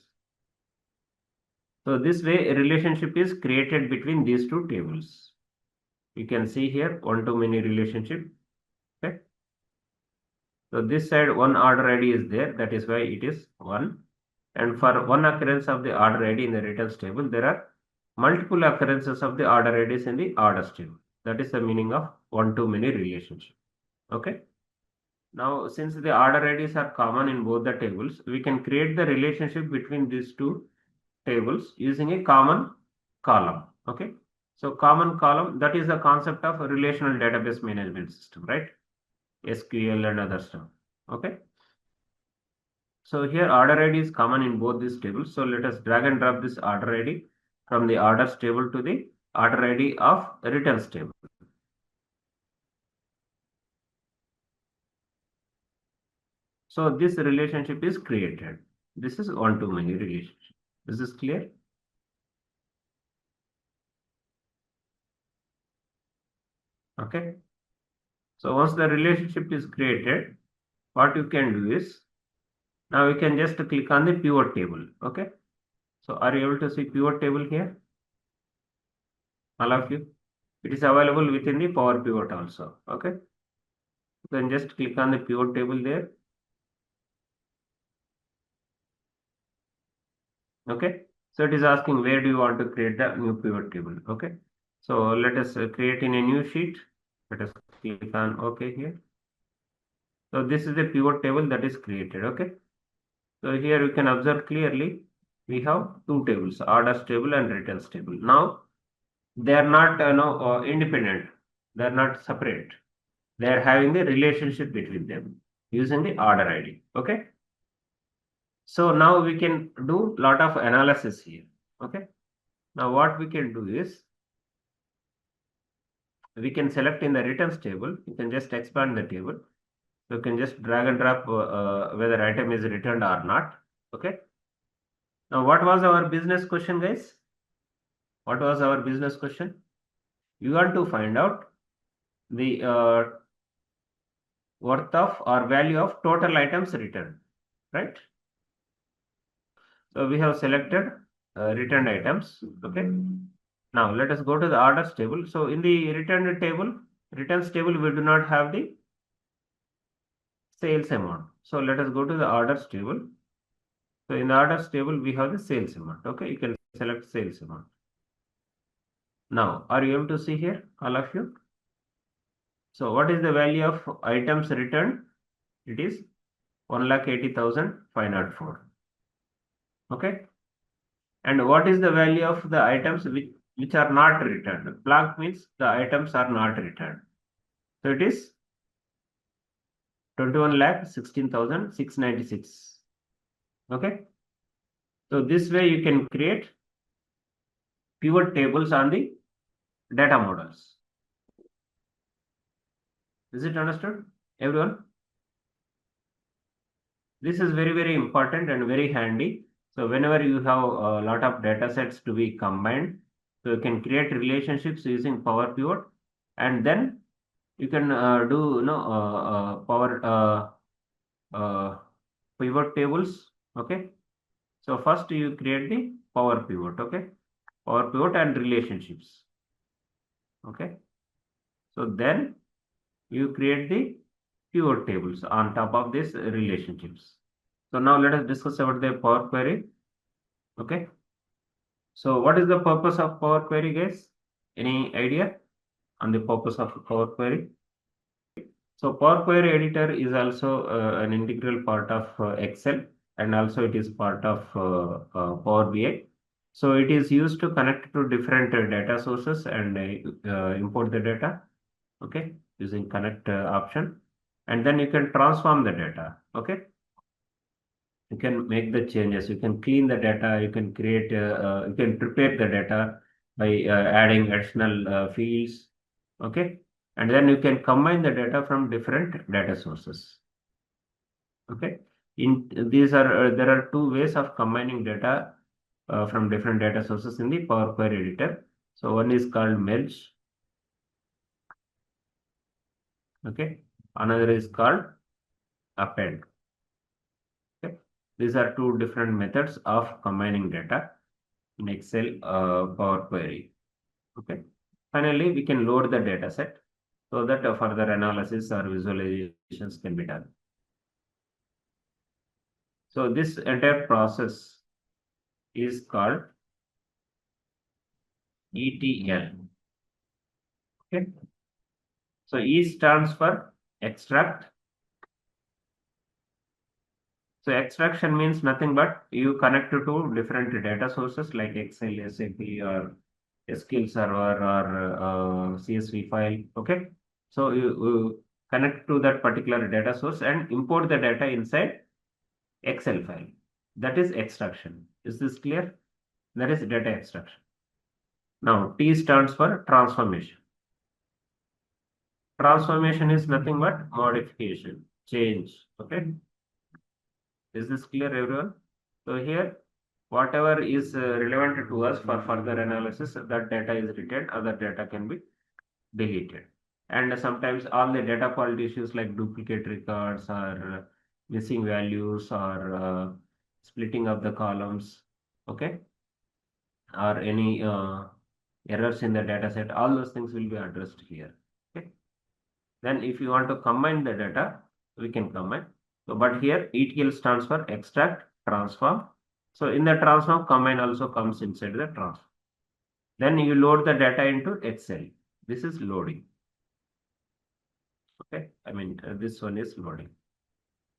So this way a relationship is created between these two tables. You can see here one-to-many relationship. Okay. So this side one order ID is there. That is why it is 1. And for one occurrence of the order ID in the returns table, there are multiple occurrences of the order IDs in the orders table. That is the meaning of one-to-many relationship. Okay. Now, since the order IDs are common in both the tables, we can create the relationship between these two tables using a common column. Okay. So common column, that is the concept of a relational database management system, right? SQL and other stuff. Okay. So here order ID is common in both these tables. So let us drag and drop this order ID from the orders table to the order ID of returns table. So this relationship is created. This is one-to-many relationship. This is clear? Okay. So once the relationship is created, what you can do is now you can just click on the pivot table. Okay. So are you able to see pivot table here? All of you? It is available within the Power Pivot also. Okay. You can just click on the pivot table there. Okay. So it is asking where do you want to create the new pivot table. Okay. So let us create in a new sheet. Let us click on OK here. So this is the pivot table that is created. Okay. So here you can observe clearly we have two tables, orders table and returns table. Now they are not independent. They are not separate. They are having a relationship between them using the order ID. Okay. So now we can do lot of analysis here. Okay. Now what we can do is we can select in the returns table. You can just expand the table. So you can just drag and drop whether item is returned or not. Okay. Now what was our business question, guys? What was our business question? You want to find out the worth of or value of total items returned, right? So we have selected returned items. Okay. Now let us go to the orders table. So in the returns table, we do not have the sales amount. So let us go to the orders table. So in the orders table, we have the sales amount. Okay, you can select sales amount. Now, are you able to see here, all of you? So what is the value of items returned? It is 1,80,504. Okay. And what is the value of the items which are not returned? Blank means the items are not returned. So it is 21,16,696. Okay. So this way you can create pivot tables on the data models. Is it understood, everyone? This is very, very important and very handy. So whenever you have a lot of data sets to be combined, so you can create relationships using Power Pivot, and then you can do Power Pivot tables. Okay. So first you create the Power Pivot. Okay. Power Pivot and relationships. Okay. So then you create the pivot tables on top of these relationships. So now let us discuss about the Power Query. Okay. So what is the purpose of Power Query, guys? Any idea on the purpose of Power Query? So Power Query Editor is also an integral part of Excel, and also it is part of Power BI. So it is used to connect to different data sources and import the data. Okay, using connect option, and then you can transform the data. Okay, you can make the changes, you can clean the data, you can create you can prepare the data by adding additional fields. Okay, and then you can combine the data from different data sources. Okay, in these are there are two ways of combining data from different data sources in the Power Query Editor. So one is called merge. Okay, another is called append. Okay, these are two different methods of combining data in Excel Power Query. Okay. Finally, we can load the data set so that further analysis or visualizations can be done. So this entire process is called ETL. Okay. So E stands for extract. So extraction means nothing but you connect to two different data sources like Excel, SAP, or SQL Server, or CSV file. Okay. So you connect to that particular data source and import the data inside Excel file. That is extraction. Is this clear? That is data extraction. Now T stands for transformation. Transformation is nothing but modification, change. Okay. Is this clear, everyone? So here, whatever is relevant to us for further analysis, that data is retained, other data can be deleted. And sometimes all the data quality issues like duplicate records or missing values or splitting of the columns, okay, or any errors in the data set, all those things will be addressed here. Okay. Then if you want to combine the data, we can combine. So, but here ETL stands for extract, transform. So in the transform, combine also comes inside the transform. Then you load the data into Excel. This is loading. Okay, I mean this one is loading.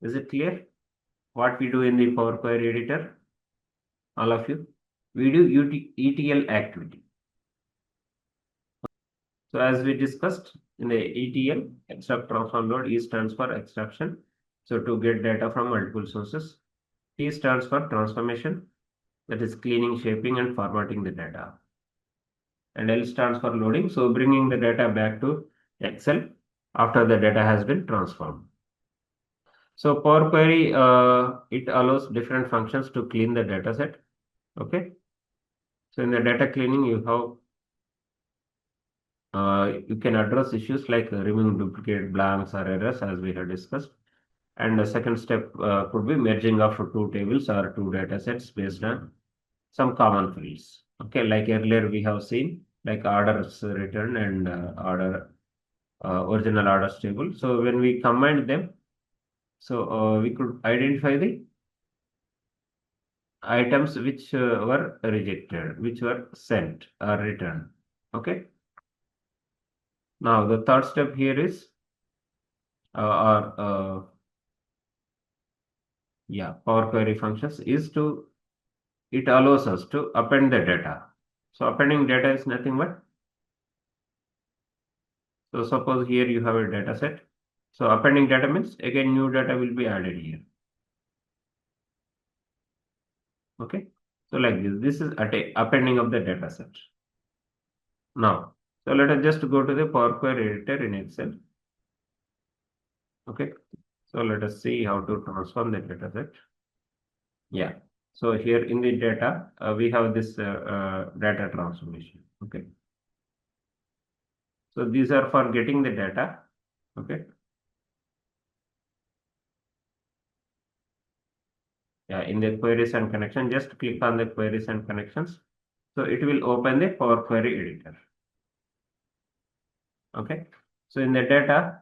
Is it clear what we do in the Power Query editor? All of you, we do ETL activity. So as we discussed in the ETL, extract, transform, load, E stands for extraction. So to get data from multiple sources. T stands for transformation, that is cleaning, shaping, and formatting the data. And L stands for loading, so bringing the data back to Excel after the data has been transformed. So Power Query, it allows different functions to clean the data set. Okay. So in the data cleaning, you can address issues like removing duplicate blanks or errors, as we have discussed. And the second step could be merging of two tables or two data sets based on some common fields. Okay, like earlier we have seen, like orders return and original orders table. So when we combine them, so we could identify the items which were rejected, which were sent or returned. Okay. Now the third step here is, or yeah, Power Query functions is to, it allows us to append the data. So appending data is nothing but, so suppose here you have a data set. So appending data means again new data will be added here. Okay. So like this is appending of the data set. Now, so let us just go to the Power Query editor in Excel. Okay. So let us see how to transform the data set. Yeah. So here in the data, we have this data transformation. Okay. So these are for getting the data. Okay. Yeah, in the queries and connection, just click on the queries and connections. So it will open the Power Query editor. Okay. So in the data,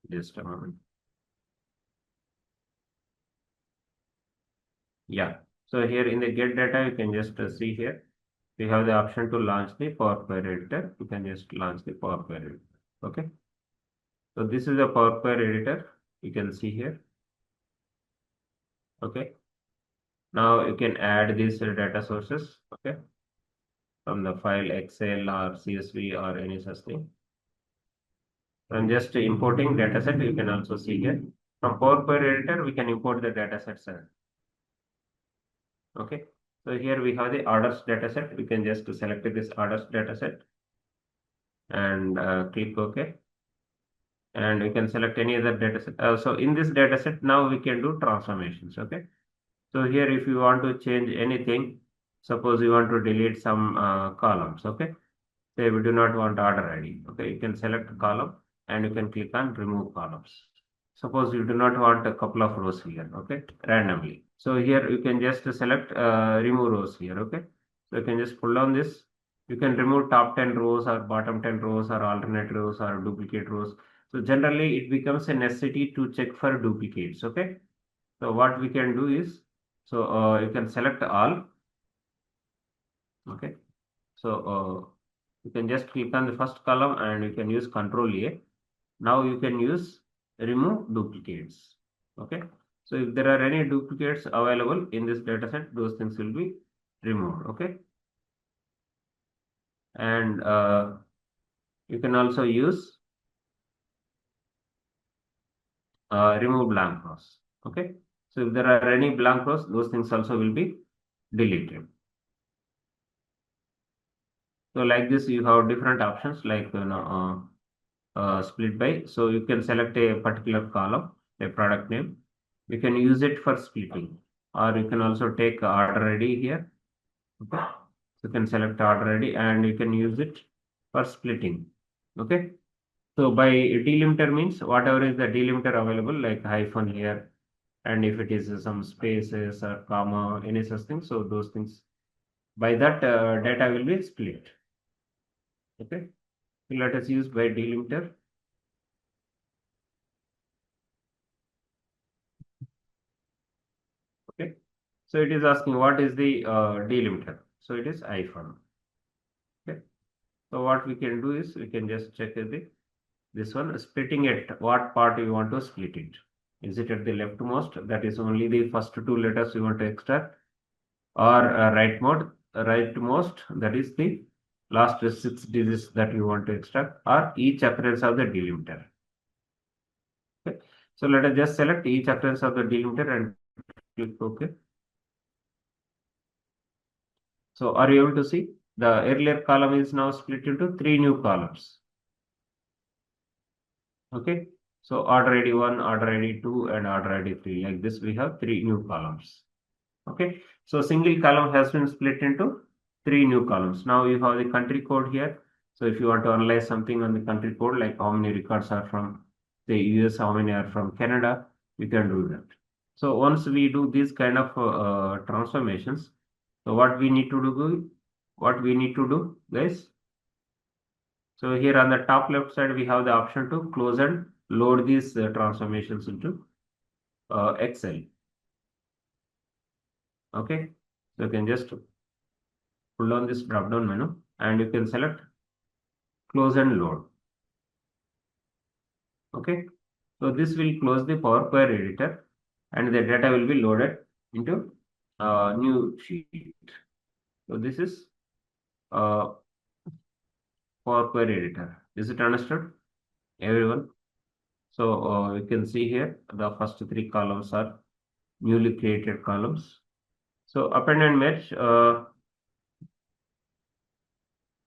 just a moment. Yeah. So here in the get data, you can just see here, we have the option to launch the Power Query editor. You can just launch the Power Query editor. Okay. So this is the Power Query editor. You can see here. Okay. Now you can add these data sources. Okay. From the file Excel or CSV or any such thing. I'm just importing dataset. You can also see here. From Power Query editor, we can import the datasets. Okay. So here we have the orders dataset. We can just select this orders dataset and click OK. And we can select any other dataset. So in this dataset, now we can do transformations. Okay. So here, if you want to change anything, suppose you want to delete some columns. Okay. Say we do not want order ID. Okay. You can select column and you can click on remove columns. Suppose you do not want a couple of rows here. Okay. Randomly. So here you can just select remove rows here. Okay. So you can just pull down this. You can remove top 10 rows or bottom 10 rows or alternate rows or duplicate rows. So generally it becomes a necessity to check for duplicates. Okay. So what we can do is, so you can select all. Okay. So you can just click on the first column and you can use Control A. Now you can use remove duplicates. Okay. So if there are any duplicates available in this dataset, those things will be removed. Okay. And you can also use remove blank rows. Okay. So if there are any blank rows, those things also will be deleted. So like this, you have different options like split by. So you can select a particular column, a product name. You can use it for splitting, or you can also take order ID here. Okay, so you can select order ID and you can use it for splitting. Okay, so by delimiter means whatever is the delimiter available, like hyphen here and if it is some spaces or comma, any such thing, so those things, by that data will be split. Okay, so let us use by delimiter. Okay, so it is asking what is the delimiter. So it is hyphen. Okay, so what we can do is we can just check this one, splitting it. What part you want to split it? Is it at the leftmost? That is only the first two letters you want to extract, or rightmost? That is the last six digits that you want to extract, or each occurrence of the delimiter. Okay, so let us just select each occurrence of the delimiter and click OK. So are you able to see the earlier column is now split into three new columns? Okay, so order ID 1, order ID 2, and order ID 3. Like this, we have three new columns. Okay, so single column has been split into three new columns. Now you have the country code here. So if you want to analyze something on the country code, like how many records are from the US, how many are from Canada, you can do that. So once we do these kind of transformations, so what we need to do, guys. So here on the top left side, we have the option to close and load these transformations into Excel. Okay, so you can just pull on this drop down menu and you can select close and load. Okay, so this will close the Power Query editor and the data will be loaded into a new sheet. So this is uh, Power Query editor. Is it understood, everyone? So you can see here the first three columns are newly created columns. So append and merge.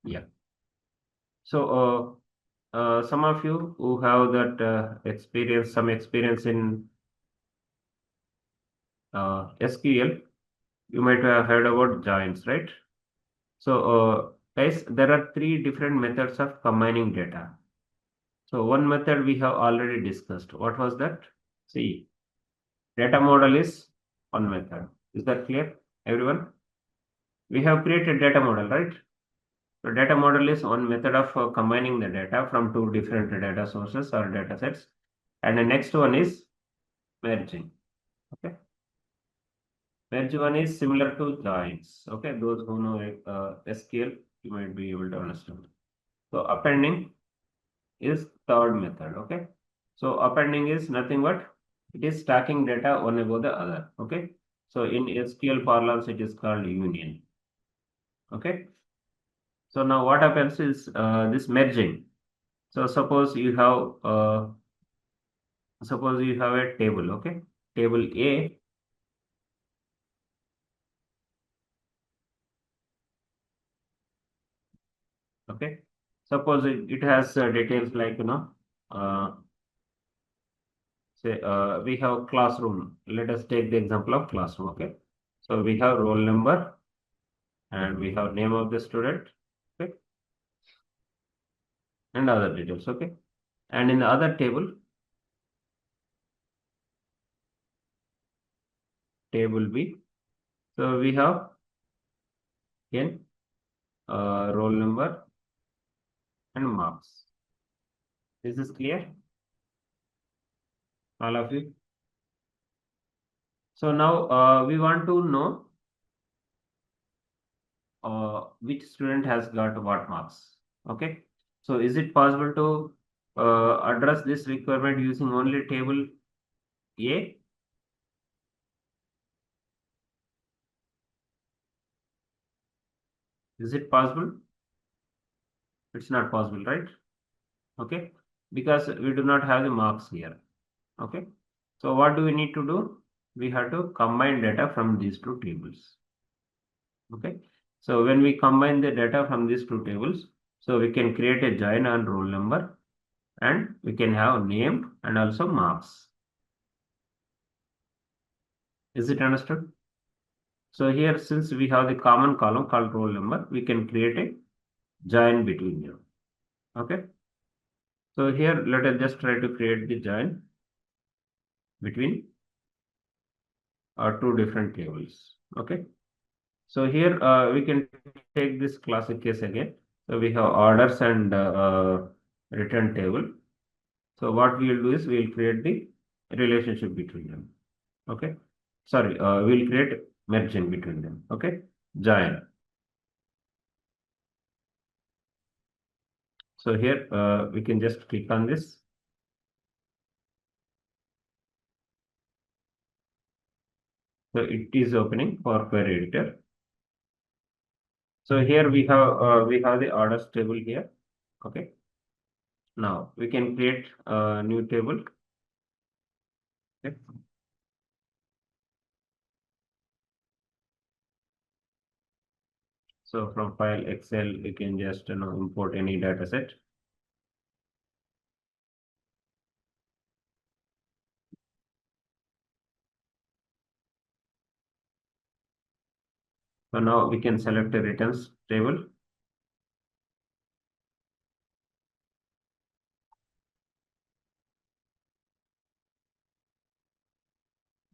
Yeah. So some of you who have that some experience in SQL, you might have heard about joins, right? So guys, there are three different methods of combining data. So one method we have already discussed. What was that? See, data model is one method. Is that clear, everyone? We have created data model, right? So data model is one method of combining the data from two different data sources or data sets. And the next one is merging. Okay. Merge one is similar to joins. Okay. Those who know SQL, you might be able to understand. So appending is third method. Okay. So appending is nothing but it is stacking data one above the other. Okay. So in SQL parlance, it is called union. Okay. So now what happens is this merging. So suppose you have a table, okay? Table A, okay? Suppose it has details like, uh, say we have classroom. Let us take the example of classroom, okay? So we have roll number and we have name of the student, okay? And other details, okay? And in the other table, table B, so we have again roll number and marks. This is clear, all of you? So now we want to know which student has got what marks. Okay. So is it possible to address this requirement using only table A? Is it possible? It's not possible, right? Okay. Because we do not have the marks here. Okay. So what do we need to do? We have to combine data from these two tables. Okay. So when we combine the data from these two tables, so we can create a join on roll number and we can have name and also marks. Is it understood? So here, since we have the common column called roll number, we can create a join between them. Okay. So here, let us just try to create the join between or two different tables. Okay. So here we can take this classic case again. So we have orders and return table. So what we will do is we will create the relationship between them. Okay. Sorry, we will create merging between them. Okay. Join. So here we can just click on this. So it is opening for query editor. So here we have the orders table here. Okay. Now we can create a new table. Okay. So from file Excel, you can just import any data set. So now we can select a returns table.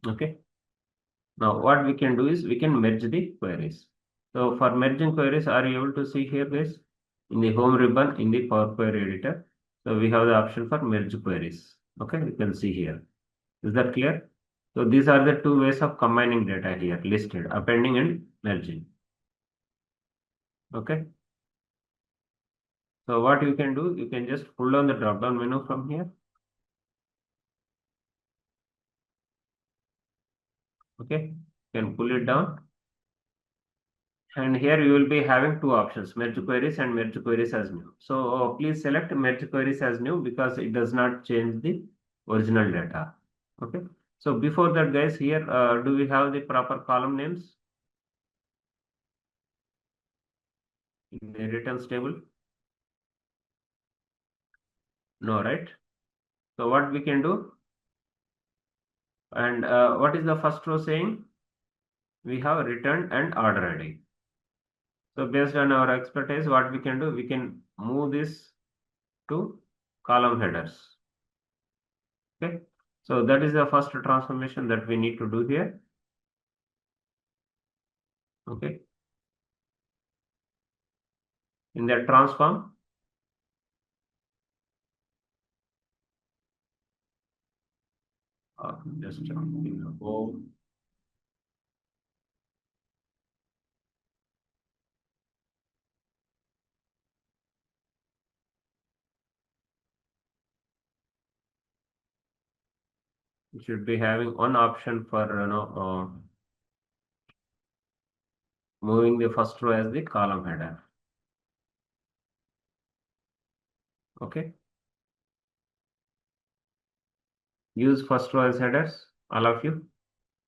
Okay. Now what we can do is we can merge the queries. So for merging queries, are you able to see here, guys? In the home ribbon in the Power Query Editor. So we have the option for merge queries. Okay, you can see here. Is that clear? So these are the two ways of combining data here listed, appending and merging. Okay. So what you can do, you can just pull down the drop down menu from here. Okay, you can pull it down. And here you will be having two options, merge queries and merge queries as new. So please select merge queries as new because it does not change the original data. Okay. So before that, guys, here do we have the proper column names in the returns table? No, right? So what we can do, and what is the first row saying? We have return and order ID. So based on our expertise, what we can do, we can move this to column headers. Okay. So that is the first transformation that we need to do here. Okay. In that transform, just go. You should be having one option for moving the first row as the column header. Okay. Use first row as headers, all of you.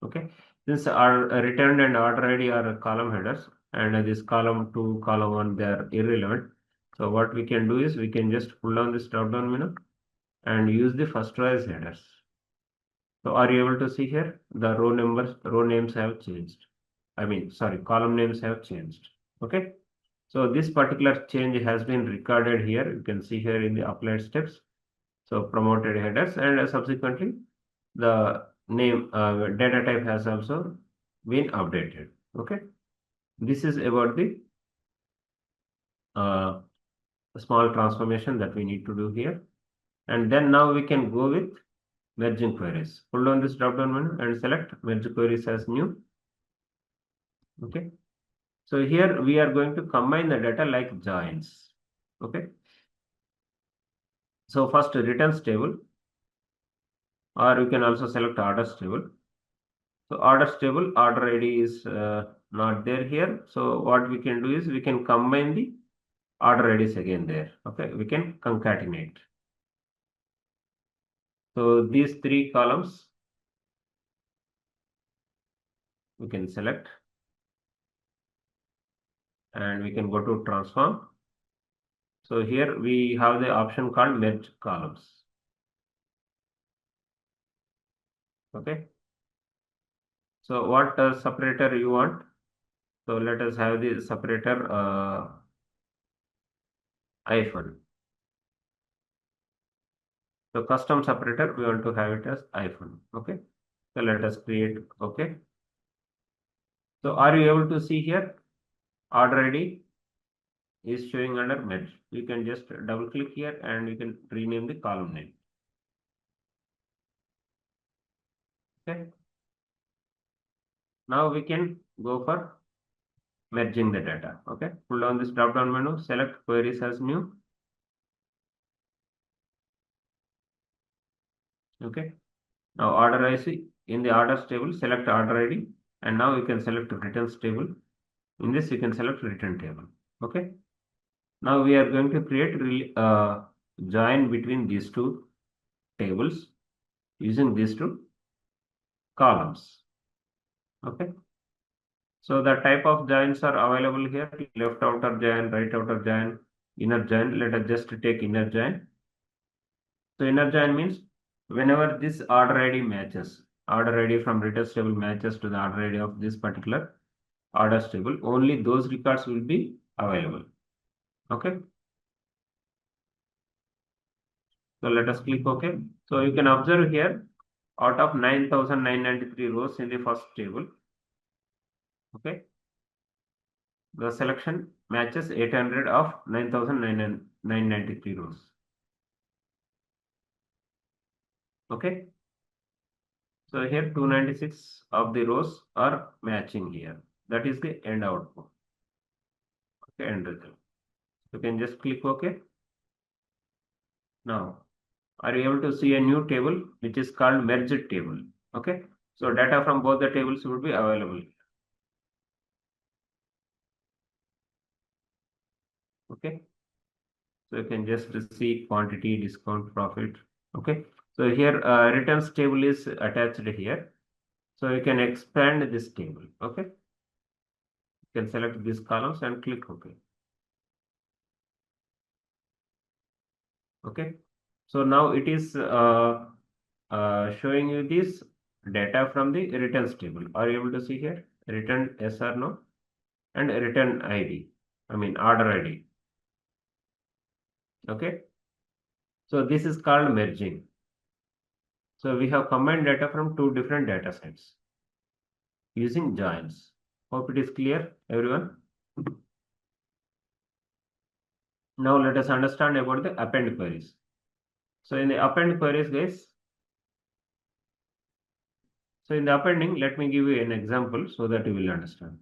Okay. Since our returned and order ID are column headers, and this column 2, column 1, they are irrelevant. So what we can do is we can just pull down this drop down menu and use the first row as headers. So are you able to see here? The row names have changed. I mean, sorry, column names have changed. Okay. So this particular change has been recorded here. You can see here in the applied steps. So promoted headers and subsequently the name data type has also been updated. Okay. This is about the uh, small transformation that we need to do here. And then now we can go with merging queries. Pull down this drop down menu and select merge queries as new. Okay. So here we are going to combine the data like joins. Okay. So first returns table, or you can also select orders table. So orders table, order ID is not there here. So what we can do is we can combine the order IDs again there. Okay. We can concatenate. So these three columns we can select and we can go to transform. So here we have the option called merge columns. Okay. So what separator you want? So let us have the separator hyphen. So custom separator we want to have it as hyphen. Okay. So let us create. Okay. So are you able to see here? Order ID is showing under merge. You can just double click here and you can rename the column name. Okay. Now we can go for merging the data. Okay. Pull down this drop down menu, select queries as new. Okay. Now order IC in the orders table, select order ID, and now you can select returns table. In this, you can select return table. Okay. Now we are going to create join between these two tables using these two columns. Okay. So the type of joins are available here: left outer join, right outer join, inner join. Let us just take inner join. So inner join means whenever this order ID matches, order ID from returns table matches to the order ID of this particular orders table, only those records will be available. Okay. So let us click OK. So you can observe here, out of 9,993 rows in the first table, okay, the selection matches 800 of 9,993 rows. Okay. So here 296 of the rows are matching here. That is the end output. Okay, end result. You can just click OK. Now, are you able to see a new table which is called merged table? Okay. So data from both the tables would be available. Okay. So you can just see quantity, discount, profit. Okay. So here returns table is attached here. So you can expand this table. Okay. You can select these columns and click OK. Okay. So now it is showing you this data from the returns table. Are you able to see here? Return yes or no and return ID. I mean order ID. Okay. So this is called merging. So we have combined data from two different data sets using joins. Hope it is clear, everyone. Now let us understand about the append queries. So in the append queries, guys, so in the appending, let me give you an example so that you will understand.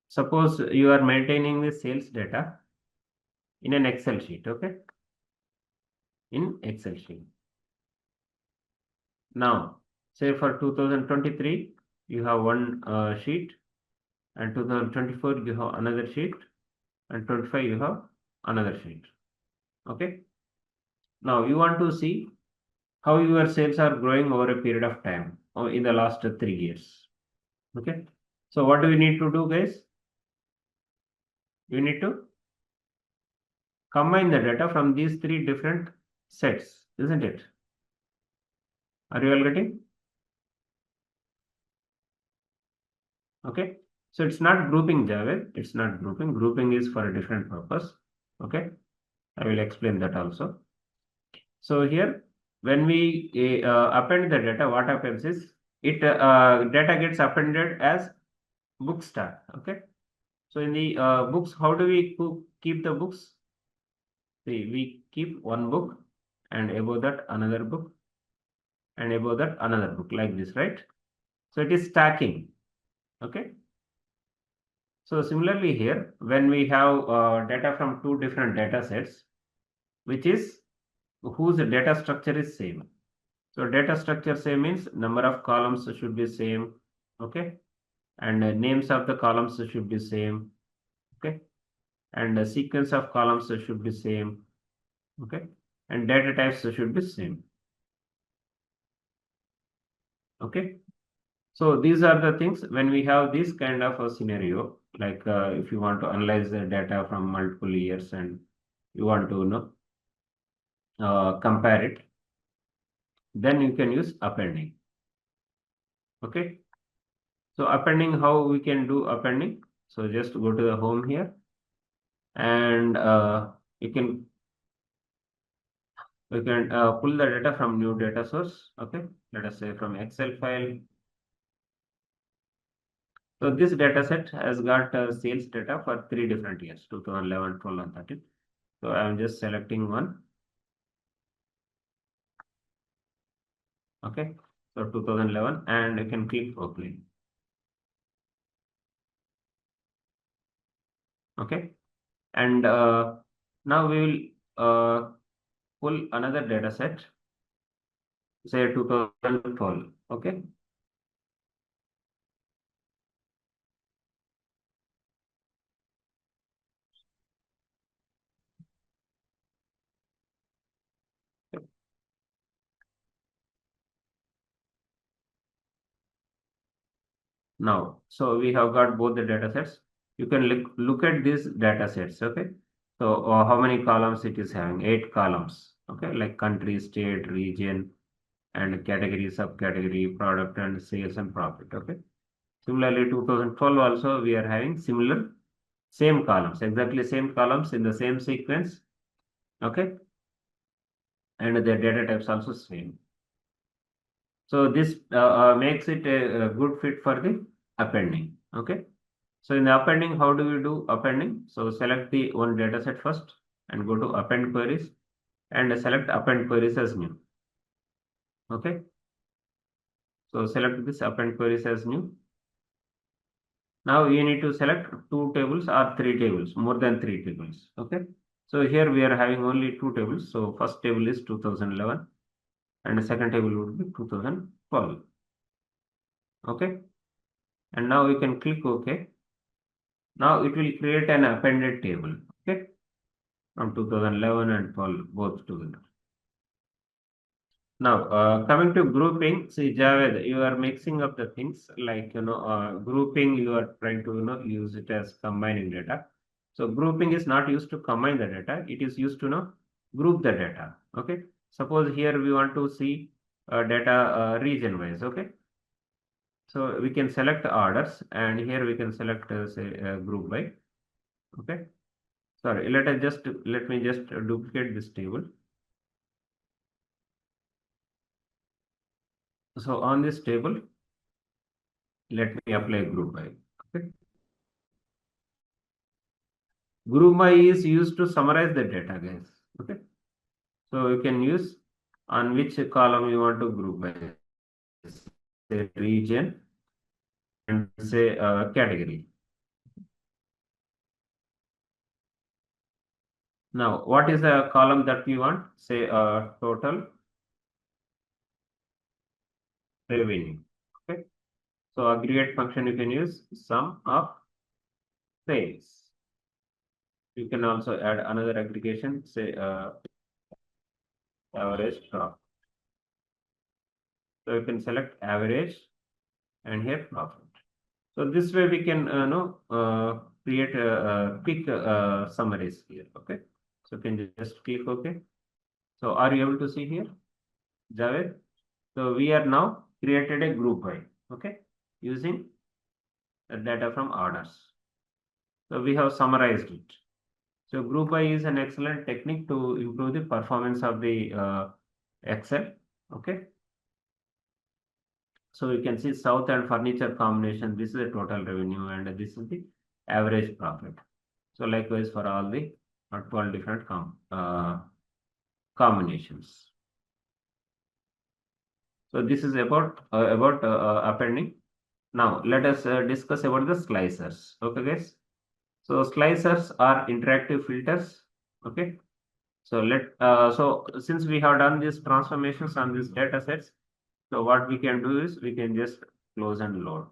Suppose you are maintaining the sales data in an Excel sheet, okay? In Excel sheet. Now, say for 2023, you have one sheet, and 2024 you have another sheet, and 25 you have another sheet. Okay. Now you want to see how your sales are growing over a period of time or in the last 3 years. Okay. So what do we need to do, guys? We need to combine the data from these three different sets, isn't it? Are you all getting? Okay. So it's not grouping, Javed. It's not grouping. Grouping is for a different purpose. Okay. I will explain that also. So here, when we append the data, what happens is it data gets appended as book start. Okay. So in the books, how do we keep the books? See, we keep one book and above that another book and above that another book like this, right? So it is stacking. Okay. So similarly here, when we have data from two different data sets, which is whose data structure is same. So data structure same means number of columns should be same. Okay. And names of the columns should be same. Okay. And the sequence of columns should be same. Okay. And data types should be same. Okay. So these are the things when we have this kind of a scenario, like if you want to analyze the data from multiple years and you want to compare it, then you can use appending. Okay. So appending, how we can do appending? So just go to the home here and you can pull the data from new data source. Okay. Let us say from Excel file So this data set has got sales data for 3 different years, 2011, 12, and 13. So I'm just selecting one. Okay. So 2011, and you can click OK. Okay. And now we will pull another data set, say 2012. Okay. Now, so we have got both the data sets. You can look at these data sets. Okay. So how many columns it is having? 8 columns. Okay. Like country, state, region, and category, subcategory, product, and sales and profit. Okay. Similarly, 2012 also we are having similar same columns, exactly same columns in the same sequence. Okay. And the data types also same. So this makes it a good fit for the appending. Okay. So in the appending, how do we do appending? So select the one data set first and go to append queries and select append queries as new. Okay. So select this append queries as new. Now you need to select 2 tables or 3 tables, more than 3 tables. Okay. So here we are having only 2 tables. So first table is 2011 and the second table would be 2012. Okay. And now we can click OK. Now it will create an appended table. Okay. From 2011 and 12 both together. Now, coming to grouping, see Javed, you are mixing up the things like, grouping, you are trying to, use it as combining data. So grouping is not used to combine the data. It is used to, group the data. Okay. Suppose here we want to see data region wise. Okay. So we can select orders and here we can select, say, group by. Okay. Sorry, let me just duplicate this table. So on this table, let me apply group by. Okay. Group by is used to summarize the data, guys. Okay. So you can use on which column you want to group by. Say region and say category. Now, what is the column that you want? Say total revenue. Okay. So aggregate function you can use sum of sales. You can also add another aggregation, say average profit. So you can select average and here profit. So this way we can create a quick summaries here. Okay. So you can just click OK. So are you able to see here, Javed? So we are now created a group by, okay, using the data from orders. So we have summarized it. So group by is an excellent technique to improve the performance of the Excel. Okay. So you can see South and furniture combination. This is the total revenue and this is the average profit. So likewise for all the 12 different combinations. So this is about appending. Now let us discuss about the slicers. Okay, guys. So slicers are interactive filters. Okay. So so since we have done these transformations on these data sets, so what we can do is we can just close and load.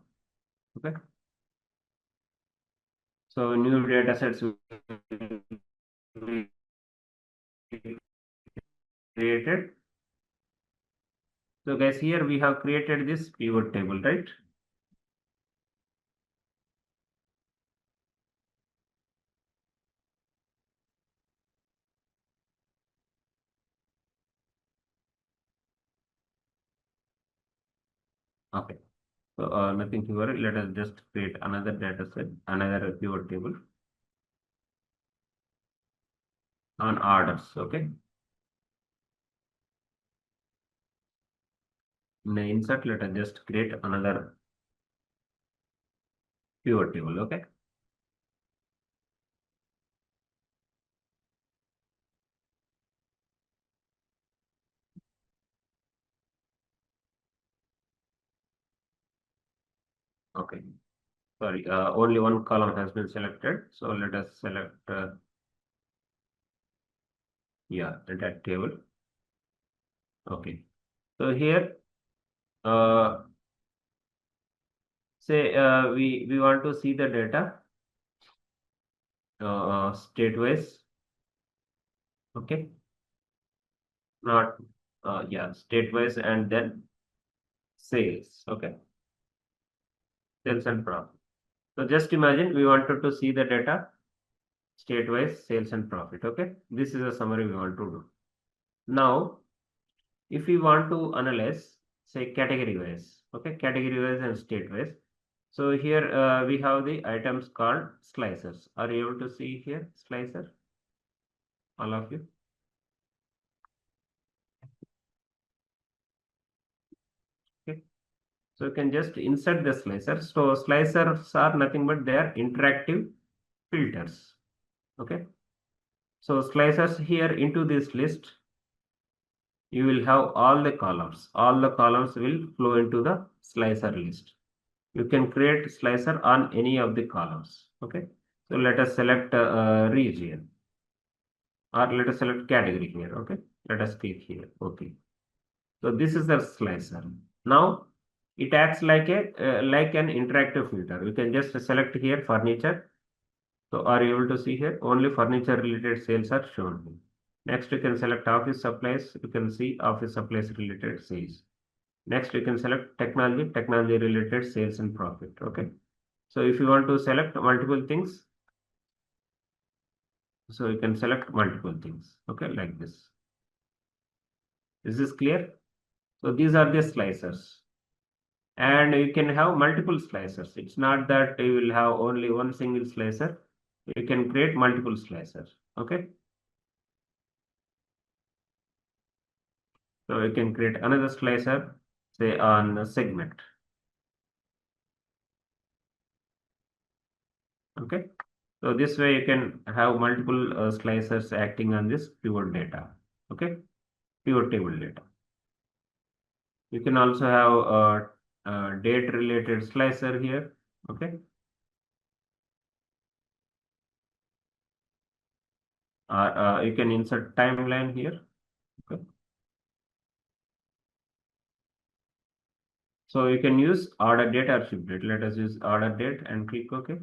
Okay. So new data sets will be created. So guys, here we have created this pivot table, right? Okay. So nothing to worry. Let us just create another data set, another pivot table on orders. Okay. In the insert, let us just create another pivot table. Okay. Okay. Sorry, only one column has been selected. So let us select, yeah, that table. Okay. So here, uh, say we want to see the data state wise. Okay. Not, yeah, state wise, and then sales. Okay. Sales and profit. So just imagine we wanted to see the data state wise, sales and profit. Okay. This is a summary we want to do. Now, if we want to analyze, say category wise, okay, category wise and state wise. So here we have the items called slicers. Are you able to see here slicer? All of you? Okay. So you can just insert the slicer. So slicers are nothing but they are interactive filters. Okay. So slicers here into this list, you will have all the columns. All the columns will flow into the slicer list. You can create slicer on any of the columns. Okay. So let us select region, or let us select category here. Okay. Let us click here. Okay. So this is the slicer. Now it acts like a like an interactive filter. You can just select here furniture. So are you able to see here? Only furniture related sales are shown here. Next you can select office supplies. You can see office supplies related sales. Next you can select technology, technology related sales and profit. Okay. So if you want to select multiple things, so you can select multiple things. Okay, like this. Is this clear? So these are the slicers. And you can have multiple slicers. It's not that you will have only one single slicer. You can create multiple slicers. Okay. So you can create another slicer, say on a segment. Okay. So this way you can have multiple slicers acting on this pivot data. Okay. Pivot table data. You can also have a date related slicer here. Okay. You can insert timeline here. Okay. So you can use order date or ship date. Let us use order date and click OK.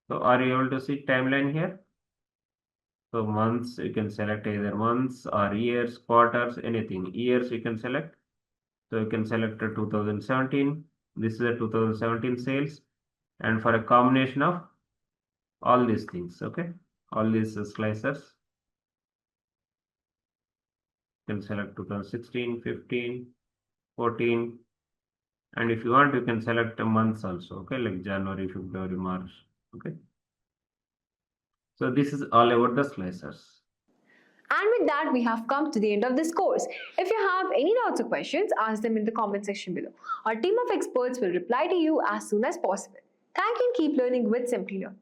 So are you able to see timeline here? So months, you can select either months or years, quarters, anything. Years you can select. So you can select a 2017. This is a 2017 sales. And for a combination of all these things, okay? All these slicers. You can select 2016, 15, 14. And if you want, you can select the months also, okay? Like January, February, March, okay? So this is all about the slicers. And with that, we have come to the end of this course. If you have any doubts or questions, ask them in the comment section below. Our team of experts will reply to you as soon as possible. Thank you and keep learning with Simplilearn.